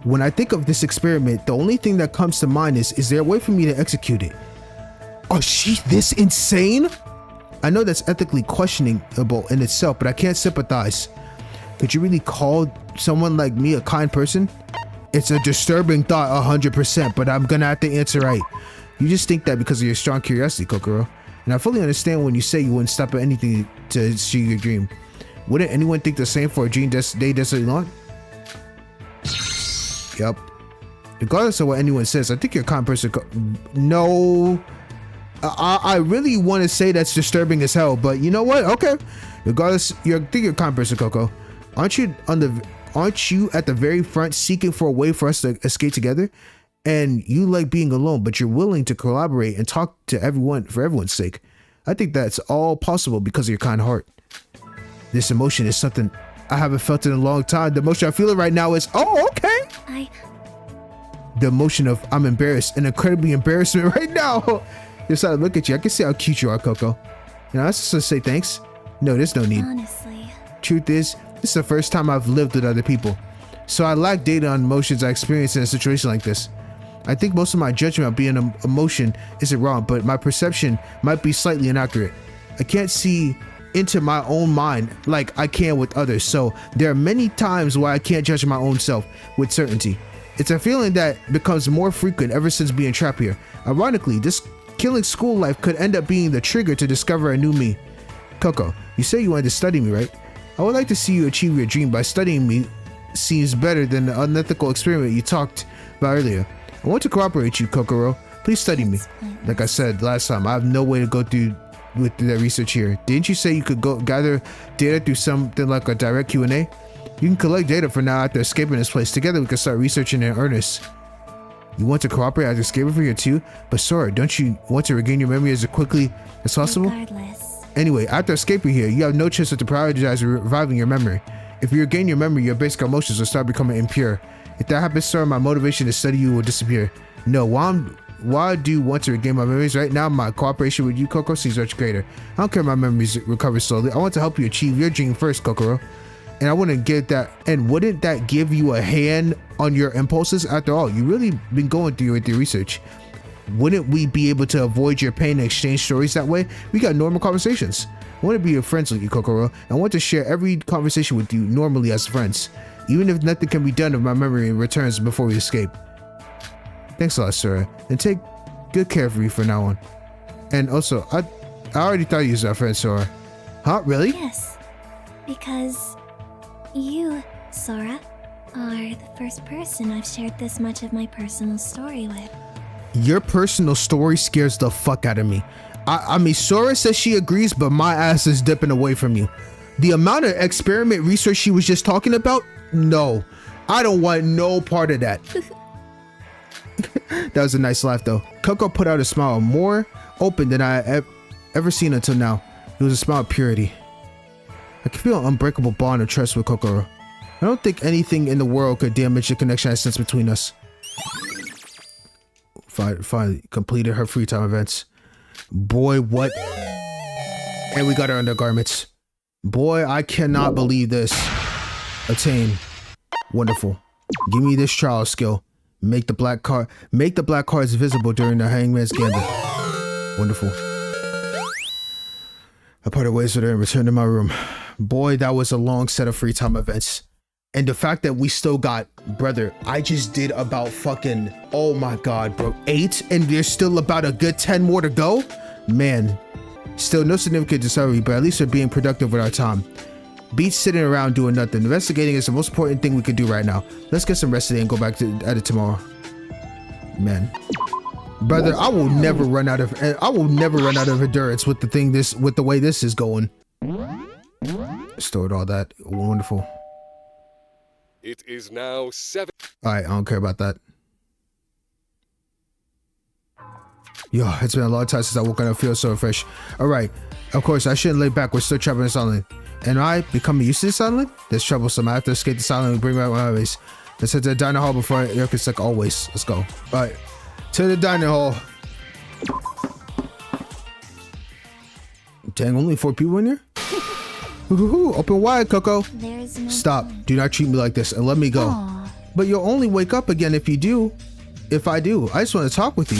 When I think of this experiment, the only thing that comes to mind is there a way for me to execute it? Oh, she this insane? I know that's ethically questionable in itself, but I can't sympathize. Could you really call someone like me a kind person? It's a disturbing thought 100%, but I'm gonna have to answer right. You just think that because of your strong curiosity, Kokoro. And I fully understand when you say you wouldn't stop at anything to achieve your dream. Wouldn't anyone think the same for a dream they desperately want? Yep. Regardless of what anyone says, I think you're a kind person. No. I really want to say that's disturbing as hell, but you know what? Okay. Regardless, I think you're a kind person, Coco. Aren't you at the very front seeking for a way for us to escape together? And you like being alone, but you're willing to collaborate and talk to everyone for everyone's sake. I think that's all possible because of your kind heart. This emotion is something I haven't felt in a long time. The emotion I feel right now is, oh, okay. The emotion of I'm embarrassed and incredibly embarrassment right now. Just how to look at you, I can see how cute you are, Coco. You know, I just say thanks. No, there's no need. Honestly. Truth is, this is the first time I've lived with other people. So I lack data on emotions I experience in a situation like this. I think most of my judgment of being an emotion isn't wrong, but my perception might be slightly inaccurate. I can't see into my own mind like I can with others, so there are many times where I can't judge my own self with certainty. It's a feeling that becomes more frequent ever since being trapped here. Ironically, this killing school life could end up being the trigger to discover a new me. Coco, you say you wanted to study me, right? I would like to see you achieve your dream by studying me. Seems better than the unethical experiment you talked about earlier. I want to cooperate you, Kokoro. Please study me. Like I said last time, I have no way to go through with the research here. Didn't you say you could go gather data through something like a direct Q&A? You can collect data for now after escaping this place. Together we can start researching in earnest. You want to cooperate after escaping from here too? But Sora, don't you want to regain your memory as quickly as possible? Regardless. Anyway, after escaping here, you have no choice but to prioritize reviving your memory. If you regain your memory, your basic emotions will start becoming impure. If that happens, Sora, my motivation to study you will disappear. No, why do you want to regain my memories? Right now, my cooperation with you, Coco, seems much greater. I don't care if my memories recover slowly. I want to help you achieve your dream first, Kokoro. And I want to get that. And wouldn't that give you a hand on your impulses? After all, you really been going through with your research. Wouldn't we be able to avoid your pain and exchange stories that way? We got normal conversations. I want to be your friends with you, Kokoro. I want to share every conversation with you normally as friends. Even if nothing can be done if my memory returns before we escape. Thanks a lot, Sora. And take good care of me from now on. And also, I already thought you was our friend, Sora. Huh? Really? Yes. Because you, Sora, are the first person I've shared this much of my personal story with. Your personal story scares the fuck out of me. I mean, Sora says she agrees, but my ass is dipping away from you. The amount of experiment research she was just talking about? No. I don't want no part of that. That was a nice laugh though. Coco put out a smile more open than I ever seen until now. It was a smile of purity. I can feel an unbreakable bond of trust with Kokoro. I don't think anything in the world could damage the connection I sense between us. Finally completed her free time events. Boy, what? And we got our undergarments. Boy, I cannot believe this. Attain. Wonderful. Give me this trial skill. Make the black cards visible during the hangman's gambit. Wonderful. I parted ways with her and returned to my room. Boy, that was a long set of free time events. And the fact that we still got, brother, I just did about fucking, oh my god, bro, 8, and there's still about a good 10 more to go? Man, still no significant discovery, but at least we're being productive with our time. Beats sitting around doing nothing. Investigating is the most important thing we can do right now. Let's get some rest today and go back to edit tomorrow. Man, brother, I will never run out of endurance with the way this is going. Stored all that. Wonderful. It is now 7. All right, I don't care about that. Yo, it's been a long time since I woke up and feel so fresh. All right, of course, I shouldn't lay back. We're still trapped in this island. And I become used to this island? That's troublesome. I have to escape this island and bring back my memories. Let's head to the dining hall before it gets like always. Let's go. All right, to the dining hall. Dang, only 4 people in here? Ooh, open wide, Coco. There's no Stop. Do not treat me like this and let me go. Aw. But you'll only wake up again if you do. If I do. I just want to talk with you.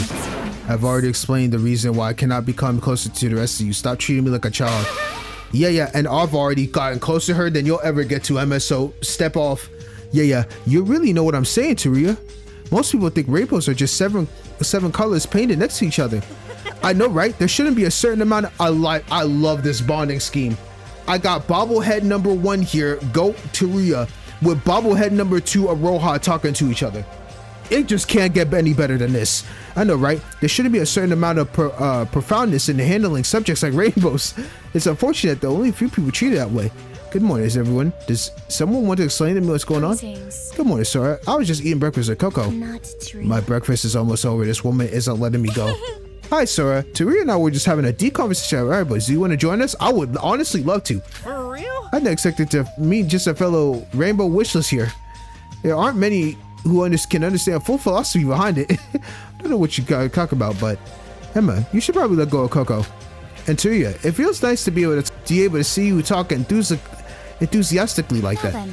I've already explained the reason why I cannot become closer to the rest of you. Stop treating me like a child. Yeah, and I've already gotten closer to her than you'll ever get to, Emma, so step off. Yeah, you really know what I'm saying, Taria. Most people think rainbows are just seven colors painted next to each other. I know, right? There shouldn't be a certain amount of... I love this bonding scheme. I got bobblehead number 1 here, go Taria, with bobblehead number 2, Iroha, talking to each other. It just can't get any better than this. I know, right? There shouldn't be a certain amount of profoundness in handling subjects like rainbows. It's unfortunate that only a few people treat it that way. Good morning, everyone. Does someone want to explain to me what's going on? Good morning, Sora. I was just eating breakfast with Coco. Not true. My breakfast is almost over. This woman isn't letting me go. Hi, Sora. Taria and I were just having a deep conversation. All right, boys, do you want to join us? I would honestly love to. For real? I didn't expect it to meet just a fellow rainbow wishless here. There aren't many who can understand full philosophy behind it. I don't know what you gotta talk about, but Emma, you should probably let go of Coco. And Taria, it feels nice to be able to see you talk enthusiastically like that.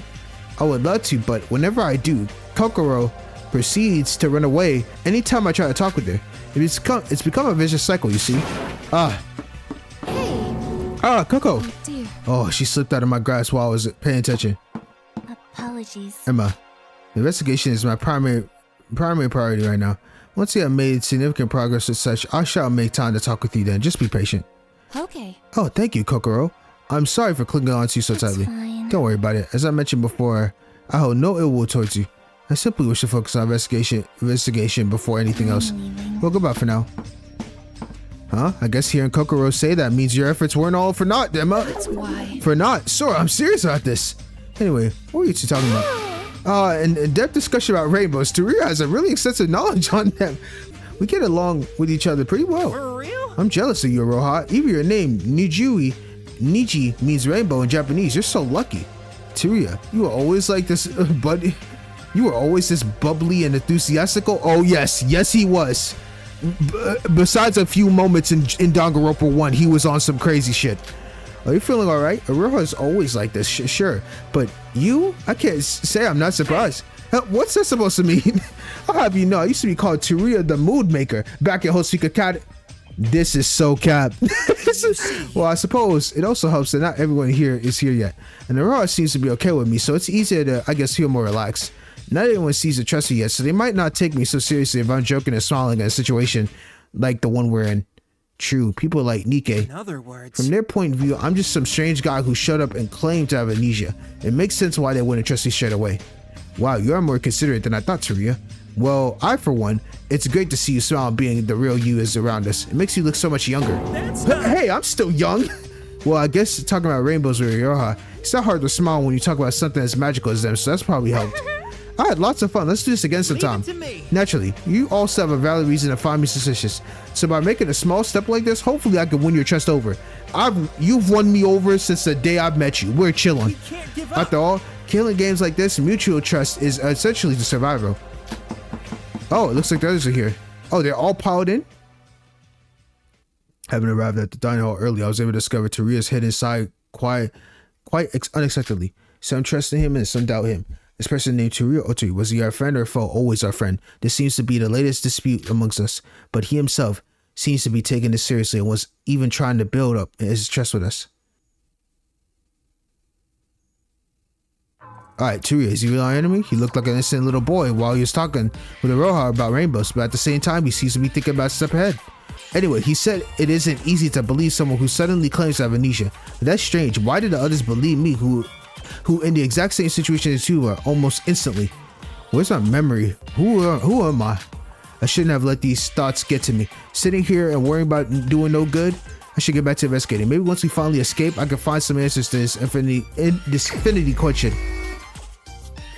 I would love to, but whenever I do, Kokoro proceeds to run away anytime I try to talk with her. It's become a vicious cycle, you see. Coco. Oh, dear. Oh, she slipped out of my grasp while I was paying attention. Apologies. Emma, the investigation is my primary priority right now. Once you have made significant progress with such, I shall make time to talk with you then. Just be patient. Okay. Oh, thank you, Kokoro. I'm sorry for clinging on to you so tightly. Fine. Don't worry about it. As I mentioned before, I hold no ill will towards you. I simply wish to focus on investigation before anything else. Well, goodbye for now. Huh? I guess hearing Kokoro say that means your efforts weren't all for naught, Emma. That's why. For naught? Sora, I'm serious about this. Anyway, what were you two talking about? In-depth discussion about rainbows. Taria has a really extensive knowledge on them. We get along with each other pretty well. For real? I'm jealous of you, Iroha. Even your name, Niji, means rainbow in Japanese. You're so lucky. Taria, you were always like this, buddy. You were always this bubbly and enthusiastical. Oh, yes, he was. Besides a few moments in Danganronpa 1, he was on some crazy shit. Are you feeling all right? Iroha is always like this, sure. But you? I can't say I'm not surprised. What's that supposed to mean? I'll have you know, I used to be called Taria the Mood Maker back at Hoshika Cat. This is so cap. Well, I suppose it also helps that not everyone here is here yet. And Iroha seems to be okay with me, so it's easier to, I guess, feel more relaxed. Not everyone sees or trusts me yet, so they might not take me so seriously if I'm joking and smiling at a situation like the one we're in. True, people like Nikkei. In other words, from their point of view, I'm just some strange guy who showed up and claimed to have amnesia. It makes sense why they wouldn't trust me straight away. Wow, you are more considerate than I thought, Taria. Well, I, for one, it's great to see you smile being the real you is around us. It makes you look so much younger. Hey, I'm still young. Well, I guess talking about rainbows with Iroha, it's not hard to smile when you talk about something as magical as them, so that's probably helped. I had lots of fun. Let's do this again sometime. Naturally, you also have a valid reason to find me suspicious. So by making a small step like this, hopefully I can win your trust over. You've won me over since the day I've met you. We're chilling. After all, killing games like this, mutual trust is essentially the survival. Oh, it looks like the others are here. Oh, they're all piled in? Having arrived at the dining hall early, I was able to discover Taria's hidden side quite unexpectedly. Some trusted him and some doubt him. This person named Taria Otori, was he our friend or foe? Always our friend. This seems to be the latest dispute amongst us, but he himself seems to be taking this seriously and was even trying to build up his trust with us. Alright, Taria, is he really our enemy? He looked like an innocent little boy while he was talking with Iroha about rainbows, but at the same time, he seems to be thinking about a step ahead. Anyway, he said it isn't easy to believe someone who suddenly claims to have amnesia. But that's strange. Why did the others believe me who in the exact same situation as you were almost instantly? Where's my memory? Who am I? I shouldn't have let these thoughts get to me. Sitting here and worrying about doing no good? I should get back to investigating. Maybe once we finally escape, I can find some answers to this infinity question.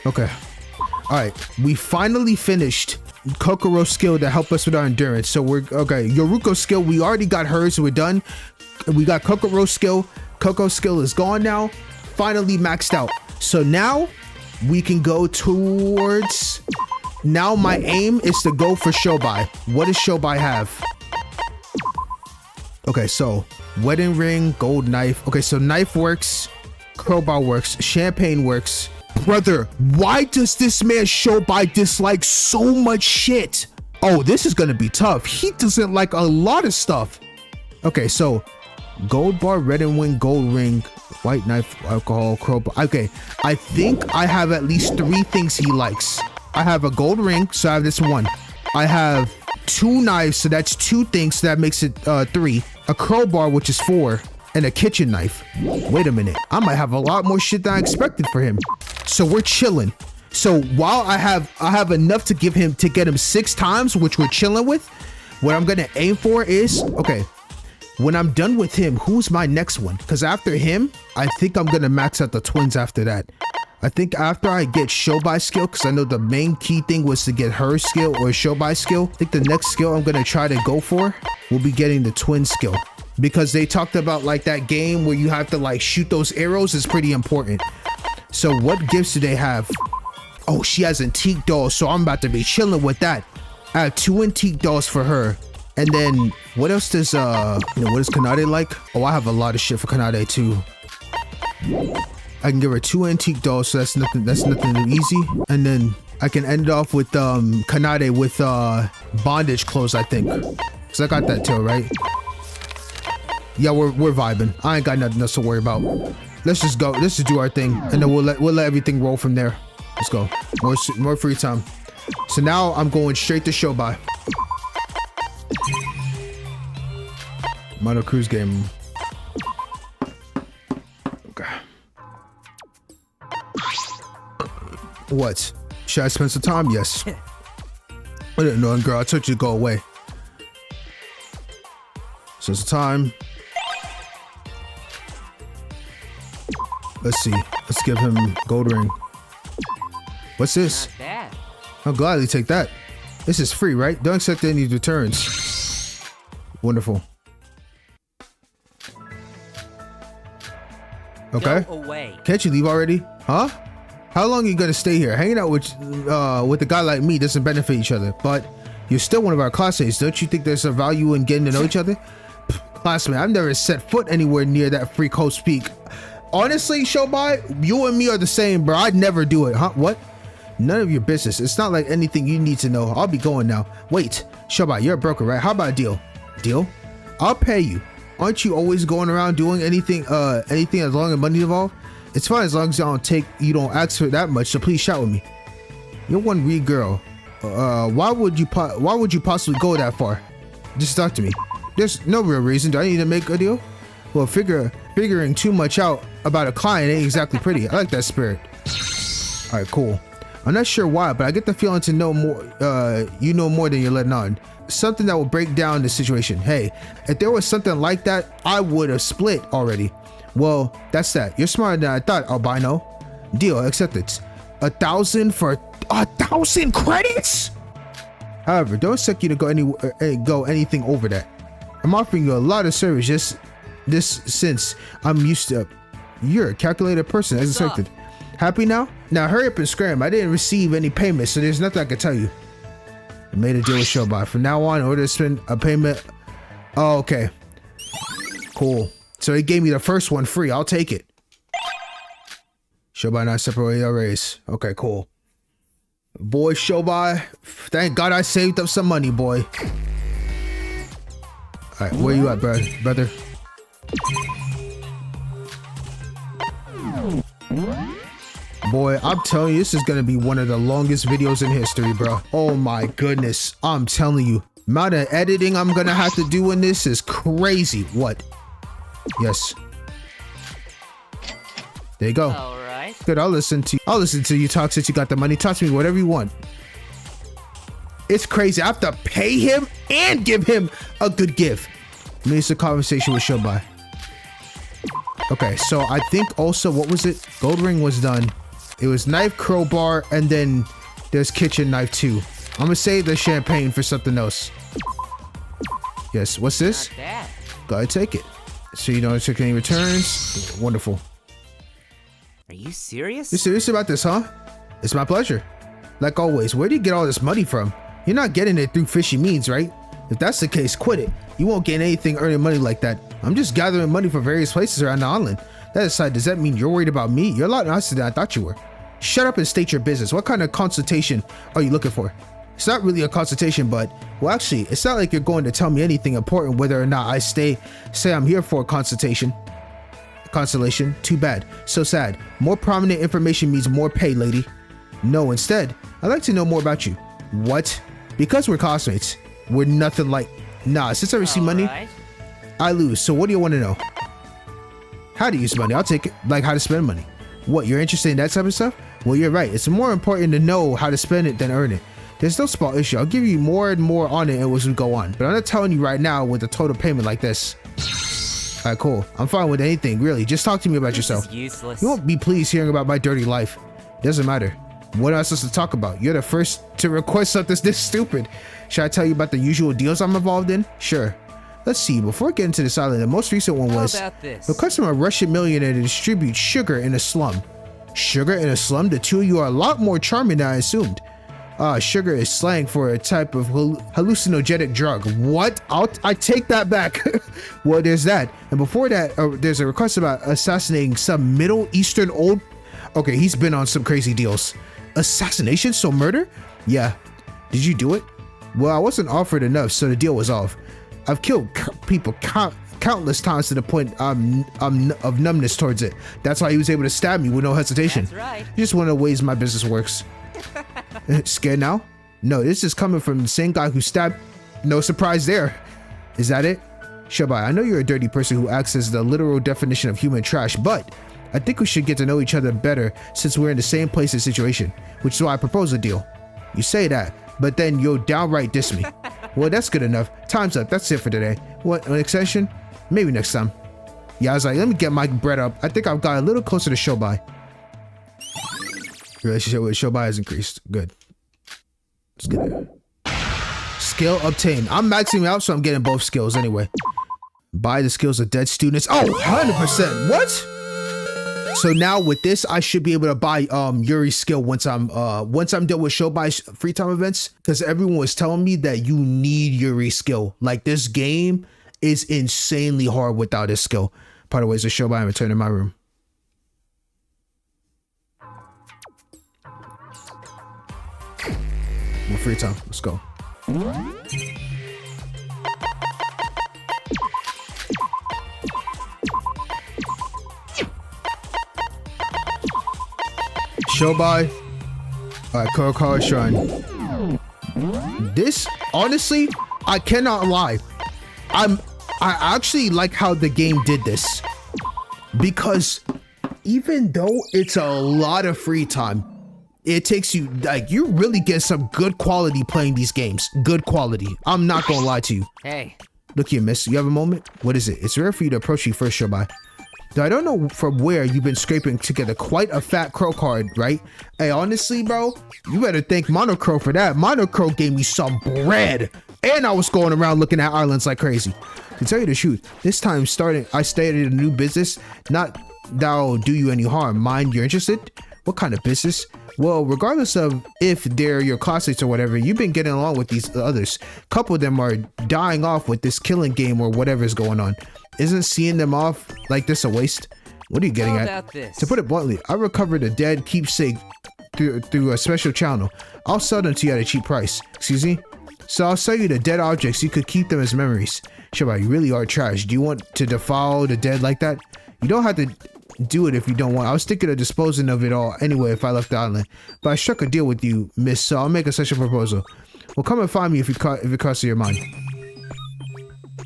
Okay. Alright, we finally finished Kokoro's skill to help us with our endurance. So we're okay. Yoruko's skill, we already got hers, so we're done. We got Kokoro's skill. Koko's skill is gone now. Finally maxed out. So now we can go towards. Now my aim is to go for Syobai. What does Syobai have? Okay, so wedding ring, gold knife. Okay, so knife works. crowbar works, champagne works. Brother, why does this man Syobai dislike so much shit? Oh, this is gonna be tough. He doesn't like a lot of stuff. Okay, so gold bar, red and wing, gold ring, white knife, alcohol, crowbar. Okay, I think I have at least 3 things he likes. I have a gold ring, so I have this 1. I have 2 knives, so that's 2 things, so that makes it 3. A crowbar, which is 4, and a kitchen knife. Wait a minute, I might have a lot more shit than I expected for him. So we're chilling. So while I have enough to give him to get him 6 times, which we're chilling with, what I'm gonna aim for is, okay, when I'm done with him, who's my next one? Because after him, I think I'm gonna max out the twins after that. I think after I get Syobai skill, because I know the main key thing was to get her skill or Syobai skill, I think the next skill I'm gonna try to go for will be getting the twin skill. Because they talked about like that game where you have to like shoot those arrows is pretty important. So what gifts do they have? Oh, she has antique dolls, so I'm about to be chilling with that. I have 2 antique dolls for her. And then what else does what does Kanade like? Oh, I have a lot of shit for Kanade too. I can give her 2 antique dolls, so that's nothing easy. And then I can end it off with Kanade with bondage clothes, I think. Cause I got that too, right? Yeah, we're vibing. I ain't got nothing else to worry about. Let's just go. Let's just do our thing, and then we'll let everything roll from there. Let's go. More free time. So now I'm going straight to Syobai. Mono Cruise game. Okay. What? Should I spend some time? Yes. I didn't know, girl. I told you to go away. So it's time. Let's see. Let's give him gold ring. What's this? Not bad. I'll gladly take that. This is free, right? Don't accept any returns. Wonderful. Okay. Go away. Can't you leave already? Huh? How long are you gonna stay here? Hanging out with a guy like me doesn't benefit each other, but you're still one of our classmates. Don't you think there's a value in getting to know each other? Classmate, I've never set foot anywhere near that free coast peak. Honestly, Syobai, you and me are the same, bro. I'd never do it. Huh? What? None of your business. It's not like anything you need to know. I'll be going now. Wait, Syobai, you're a broker, right? How about a deal? Deal? I'll pay you. Aren't you always going around doing anything as long as money involved? It's fine as long as you don't ask for that much, so please shout with me. You're one weird girl. Why would you possibly go that far? Just talk to me. There's no real reason. Do I need to make a deal? Well, figuring too much out about a client ain't exactly pretty. I like that spirit. All right, cool. I'm not sure why, but I get the feeling to know more. You know more than you're letting on. Something that will break down the situation. Hey, if there was something like that, I would have split already. Well, that's that. You're smarter than I thought, albino. Deal accepted. 1,000 for 1,000 credits. However, don't expect you to go anything over that. I'm offering you a lot of service just since I'm used to. You're a calculated person as expected. Happy now? Now hurry up and scram. I didn't receive any payments, so there's nothing I can tell you. I made a deal with Syobai. From now on, in order to spend a payment. Oh, okay. Cool. So he gave me the first one free. I'll take it. Syobai and I separate our race. Okay, cool. Boy, Syobai. Thank God I saved up some money, boy. Alright, where you at, brother? Boy, I'm telling you, this is gonna be one of the longest videos in history, bro. Oh my goodness. I'm telling you. Amount of editing I'm gonna have to do in this is crazy. What? Yes. There you go. All right. Good, I'll listen to you talk since you got the money. Talk to me whatever you want. It's crazy. I have to pay him and give him a good gift. I mean, it's a conversation with Syobai. Okay, so I think also, what was it? Gold ring was done. It was knife, crowbar, and then there's kitchen knife too. I'm gonna save the champagne for something else. Yes, what's this? Not bad. Go ahead, take it. So you don't take any returns. Wonderful. Are you serious? You serious about this, huh? It's my pleasure. Like always, where do you get all this money from? You're not getting it through fishy means, right? If that's the case, quit it. You won't gain anything earning money like that. I'm just gathering money from various places around the island. That aside, does that mean you're worried about me? You're a lot nicer than I thought you were. Shut up and state your business. What kind of consultation are you looking for? It's not really a consultation, but, well, actually, it's not like you're going to tell me anything important whether or not I say I'm here for a consultation. Consolation. Too bad. So sad. More prominent information means more pay, lady. No, instead, I'd like to know more about you. What? Because we're classmates. We're nothing like... Nah, since I receive money, I lose. So what do you want to know? How to use money. I'll take it. Like how to spend money. What, you're interested in that type of stuff? Well, you're right. It's more important to know how to spend it than earn it. There's no small issue. I'll give you more and more on it as we go on. But I'm not telling you right now with a total payment like this. Alright, cool. I'm fine with anything, really. Just talk to me about yourself. Useless. You won't be pleased hearing about my dirty life. Doesn't matter. What am I supposed to talk about? You're the first to request something this stupid. Should I tell you about the usual deals I'm involved in? Sure. Let's see. Before getting to this island, the most recent one was requesting a Russian millionaire to distribute sugar in a slum. Sugar in a slum? The two of you are a lot more charming than I assumed. Sugar is slang for a type of hallucinogenic drug. What? I take that back. Well, there's that. And before that, there's a request about assassinating some Middle Eastern old... Okay, he's been on some crazy deals. Assassination? So murder? Yeah. Did you do it? Well, I wasn't offered enough, so the deal was off. I've killed people countless times to the point of numbness towards it. That's why he was able to stab me with no hesitation. That's right. Just one of the ways my business works. Scared now? No, this is coming from the same guy who stabbed. No surprise there. Is that it? Syobai, I know you're a dirty person who acts as the literal definition of human trash, but I think we should get to know each other better since we're in the same place and situation, which is why I propose a deal. You say that, but then you'll downright diss me. Well, that's good enough. Time's up. That's it for today. What, an extension? Maybe next time. Yeah, I was like, let me get my bread up. I think I've got a little closer to Syobai. Relationship with Syobai has increased. Good. Let's get it. Skill obtained. I'm maxing out, so I'm getting both skills anyway. Buy the skills of dead students. Oh, 100%. What? So now with this, I should be able to buy Yuri's skill once I'm done with Syobai's free time events. Because everyone was telling me that you need Yuri's skill. Like, this game is insanely hard without his skill. By the way, so Syobai, I'm returning to my room. More free time. Let's go. Syobai. Alright, Kokoro Shrine. This, honestly, I cannot lie. I actually like how the game did this. Because even though it's a lot of free time, it takes you, like, you really get some good quality playing these games. Good quality. I'm not gonna lie to you. Hey. Look here, miss. You have a moment? What is it? It's rare for you to approach me first, Syobai. Though I don't know from where you've been scraping together quite a fat crow card, right? Hey, honestly, bro, you better thank Monocro for that. Monocro gave me some bread. And I was going around looking at islands like crazy. To tell you the truth, this time I started a new business. Not that'll do you any harm. Mind you're interested? What kind of business? Well, regardless of if they're your classmates or whatever, you've been getting along with these others. A couple of them are dying off with this killing game or whatever is going on. Isn't seeing them off like this a waste? What are you getting at? To put it bluntly, I recovered a dead keepsake through a special channel. I'll sell them to you at a cheap price. Excuse me? So I'll sell you the dead objects. You could keep them as memories. Syobai, you really are trash. Do you want to defile the dead like that? You don't have to do it if you don't want. I was thinking of disposing of it all anyway if I left the island. But I struck a deal with you, miss, so I'll make a special proposal. Well, come and find me if it crosses your mind.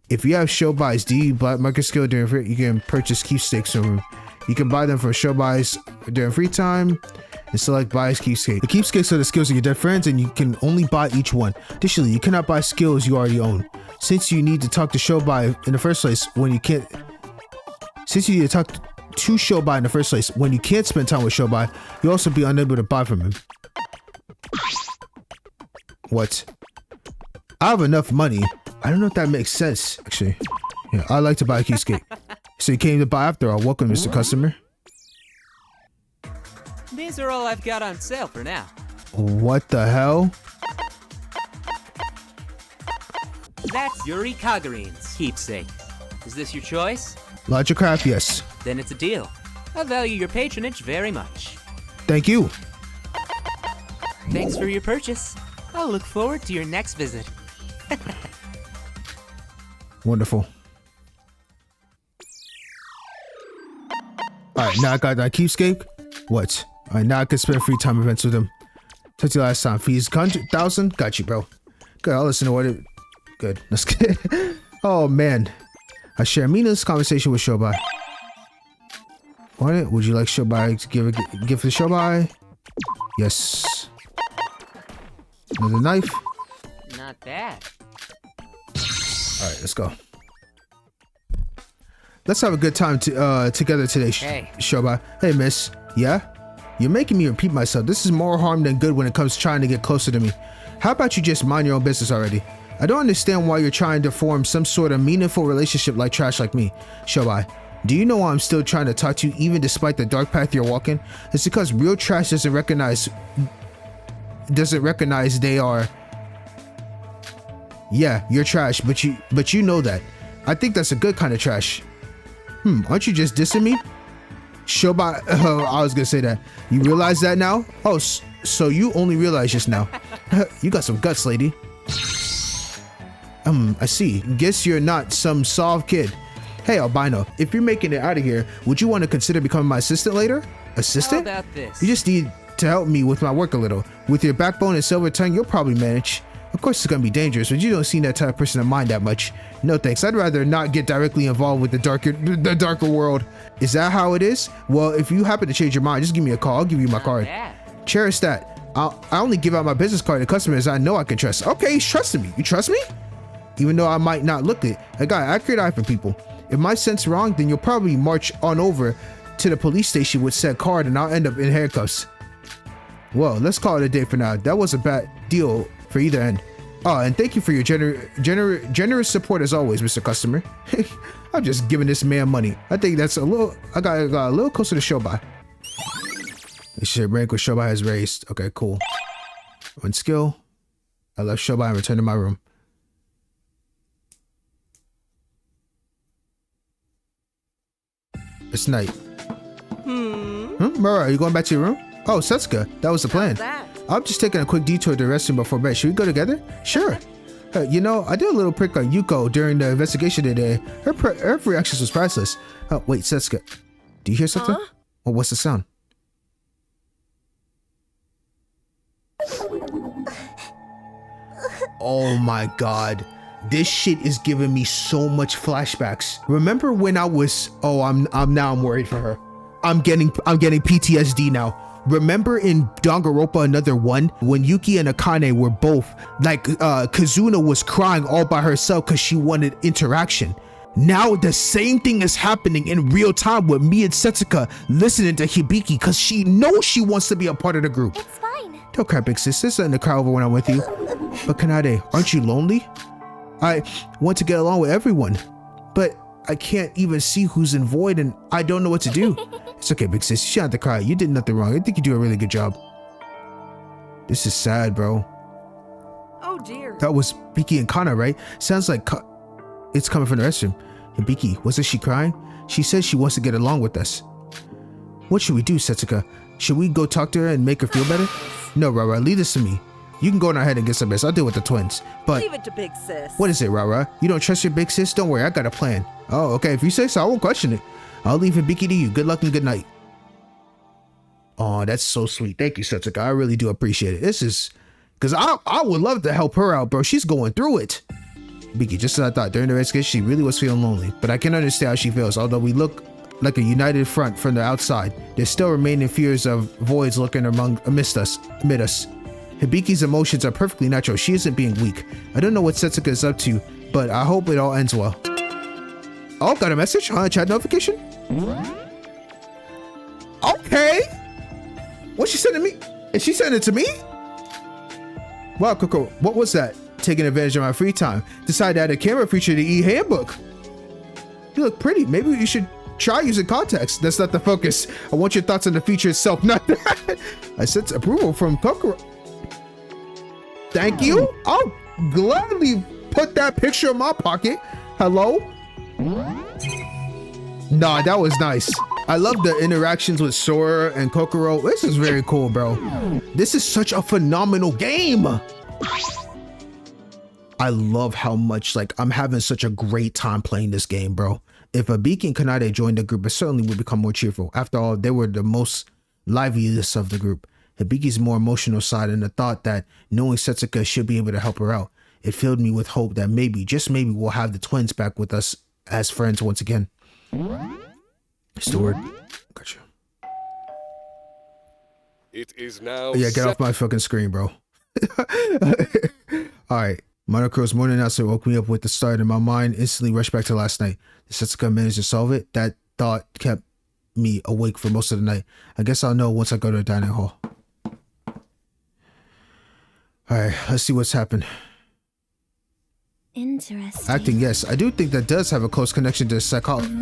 If you have Syobai's D black market skill during free, you can purchase keepsakes from him. You can buy them for Syobai's during free time and select buy his keepsake. The keepsakes are the skills of your dead friends, and you can only buy each one. Additionally, you cannot buy skills you already own. Since you need to talk to Syobai in the first place when you can't. Since you need to talk to Syobai in the first place when you can't spend time with Syobai, you'll also be unable to buy from him. What? I have enough money. I don't know if that makes sense, actually. Yeah, I like to buy a keepsake. So you came to buy after all. Welcome, Mr. Customer. These are all I've got on sale for now. What the hell? That's Yuri Kaguri's keepsake. Is this your choice? Logicraft, yes. Then it's a deal. I value your patronage very much. Thank you. Thanks for your purchase. I'll look forward to your next visit. Wonderful. Alright, now I got that keepsake. What? Alright, now I can spend free time events with him. Took you last time. Fees 100,000? Got you, bro. Good, I'll listen to what it... Good. Let's get... Oh, man. I share a meaningless conversation with Syobai. What? Would you like Syobai to give a gift to Syobai? Yes. Another knife. Not bad. Alright, let's go. Let's have a good time together today, Syobai. Hey, miss. Yeah? You're making me repeat myself. This is more harm than good when it comes to trying to get closer to me. How about you just mind your own business already? I don't understand why you're trying to form some sort of meaningful relationship like trash like me. Syobai, do you know why I'm still trying to talk to you even despite the dark path you're walking? It's because real trash doesn't recognize they are... Yeah, you're trash, but you know that. I think that's a good kind of trash. Aren't you just dissing me? Syobai, I was gonna say that. You realize that now? Oh, so you only realize just now. You got some guts, lady. I see. Guess you're not some soft kid. Hey, albino, if you're making it out of here, would you want to consider becoming my assistant later? Assistant? How about this? You just need to help me with my work a little. With your backbone and silver tongue, you'll probably manage. Of course it's gonna be dangerous, but you don't seem that type of person to mind that much. No thanks, I'd rather not get directly involved with the darker world. Is that how it is? Well, if you happen to change your mind, just give me a call, I'll give you my card. Cherish that. I only give out my business card to customers I know I can trust. Okay, he's trusting me. You trust me? Even though I might not look it, I got an accurate eye for people. If my scent's wrong, then you'll probably march on over to the police station with said card and I'll end up in handcuffs. Well, let's call it a day for now. That was a bad deal for either end. Oh, and thank you for your generous support as always, Mr. Customer. I'm just giving this man money. I think that's a little... I got a little closer to Syobai. This shit rank with Syobai has raised. Okay, cool. One skill. I left Syobai and returned to my room. It's night. Mara, are you going back to your room? Oh, Setsuka, that was the plan. I'm just taking a quick detour to the restroom before bed. Should we go together? Sure. You know, I did a little prick on Yuko during the investigation today. Her reactions was priceless. Oh, wait, Setsuka. Do you hear something? Well, what's the sound? Oh my god. This shit is giving me so much flashbacks. Remember when I was... Oh, I'm worried for her. I'm getting PTSD now. Remember in Danganronpa Another One when Yuki and Akane were both like Kazuna was crying all by herself because she wanted interaction. Now the same thing is happening in real time with me and Setsuka listening to Hibiki because she knows she wants to be a part of the group. It's fine. Don't cry, big sis. There's nothing to cry over when I'm with you. But Kanade, aren't you lonely? I want to get along with everyone, but I can't even see who's in Void and I don't know what to do. It's okay, big sis. You shouldn't have to cry. You did nothing wrong. I think you do a really good job. This is sad, bro. Oh dear. That was Biki and Kana, right? Sounds like it's coming from the restroom. And Biki, wasn't she crying? She says she wants to get along with us. What should we do, Setsuka? Should we go talk to her and make her feel better? No, Rara, leave this to me. You can go on ahead and get some rest. I'll deal with the twins. But leave it to big sis. What is it, Rara? You don't trust your big sis? Don't worry, I got a plan. Oh, okay. If you say so, I won't question it. I'll leave Hibiki to you. Good luck and good night. Oh, that's so sweet. Thank you, Setsuka. I really do appreciate it. This is... Because I would love to help her out, bro. She's going through it. Biki, just as I thought, during the investigation, she really was feeling lonely. But I can understand how she feels. Although we look like a united front from the outside, there's still remaining fears of voids lurking amid us. Hibiki's emotions are perfectly natural. She isn't being weak. I don't know what Setsuka is up to, but I hope it all ends well. Oh, got a message? Chat notification? Okay. What's she sending me? Is she sending it to me? Wow, Kokoro, what was that? Taking advantage of my free time. Decided to add a camera feature to the e-handbook. You look pretty. Maybe you should try using context. That's not the focus. I want your thoughts on the feature itself, not that. I sense approval from Kokoro. Thank you. I'll gladly put that picture in my pocket. Hello? Nah, that was nice. I love the interactions with Sora and Kokoro. This is very cool, bro. This is such a phenomenal game. I love how much, like, I'm having such a great time playing this game, bro. If Hibiki and Kanade joined the group, it certainly would become more cheerful. After all, they were the most liveliest of the group. Hibiki's more emotional side and the thought that knowing Setsuka should be able to help her out, it filled me with hope that maybe, just maybe, we'll have the twins back with us as friends once again. Steward, gotcha. It is now. Yeah, get off my fucking screen, bro. All right. Monokuro's morning announcement woke me up with the start, and my mind instantly rushed back to last night. Did Setsuka manage to solve it? That thought kept me awake for most of the night. I guess I'll know once I go to the dining hall. Alright, let's see what's happened. Interesting. Acting, yes. I do think that does have a close connection to psychology.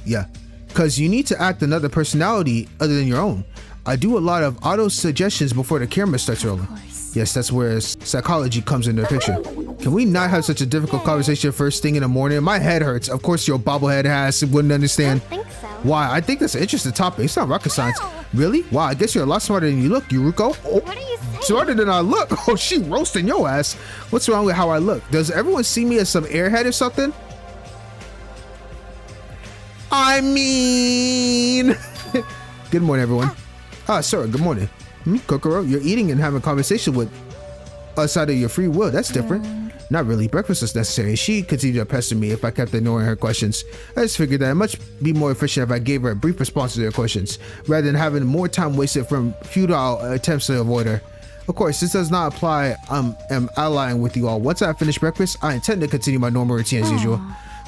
Yeah. Because you need to act another personality other than your own. I do a lot of auto suggestions before the camera starts rolling. Yes, that's where psychology comes into the picture. Can we not have such a difficult conversation first thing in the morning? My head hurts. Of course your bobblehead ass wouldn't understand. I don't think so. Why? I think that's an interesting topic. It's not rocket science. Really? Wow, I guess you're a lot smarter than you look, Yoruko. Oh, What are you saying? smarter than I look? Oh, she roasting your ass. What's wrong with how I look? Does everyone see me as some airhead or something? I mean... Good morning, everyone. Ah, sir, good morning. Kokoro, you're eating and having a conversation with us out of your free will. That's different. Not really. Breakfast is necessary. She continued to pester me if I kept ignoring her questions. I just figured that it must be more efficient if I gave her a brief response to their questions, rather than having more time wasted from futile attempts to avoid her. Of course, this does not apply. I am allying with you all. Once I finish breakfast, I intend to continue my normal routine as usual.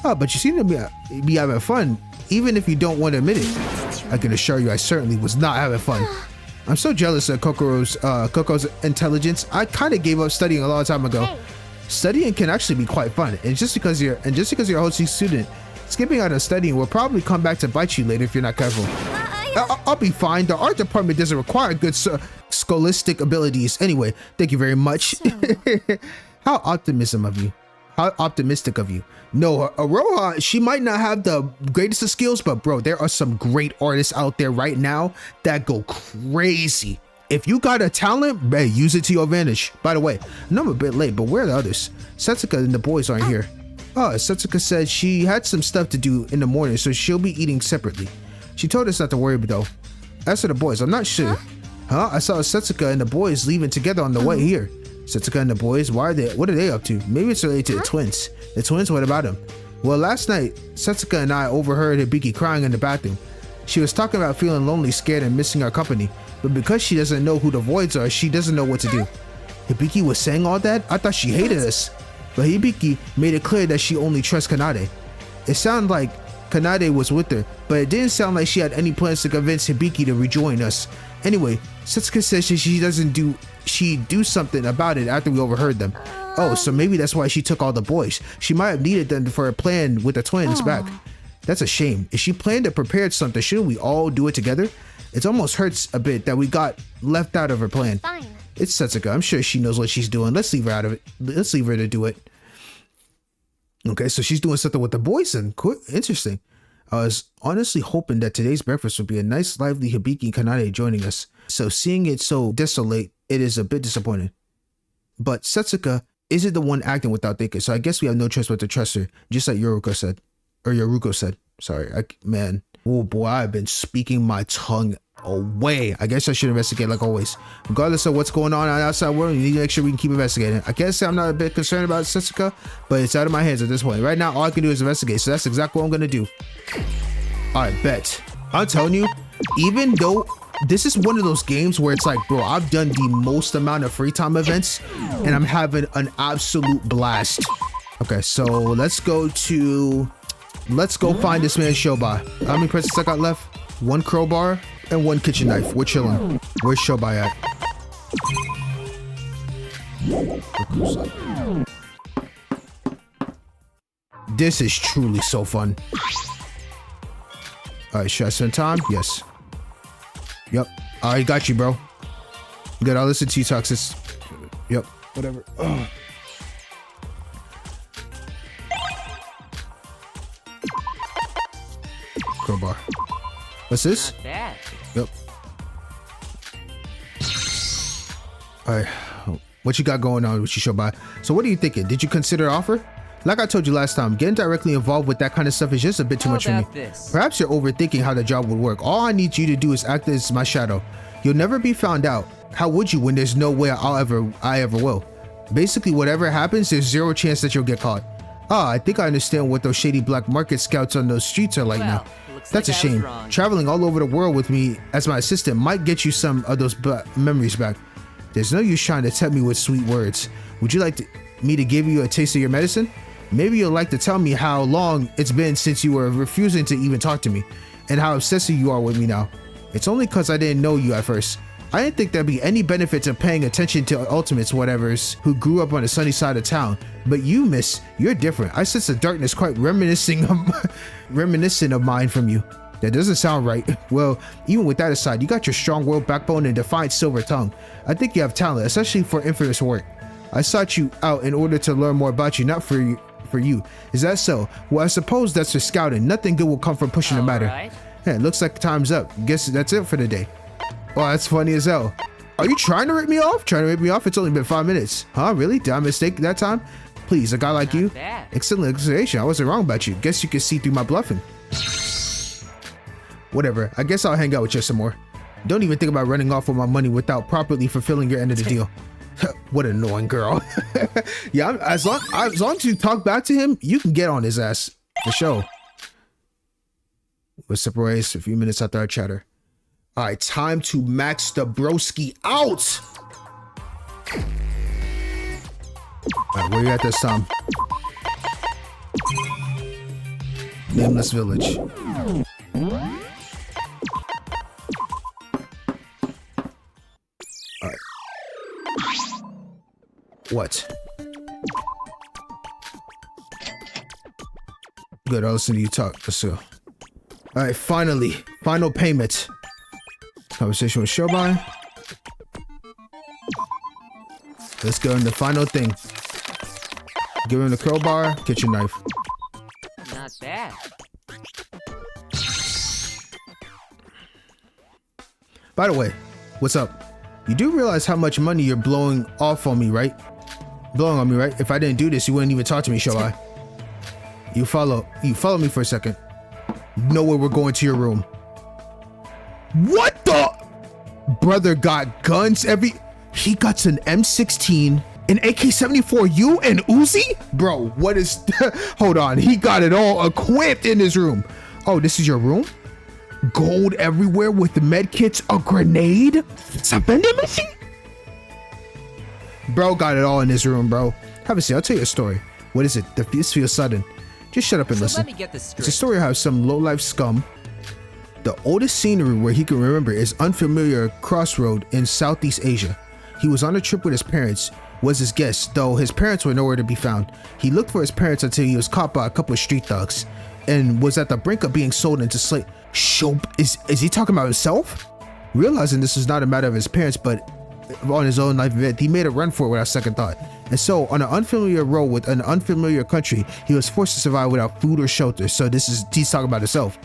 Oh, but you seem to be having fun, even if you don't want to admit it. I can assure you I certainly was not having fun. I'm so jealous of Koko's intelligence. I kind of gave up studying a long time ago. Hey. Studying can actually be quite fun, and just because you're a HC student, skipping out on studying will probably come back to bite you later if you're not careful. I'll be fine. The art department doesn't require good scholastic abilities. Anyway, thank you very much. How optimistic of you. No, Iroha, she might not have the greatest of skills, but bro, there are some great artists out there right now that go crazy. If you got a talent, hey, use it to your advantage. By the way, I know I'm a bit late, but where are the others? Setsuka and the boys aren't here. Oh, Setsuka said she had some stuff to do in the morning, so she'll be eating separately. She told us not to worry though. As for the boys, I'm not sure. Huh? I saw Setsuka and the boys leaving together on the way here. Setsuka and the boys, what are they up to? Maybe it's related to the twins. The twins, what about them? Well, last night, Setsuka and I overheard Hibiki crying in the bathroom. She was talking about feeling lonely, scared, and missing our company. But because she doesn't know who the voids are, she doesn't know what to do. Hibiki was saying all that? I thought she hated us. But Hibiki made it clear that she only trusts Kanade. It sounded like Kanade was with her, but it didn't sound like she had any plans to convince Hibiki to rejoin us. Anyway, Setsuka says she'd do something about it after we overheard them. Oh, so maybe that's why she took all the boys. She might have needed them for a plan with the twins back. That's a shame. If she planned or prepared something, shouldn't we all do it together? It almost hurts a bit that we got left out of her plan. Fine. It's Setsuka. I'm sure she knows what she's doing. Let's leave her out of it. Let's leave her to do it. Okay, so she's doing something with the boys and interesting. I was honestly hoping that today's breakfast would be a nice, lively Hibiki and Kanade joining us. So seeing it so desolate, it is a bit disappointing. But Setsuka isn't the one acting without thinking, so I guess we have no choice but to trust her, just like Yoruko said. Sorry, man. Oh boy, I've been speaking my tongue away. I guess I should investigate like always. Regardless of what's going on in the outside world, you need to make sure we can keep investigating. I guess I'm not a bit concerned about Setsuka, but it's out of my hands at this point. Right now, all I can do is investigate, so that's exactly what I'm gonna do. Alright, bet. I'm telling you, even though this is one of those games where it's like, bro, I've done the most amount of free time events, and I'm having an absolute blast. Okay, so let's go find this man Syobai. How many presents I got left? 1 crowbar and 1 kitchen knife. We're chilling. Where's Syobai at? This is truly so fun. Alright, should I spend time? Yes. Yep. Alright, got you, bro. Good, I'll listen to you, Toxis. Yep, whatever. Ugh. Crowbar. What's this? Not bad. Yep. Alright. What you got going on with you, Syobai? So what are you thinking? Did you consider an offer? Like I told you last time, getting directly involved with that kind of stuff is just a bit too much for me. Perhaps you're overthinking how the job would work. All I need you to do is act as my shadow. You'll never be found out. How would you when there's no way I ever will? Basically, whatever happens, there's zero chance that you'll get caught. Ah, I think I understand what those shady black market scouts on those streets are like now. That's a shame. Traveling all over the world with me as my assistant might get you some of those memories back. There's no use trying to tempt me with sweet words. Would you like me to give you a taste of your medicine? Maybe you'll like to tell me how long it's been since you were refusing to even talk to me, and how obsessive you are with me now. It's only because I didn't know you at first. I didn't think there'd be any benefit to paying attention to ultimates whatevers who grew up on the sunny side of town. But you, miss, you're different. I sense a darkness quite reminiscent of mine from you. That doesn't sound right. Well, even with that aside, you got your strong-willed backbone and defiant silver tongue. I think you have talent, especially for infamous work. I sought you out in order to learn more about you, not for you. Is that so? Well, I suppose that's for scouting. Nothing good will come from pushing the matter. Right. Yeah, it looks like time's up. Guess that's it for the day. Oh, that's funny as hell. Are you trying to rip me off? Trying to rip me off? It's only been 5 minutes. Huh? Really? Did I mistake that time? Please, a guy like you? Excellent observation. I wasn't wrong about you. Guess you can see through my bluffing. Whatever. I guess I'll hang out with you some more. Don't even think about running off with my money without properly fulfilling your end of the deal. What an annoying girl. Yeah, as long as you talk back to him, you can get on his ass for sure. We'll separate a few minutes after our chatter. All right, time to max the broski out. All right, where you at this time? Nameless village. All right. What? Good, I'll listen to you talk. Let's go. All right, finally, final payment. Conversation with Syobai. Let's go in the final thing. Give him the crowbar, kitchen knife. Not bad. By the way, what's up? You do realize how much money you're blowing on me, right? If I didn't do this, you wouldn't even talk to me, Syobai. You follow me for a second. Know where we're going to your room. What the? Brother got guns he got an M16, an AK-74U, and Uzi? Bro, what is, hold on. He got it all equipped in his room. Oh, this is your room? Gold everywhere with the med kits, a grenade? It's a vending machine? Bro got it all in his room, bro. Have a seat, I'll tell you a story. What is it? This feels sudden. Just shut up and listen. Let me get this straight. It's a story of how some low-life scum. The oldest scenery where he can remember is unfamiliar crossroad in Southeast Asia. He was on a trip with his parents, was his guest, though his parents were nowhere to be found. He looked for his parents until he was caught by a couple of street thugs and was at the brink of being sold into slave. Is he talking about himself? Realizing this was not a matter of his parents, but on his own life event, he made a run for it without second thought. And so, on an unfamiliar road with an unfamiliar country, he was forced to survive without food or shelter. So he's talking about himself.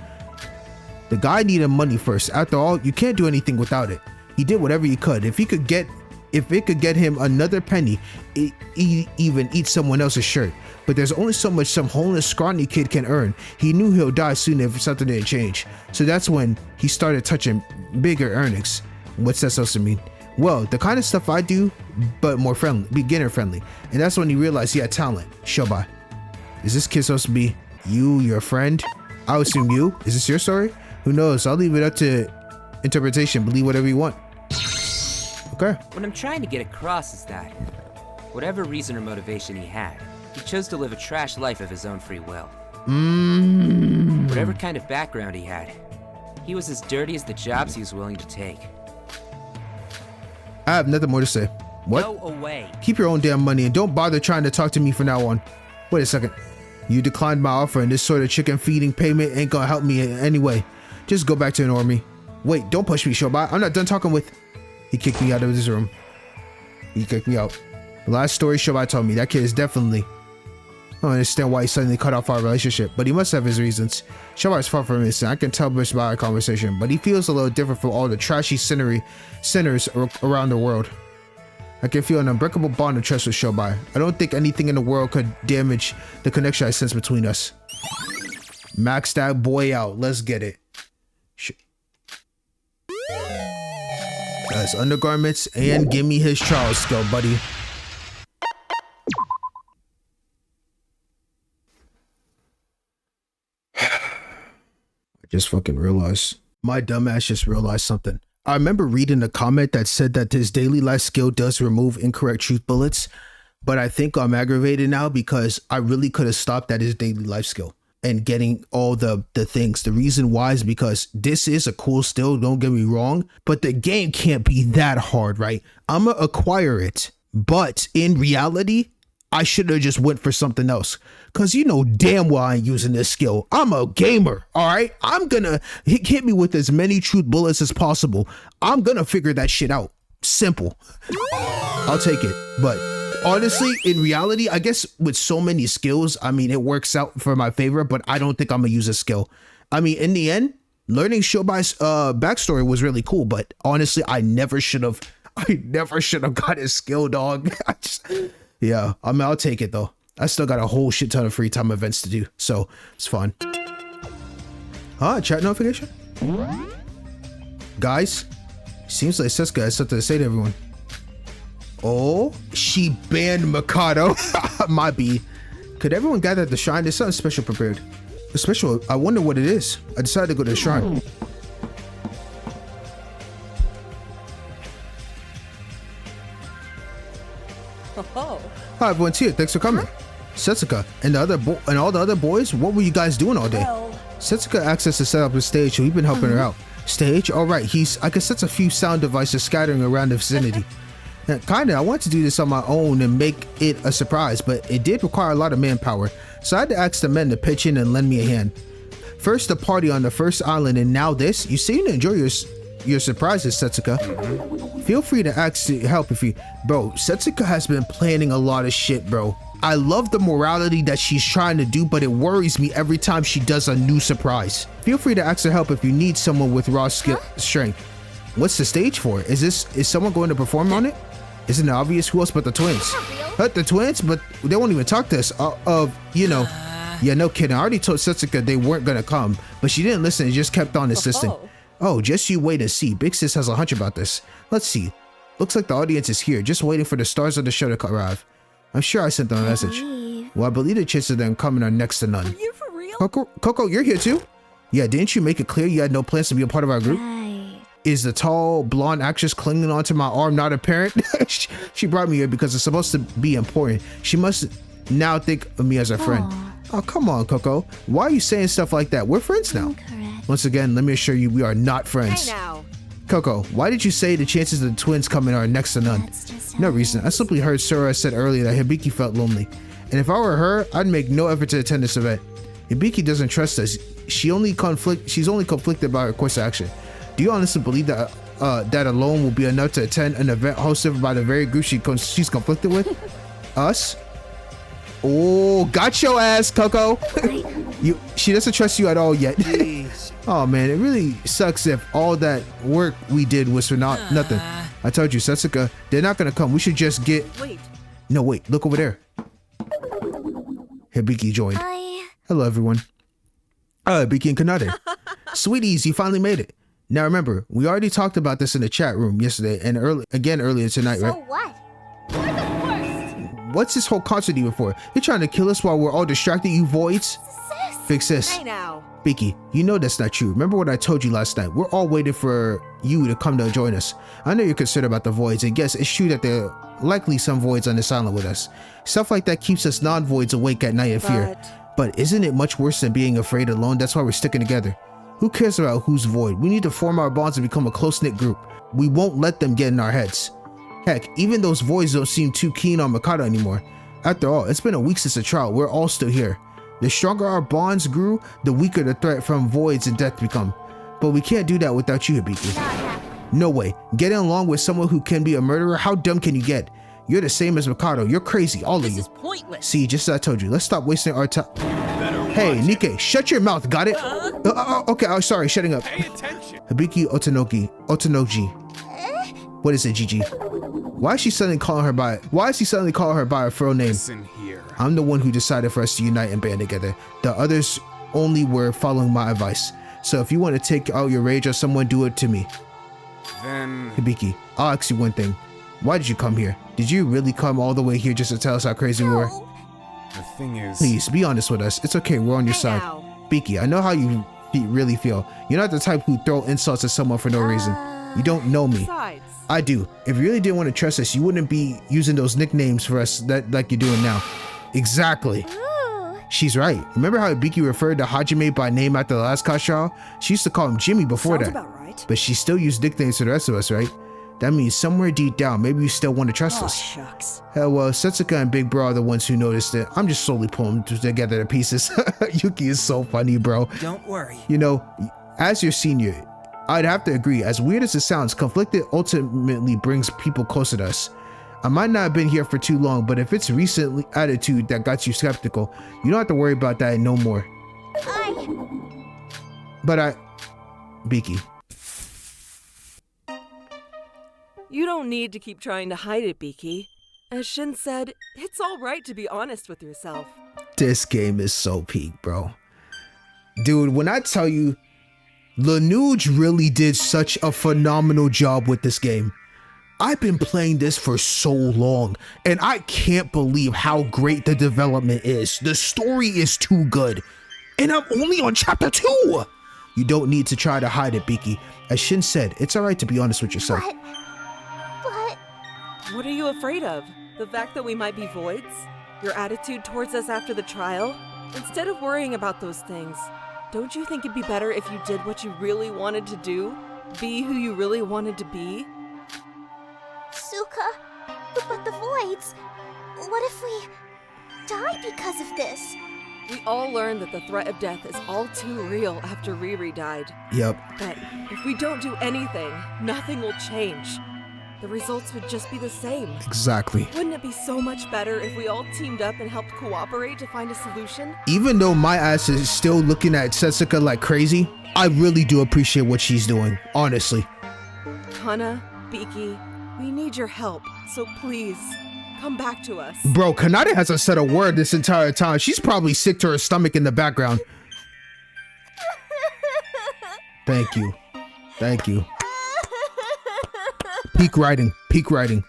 The guy needed money first. After all, you can't do anything without it. He did whatever he could. If it could get him another penny, even eat someone else's shirt. But there's only so much some homeless, scrawny kid can earn. He knew he'll die soon if something didn't change. So that's when he started touching bigger earnings. What's that supposed to mean? Well, the kind of stuff I do, but more friendly, beginner friendly. And that's when he realized he had talent. Syobai. Is this kid supposed to be you, your friend? I would assume you. Is this your story? Who knows? I'll leave it up to interpretation. Believe whatever you want. Okay. What I'm trying to get across is that, whatever reason or motivation he had, he chose to live a trash life of his own free will. Whatever kind of background he had, he was as dirty as the jobs he was willing to take. I have nothing more to say. What? No away. Keep your own damn money and don't bother trying to talk to me from now on. Wait a second. You declined my offer and this sort of chicken feeding payment ain't gonna help me in any way. Just go back to the normie. Wait, don't push me, Syobai. I'm not done talking with... He kicked me out of his room. He kicked me out. The last story Syobai told me, that kid is definitely I don't understand why he suddenly cut off our relationship, but he must have his reasons. Syobai is far from innocent. I can tell this by our conversation, but he feels a little different from all the trashy sinners around the world. I can feel an unbreakable bond of trust with Syobai. I don't think anything in the world could damage the connection I sense between us. Max that boy out. Let's get it. As undergarments and give me his Tral skill, buddy. I just fucking realized. My dumbass just realized something. I remember reading a comment that said that his daily life skill does remove incorrect truth bullets, but I think I'm aggravated now because I really could have stopped at his daily life skill and getting all the things. The reason why is because this is a cool skill, don't get me wrong, but the game can't be that hard, right? I'm gonna acquire it, but in reality, I should have just went for something else. Cause you know damn well I ain't using this skill. I'm a gamer, all right? I'm gonna hit me with as many truth bullets as possible. I'm gonna figure that shit out. Simple. I'll take it. But honestly, in reality, I guess with so many skills, I mean, it works out for my favor, but I don't think I'm gonna use a skill. I mean, in the end, learning Syobai's backstory was really cool, but honestly, I never should have got his skill, dog. Yeah, I mean, I'll take it though. I still got a whole shit ton of free time events to do, so it's fun. Chat notification? Guys, seems like Setsuka has something to say to everyone. Oh, she banned Mikado. My B. Could everyone gather at the shrine? There's something special prepared. The special, I wonder what it is. I decided to go to the shrine. Oh. Hi, everyone's here. Thanks for coming. Setsuka and all the other boys, what were you guys doing all day? Setsuka asked us to set up a stage, so we've been helping her out. Stage? All right. I can sense a few sound devices scattering around the vicinity. Now, kinda, I want to do this on my own and make it a surprise, but it did require a lot of manpower, so I had to ask the men to pitch in and lend me a hand. First the party on the first island, and now this. You seem to enjoy your surprises, Setsuka. Feel free to ask to help if you... Bro, Setsuka has been planning a lot of shit, bro. I love the morality that she's trying to do, but it worries me every time she does a new surprise. Feel free to ask for help if you need someone with raw strength. What's the stage for? Is someone going to perform on it? Isn't it obvious? Who else but the twins? The twins? But they won't even talk to us. You know. Yeah, no kidding. I already told Setsuka they weren't gonna come, but she didn't listen and just kept on insisting. Oh, just you wait and see. Big Sis has a hunch about this. Let's see. Looks like the audience is here, just waiting for the stars of the show to arrive. I'm sure I sent them a message. Well, I believe the chances of them coming are next to none. Are you for real? Coco, you're here too? Yeah, didn't you make it clear you had no plans to be a part of our group? Is the tall, blonde actress clinging onto my arm not apparent? She brought me here because it's supposed to be important. She must now think of me as a friend. Oh, come on, Coco. Why are you saying stuff like that? We're friends now. Once again, let me assure you we are not friends. Hey now. Coco, why did you say the chances of the twins coming are next to none? No reason. I simply heard Sora said earlier that Hibiki felt lonely. And if I were her, I'd make no effort to attend this event. Hibiki doesn't trust us. She's only conflicted by her course of action. Do you honestly believe that that alone will be enough to attend an event hosted by the very group she's conflicted with? Us? Oh, got your ass, Coco. She doesn't trust you at all yet. Oh man, it really sucks if all that work we did was for nothing. I told you, Setsuka, they're not gonna come. We should just get... Wait. No, wait, look over there. Hibiki joined. Hello, everyone. Hibiki and Kanade. Sweeties, you finally made it. Now remember, we already talked about this in the chat room yesterday and earlier tonight, right? So what? You're the worst. What's this whole concert even for? You're trying to kill us while we're all distracted, you voids? Big Sis. Hey now. Biki, you know that's not true. Remember what I told you last night? We're all waiting for you to come to join us. I know you're concerned about the voids, and yes, it's true that there are likely some voids on this island with us. Stuff like that keeps us non-voids awake at night in fear. But isn't it much worse than being afraid alone? That's why we're sticking together. Who cares about who's void? We need to form our bonds and become a close-knit group. We won't let them get in our heads. Heck, even those voids don't seem too keen on Mikado anymore. After all, it's been a week since the trial. We're all still here. The stronger our bonds grew, the weaker the threat from voids and death become. But we can't do that without you, Hibiki. No way. Getting along with someone who can be a murderer? How dumb can you get? You're the same as Mikado. You're crazy, all of you. This is pointless. See, just as I told you, let's stop wasting our time. Hey, Nikkei, shut your mouth, got it? Okay, oh, sorry, shutting up. Pay attention. Hibiki Otonoji. What is it, Gigi? Why is he suddenly calling her by her full name? Listen here. I'm the one who decided for us to unite and band together. The others only were following my advice. So if you want to take out your rage on someone, do it to me. Then Hibiki, I'll ask you one thing. Why did you come here? Did you really come all the way here just to tell us how crazy we were? the thing is, Please, be honest with us. It's okay, we're on your side. Biki, I know how you really feel. You're not the type who throw insults at someone for no reason. You don't know me. Besides, I do. If you really didn't want to trust us, you wouldn't be using those nicknames for us like you're doing now. Exactly. She's right. Remember how Biki referred to Hajime by name after the last Kashao? She used to call him Jimmy before Sounds that. about right. But she still used nicknames to the rest of us, right? That means somewhere deep down, maybe you still want to trust Oh, us. shucks. Hell, well, Setsuka and Big Bro are the ones who noticed it. I'm just slowly pulling together the pieces. Yuki is so funny, bro. Don't worry. You know, as your senior, I'd have to agree, as weird as it sounds, conflicted ultimately brings people closer to us. I might not have been here for too long, but if it's recent attitude that got you skeptical, you don't have to worry about that no more. Biki. you don't need to keep trying to hide it, Biki. As Shin said, it's all right to be honest with yourself. This game is so peak, bro. Dude, when I tell you, Lanuge really did such a phenomenal job with this game. I've been playing this for so long, and I can't believe how great the development is. The story is too good, and I'm only on chapter 2. You don't need to try to hide it, Biki. As Shin said, it's alright to be honest with yourself. But What are you afraid of? The fact that we might be voids? Your attitude towards us after the trial? Instead of worrying about those things, don't you think it'd be better if you did what you really wanted to do? Be who you really wanted to be? Suka, but the voids. What if we die because of this? We all learned that the threat of death is all too real after Riri died. Yep. But if we don't do anything, nothing will change. The results would just be the same. Exactly. Wouldn't it be so much better if we all teamed up and helped cooperate to find a solution? Even though my ass is still looking at Setsuka like crazy, I really do appreciate what she's doing, honestly. Hana, Biki, we need your help, so please, come back to us. Bro, Kanata hasn't said a word this entire time. She's probably sick to her stomach in the background. Thank you. Thank you. Peak writing. Peak writing.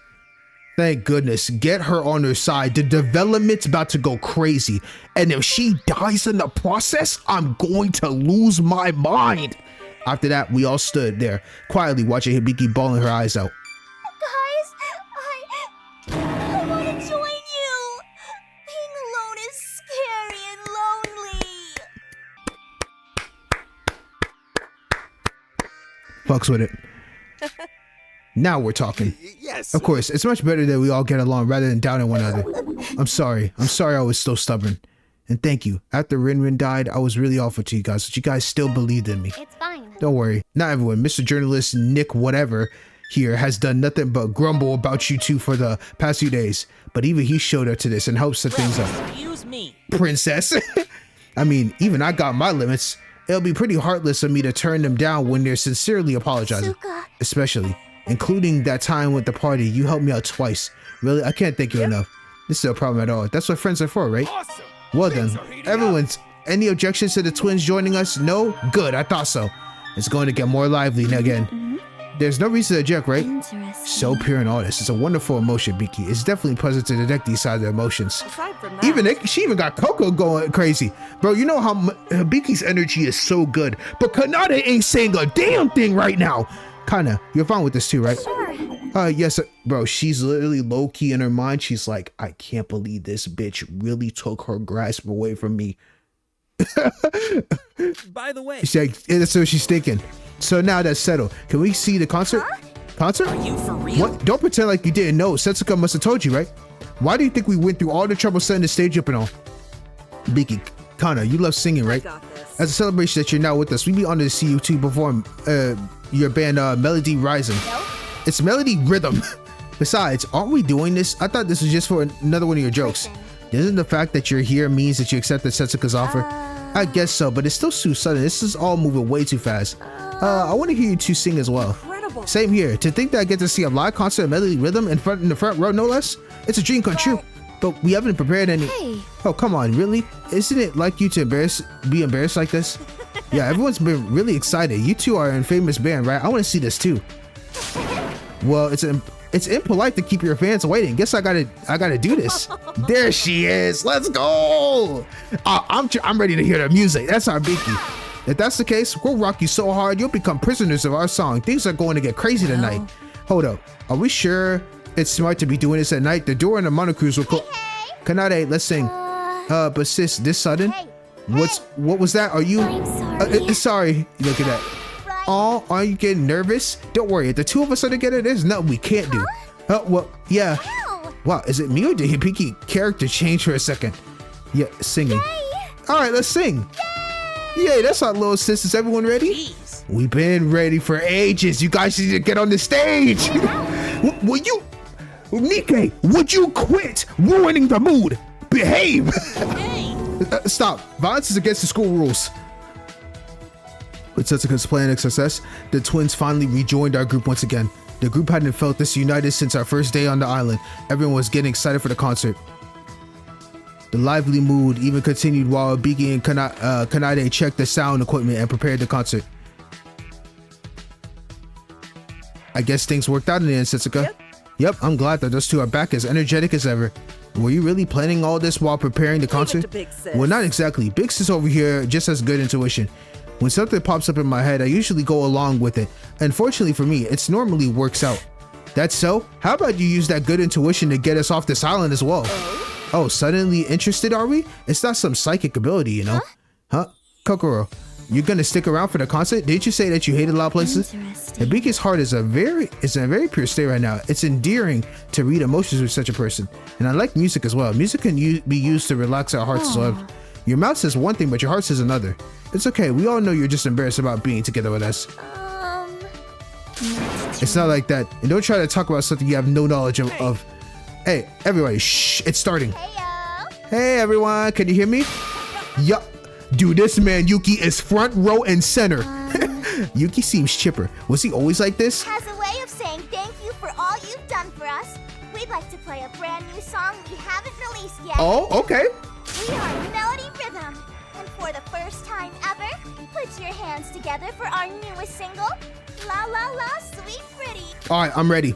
Thank goodness. Get her on her side. The development's about to go crazy. And if she dies in the process, I'm going to lose my mind. After that, we all stood there, quietly watching Hibiki bawling her eyes out. Guys, I want to join you. Being alone is scary and lonely. Fucks with it. Now we're talking. Yes. Of course, it's much better that we all get along rather than downing one another. I'm sorry. I'm sorry I was so stubborn. And thank you. After Rin died, I was really awful to you guys, but you guys still believed in me. It's fine. Don't worry. Not everyone. Mr. Journalist Nick whatever here has done nothing but grumble about you two for the past few days. But even he showed up to this and helped set things up. Excuse me. Princess. I mean, even I got my limits. It'll be pretty heartless of me to turn them down when they're sincerely apologizing. Suka. Especially, including that time with the party, you helped me out twice. Really, I can't thank you enough. This is a problem at all. That's what friends are for, right? Awesome. Well then, everyone's, any objections to the twins joining us? No? Good, I thought so. It's going to get more lively again. There's no reason to object, right? Interesting. So pure and honest. It's a wonderful emotion, Biki. It's definitely pleasant to detect these sides of emotions. Aside from that, Even she even got Coco going crazy. Bro, you know how Biki's energy is so good, but Kanata ain't saying a damn thing right now. Kana, you're fine with this too, right? Sure. Yes, bro, she's literally low-key in her mind. She's like, I can't believe this bitch really took her grasp away from me. By the way, She's like, that's what she's thinking. So now that's settled. Can we see the concert? Concert? Are you for real? What? Don't pretend like you didn't know. Setsuka must have told you, right? Why do you think we went through all the trouble setting the stage up and all? Biki, Kana, you love singing, right? got this. As a celebration that you're now with us, we'd be honored to see you two perform your band Melody Rising. Nope. It's Melody Rhythm. Besides, aren't we doing this? I thought this was just for another one of your jokes. Doesn't the fact that you're here means that you accepted Setsuka's offer? I guess so, but it's still too sudden. This is all moving way too fast. I want to hear you two sing as well. Incredible. Same here. To think that I get to see a live concert of medley rhythm in the front row, no less. It's a dream come true. But we haven't prepared any. Hey. Oh, come on, really? Isn't it like you to be embarrassed like this? Yeah, everyone's been really excited. You two are a famous band, right? I want to see this too. Well, it's impolite to keep your fans waiting. Guess I gotta do this. There she is. Let's go. I'm ready to hear the music. That's our Biki. If that's the case, we'll rock you so hard you'll become prisoners of our song. Things are going to get crazy tonight. Hold up. Are we sure it's smart to be doing this at night? The door in the monocruise will close. Kanade, let's sing. But sis, this sudden? What was that? Are you? I'm sorry. Sorry. Look at that. Oh, are you getting nervous? Don't worry. If the two of us are together, there's nothing we can't do. Well, yeah. Wow, is it me or did Hibiki character change for a second? Yeah, singing. All right, let's sing. Yay, that's our little sis. Is everyone ready? Jeez. We've been ready for ages. You guys need to get on the stage. Will you, Nikkei, would you quit ruining the mood? Behave. Hey. Stop. Violence is against the school rules. With Setsuka's plan and success, the twins finally rejoined our group once again. The group hadn't felt this united since our first day on the island. Everyone was getting excited for the concert. The lively mood even continued while Biki and Kanade checked the sound equipment and prepared the concert. I guess things worked out in the end, Setsuka. Yep, I'm glad that those two are back as energetic as ever. Were you really planning all this while preparing the concert? Leave it to Big Sis. Well, not exactly. Big Sis over here just has good intuition. When something pops up in my head, I usually go along with it. Unfortunately for me, it's normally works out. That's so? How about you use that good intuition to get us off this island as well? Oh, suddenly interested, are we? It's not some psychic ability, you know? Huh? Kokoro, you're gonna stick around for the concert? Didn't you say that you hated a lot of places? Hibiki's heart is in a very pure state right now. It's endearing to read emotions with such a person. And I like music as well. Music can be used to relax our hearts as well. Your mouth says one thing, but your heart says another. It's okay. We all know you're just embarrassed about being together with us. It's not like that. And don't try to talk about something you have no knowledge of. Hey, everybody, shh, it's starting. Hey, everyone, can you hear me? Yup. Dude, this man, Yuki, is front row and center. Yuki seems chipper. Was he always like this? Has a way of saying thank you for all you've done for us. We'd like to play a brand new song we haven't released yet. Oh, okay. We are Melody Rhythm. And for the first time ever, put your hands together for our newest single, La La La Sweet Pretty. All right, I'm ready.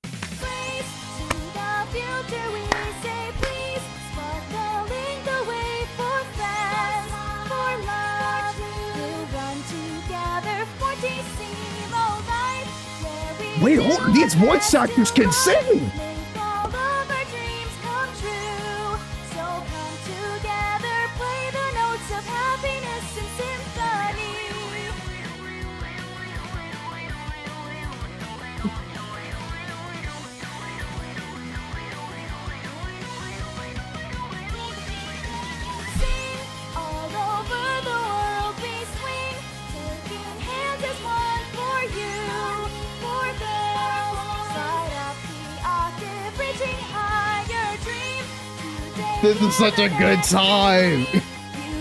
Praise to the future, we say please, sparkling the way for fans, for love. We'll run together for DC all night. Yeah, Wait, hold, these voice actors can sing. This is such a good time. You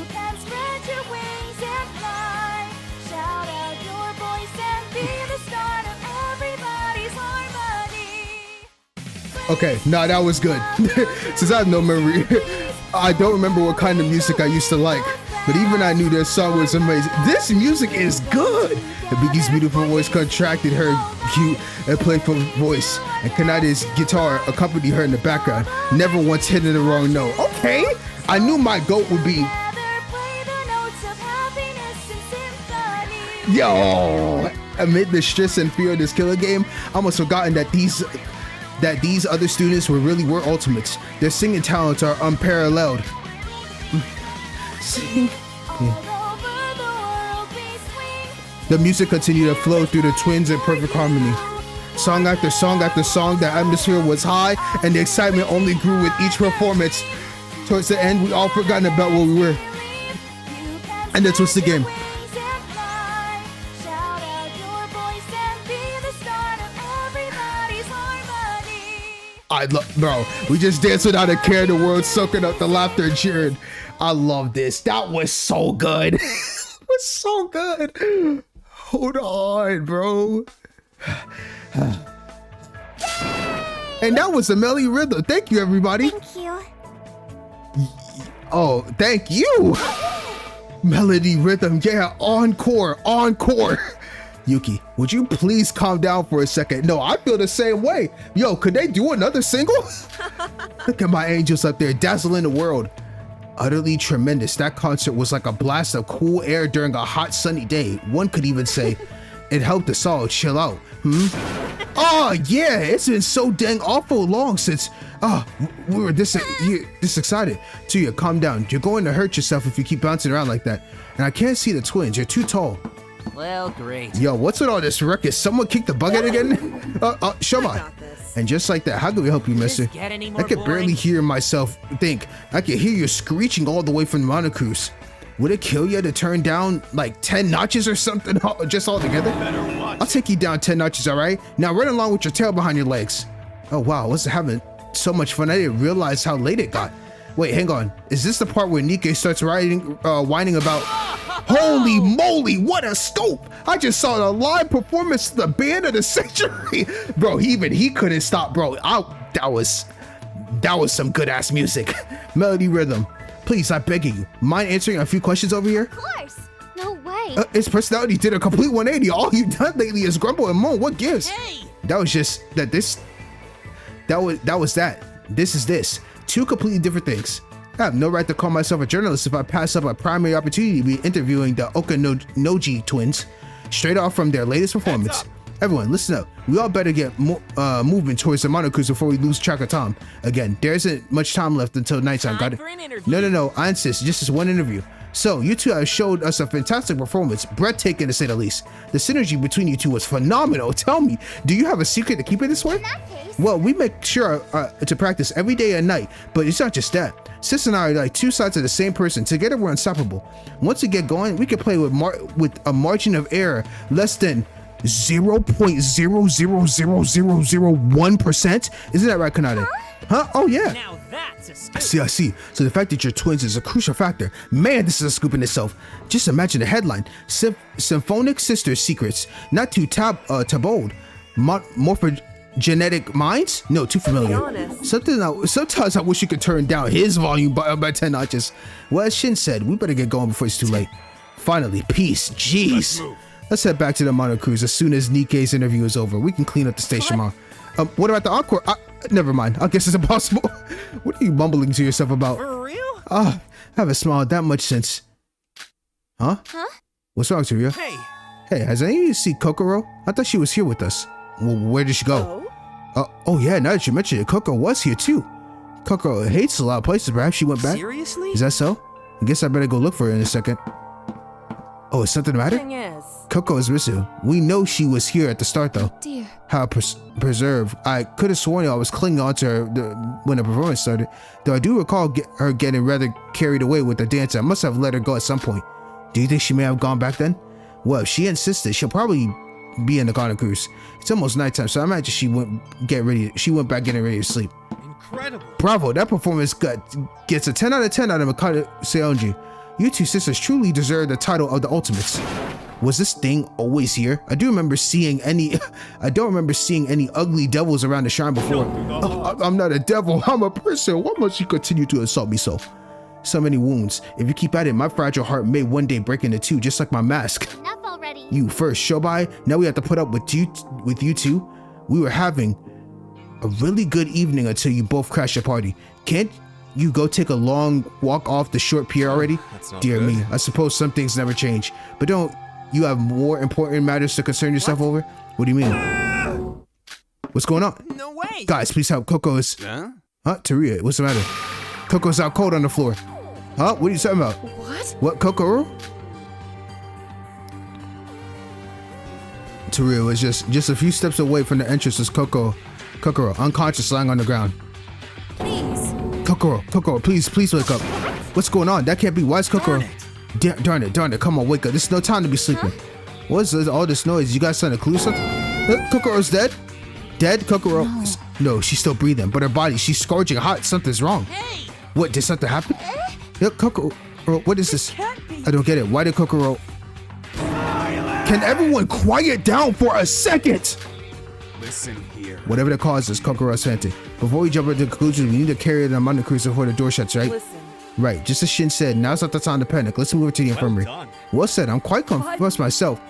can spread your wings and fly. Shout out your voice and be the start of everybody's harmony. Okay, nah, that was good. Since I have no memory, I don't remember what kind of music I used to like. But even I knew their song was amazing. This music is good. Hibiki's beautiful voice contracted her cute and playful voice, and Kanade's guitar accompanied her in the background, never once hitting the wrong note. Okay, I knew my goat would be. Yo, amid the stress and fear of this killer game, I almost forgotten that these other students were ultimates. Their singing talents are unparalleled. Sing. The music continued to flow through the twins in perfect harmony. Song after song after song, the atmosphere was high and the excitement only grew with each performance. Towards the end, we all forgotten about where we were. And that's what's the game. I love, bro. We just danced without a care in the world, soaking up the laughter and cheering. I love this. That was so good. It was so good. Hold on, bro. And that was a Melody Rhythm. Thank you, everybody. Thank you. Oh, thank you. Melody Rhythm. Yeah, encore. Yuki, would you please calm down for a second? No, I feel the same way. Yo, could they do another single? Look at my angels up there, dazzling the world. Utterly tremendous. That concert was like a blast of cool air during a hot sunny day. One could even say it helped us all chill out. Oh yeah, it's been so dang awful long since we were this excited. Tsuya, calm down. You're going to hurt yourself if you keep bouncing around like that. And I can't see the twins. You're too tall. Well, great. Yo, what's with all this ruckus? Someone kicked the bucket again? Syobai. And just like that, how can we help you, mister? I could barely hear myself think. I could hear you screeching all the way from the monocruise. Would it kill you to turn down like 10 notches or something just all together? I'll take you down 10 notches, all right? Now run along with your tail behind your legs. Oh, wow, what's having so much fun? I didn't realize how late it got. Wait, hang on. Is this the part where Nikkei starts whining about... Holy moly, what a scope! I just saw the live performance of the band of the century. Bro, he couldn't stop, bro. That was some good ass music. Melody Rhythm, please, I beg of you, mind answering a few questions over here? Of course. No way. His personality did a complete 180. All you've done lately is grumble and moan. What gives? Hey! That was just that this. That was that. This is this. Two completely different things. I have no right to call myself a journalist if I pass up a primary opportunity to be interviewing the Otonokoji twins straight off from their latest performance. Everyone, listen up. We all better get moving towards the monocruise before we lose track of time. Again, there isn't much time left until nighttime. Got it? No. I insist. Just this one interview. So, you two have showed us a fantastic performance, breathtaking to say the least. The synergy between you two was phenomenal. Tell me, do you have a secret to keep it this way? In that case. Well, we make sure to practice every day and night, but it's not just that. Sis and I are like two sides of the same person. Together, we're unstoppable. Once we get going, we can play with a margin of error less than 0.0000001%. Isn't that right, Kanade? Huh? Oh, yeah. Now that's a scoop. I see. So the fact that you're twins is a crucial factor. Man, this is a scoop in itself. Just imagine the headline. Symphonic Sisters Secrets. Not too tabooed. Morphogenetic minds? No, too familiar. Sometimes I wish you could turn down his volume by 10 notches. Well, as Shin said, we better get going before it's too late. Finally, peace. Jeez. Let's head back to the monocruise as soon as Nikkei's interview is over. We can clean up the station tomorrow. What about the encore? Never mind. I guess it's impossible. What are you mumbling to yourself about? For real? I haven't smiled that much since. Huh? What's wrong, Tsuya? Hey, has any of you seen Kokoro? I thought she was here with us. Well, where did she go? Oh yeah, now that you mention it, Kokoro was here too. Kokoro hates a lot of places. Perhaps she went back? Seriously? Is that so? I guess I better go look for her in a second. Oh, is something the matter? Thing is, Coco is missing. We know she was here at the start though. Dear. How preserved. I could have sworn I was clinging on to her when the performance started. Though I do recall her getting rather carried away with the dance. I must have let her go at some point. Do you think she may have gone back then? Well, if she insisted, she'll probably be in the Ghana cruise. It's almost nighttime, so I imagine she went back getting ready to sleep. Incredible. Bravo, that performance gets a 10 out of 10 out of Mikado Seonji. You two sisters truly deserve the title of the Ultimates. Was this thing always here? I don't remember seeing any ugly devils around the shrine before. I'm not a devil, I'm a person. Why must you continue to insult me so? So many wounds. If you keep at it, my fragile heart may one day break into two, just like my mask. Enough already. You first, Syobai. Now we have to put up with you two. We were having a really good evening until you both crashed your party. Can't you go take a long walk off the short pier already? Dear me, I suppose some things never change. But don't you have more important matters to concern yourself over? What do you mean? What's going on? No way. Guys, please help. Coco is... Huh? Teruya, what's the matter? Coco's out cold on the floor. Huh? What are you talking about? What, Kokoro? Teruya was just a few steps away from the entrance as Kokoro, unconscious, lying on the ground. Please. Kokoro, please wake up. What's going on? That can't be. Why is Kokoro? Darn it. Come on, wake up. This is no time to be sleeping. What's all this noise? You guys trying to clue something? Kokoro's dead? Dead? Kokoro. No. No, she's still breathing, but her body, she's scorching hot. Something's wrong. Hey! What, did something happen? Yep, Kokoro, what is this? I don't get it. Why did Kokoro... Can everyone quiet down for a second? Listen here. Whatever the cause is, Kokoro's fainted. Before we jump into conclusions, we need to carry the Mono Cruise before the door shuts, right? Listen. Right, just as Shin said, now's not the time to panic. Let's move her to the infirmary. Well said, I'm quite confused myself.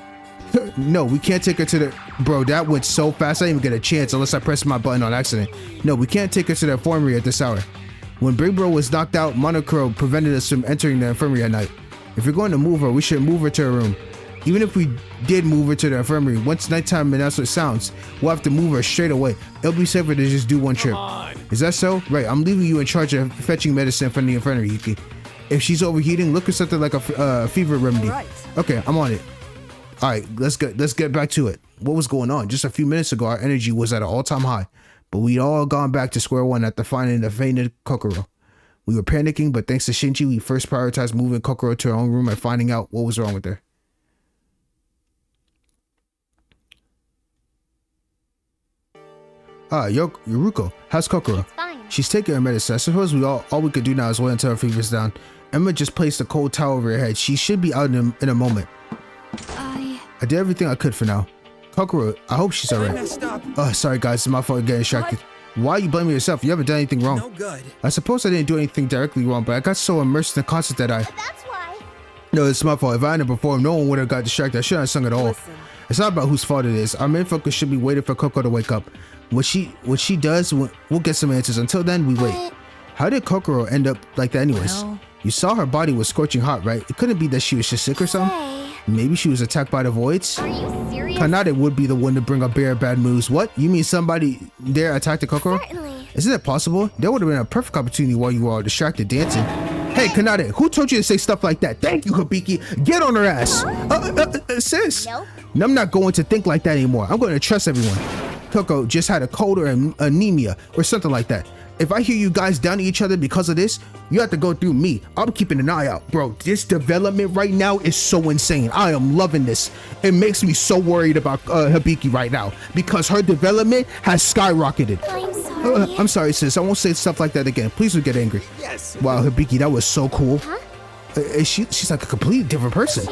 No, we can't take her to the... Bro, that went so fast, I didn't even get a chance unless I pressed my button on accident. No, we can't take her to the infirmary at this hour. When Big Bro was knocked out, Monokuro prevented us from entering the infirmary at night. If you're going to move her, we should move her to her room. Even if we did move her to the infirmary, once nighttime announcement sounds, we'll have to move her straight away. It'll be safer to just do one trip. Is that so? Right, I'm leaving you in charge of fetching medicine from the infirmary, Yuki. If she's overheating, look for something like a fever remedy. Right. Okay, I'm on it. All right, let's get back to it. What was going on? Just a few minutes ago, our energy was at an all-time high, but we'd all gone back to square one after finding the fainted Kokoro. We were panicking, but thanks to Shinji, we first prioritized moving Kokoro to her own room and finding out what was wrong with her. Yoruko, how's Kokoro? Fine. She's taking her medicine. I suppose all we could do now is wait until her fever's down. Emma just placed a cold towel over her head. She should be out in a moment. I did everything I could for now. Kokoro, I hope she's alright. Oh, sorry guys, it's my fault getting distracted. Why are you blaming yourself? You haven't done anything wrong. No good. I suppose I didn't do anything directly wrong, but I got so immersed in the concert that That's why. No, it's my fault. If I hadn't performed, no one would have got distracted. I shouldn't have sung at all. Listen. It's not about whose fault it is. Our main focus should be waiting for Kokoro to wake up. What she does, we'll get some answers. Until then, we wait. How did Kokoro end up like that anyways? Well. You saw her body was scorching hot, right? It couldn't be that she was just sick or something. Maybe she was attacked by the voids? Are you serious? Kanade would be the one to bring up bare bad moves. What? You mean somebody there attacked the Kokoro? Certainly. Isn't it possible? There would have been a perfect opportunity while you were all distracted dancing. Hey, Kanade, who told you to say stuff like that? Thank you, Hibiki. Get on her ass. Sis. Nope. I'm not going to think like that anymore. I'm going to trust everyone. Coco just had a cold or anemia or something like that. If I hear you guys down to each other because of this, you have to go through me. I'm keeping an eye out. Bro, this development right now is so insane. I am loving this. It makes me so worried about Hibiki right now because her development has skyrocketed. I'm sorry. I'm sorry, sis. I won't say stuff like that again. Please don't get angry. Yes. Wow, Hibiki, that was so cool. Huh? She's like a completely different person.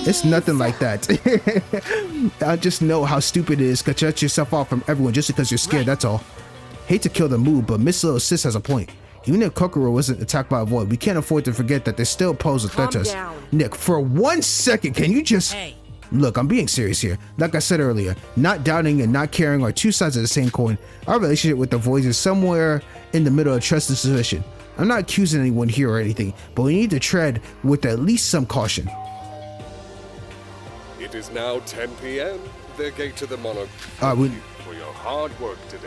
It's nothing like that. I just know how stupid it is to shut yourself off from everyone just because you're scared, that's all. Hate to kill the mood, but Miss Little Sis has a point. Even if Kokoro wasn't attacked by a void, we can't afford to forget that they still pose a threat to us. Calm down. Nick, for 1 second, can you just... Hey. Look, I'm being serious here. Like I said earlier, not doubting and not caring are two sides of the same coin. Our relationship with the voids is somewhere in the middle of trust and suspicion. I'm not accusing anyone here or anything, but we need to tread with at least some caution. It is now 10 p.m. The gate to the monarch. we- Thank you for your hard work today.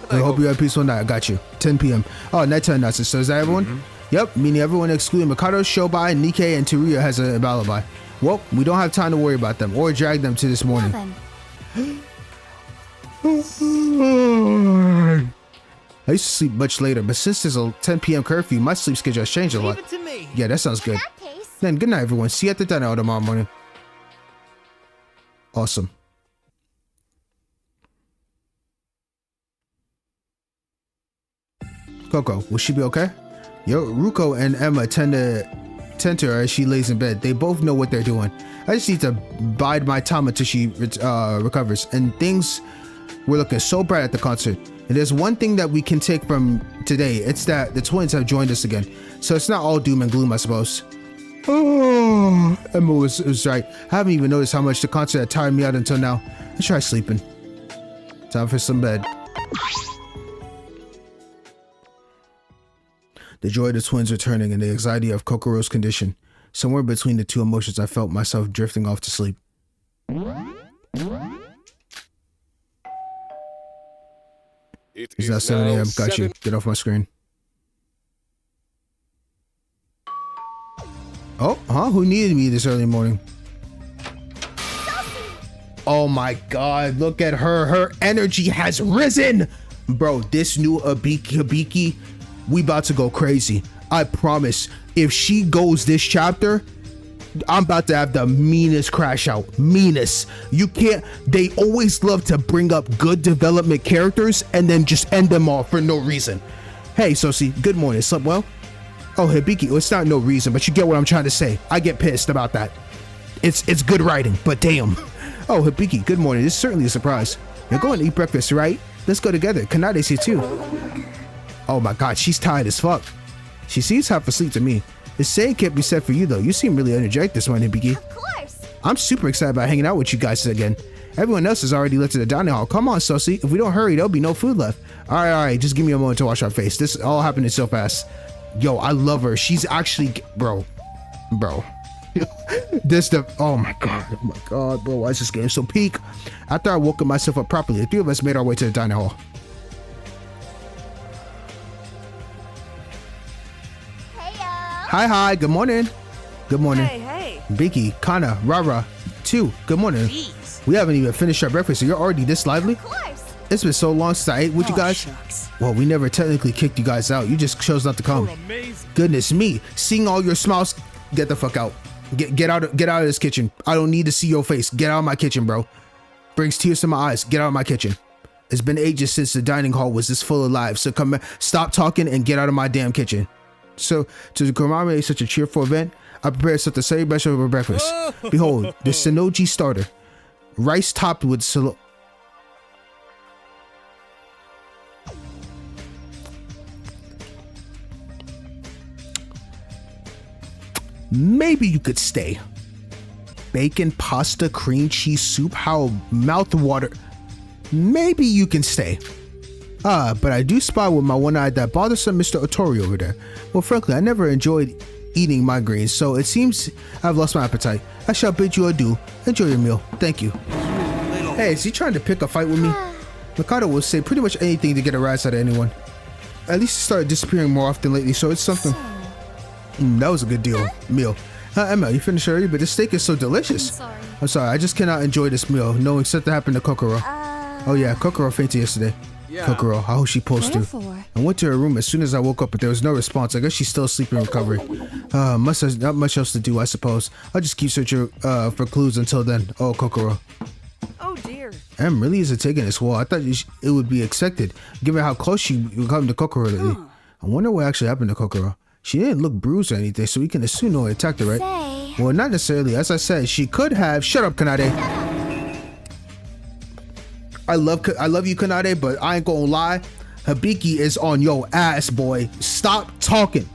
I hope you have a peaceful night. I got you. 10 p.m. Oh, nighttime announcements. So is that everyone? Yep, meaning everyone excluding Mikado, Syobai, Nikkei, and Teruya has a alibi. Well, we don't have time to worry about them or drag them to this morning. I used to sleep much later, but since there's a 10 p.m. curfew, my sleep schedule has changed a lot. Leave it to me. Yeah, that sounds good. In that case, Then good night, everyone. See you at the dinner tomorrow morning. Awesome. Coco, will she be okay? Yoruko and Emma tend to her as she lays in bed. They both know what they're doing. I just need to bide my time until she recovers. And things were looking so bright at the concert. And there's one thing that we can take from today. It's that the twins have joined us again. So it's not all doom and gloom, I suppose. Oh, Emma was right. I haven't even noticed how much the concert had tired me out until now. Let's try sleeping. Time for some bed. The joy of the twins returning and the anxiety of Kokoro's condition. Somewhere between the two emotions, I felt myself drifting off to sleep. It's now 7 a.m. Got you. Get off my screen. Oh, huh? Who needed me this early morning? Oh my god, look at her. Her energy has risen. Bro, this new Hibiki, we about to go crazy. I promise. If she goes this chapter, I'm about to have the meanest crash out. Meanest. You can't. They always love to bring up good development characters and then just end them off for no reason. Hey, Sosi, good morning. Slept well? Oh, Hibiki, it's not no reason, but you get what I'm trying to say. I get pissed about that. It's good writing, but damn. Oh, Hibiki, good morning. This is certainly a surprise. You're going to eat breakfast, right? Let's go together. Kanade's here too. Oh my god, she's tired as fuck. She seems half asleep to me. The same can't be said for you though. You seem really energetic this morning, Hibiki. Of course. I'm super excited about hanging out with you guys again. Everyone else has already left to the dining hall. Come on, Sosi. If we don't hurry, there'll be no food left. All right. Just give me a moment to wash our face. This all happening so fast. Yo, I love her. She's actually, bro. Oh my god, bro. Why is this game so peak? After I woke myself up properly, the three of us made our way to the dining hall. Hi. Good morning. Good morning. Hey. Biki, Kana, Rara, too. Good morning. Jeez. We haven't even finished our breakfast, so you're already this lively? Of course. It's been so long since I ate with you guys. Shucks. Well, we never technically kicked you guys out. You just chose not to come. Amazing. Goodness me. Seeing all your smiles, get the fuck out. Get out of this kitchen. I don't need to see your face. Get out of my kitchen, bro. Brings tears to my eyes. Get out of my kitchen. It's been ages since the dining hall was this full of life. So come, stop talking and get out of my damn kitchen. So to commemorate such a cheerful event, I prepared something very special for breakfast. Behold, the Sonoji starter. Rice topped with Maybe you could stay. Bacon, pasta, cream cheese soup, how mouth water. Maybe you can stay. But I do spy with my one eye that bothersome Mr. Otori over there. Well, frankly, I never enjoyed eating my greens, so it seems I've lost my appetite. I shall bid you adieu. Enjoy your meal. Thank you. Hey, is he trying to pick a fight with me? Mikado will say pretty much anything to get a rise out of anyone. At least he started disappearing more often lately, so it's something. That was a good meal. Emma, you finished already, but this steak is so delicious. I'm sorry, I just cannot enjoy this meal, knowing something happened to Kokoro. Oh yeah, Kokoro fainted yesterday. Yeah. Kokoro, how was she supposed to? Therefore. I went to her room as soon as I woke up, but there was no response. I guess she's still asleep in recovery. Not much else to do, I suppose. I'll just keep searching for clues until then. Oh, Kokoro. Oh dear. Em really isn't taking this well. I thought it would be expected, given how close she would come to Kokoro lately. I wonder what actually happened to Kokoro. She didn't look bruised or anything, so we can assume no one attacked her, right? Well, not necessarily. As I said, she could have. Shut up, Kanade. I love you, Kanade, but I ain't gonna lie. Hibiki is on your ass, boy. Stop talking.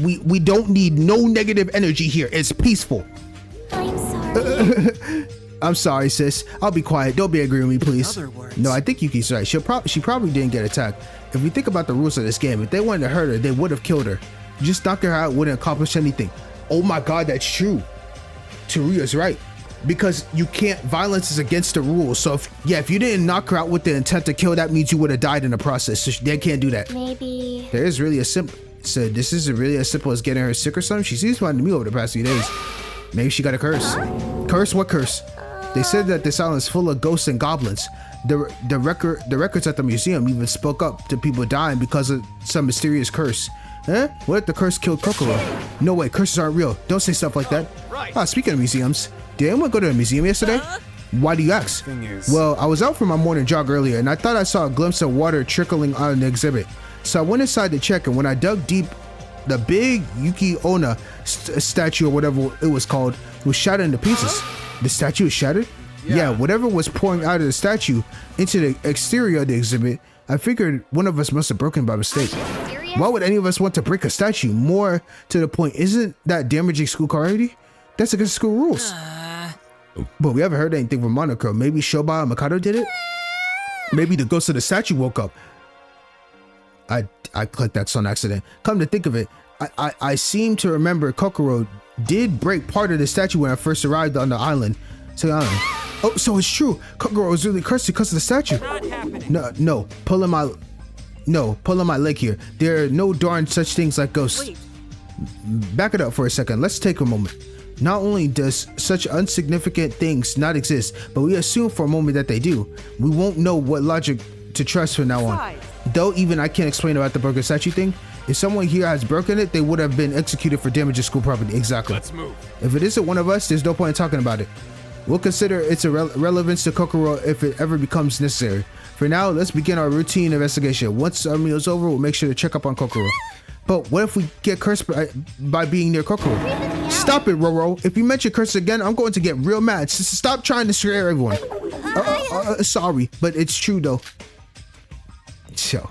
We don't need no negative energy here. It's peaceful. I'm sorry. I'm sorry, sis. I'll be quiet. Don't be angry with me, please. In other words. No, I think Yuki's right. She probably didn't get attacked. If we think about the rules of this game, if they wanted to hurt her, they would have killed her. Just knocking her out wouldn't accomplish anything. Oh my god, that's true. Teruya's right. Because you can't, violence is against the rules. So if you didn't knock her out with the intent to kill, that means you would have died in the process. So they can't do that. Maybe. There is really a simple, so this isn't really as simple as getting her sick or something. She seems fine to me over the past few days. Maybe she got a curse. Curse? What curse? They said that this island is full of ghosts and goblins. The records at the museum even spoke up to people dying because of some mysterious curse. Huh? What if the curse killed Kokoro? No way, curses aren't real. Don't say stuff like that. Speaking of museums, did anyone go to a museum yesterday? Why do you ask? Well, I was out for my morning jog earlier and I thought I saw a glimpse of water trickling out of the exhibit. So I went inside to check, and when I dug deep, the big Yuki Onna statue or whatever it was called was shattered into pieces. The statue is shattered? Yeah, whatever was pouring out of the statue into the exterior of the exhibit, I figured one of us must have broken by mistake. Why would any of us want to break a statue? More to the point, isn't that damaging school property? That's against school rules. But we haven't heard anything from Monoko. Maybe Syobai and Mikado did it? Maybe the ghost of the statue woke up. I clicked that on accident. Come to think of it, I seem to remember Kokoro did break part of the statue when I first arrived on the island. Oh, so it's true. Kokoro was really cursed because of the statue. No, pulling my leg here. There are no darn such things like ghosts. Wait. Back it up for a second. Let's take a moment. Not only does such insignificant things not exist, but we assume for a moment that they do. We won't know what logic to trust from now on. Though even I can't explain about the broken statue thing. If someone here has broken it, they would have been executed for damage to school property. Exactly. Let's move. If it isn't one of us, there's no point in talking about it. We'll consider its relevance to Kokoro if it ever becomes necessary. For now, let's begin our routine investigation. Once our meal is over, we'll make sure to check up on Kokoro. But what if we get cursed by being near Kokoro? Stop it, Roro. If you mention curse again, I'm going to get real mad. Stop trying to scare everyone. Sorry, but it's true though. So,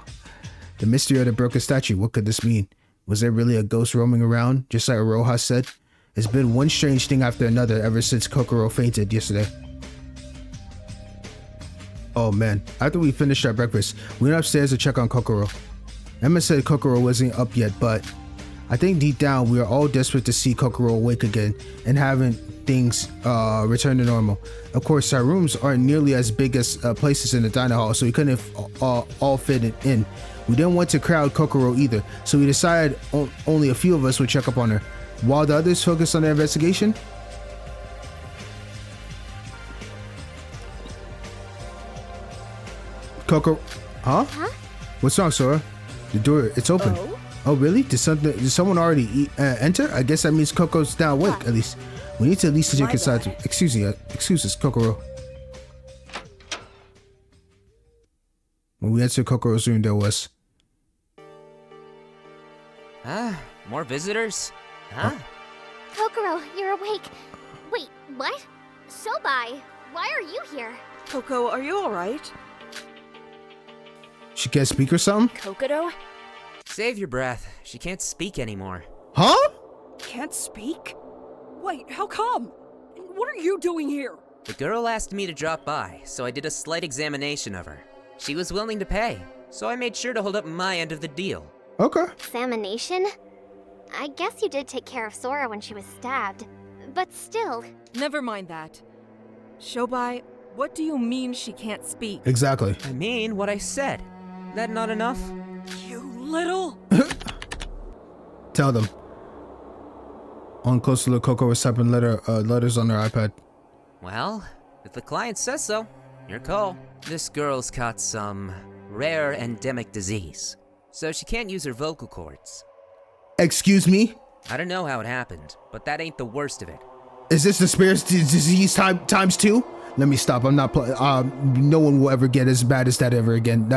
the mystery of the broken statue, what could this mean? Was there really a ghost roaming around, just like Iroha said? It's been one strange thing after another ever since Kokoro fainted yesterday. Oh man, after we finished our breakfast, we went upstairs to check on Kokoro. Emma said Kokoro wasn't up yet, but I think deep down we are all desperate to see Kokoro awake again and having things return to normal. Of course, our rooms aren't nearly as big as places in the diner hall, so we couldn't all fit it in. We didn't want to crowd Kokoro either, so we decided only a few of us would check up on her, while the others focused on their investigation. Kokoro, huh? What's wrong, Sora? The door, it's open. Oh really? Did someone already enter? I guess that means Coco's now awake, at least. We need to at least take inside. Excuse us, Kokoro. When we entered Kokoro's room, there was... More visitors? Huh? Kokoro, you're awake. Wait, what? Syobai, why are you here? Coco, are you alright? She can't speak or something? Kokoro? Save your breath. She can't speak anymore. Huh? Can't speak? Wait, how come? What are you doing here? The girl asked me to drop by, so I did a slight examination of her. She was willing to pay, so I made sure to hold up my end of the deal. Okay. Examination? I guess you did take care of Sora when she was stabbed, but still. Never mind that. Syobai, what do you mean she can't speak? Exactly. I mean what I said. That not enough? You little... Tell them. On closer look, Coco was typing letters on her iPad. Well, if the client says so, your call. This girl's caught some rare endemic disease, so she can't use her vocal cords. Excuse me? I don't know how it happened, but that ain't the worst of it. Is this the spirit's disease times 2? Let me stop. I'm not no one will ever get as bad as that ever again.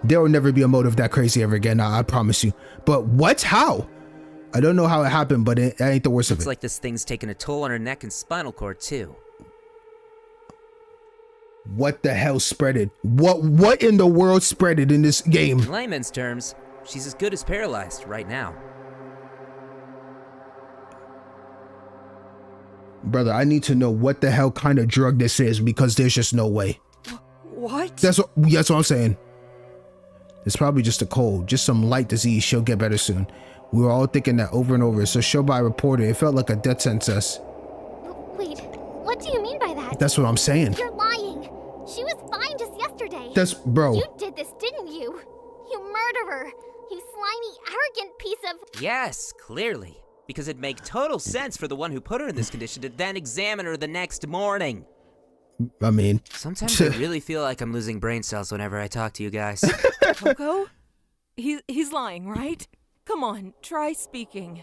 There will never be a motive that crazy ever again. I promise you. But what? How? I don't know how it happened, but it ain't the worst of it. Looks like this thing's taking a toll on her neck and spinal cord too. What the hell spread it? What in the world spread it in this game? In layman's terms, she's as good as paralyzed right now. Brother, I need to know what the hell kind of drug this is, because there's just no way. What? That's what I'm saying. It's probably just a cold, just some light disease. She'll get better soon. We were all thinking that over and over, so Syobai reported it felt like a death sentence. Wait, what do you mean by that? That's what I'm saying. You're lying. She was fine just yesterday. Bro. You did this, didn't you? You murderer. You slimy, arrogant piece of... Yes, clearly. Because it'd make total sense for the one who put her in this condition to then examine her the next morning. I mean... Sometimes I really feel like I'm losing brain cells whenever I talk to you guys. Coco? He's lying, right? Come on, try speaking.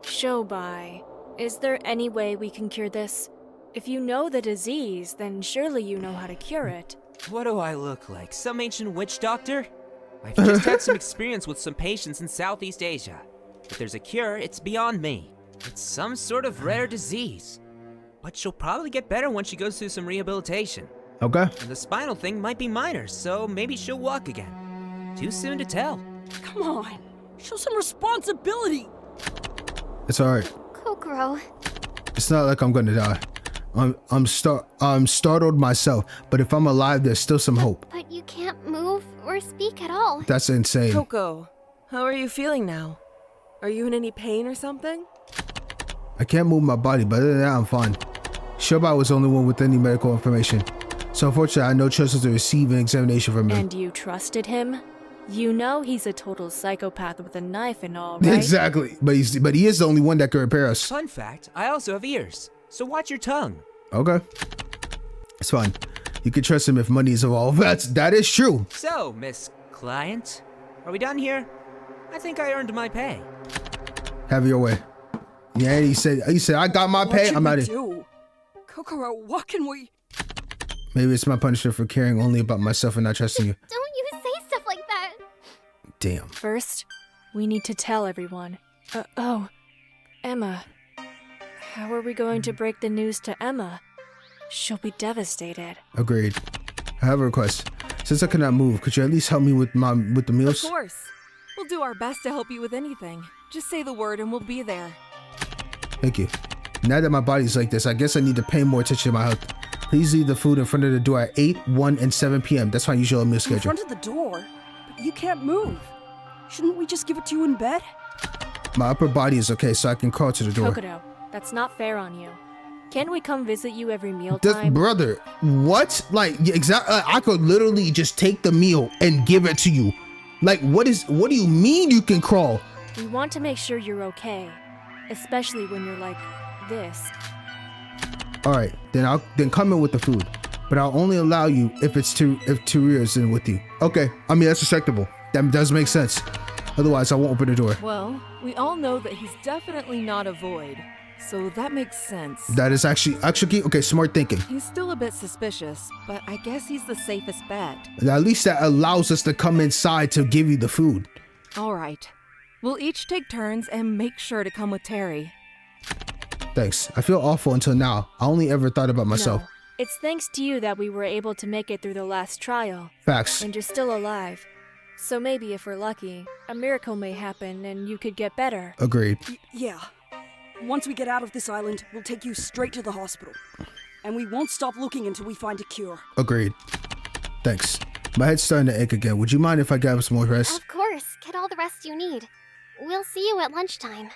Syobai, is there any way we can cure this? If you know the disease, then surely you know how to cure it. What do I look like? Some ancient witch doctor? I've just had some experience with some patients in Southeast Asia. If there's a cure, it's beyond me. It's some sort of rare disease. But she'll probably get better once she goes through some rehabilitation. Okay. And the spinal thing might be minor, so maybe she'll walk again. Too soon to tell. Come on, show some responsibility. It's alright. Kokoro. It's not like I'm gonna die. I'm startled myself, but if I'm alive, there's still some hope. But you can't move or speak at all. That's insane. Coco, how are you feeling now? Are you in any pain or something? I can't move my body, but other than that, I'm fine. Syobai was the only one with any medical information, so unfortunately, I had no choice to receive an examination from him. And you trusted him? You know he's a total psychopath with a knife and all, right? Exactly, but he is the only one that can repair us. Fun fact, I also have ears, so watch your tongue. Okay, it's fine. You can trust him if money is involved. That is true. So, Miss Client, are we done here? I think I earned my pay. Have your way. Yeah, he said, I got my pay. I'm out of here. do? Kokoro, what can we... Maybe it's my punishment for caring only about myself and not trusting you. Don't you say stuff like that. Damn. First, we need to tell everyone. Emma. How are we going to break the news to Emma? She'll be devastated. Agreed. I have a request. Since I cannot move, could you at least help me with the meals? Of course. We'll do our best to help you with anything. Just say the word and we'll be there. Thank you. Now that my body's like this, I guess I need to pay more attention to my health. Please leave the food in front of the door at 8, 1, and 7 p.m. That's my usual meal schedule. In front of the door? But you can't move. Shouldn't we just give it to you in bed? My upper body is okay, so I can crawl to the door. Kokoro, that's not fair on you. Can't we come visit you every mealtime? Brother, what? Like, exactly. I could literally just take the meal and give it to you. Like, what do you mean you can crawl? We want to make sure you're okay, especially when you're like this. All right, then come in with the food, but I'll only allow you if Teruya's in with you. Okay, I mean that's respectable. That does make sense. Otherwise, I won't open the door. Well, we all know that he's definitely not a void, so that makes sense. That is actually okay. Smart thinking. He's still a bit suspicious, but I guess he's the safest bet. At least that allows us to come inside to give you the food. All right, we'll each take turns and make sure to come with Terry. Thanks. I feel awful until now. I only ever thought about myself. No, it's thanks to you that we were able to make it through the last trial. Facts. And you're still alive. So maybe if we're lucky, a miracle may happen and you could get better. Agreed. Yeah. Once we get out of this island, we'll take you straight to the hospital. And we won't stop looking until we find a cure. Agreed. Thanks. My head's starting to ache again. Would you mind if I grab some more rest? Of course. Get all the rest you need. We'll see you at lunchtime.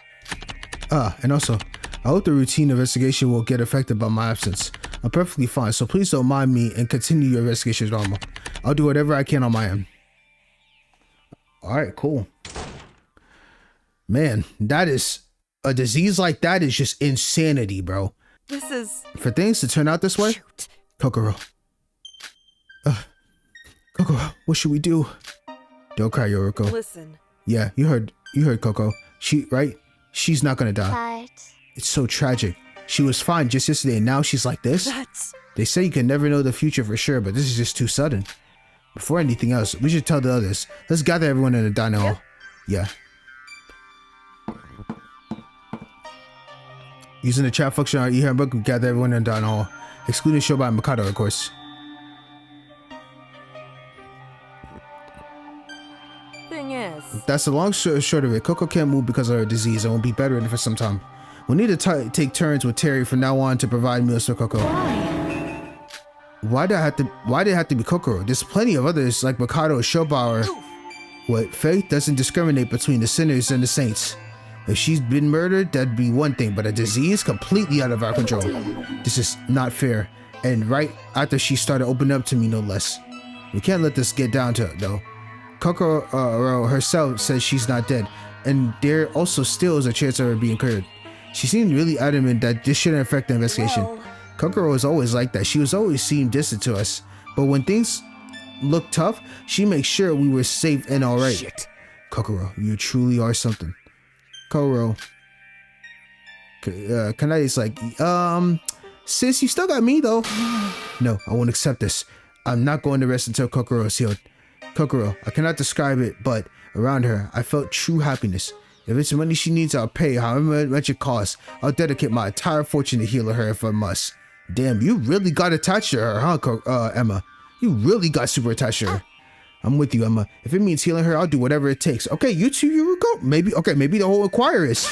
And also, I hope the routine investigation will get affected by my absence. I'm perfectly fine, so please don't mind me and continue your investigation as normal. I'll do whatever I can on my end. Alright, cool. Man, that is... a disease like that is just insanity, bro. This is... For things to turn out this way? Shoot. Kokoro. Kokoro, what should we do? Don't cry, Yoruko. Listen. Yeah, you heard Coco. She's not gonna die. But... It's so tragic. She was fine just yesterday and now she's like this? They say you can never know the future for sure, but this is just too sudden. Before anything else, we should tell the others. Let's gather everyone in the dining hall. Yeah. Using the chat function on eHandbook, we gather everyone in the dining hall. Excluding Syobai and Mikado, of course. Thing is... That's the long short of it. Coco can't move because of her disease and won't be better for some time. We need to take turns with Terry from now on to provide meals for Coco. Why did it have to be Kokoro? There's plenty of others like Mikado, Syobai, or what? Faith doesn't discriminate between the sinners and the saints. If she's been murdered, that'd be one thing, but a disease completely out of our control. This is not fair. And right after she started opening up to me, no less. We can't let this get down to it, though. Kokoro herself says she's not dead, and there also still is a chance of her being cured. She seemed really adamant that this shouldn't affect the investigation. Kokoro was always like that. She was always seemed distant to us, but when things looked tough, she makes sure we were safe and alright. Shit. Kokoro, you truly are something. Kokoro. Kanai's like, sis, you still got me though. No, I won't accept this. I'm not going to rest until Kokoro is healed. Kokoro, I cannot describe it, but around her, I felt true happiness. If it's money she needs, I'll pay however much it costs. I'll dedicate my entire fortune to heal her if I must. Damn, you really got attached to her, huh, Emma? You really got super attached to her. I'm with you, Emma. If it means healing her, I'll do whatever it takes. Okay, you two, Yuruko? Maybe the whole choir is.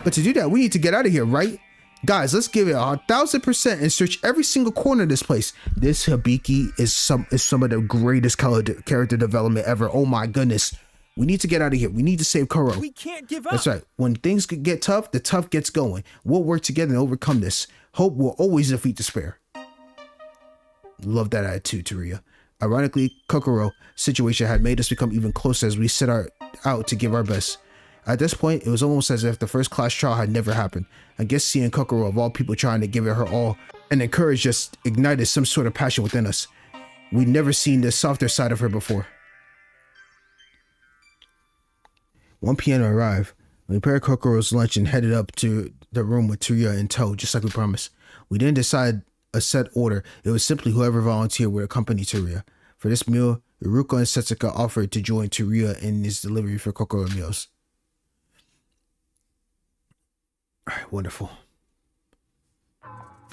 But to do that, we need to get out of here, right? Guys, let's give it 1,000% and search every single corner of this place. This Hibiki is some of the greatest character development ever. Oh my goodness. We need to get out of here. We need to save Koro. We can't give up. That's right. When things get tough, the tough gets going. We'll work together and overcome this. Hope will always defeat despair. Love that attitude, Teruya. Ironically, Kokoro's situation had made us become even closer as we set out to give our best. At this point, it was almost as if the first class trial had never happened. I guess seeing Kokoro, of all people, trying to give it her all and encourage us ignited some sort of passion within us. We'd never seen the softer side of her before. 1 p.m. arrived. We prepared Kokoro's lunch and headed up to the room with Teruya in tow, just like we promised. We didn't decide a set order. It was simply whoever volunteered would accompany Teruya. For this meal, Yoruko and Setsuka offered to join Teruya in his delivery for Kokoro meals. Alright, wonderful.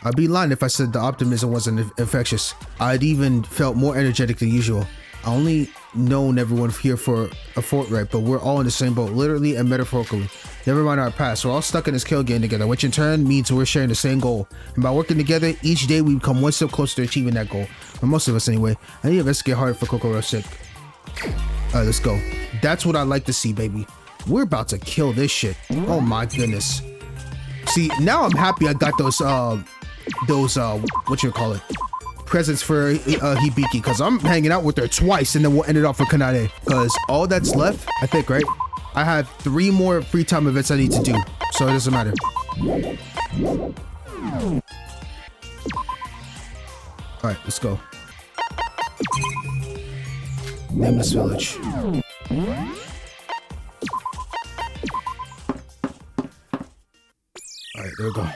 I'd be lying if I said the optimism wasn't infectious. I'd even felt more energetic than usual. I only known everyone here for a fortnight, but we're all in the same boat, literally and metaphorically. Never mind our past, we're all stuck in this kill game together, which in turn means we're sharing the same goal. And by working together, each day we become one step closer to achieving that goal. For most of us anyway. I need to investigate harder for Kokoro's sake. Alright, let's go. That's what I like to see, baby. We're about to kill this shit. Oh my goodness. See, now I'm happy I got those what you call it, presents for Hibiki, because I'm hanging out with her twice and then we'll end it off for Kanade, because all that's left, I think, right? I have 3 more free time events I need to do, so it doesn't matter. Alright, let's go. Nameless village. Alright, there we go.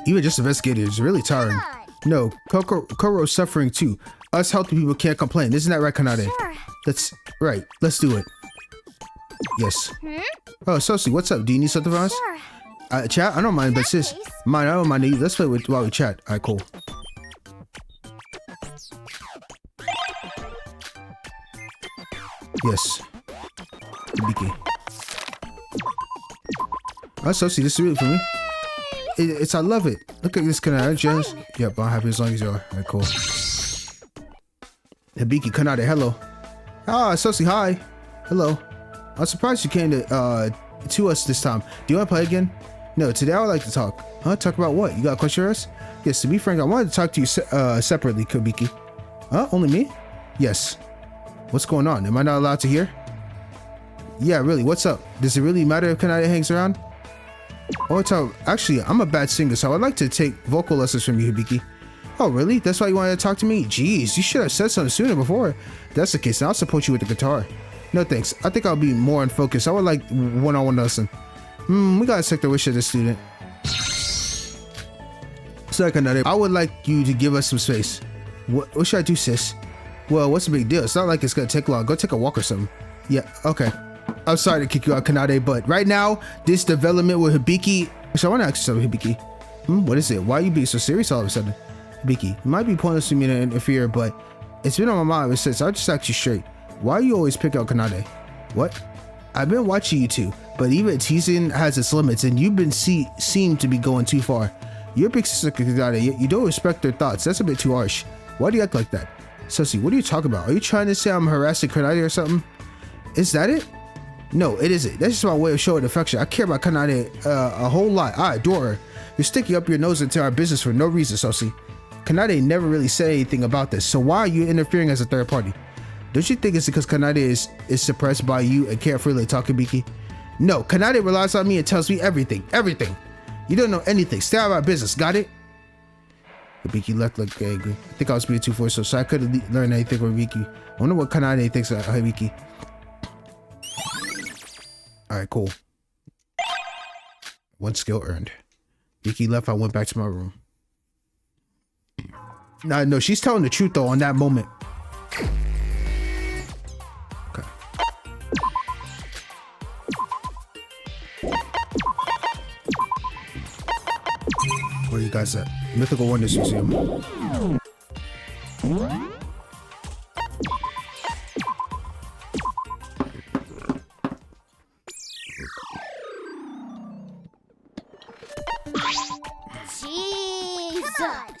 Even just investigating is really tiring. No, Kokoro's suffering too. Us healthy people can't complain. Isn't that right, Kanade? Sure. That's right. Let's do it. Yes. Oh, Sosi, what's up? Do you need something from us? Sure. Chat? I don't mind, but sis, I don't mind you. Let's play while we chat. Alright, cool. Yes. Hibiki. Oh, Sosi, this is really for me. It's I love it. Look at this Kanade, Jones. Yep, I'm happy as long as you are. Alright, cool. Hibiki, Kanade, hello. Ah, Sosi, hi. Hello. I'm surprised you came to us this time. Do you want to play again? No, today I would like to talk. Huh? Talk about what? You got a question for us? Yes, to be frank, I wanted to talk to you separately, Hibiki. Huh? Only me? Yes. What's going on? Am I not allowed to hear? Yeah, really, what's up? Does it really matter if Kanade hangs around? Oh, actually, I'm a bad singer, so I'd like to take vocal lessons from you, Hibiki. Oh, really? That's why you wanted to talk to me? Jeez, you should have said something sooner before. If that's the case, then I'll support you with the guitar. No thanks. I think I'll be more unfocused. I would like one-on-one lesson. We gotta accept the wish of the student. So, Kanade, I would like you to give us some space. What should I do, sis? Well, what's the big deal? It's not like it's gonna take long. Go take a walk or something. Yeah, okay. I'm sorry to kick you out, Kanade, but right now, this development with Hibiki... So I want to ask you something, Hibiki. What is it? Why are you being so serious all of a sudden? Hibiki, you might be pointless to me to interfere, but it's been on my mind ever since. I'll just ask you straight. Why do you always pick out Kanade? What? I've been watching you two, but even teasing has its limits, and you've been seem to be going too far. You're big sister Kanade, yet you don't respect their thoughts. That's a bit too harsh. Why do you act like that? Sosi, what are you talking about? Are you trying to say I'm harassing Kanade or something? Is that it? No, it isn't. That's just my way of showing affection. I care about Kanade a whole lot. I adore her. You're sticking up your nose into our business for no reason, Sosi. Kanade never really said anything about this, so why are you interfering as a third party? Don't you think it's because Kanade is suppressed by you and can't freely talk, Hibiki? No, Kanade relies on me and tells me everything. Everything. You don't know anything. Stay out of our business, got it? Hibiki left like angry. I think I was being too forceful, so I couldn't learn anything from Hibiki. I wonder what Kanade thinks of Hibiki. Alright, cool. 1 skill earned. Yuki left, I went back to my room. Nah, no, she's telling the truth though on that moment. Okay. Where you guys at? Mythical Wonders Museum.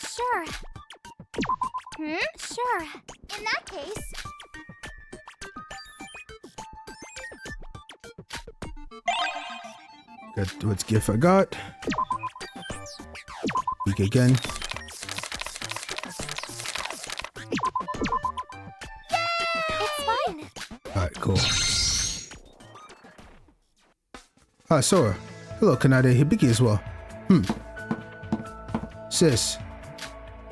Sure. Sure. In that case... Got what gift I got. Week again. It's fine. Alright, cool. Ah, Sora. Hello, Kanade. Hibiki as well. Sis.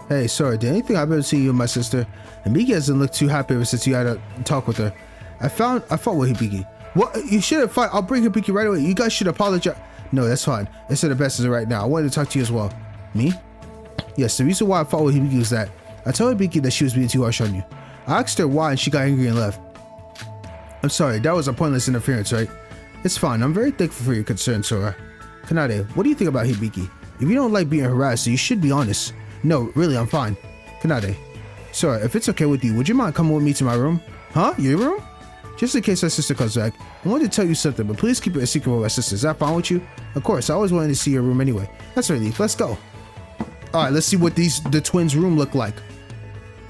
Hey, Sora, did anything happen to you and my sister? Hibiki hasn't looked too happy ever since you had a talk with her. I fought with Hibiki. What? You shouldn't fight. I'll bring Hibiki right away. You guys should apologize. No, that's fine. It's the best as of right now. I wanted to talk to you as well. Me? Yes, the reason why I fought with Hibiki was that I told Hibiki that she was being too harsh on you. I asked her why and she got angry and left. I'm sorry, that was a pointless interference, right? It's fine. I'm very thankful for your concern, Sora. Kanade, what do you think about Hibiki? If you don't like being harassed, you should be honest. No, really, I'm fine. Kanade. Sora, if it's okay with you, would you mind coming with me to my room? Huh? Your room? Just in case my sister comes back, I wanted to tell you something, but please keep it a secret with my sister. Is that fine with you? Of course, I always wanted to see your room anyway. That's relief. Let's go. Alright, let's see what the twins' room look like.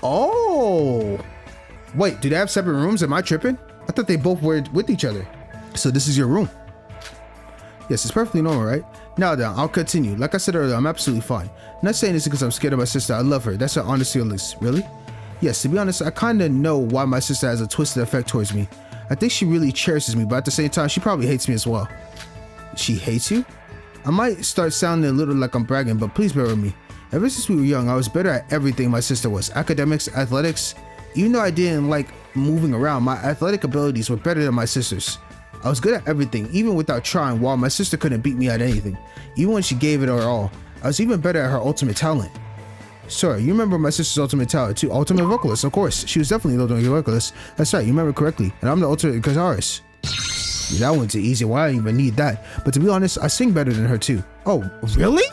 Oh! Wait, do they have separate rooms? Am I tripping? I thought they both were with each other. So this is your room. Yes, it's perfectly normal, right? Now then, I'll continue. Like I said earlier, I'm absolutely fine. I'm not saying this because I'm scared of my sister. I love her. That's her honesty on this. Really? Yes, to be honest, I kind of know why my sister has a twisted effect towards me. I think she really cherishes me, but at the same time, she probably hates me as well. She hates you? I might start sounding a little like I'm bragging, but please bear with me. Ever since we were young, I was better at everything my sister was. Academics, athletics. Even though I didn't like moving around, my athletic abilities were better than my sister's. I was good at everything, even without trying, while my sister couldn't beat me at anything. Even when she gave it her all, I was even better at her ultimate talent. Sorry, you remember my sister's ultimate talent too. Ultimate vocalist, of course. She was definitely the ultimate vocalist. That's right, you remember correctly. And I'm the ultimate guitarist. Yeah, that one's easy. Why I even need that? But to be honest, I sing better than her too. Oh, really?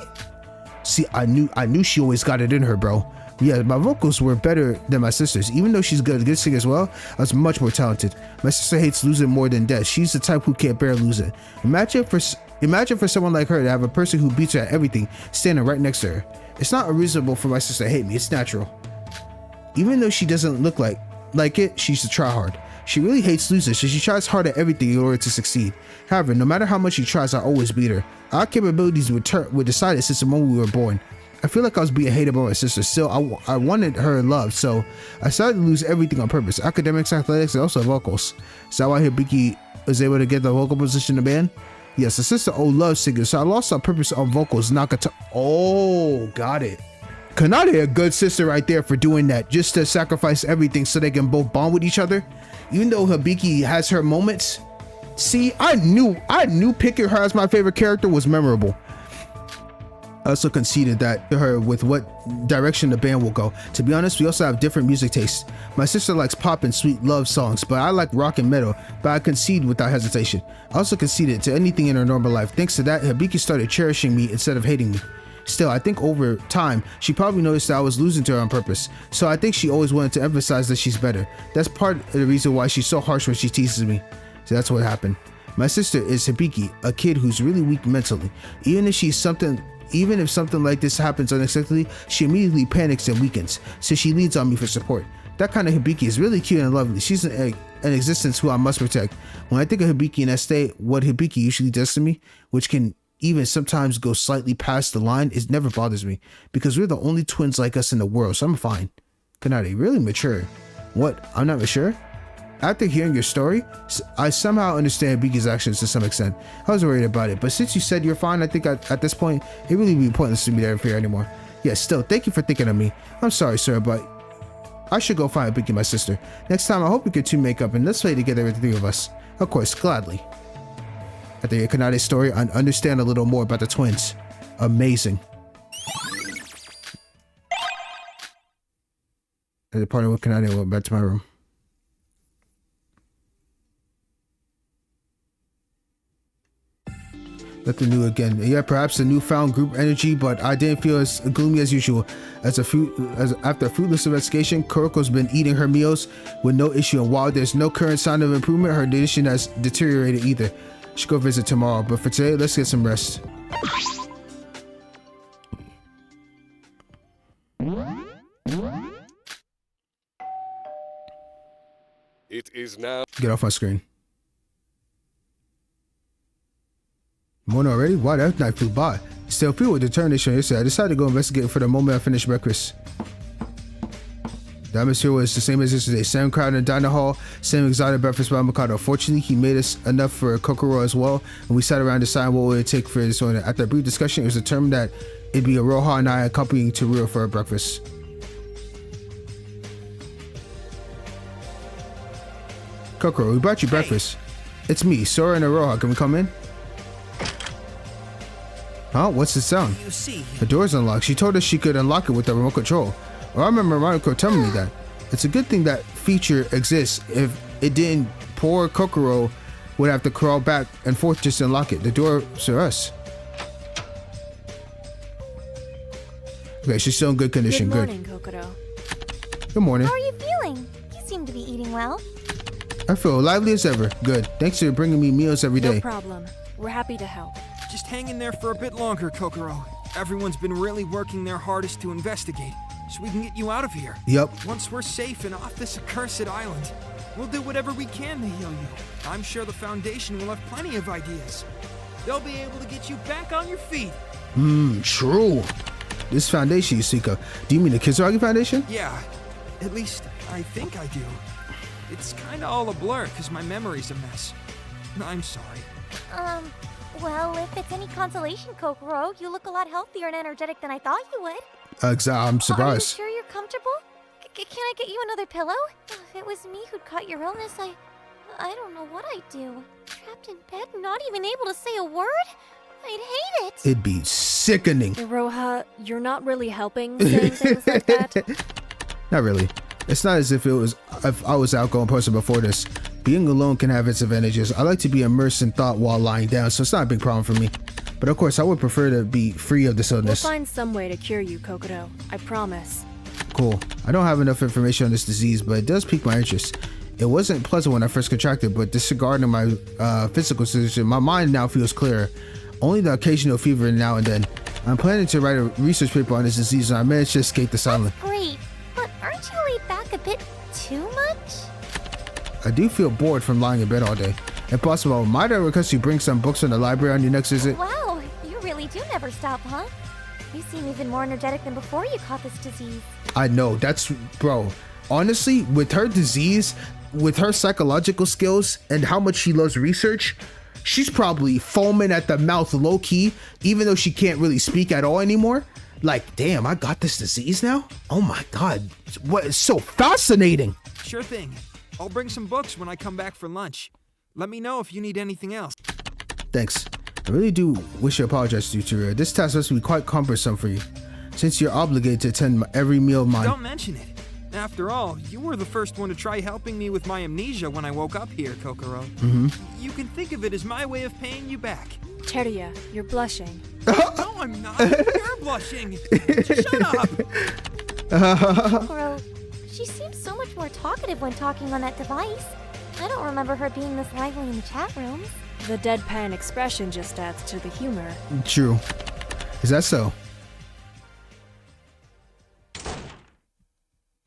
See, I knew she always got it in her, bro. Yeah, my vocals were better than my sister's. Even though she's good singer as well, I was much more talented. My sister hates losing more than death. She's the type who can't bear losing. Imagine for someone like her to have a person who beats her at everything standing right next to her. It's not unreasonable for my sister to hate me. It's natural. Even though she doesn't look like it, she's a tryhard. She really hates losing, so she tries hard at everything in order to succeed. However, no matter how much she tries, I always beat her. Our capabilities were decided since the moment we were born. I feel like I was being hated by my sister. Still, I wanted her love, so I started to lose everything on purpose. Academics, athletics, and also vocals. Is that why Hibiki was able to get the vocal position in the band? Yes, the sister loves singing, so I lost on purpose on vocals, not guitar. Oh, got it. Kanade, a good sister right there for doing that, just to sacrifice everything so they can both bond with each other. Even though Hibiki has her moments. See, I knew picking her as my favorite character was memorable. I also conceded that to her with what direction the band will go. To be honest, we also have different music tastes. My sister likes pop and sweet love songs, but I like rock and metal, but I concede without hesitation. I also conceded to anything in her normal life. Thanks to that, Hibiki started cherishing me instead of hating me. Still, I think over time, she probably noticed that I was losing to her on purpose. So I think she always wanted to emphasize that she's better. That's part of the reason why she's so harsh when she teases me. So that's what happened. My sister is Hibiki, a kid who's really weak mentally. Even if something like this happens unexpectedly, she immediately panics and weakens, so she leans on me for support. That kind of Hibiki is really cute and lovely. She's an existence who I must protect. When I think of Hibiki in that state, what Hibiki usually does to me, which can even sometimes go slightly past the line, it never bothers me, because we're the only twins like us in the world, so I'm fine. Kanade, really mature. What, I'm not mature? After hearing your story, I somehow understand Hibiki's actions to some extent. I was worried about it, but since you said you're fine, I think at this point, it really would be pointless to be there for you anymore. Yes, still, thank you for thinking of me. I'm sorry, sir, but I should go find Hibiki, my sister. Next time, I hope we can two make up and let's play together with the three of us. Of course, gladly. After your Kanade's story, I understand a little more about the twins. Amazing. I departed with Kanade and went back to my room. Nothing new again. Yeah, perhaps a newfound group energy, but I didn't feel as gloomy as usual. After a fruitless investigation, Kuroko's been eating her meals with no issue, and while there's no current sign of improvement, her condition has deteriorated either. Should go visit tomorrow, but for today, let's get some rest. It is now. Get off my screen. Morning already? Wow, that night flew by. Still feel with determination yesterday. I decided to go investigate for the moment I finished breakfast. The atmosphere was the same as yesterday. Same crowd in the dining hall, same exotic breakfast by Mikado. Fortunately, he made us enough for Kokoro as well, and we sat around deciding what would it take for this one. After a brief discussion, it was determined that it'd be Iroha and I accompanying Teruya for our breakfast. Kokoro, we brought you breakfast. It's me, Sora and Iroha. Can we come in? Huh? What's the sound? You see, The door's unlocked. She told us she could unlock it with the remote control. Well, I remember Mariko telling me that. It's a good thing that feature exists. If it didn't, poor Kokoro would have to crawl back and forth just to unlock it. The door's for us. Okay, she's still in good condition. Good morning, Kokoro. Good morning. How are you feeling? You seem to be eating well. I feel lively as ever. Good. Thanks for bringing me meals every day. No problem. We're happy to help. just hang in there for a bit longer, Kokoro. Everyone's been really working their hardest to investigate, so we can get you out of here. Yep. Once we're safe and off this accursed island, we'll do whatever we can to heal you. I'm sure the Foundation will have plenty of ideas. They'll be able to get you back on your feet. True. This foundation you seek of. Do you mean the Kizaragi Foundation? Yeah, at least I think I do. It's kinda all a blur because my memory's a mess. I'm sorry. Well, if it's any consolation, Kokoro, you look a lot healthier and energetic than I thought you would. I'm surprised. Are you sure you're comfortable? Can I get you another pillow? If it was me who'd caught your illness, I don't know what I'd do. Trapped in bed, not even able to say a word? I'd hate it. It'd be sickening. Iroha, you're not really helping saying things like that. Not really. It's not as if I was an outgoing person before this. Being alone can have its advantages. I like to be immersed in thought while lying down, so it's not a big problem for me. But of course, I would prefer to be free of this illness. We'll find some way to cure you, Kokoro. I promise. Cool. I don't have enough information on this disease, but it does pique my interest. It wasn't pleasant when I first contracted, but disregarding my physical situation, my mind now feels clearer. Only the occasional fever now and then. I'm planning to write a research paper on this disease, and I managed to escape this island. Great, but aren't you laid back a bit too much? I do feel bored from lying in bed all day. If possible, might I request you bring some books from the library on your next visit? Wow, you really do never stop, huh? You seem even more energetic than before you caught this disease. I know, bro. Honestly, with her disease, with her psychological skills, and how much she loves research, she's probably foaming at the mouth low-key, even though she can't really speak at all anymore. Like, damn, I got this disease now? Oh my god, what is so fascinating? Sure thing. I'll bring some books when I come back for lunch. Let me know if you need anything else. Thanks. I really do wish to apologize to you, Teruya. This task must be quite cumbersome for you, since you're obligated to attend every meal of mine. Don't mention it. After all, you were the first one to try helping me with my amnesia when I woke up here, Kokoro. You can think of it as my way of paying you back. Teruya, you're blushing. No, I'm not. You're blushing. Shut up. Kokoro, she seems so much more talkative when talking on that device. I don't remember her being this lively in the chat rooms. The deadpan expression just adds to the humor. True. Is that so?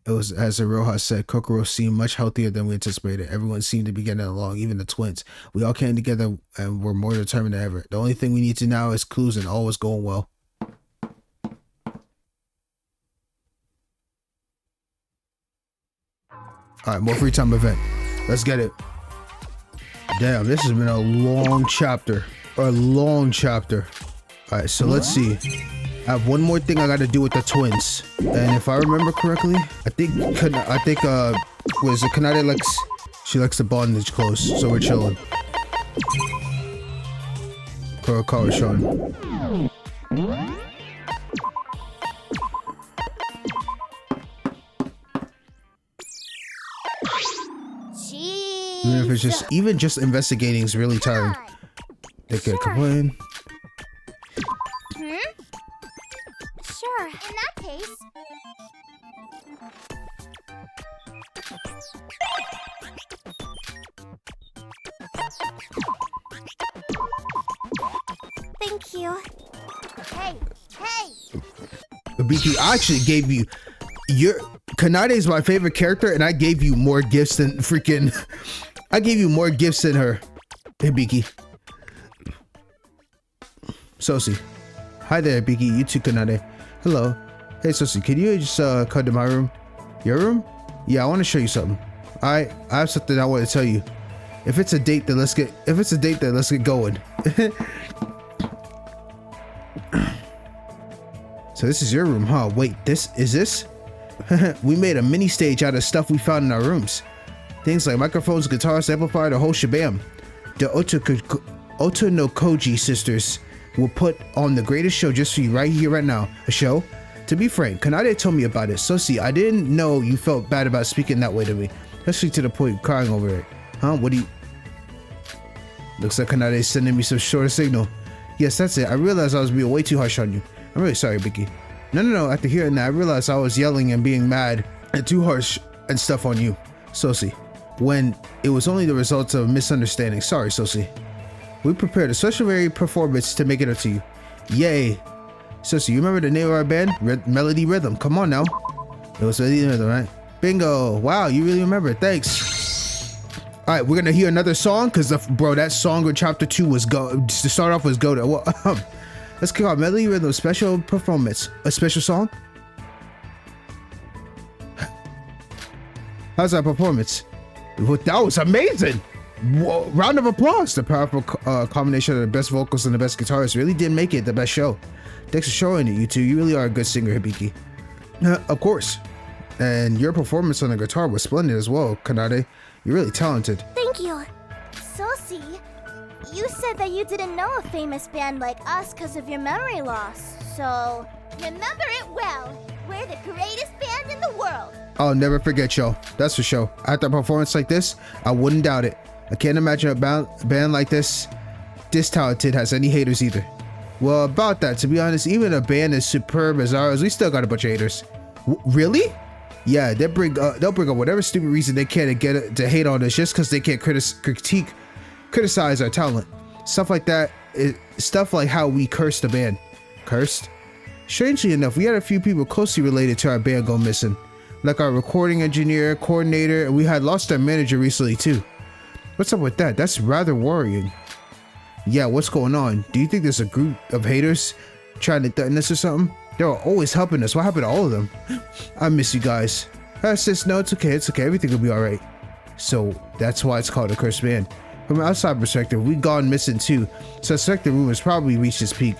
It was, as Iroha said, Kokoro seemed much healthier than we anticipated. Everyone seemed to be getting along, even the twins. We all came together and were more determined than ever. The only thing we need to now is clues, and all was going well. Alright, more free time event. Let's get it. Damn, this has been a long chapter. Alright, so let's see. I have one more thing I gotta do with the twins. And if I remember correctly, I think was it Kanade she likes the bondage clothes, so we're chilling. Kokoro Sean. Even if it's just investigating is really tiring. They could complain. Sure, in that case. Thank you. Hey! Biki, I actually gave you Kanade is my favorite character, and I gave you more gifts than freaking. I gave you more gifts than her. Hey, Biki. Sosi. Hi there, Biki. You too, Kanade. Hello. Hey, Sosi. Could you just come to my room? Your room? Yeah, I want to show you something. I have something I want to tell you. If it's a date, then let's get. Going. So this is your room, huh? Wait, this? We made a mini stage out of stuff we found in our rooms. Things like microphones, guitars, amplifier, the whole shabam. The Otonokoji sisters will put on the greatest show just for you right here, right now. A show? To be frank, Kanade told me about it. So see, I didn't know you felt bad about speaking that way to me. Especially to the point of crying over it. Huh? What do you... Looks like Kanade is sending me some sort of signal. Yes, that's it. I realized I was being way too harsh on you. I'm really sorry, Vicky. No. After hearing that, I realized I was yelling and being mad and too harsh and stuff on you, Sosi. When it was only the result of a misunderstanding. Sorry, Sosi. We prepared a special performance to make it up to you. Yay. Sosi, you remember the name of our band? Melody Rhythm. Come on now. It was Melody Rhythm, right? Bingo. Wow, you really remember. Thanks. All right, we're gonna hear another song because bro, that song with chapter 2 was to start off was go to. Well, let's kick off Melody Rhythm special performance. A special song. How's that performance? Well, that was amazing. Whoa, round of applause. The powerful combination of the best vocals and the best guitarists really did make it the best show. Thanks for showing it, you two. You really are a good singer, Hibiki. Of course. And your performance on the guitar was splendid as well, Kanade. You're really talented. Thank you. Sosi, you said that you didn't know a famous band like us because of your memory loss, so... Remember it well. We're the greatest band in the world. I'll never forget y'all. That's for sure. After a performance like this, I wouldn't doubt it. I can't imagine a band like this talented has any haters either. Well, about that, to be honest, even a band as superb as ours, we still got a bunch of haters. Really? Yeah, they'll bring up whatever stupid reason they can to hate on us just because they can't criticize our talent. Stuff like that. Stuff like how we cursed the band. Cursed? Strangely enough, we had a few people closely related to our band go missing. Like our recording engineer, coordinator, and we had lost our manager recently too. What's up with that? That's rather worrying. Yeah, what's going on? Do you think there's a group of haters trying to threaten us or something? They were always helping us. What happened to all of them? I miss you guys. Sis, no, it's okay. It's okay. Everything will be alright. So that's why it's called a cursed band. From an outside perspective, we've gone missing too. So I suspect the rumors probably reached its peak.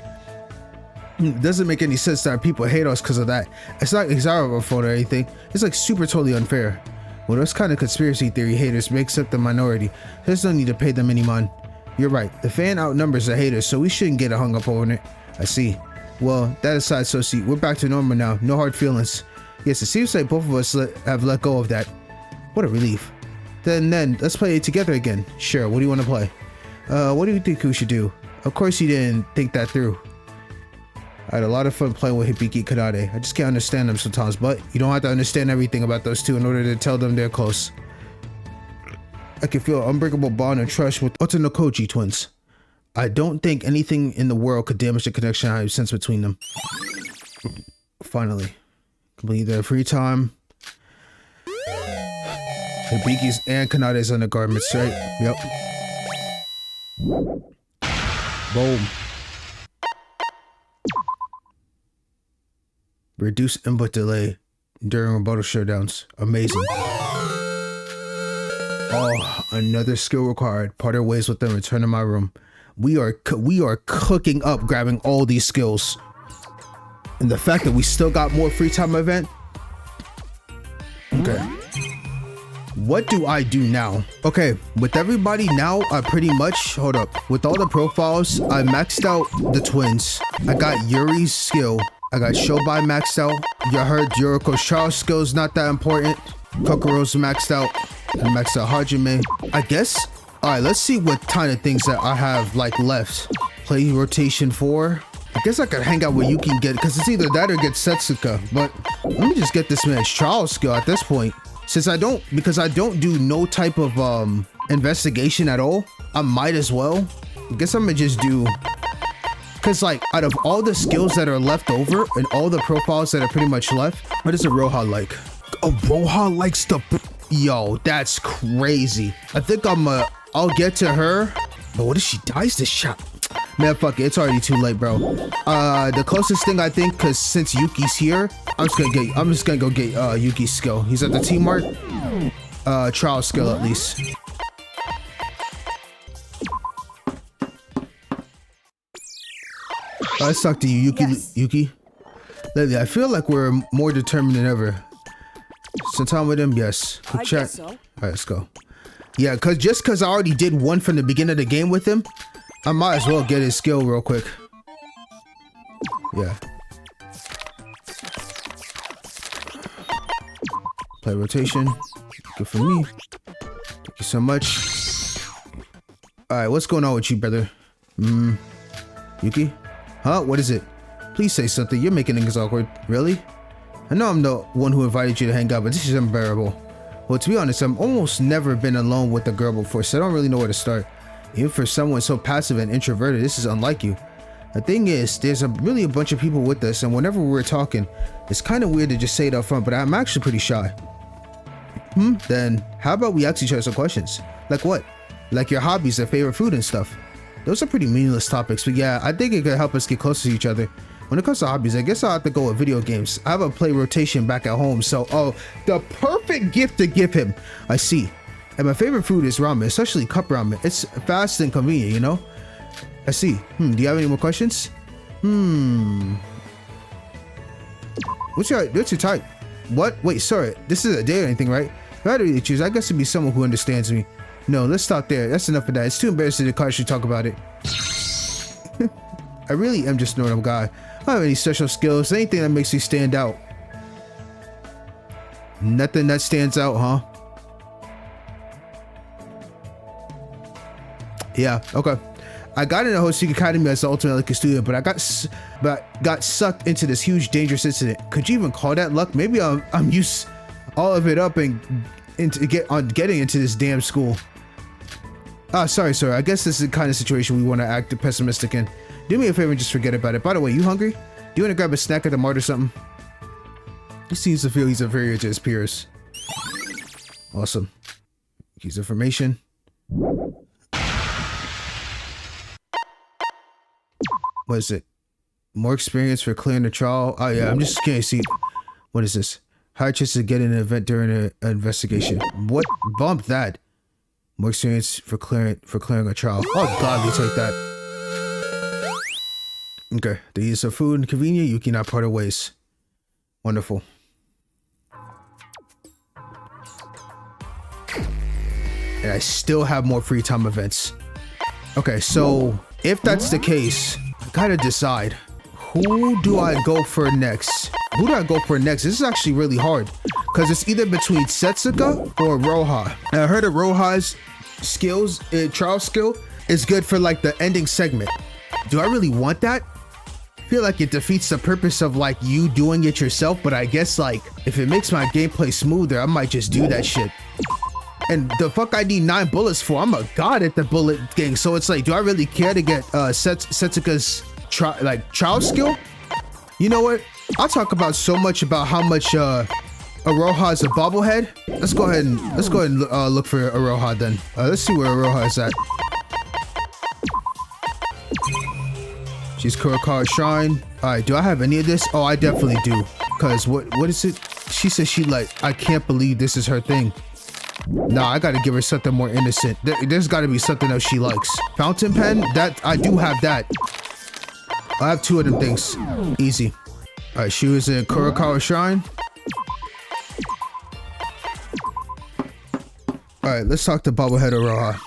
It doesn't make any sense that people hate us because of that. It's not our fault or anything. It's like super totally unfair. Well, those kind of conspiracy theory haters makes up the minority. There's no need to pay them any mind. You're right. The fan outnumbers the haters, so we shouldn't get hung up over it. I see. Well, that aside, Sosi, we're back to normal now. No hard feelings. Yes, it seems like both of us have let go of that. What a relief. Then, let's play it together again. Sure, what do you want to play? What do you think we should do? Of course you didn't think that through. I had a lot of fun playing with Hibiki Kanade. I just can't understand them sometimes, but you don't have to understand everything about those two in order to tell them they're close. I can feel an unbreakable bond and trust with Otonokoji twins. I don't think anything in the world could damage the connection I have sensed between them. Finally. Complete their free time. Hibiki's and Kanade's undergarments, right? Yep. Boom. Reduce input delay during rebuttal showdowns. Amazing. Oh, another skill required. Part our ways with them. Return to my room. We are cooking up, grabbing all these skills, and the fact that we still got more free time event. Okay. What do I do now? Okay, with everybody now, I pretty much hold up. With all the profiles, I maxed out the twins. I got Yuri's skill. I got Syobai maxed out. You heard Yoruko's Tral skills not that important. Kokoro's maxed out. I maxed out Hajime. I guess. Alright, let's see what kind of things that I have like left. Play rotation 4. I guess I could hang out with Yuki and get, because it's either that or get Setsuka. But let me just get this man's Tral skill at this point. Since I don't do no type of investigation at all, I might as well. I guess I'm gonna just do, because like out of all the skills that are left over and all the profiles that are pretty much left, what does a Iroha like? A Iroha likes the, yo, that's crazy. I think I'll get to her. But what if she dies this shot? Man, fuck it, it's already too late, bro. The closest thing I think, because since Yuki's here, I'm just gonna go get Yuki's skill. He's at the T mark. Trial skill at least. Let's talk to you, Yuki. Yes. Yuki. Lately, I feel like we're more determined than ever. Some time with him, yes. Quick I chat. guess so. All right, let's go. Yeah, cause I already did one from the beginning of the game with him, I might as well get his skill real quick. Yeah. Play rotation. Good for me. Thank you so much. All right, what's going on with you, brother? Yuki? Huh? What is it? Please say something. You're making things awkward. Really? I know I'm the one who invited you to hang out, but this is unbearable. Well, to be honest, I've almost never been alone with a girl before, so I don't really know where to start. Even for someone so passive and introverted, this is unlike you. The thing is, there's really a bunch of people with us, and whenever we're talking, it's kind of weird to just say it up front, but I'm actually pretty shy. Then how about we ask each other some questions? Like what? Like your hobbies, their favorite food and stuff. Those are pretty meaningless topics, but yeah, I think it could help us get closer to each other. When it comes to hobbies, I guess I'll have to go with video games. I have a play rotation back at home, so the perfect gift to give him. I see. And my favorite food is ramen, especially cup ramen. It's fast and convenient, you know? I see. Do you have any more questions? What's your type? What? Wait, sorry. This is a date or anything, right? If I had to really choose, I guess it'd be someone who understands me. No, let's stop there. That's enough of that. It's too embarrassing to actually talk about it. I really am just a normal guy. I don't have any special skills, anything that makes me stand out. Nothing that stands out, huh? Yeah, okay. I got into Hoseki Academy as the ultimate lucky student, but I got sucked into this huge dangerous incident. Could you even call that luck? Maybe I'm used all of it up and getting into this damn school. Sorry. I guess this is the kind of situation we want to act pessimistic in. Do me a favor and just forget about it. By the way, you hungry? Do you want to grab a snack at the mart or something? He seems to feel he's inferior to his peers. Awesome. Here's information. What is it? More experience for clearing the trial. Oh yeah, I'm just curious. See, what is this? Higher chances of getting an event during an investigation. What? Bump that. More experience for clearing a trial. Oh god, you take that. Okay, the use of food and convenient. Yuki not part of ways. Wonderful. And I still have more free time events. Okay, so if that's the case, I gotta decide. Who do I go for next? This is actually really hard because it's either between Setsuka or Iroha. And I heard of Iroha's skills, trial skill is good for like the ending segment. Do I really want that? I feel like it defeats the purpose of like you doing it yourself, but I guess like if it makes my gameplay smoother, I might just do that shit. And the fuck I need 9 bullets for? I'm a god at the bullet game, so it's like, do I really care to get Setsuka's trial skill? You know what? I'll talk about so much about how much Iroha is a bobblehead. Let's go ahead and look for Iroha then. Let's see where Iroha is at. She's Kurokawa Shrine. All right, do I have any of this? Oh, I definitely do. Cause what is it? She says she like, I can't believe this is her thing. Nah, I gotta give her something more innocent. There's gotta be something else she likes. Fountain pen? That I do have that. I have 2 of them things. Easy. All right, she was in Kurokawa Shrine. All right, let's talk to Bobblehead Iroha.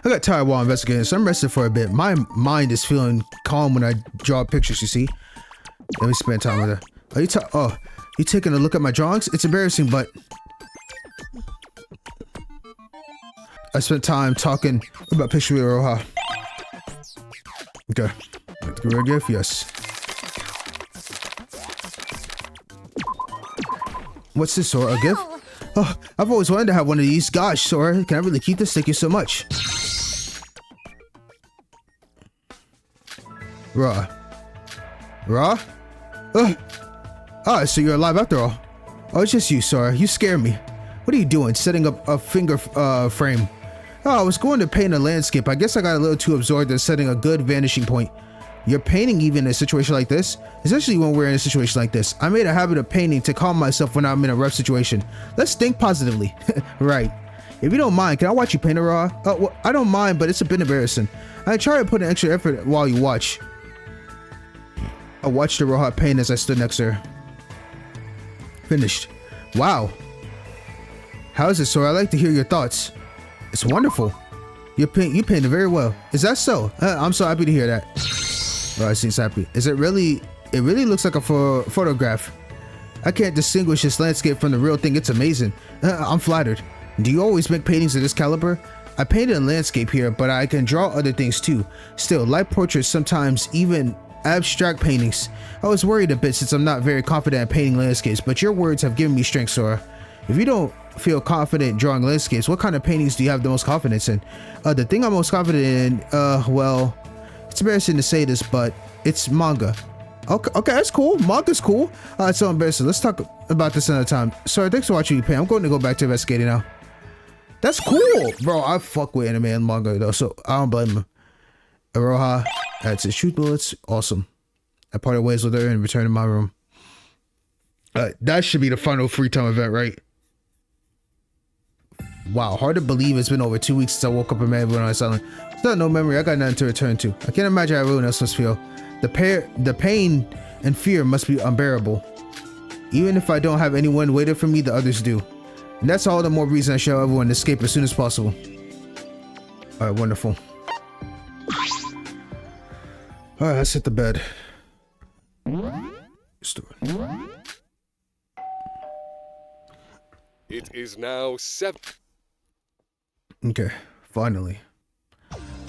I got tired while investigating, so I'm rested for a bit. My mind is feeling calm when I draw pictures, you see. Let me spend time with her. You taking a look at my drawings? It's embarrassing, but I spent time talking about picture with Iroha. Okay. Give her a gift? Yes. What's this, Sora? A gift? Oh, I've always wanted to have one of these. Gosh, Sora, can I really keep this? Thank you so much. Raw. So you're alive after all. Oh, it's just you, Sora. You scare me. What are you doing? Setting up a finger frame. Oh, I was going to paint a landscape. I guess I got a little too absorbed in setting a good vanishing point. You're painting even in a situation like this? Especially when we're in a situation like this. I made a habit of painting to calm myself when I'm in a rough situation. Let's think positively. Right. If you don't mind, can I watch you paint a raw? Well, I don't mind, but it's a bit embarrassing. I try to put an extra effort while you watch. I watched Iroha paint as I stood next to her. Finished. Wow. How is it, Sora? I'd like to hear your thoughts. It's wonderful. You painted very well. Is that so? I'm so happy to hear that. Oh, I seem happy. Is it really? It really looks like a photograph. I can't distinguish this landscape from the real thing. It's amazing. I'm flattered. Do you always make paintings of this caliber? I painted a landscape here, but I can draw other things too. Still, light portraits, sometimes even abstract paintings. I was worried a bit since I'm not very confident at painting landscapes, but your words have given me strength, Sora. If you don't feel confident drawing landscapes, what kind of paintings do you have the most confidence in? The thing I'm most confident in, well, it's embarrassing to say this, but it's manga. Okay, that's cool. Manga's cool. It's so embarrassing. Let's talk about this another time. Sorry, thanks for watching me paint. I'm going to go back to investigating now. That's cool, bro. I fuck with anime and manga though, so I don't blame him. Iroha adds his truth bullets. Awesome. I parted ways with her and returned to my room. That should be the final free time event, right? Wow, hard to believe it's been over 2 weeks since I woke up and man went on silent. It's not no memory. I got nothing to return to. I can't imagine how everyone else must feel. The pain and fear must be unbearable. Even if I don't have anyone waiting for me, the others do. And that's all the more reason I should have everyone escape as soon as possible. Alright, wonderful. Alright, let's hit the bed. It is now 7. Okay, finally.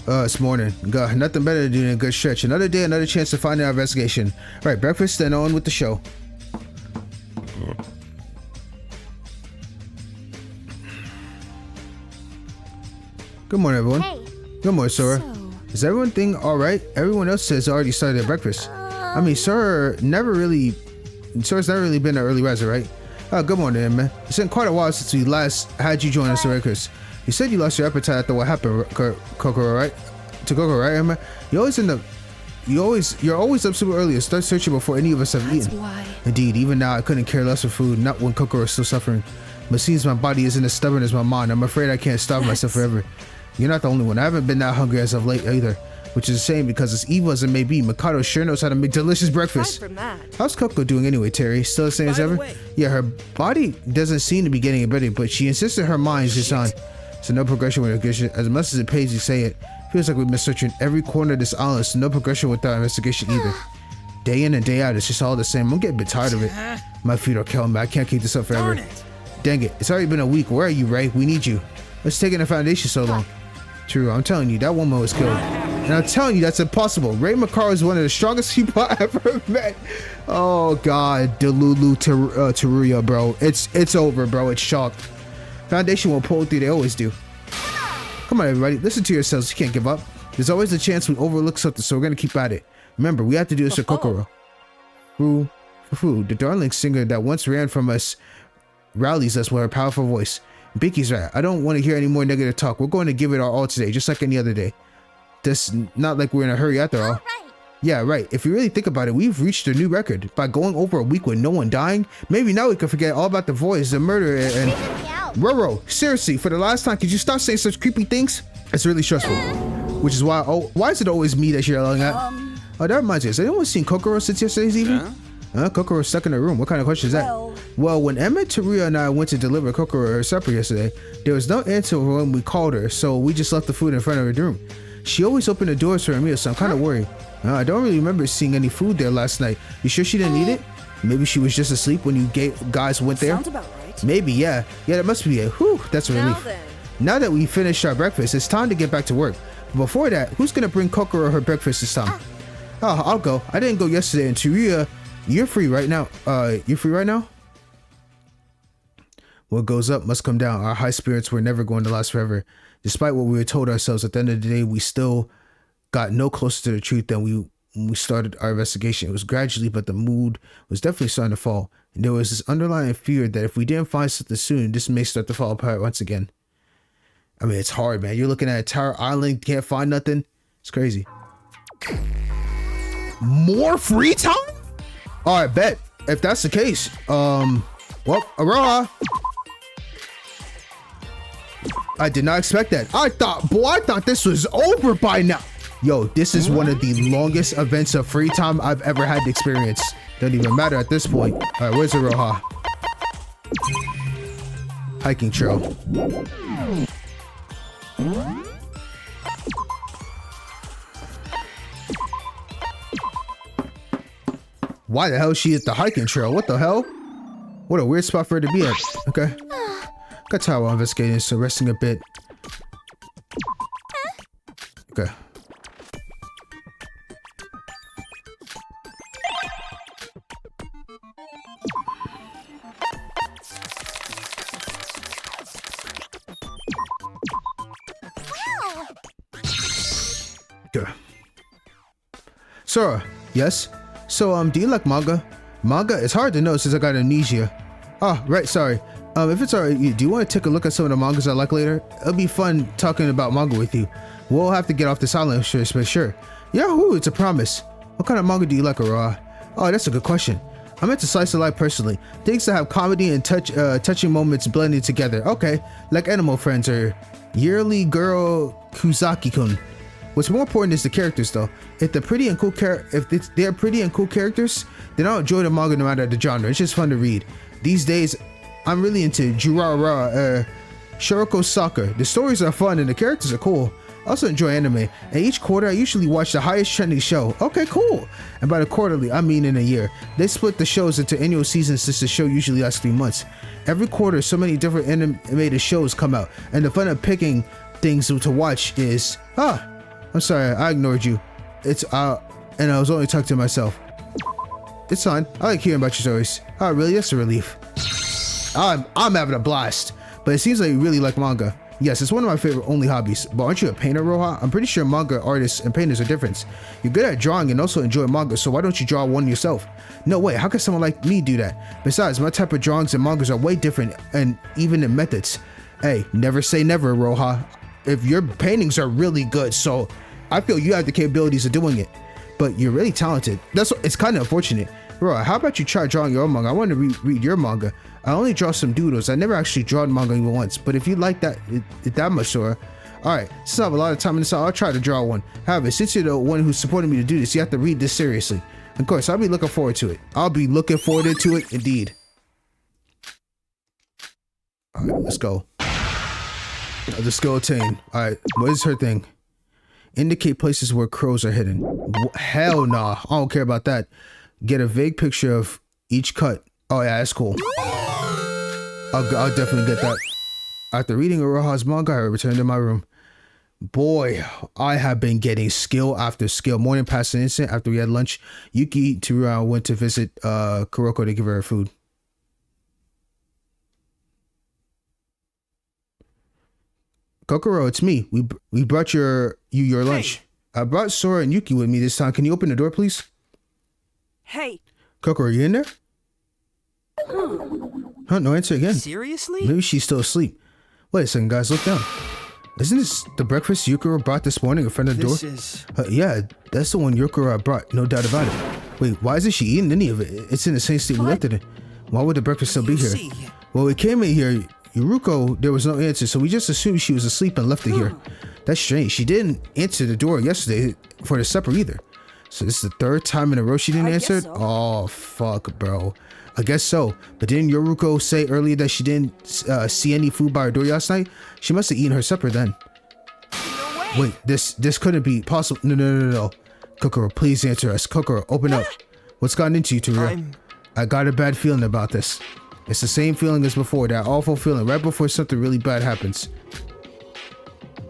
It's morning. God, nothing better to do than a good stretch. Another day, another chance to find out our investigation. Alright, breakfast, then on with the show. Good morning, everyone. Hey. Good morning, Sora. Is everything alright? Everyone else has already started their breakfast. I mean, Sora's never really been an early riser, right? Good morning, man. It's been quite a while since we last had you join us, right, Chris? You said you lost your appetite after what happened, Kokoro, right? To Kokoro, right, Emma? You're always up super early and start searching before any of us have eaten. Why? Indeed, even now I couldn't care less for food, not when Kokoro is still suffering. But since my body isn't as stubborn as my mind, I'm afraid I can't starve myself forever. You're not the only one. I haven't been that hungry as of late either, which is a shame because as evil as it may be, Mikado sure knows how to make delicious breakfast. Aside from that, How's Coco doing anyway, Terry? Still the same as ever? Yeah, her body doesn't seem to be getting better, but she insisted her mind's just on. So no progression with investigation. As much as it pays to say it, feels like we've been searching every corner of this island, so no progression with our investigation either. Day in and day out, it's just all the same. I'm getting a bit tired of it. My feet are killing me. I can't keep this up forever. Dang it. It's already been a week. Where are you, Ray? We need you. What's taking the foundation so long? True, I'm telling you, that woman was killed. And I'm telling you, that's impossible. Ray Makaro is one of the strongest people I ever met. Oh, God. Delulu Teruya, bro. It's over, bro. It's chalked. Foundation will pull through. They always do. Come on, everybody. Listen to yourselves. You can't give up. There's always a chance we overlook something, so we're going to keep at it. Remember, we have to do this for Kokoro. For food. The darling singer that once ran from us rallies us with her powerful voice. Binky's right. I don't want to hear any more negative talk. We're going to give it our all today, just like any other day. That's not like we're in a hurry after all. Yeah, right. If you really think about it, we've reached a new record. By going over a week with no one dying, maybe now we can forget all about the voice, the murder, and... Roro, seriously, for the last time, could you stop saying such creepy things? It's really stressful. Which is why... Oh, why is it always me that you're yelling at? Oh, that reminds me. Has anyone seen Kokoro since yesterday's evening? Kokoro's stuck in her room. What kind of question is that? Well, when Emma, Teruya, and I went to deliver Kokoro her supper yesterday, there was no answer when we called her, so we just left the food in front of her room. She always opened the doors for her meal, so I'm kind of worried. I don't really remember seeing any food there last night. You sure she didn't eat it? Maybe she was just asleep when you guys went there? Sounds about right. Maybe, yeah. Yeah, that must be it. Whew, that's a relief. Now that we finished our breakfast, it's time to get back to work. But before that, who's gonna bring Kokoro her breakfast this time? Oh, I'll go. I didn't go yesterday, and Teruya, you're free right now. You're free right now? What goes up must come down. Our high spirits were never going to last forever. Despite what we were told ourselves, at the end of the day, we still got no closer to the truth than when we started our investigation. It was gradually, but the mood was definitely starting to fall. And there was this underlying fear that if we didn't find something soon, this may start to fall apart once again. I mean, it's hard, man. You're looking at an entire island, can't find nothing. It's crazy. More free time? All right, bet. If that's the case, well, Iroha. I did not expect that. I thought this was over by now. Yo, this is one of the longest events of free time I've ever had to experience. Doesn't even matter at this point. All right, where's Iroha? Hiking trail. Why the hell is she at the hiking trail? What the hell? What a weird spot for her to be at. Okay. Got tired while investigating, so resting a bit. Okay. Okay. Sora, yes? So, do you like manga? Manga? It's hard to know since I got amnesia. Oh, right, sorry. If it's alright, do you want to take a look at some of the mangas I like later? It'll be fun talking about manga with you. We'll have to get off this island first, but sure. Yahoo, it's a promise. What kind of manga do you like, Iroha? Oh, that's a good question. I'm into slice of life personally. Things that have comedy and touching moments blended together. Okay, like Animal Friends or Yearly Girl Kuzaki-kun. What's more important is the characters, though. If they're pretty and cool characters, then I'll enjoy the manga no matter the genre. It's just fun to read. These days, I'm really into Shoroko Soccer. The stories are fun and the characters are cool. I also enjoy anime, and each quarter I usually watch the highest trending show. Okay, cool. And by the quarterly, I mean in a year. They split the shows into annual seasons since the show usually lasts 3 months. Every quarter, so many different animated shows come out, and the fun of picking things to watch is... I'm sorry, I ignored you. And I was only talking to myself. It's fine. I like hearing about your stories. Oh, really? That's a relief. I'm having a blast. But it seems like you really like manga. Yes, it's one of my favorite only hobbies. But aren't you a painter, Roha? I'm pretty sure manga artists and painters are different. You're good at drawing and also enjoy manga, so why don't you draw one yourself? No way, how can someone like me do that? Besides, my type of drawings and mangas are way different, and even in methods. Hey, never say never, Roha. If your paintings are really good, so I feel you have the capabilities of doing it. But you're really talented. It's kind of unfortunate. Roha, how about you try drawing your own manga? I want to read your manga. I only draw some doodles. I never actually drawn manga even once. But if you like that much, Sora. Alright, since I have a lot of time in this, I'll try to draw one. However, since you're the one who's supporting me to do this, you have to read this seriously. Of course, I'll be looking forward to it. I'll be looking forward to it indeed. Alright, let's go. The skeleton. Alright, what is her thing? Indicate places where crows are hidden. Hell nah, I don't care about that. Get a vague picture of each cut. Oh yeah, that's cool. I'll definitely get that. After reading Iroha's manga, I returned to my room. Boy, I have been getting skill after skill. Morning past an instant after we had lunch. Yuki went to visit Kuroko to give her food. Kokoro, it's me. We brought your lunch. Hey. I brought Sora and Yuki with me this time. Can you open the door, please? Hey. Kokoro, are you in there? Huh, no answer again. Seriously? Maybe she's still asleep. Wait a second, guys, look down. Isn't this the breakfast Yukiro brought this morning in front of the door? This is... Yeah, that's the one Yukiro brought, no doubt about it. Wait, why isn't she eating any of it? It's in the same state we left it in. Why would the breakfast still be here? Well, we came in here, Yoruko, there was no answer, so we just assumed she was asleep and left it here. That's strange. She didn't answer the door yesterday for the supper either. So this is the third time in a row she didn't answer? So. Oh, fuck, bro. I guess so. But didn't Yoruko say earlier that she didn't see any food by her door last night? She must have eaten her supper then. No way. Wait, this couldn't be possible. No. Kokoro, please answer us. Kokoro, open up. What's gotten into you, Teruya? I got a bad feeling about this. It's the same feeling as before, that awful feeling right before something really bad happens.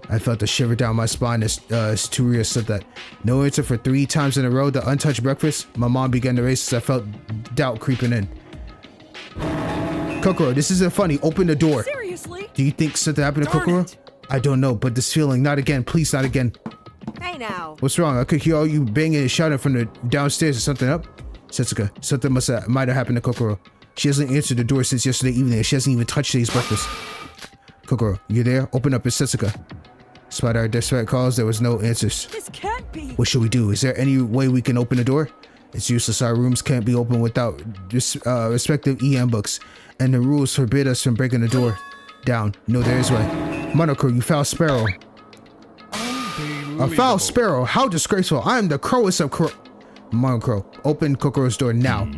I felt a shiver down my spine as Teruya said that. No answer for 3 times in a row, the untouched breakfast. My mom began to race as I felt doubt creeping in. Kokoro, this isn't funny. Open the door. Seriously? Do you think something happened to Kokoro? I don't know, but this feeling, not again. Please, not again. Hey now. What's wrong? I could hear all you banging and shouting from the downstairs. Is something up? Setsuka, something might have happened to Kokoro. She hasn't answered the door since yesterday evening, and she hasn't even touched today's breakfast. Kokoro, you there? Open up, it's Setsuka. Despite our desperate calls, there was no answers. This can't be. What should we do? Is there any way we can open the door? It's useless. Our rooms can't be opened without respective EM books, and the rules forbid us from breaking the door down. No, there is way. Monocro, you foul sparrow. A foul sparrow? How disgraceful. I am the crowest of crow. Monocro, open Kokoro's door now.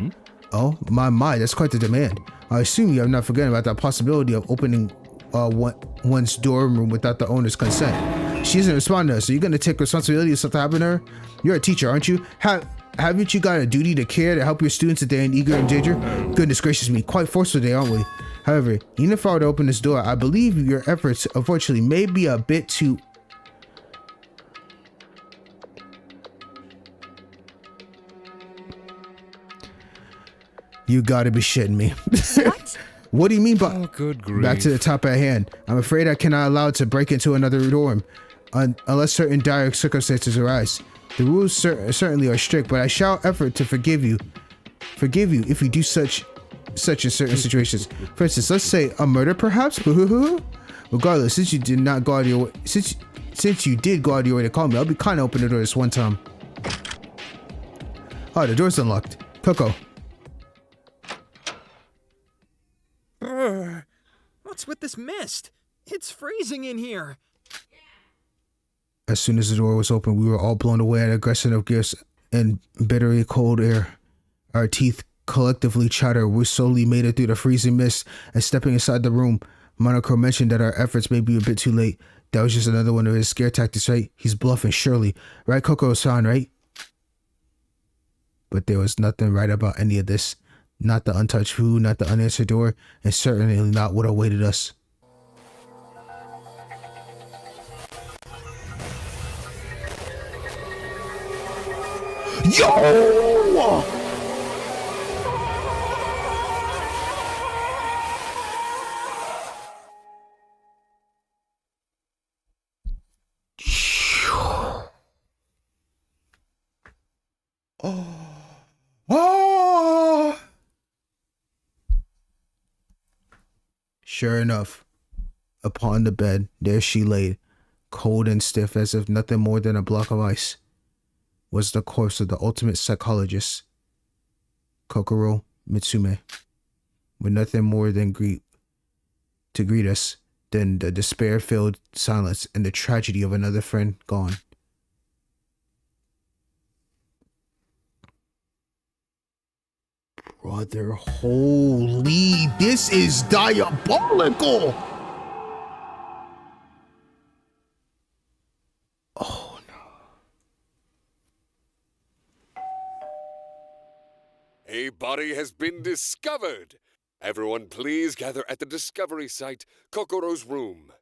Oh, my, that's quite the demand. I assume you have not forgotten about the possibility of opening one's dorm room without the owner's consent. She doesn't respond to us. Are you going to take responsibility if something happened to her? You're a teacher, aren't you? Haven't you got a duty to care to help your students if they're in eager danger? Goodness gracious me, quite forceful today, aren't we? However, even if I were to open this door, I believe your efforts, unfortunately, may be a bit too... You gotta be shitting me. What? What do you mean by... Oh, good grief. Back to the top at hand. I'm afraid I cannot allow it to break into another dorm, unless certain dire circumstances arise. The rules certainly are strict, but I shall effort to forgive you if you do such in certain situations. For instance, let's say a murder, perhaps. Regardless, since you did not go out of your way, since you did go out of your way to call me, I'll be kind of open the door this one time. Oh, the door's unlocked. Coco. What's with this mist? It's freezing in here. As soon as the door was open, we were all blown away at aggression of gifts and bitterly cold air. Our teeth collectively chattered. We slowly made it through the freezing mist, and stepping inside the room, Monokuro mentioned that our efforts may be a bit too late. That was just another one of his scare tactics, right? He's bluffing, surely. Right, Kokoro-san, right? But there was nothing right about any of this. Not the untouched food, not the unanswered door, and certainly not what awaited us. Yo! Oh! Sure enough, upon the bed, there she lay, cold and stiff as if nothing more than a block of ice, was the corpse of the ultimate psychologist, Kokoro Mitsume, with nothing more than greet us than the despair-filled silence and the tragedy of another friend gone. Brother, holy, this is diabolical! Oh no. A body has been discovered. Everyone please gather at the discovery site, Kokoro's room.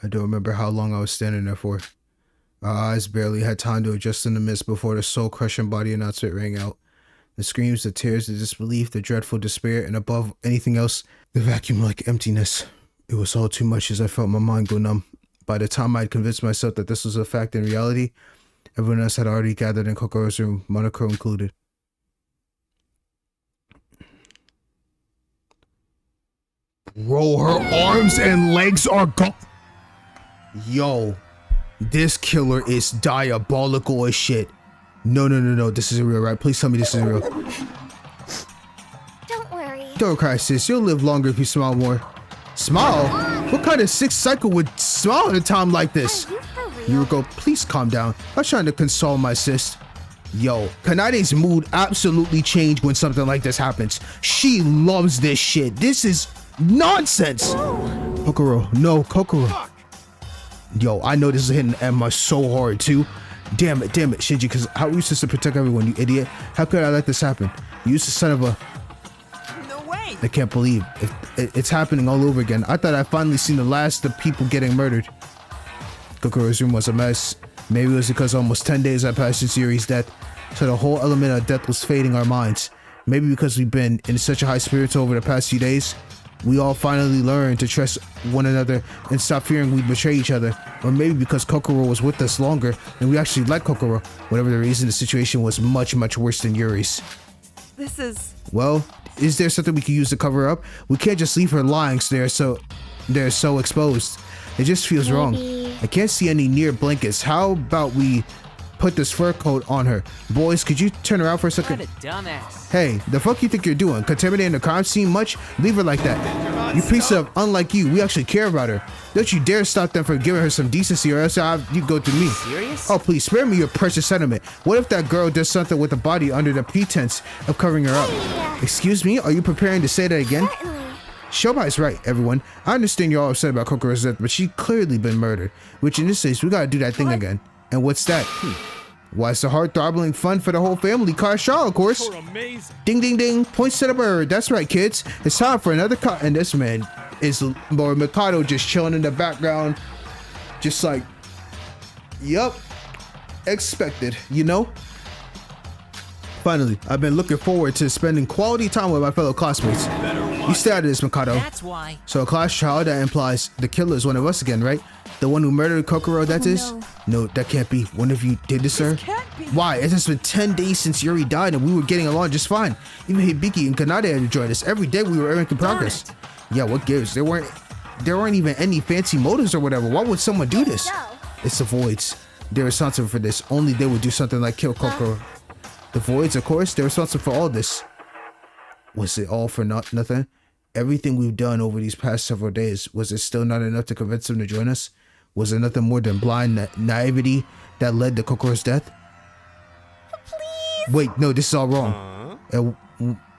I don't remember how long I was standing there for. Our eyes barely had time to adjust in the mist before the soul-crushing body announcement rang out. The screams, the tears, the disbelief, the dreadful despair, and above anything else, the vacuum-like emptiness. It was all too much as I felt my mind go numb. By the time I had convinced myself that this was a fact in reality, everyone else had already gathered in Kokoro's room, Monokuro included. Bro, her arms and legs are gone. Yo. This killer is diabolical as shit. No, this isn't real, right? Please tell me this isn't real. Don't worry. Don't cry, sis. You'll live longer if you smile more. Smile? What kind of sick cycle would smile at a time like this? Yoruko, please calm down. I was trying to console my sis. Yo, Kanade's mood absolutely changed when something like this happens. She loves this shit. This is nonsense. Kokoro, no, Kokoro. Yo, I know this is hitting Emma so hard too. Damn it, Shinji, because how are you supposed to protect everyone, you idiot? How could I let this happen? You the son of a... No way! I can't believe it's happening all over again. I thought I'd finally seen the last of people getting murdered. Kokoro's room was a mess. Maybe it was because almost 10 days had passed since Yuri's death, so the whole element of death was fading our minds. Maybe because we've been in such a high spirits over the past few days, we all finally learned to trust one another and stop fearing we'd betray each other. Or maybe because Kokoro was with us longer and we actually liked Kokoro. Whatever the reason, the situation was much worse than Yuri's. This is... Well, is there something we can use to cover up? We can't just leave her lying they're so exposed. It just feels wrong. I can't see any near blankets. How about we put this fur coat on her? Boys, could you turn around for a second? What a dumbass. Hey, the fuck you think you're doing? Contaminating the crime scene much? Leave her like that. You piece of, unlike you, we actually care about her. Don't you dare stop them from giving her some decency, or else you go through me. Serious? Oh, please, spare me your precious sentiment. What if that girl does something with the body under the pretense of covering her up? Excuse me? Are you preparing to say that again? Shobai's right, everyone. I understand you're all upset about Kokoro's death, but she clearly been murdered. Which in this case, we gotta do that thing again. And what's that? Why, it's a heart-throbbing fun for the whole family. Car Shaw, of course. Amazing. Ding, ding, ding. Points to the bird. That's right, kids. It's time for another car. And this man is more Mikado just chilling in the background. Just like, yup. Expected, you know? Finally, I've been looking forward to spending quality time with my fellow classmates. You stay out of this, Mikado. That's why. So a class trial, that implies the killer is one of us again, right? The one who murdered Kokoro, that is? No, that can't be. One of you did this, sir? Why? It's just been 10 days since Yuri died and we were getting along just fine. Even Hibiki and Kanade had enjoyed us. Every day we were making progress. Yeah, what gives? There weren't even any fancy motives or whatever. Why would someone do this? It's the Voids. They're responsible for this. Only they would do something like kill Kokoro. The Voids, of course, they're responsible for all this. Was it all for nothing? Everything we've done over these past several days, was it still not enough to convince them to join us? Was it nothing more than blind naivety that led to Kokoro's death? Please. Wait, no, this is all wrong.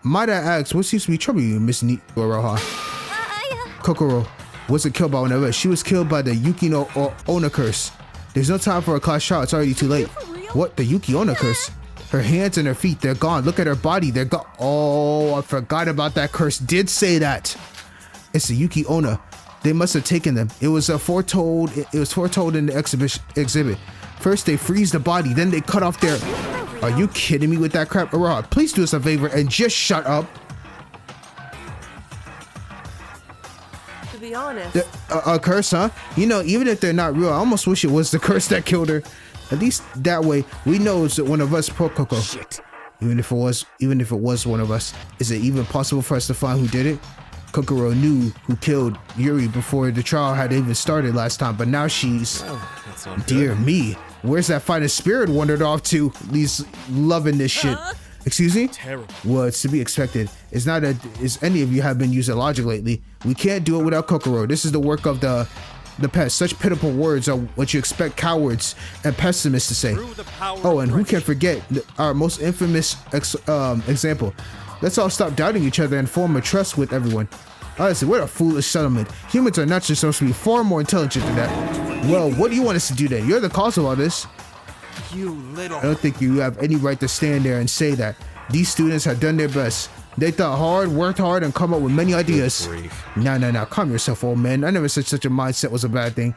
Might I ask, what seems to be troubling you, Miss Iroha? Kokoro wasn't killed by one of us. She was killed by the Yuki no Onna curse. There's no time for a class trial. It's already too late. What? The Yuki Onna curse? Her hands and her feet, they're gone. Look at her body. They're gone. Oh, I forgot about that curse. Did say that. It's the Yuki Onna. They must have taken them. It was foretold in the exhibit. First they freeze the body, then they cut off their... Are you kidding me with that crap? Iroha, please do us a favor and just shut up. To be honest... A curse, huh? You know, even if they're not real, I almost wish it was the curse that killed her. At least that way, we know it's one of us pro Coco. Shit. Even if it was one of us, is it even possible for us to find who did it? Kokoro knew who killed Yuri before the trial had even started last time, but now she's... Dear me, where's that fighting spirit wandered off to? He's loving this shit. Excuse me? Terrible. Well, it's to be expected. It's not as any of you have been using logic lately. We can't do it without Kokoro. This is the work of the pest. Such pitiful words are what you expect cowards and pessimists to say. Oh, and who can forget our most infamous example? Let's all stop doubting each other and form a trust with everyone. Honestly, what a foolish settlement. Humans are not just supposed to be far more intelligent than that. Well, what do you want us to do then? You're the cause of all this. You little... I don't think you have any right to stand there and say that. These students have done their best. They thought hard, worked hard, and come up with many ideas. Nah, calm yourself, old man. I never said such a mindset was a bad thing.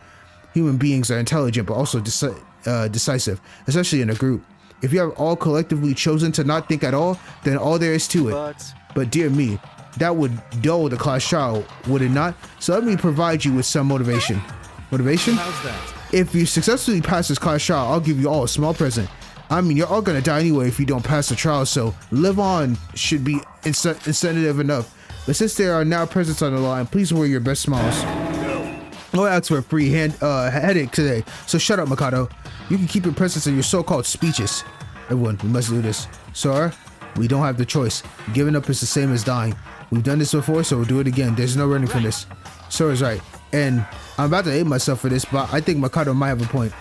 Human beings are intelligent, but also decisive, especially in a group. If you have all collectively chosen to not think at all, then all there is to it. But dear me, that would dull the class trial, would it not? So let me provide you with some motivation. Motivation? How's that? If you successfully pass this class trial, I'll give you all a small present. I mean, you're all gonna die anyway if you don't pass the trial, so live on should be incentive enough. But since there are now presents on the line, please wear your best smiles. No ask for a free headache today, so shut up, Mikado. You can keep your presents and your so-called speeches. Everyone, we must do this. Sir, we don't have the choice. Giving up is the same as dying. We've done this before, so we'll do it again. There's no running from this. Sir is right. And I'm about to hate myself for this, but I think Mikado might have a point.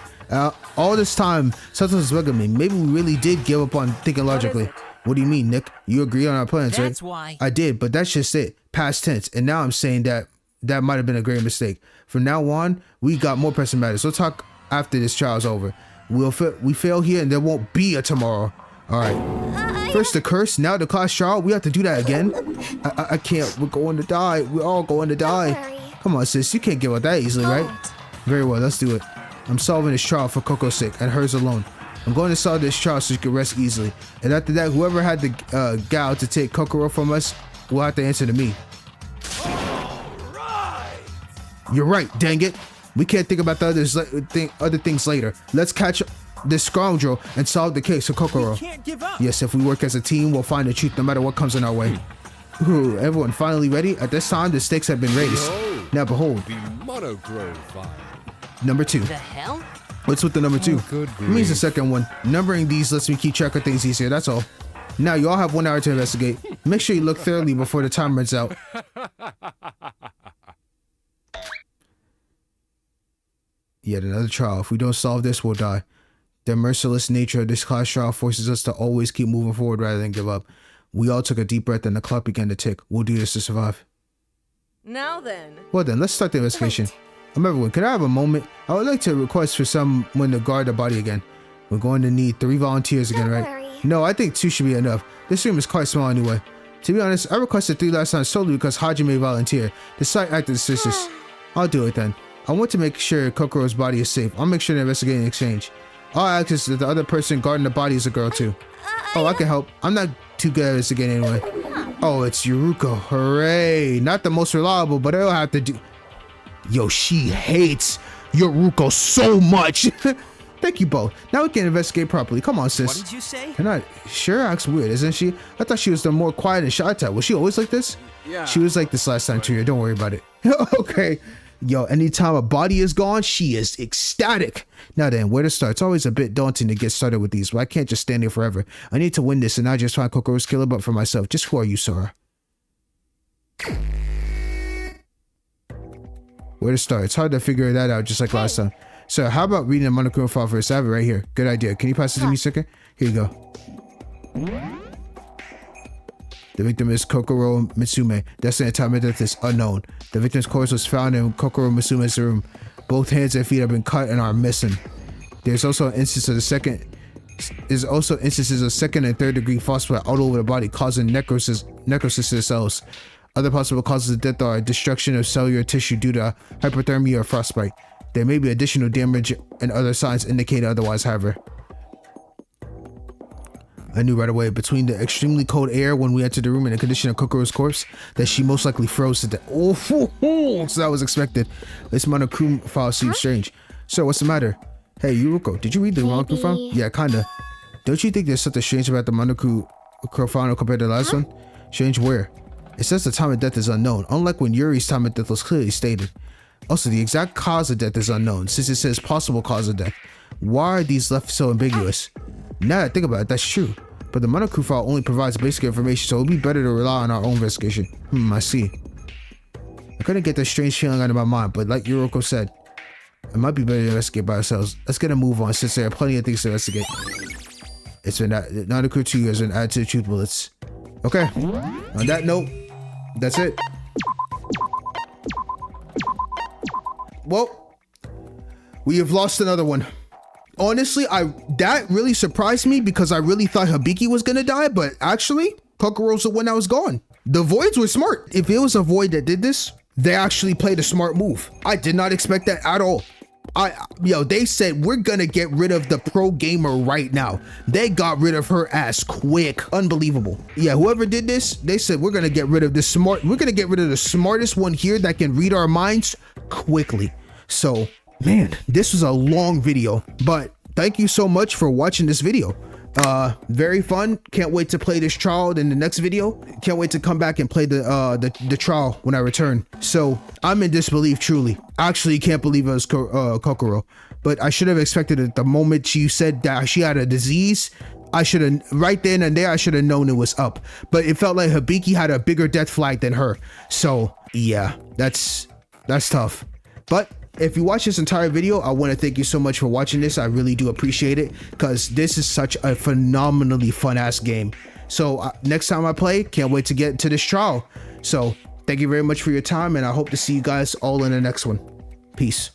All this time, something's bugging me. Maybe we really did give up on thinking logically. What do you mean, Nick? You agree on our plans, right? That's why. I did, but that's just it. Past tense. And now I'm saying that might have been a great mistake. From now on, we got more pressing matters. We'll talk after this trial's over. We fail here and there won't be a tomorrow. All right. First the curse, now the class trial. We have to do that again. I can't. We're going to die. We're all going to die. Come on, sis. You can't give up that easily, right? Very well. Let's do it. I'm solving this trial for Coco's sake and hers alone. I'm going to solve this trial so she can rest easily. And after that, whoever had the gal to take Kokoro from us will have to answer to me. You're right, dang it. We can't think about the other things later. Let's catch this scoundrel and solve the case for Kokoro. Can't give up. Yes, if we work as a team, we'll find the truth no matter what comes in our way. Ooh, everyone finally ready? At this time, the stakes have been raised. Now behold. The monochrome file. Number 2. The hell? What's with the number 2? Good It means the second one. Numbering these lets me keep track of things easier, that's all. Now you all have 1 hour to investigate. Make sure you look thoroughly before the time runs out. Yet another trial. If we don't solve this, we'll die. The merciless nature of this class trial forces us to always keep moving forward rather than give up. We all took a deep breath and the clock began to tick. We'll do this to survive. Now then. Well then, let's start the investigation. Everyone, can I have a moment? I would like to request for someone to guard the body again. We're going to need 3 volunteers again, right? No, I think 2 should be enough. This room is quite small anyway. To be honest, I requested 3 last time solely because Hajime volunteered. The site acted suspicious. I'll do it then. I want to make sure Kokoro's body is safe. I'll make sure to investigate and exchange. I'll ask if the other person guarding the body is a girl too. Oh, I can help. I'm not too good at investigating anyway. Oh, it's Yoruko. Hooray. Not the most reliable, but I'll have to do... Yo, she hates Yoruko so much. Thank you both. Now we can investigate properly. Come on, sis. What did you say? You're not sure? Acts weird, isn't she? I thought she was the more quiet and shy type. Was she always like this? Yeah. She was like this last time too. Don't worry about it. Okay. Yo, anytime a body is gone, she is ecstatic. Now then, where to start? It's always a bit daunting to get started with these, but I can't just stand here forever. I need to win this and not just find Kokoro's killer, but for myself. Just who are you, Sora? Where to start? It's hard to figure that out just like last time. So how about reading the Monokuma file first? I have it right here. Good idea. Can you pass it to me, second? Here you go. The victim is Kokoro Mitsume. Destined time of death is unknown. The victim's corpse was found in Kokoro Mitsume's room. Both hands and feet have been cut and are missing. There's also instances of second and third degree frostbite all over the body, causing necrosis to the cells. Other possible causes of death are destruction of cellular tissue due to hypothermia or frostbite. There may be additional damage and other signs indicate otherwise, however. I knew right away, between the extremely cold air when we entered the room and the condition of Kokoro's corpse, that she most likely froze to death. Oh, so that was expected. This Monokuma file seems strange. So what's the matter? Hey, Yoruko, did you read the Monokuma file? Yeah, kinda. Don't you think there's something strange about the Monokuma file compared to the last one? Strange where? It says the time of death is unknown, unlike when Yuri's time of death was clearly stated. Also, the exact cause of death is unknown, since it says possible cause of death. Why are these left so ambiguous? Now that I think about it, that's true. But the Monokuma file only provides basic information, so it would be better to rely on our own investigation. I see. I couldn't get this strange feeling out of my mind, but like Yoruko said, it might be better to investigate by ourselves. Let's get a move on, since there are plenty of things to investigate. It's been Nanako 2 has been added to the truth bullets. Okay, on that note, that's it. Well, we have lost another one. Honestly, that really surprised me because I really thought Hibiki was gonna die, but actually, Kokoro's the one that was gone. The Voids were smart. If it was a Void that did this, they actually played a smart move. I did not expect that at all. They said, we're gonna get rid of the pro gamer right now. They got rid of her ass quick. Unbelievable. Yeah, whoever did this, they said, we're gonna get rid of the smartest one here that can read our minds quickly. So, man, this was a long video, but thank you so much for watching this video. Very fun. Can't wait to play this trial in the next video. Can't wait to come back and play the trial when I return. So I'm in disbelief, truly. Actually can't believe it was Kokoro, but I should have expected it the moment she said that she had a disease. I should have, right then and there, I should have known it was up, but it felt like Hibiki had a bigger death flag than her. So yeah, that's tough. But if you watch this entire video, I want to thank you so much for watching this. I really do appreciate it because this is such a phenomenally fun ass game. So next time I play, can't wait to get into this trial. So thank you very much for your time, and I hope to see you guys all in the next one. Peace.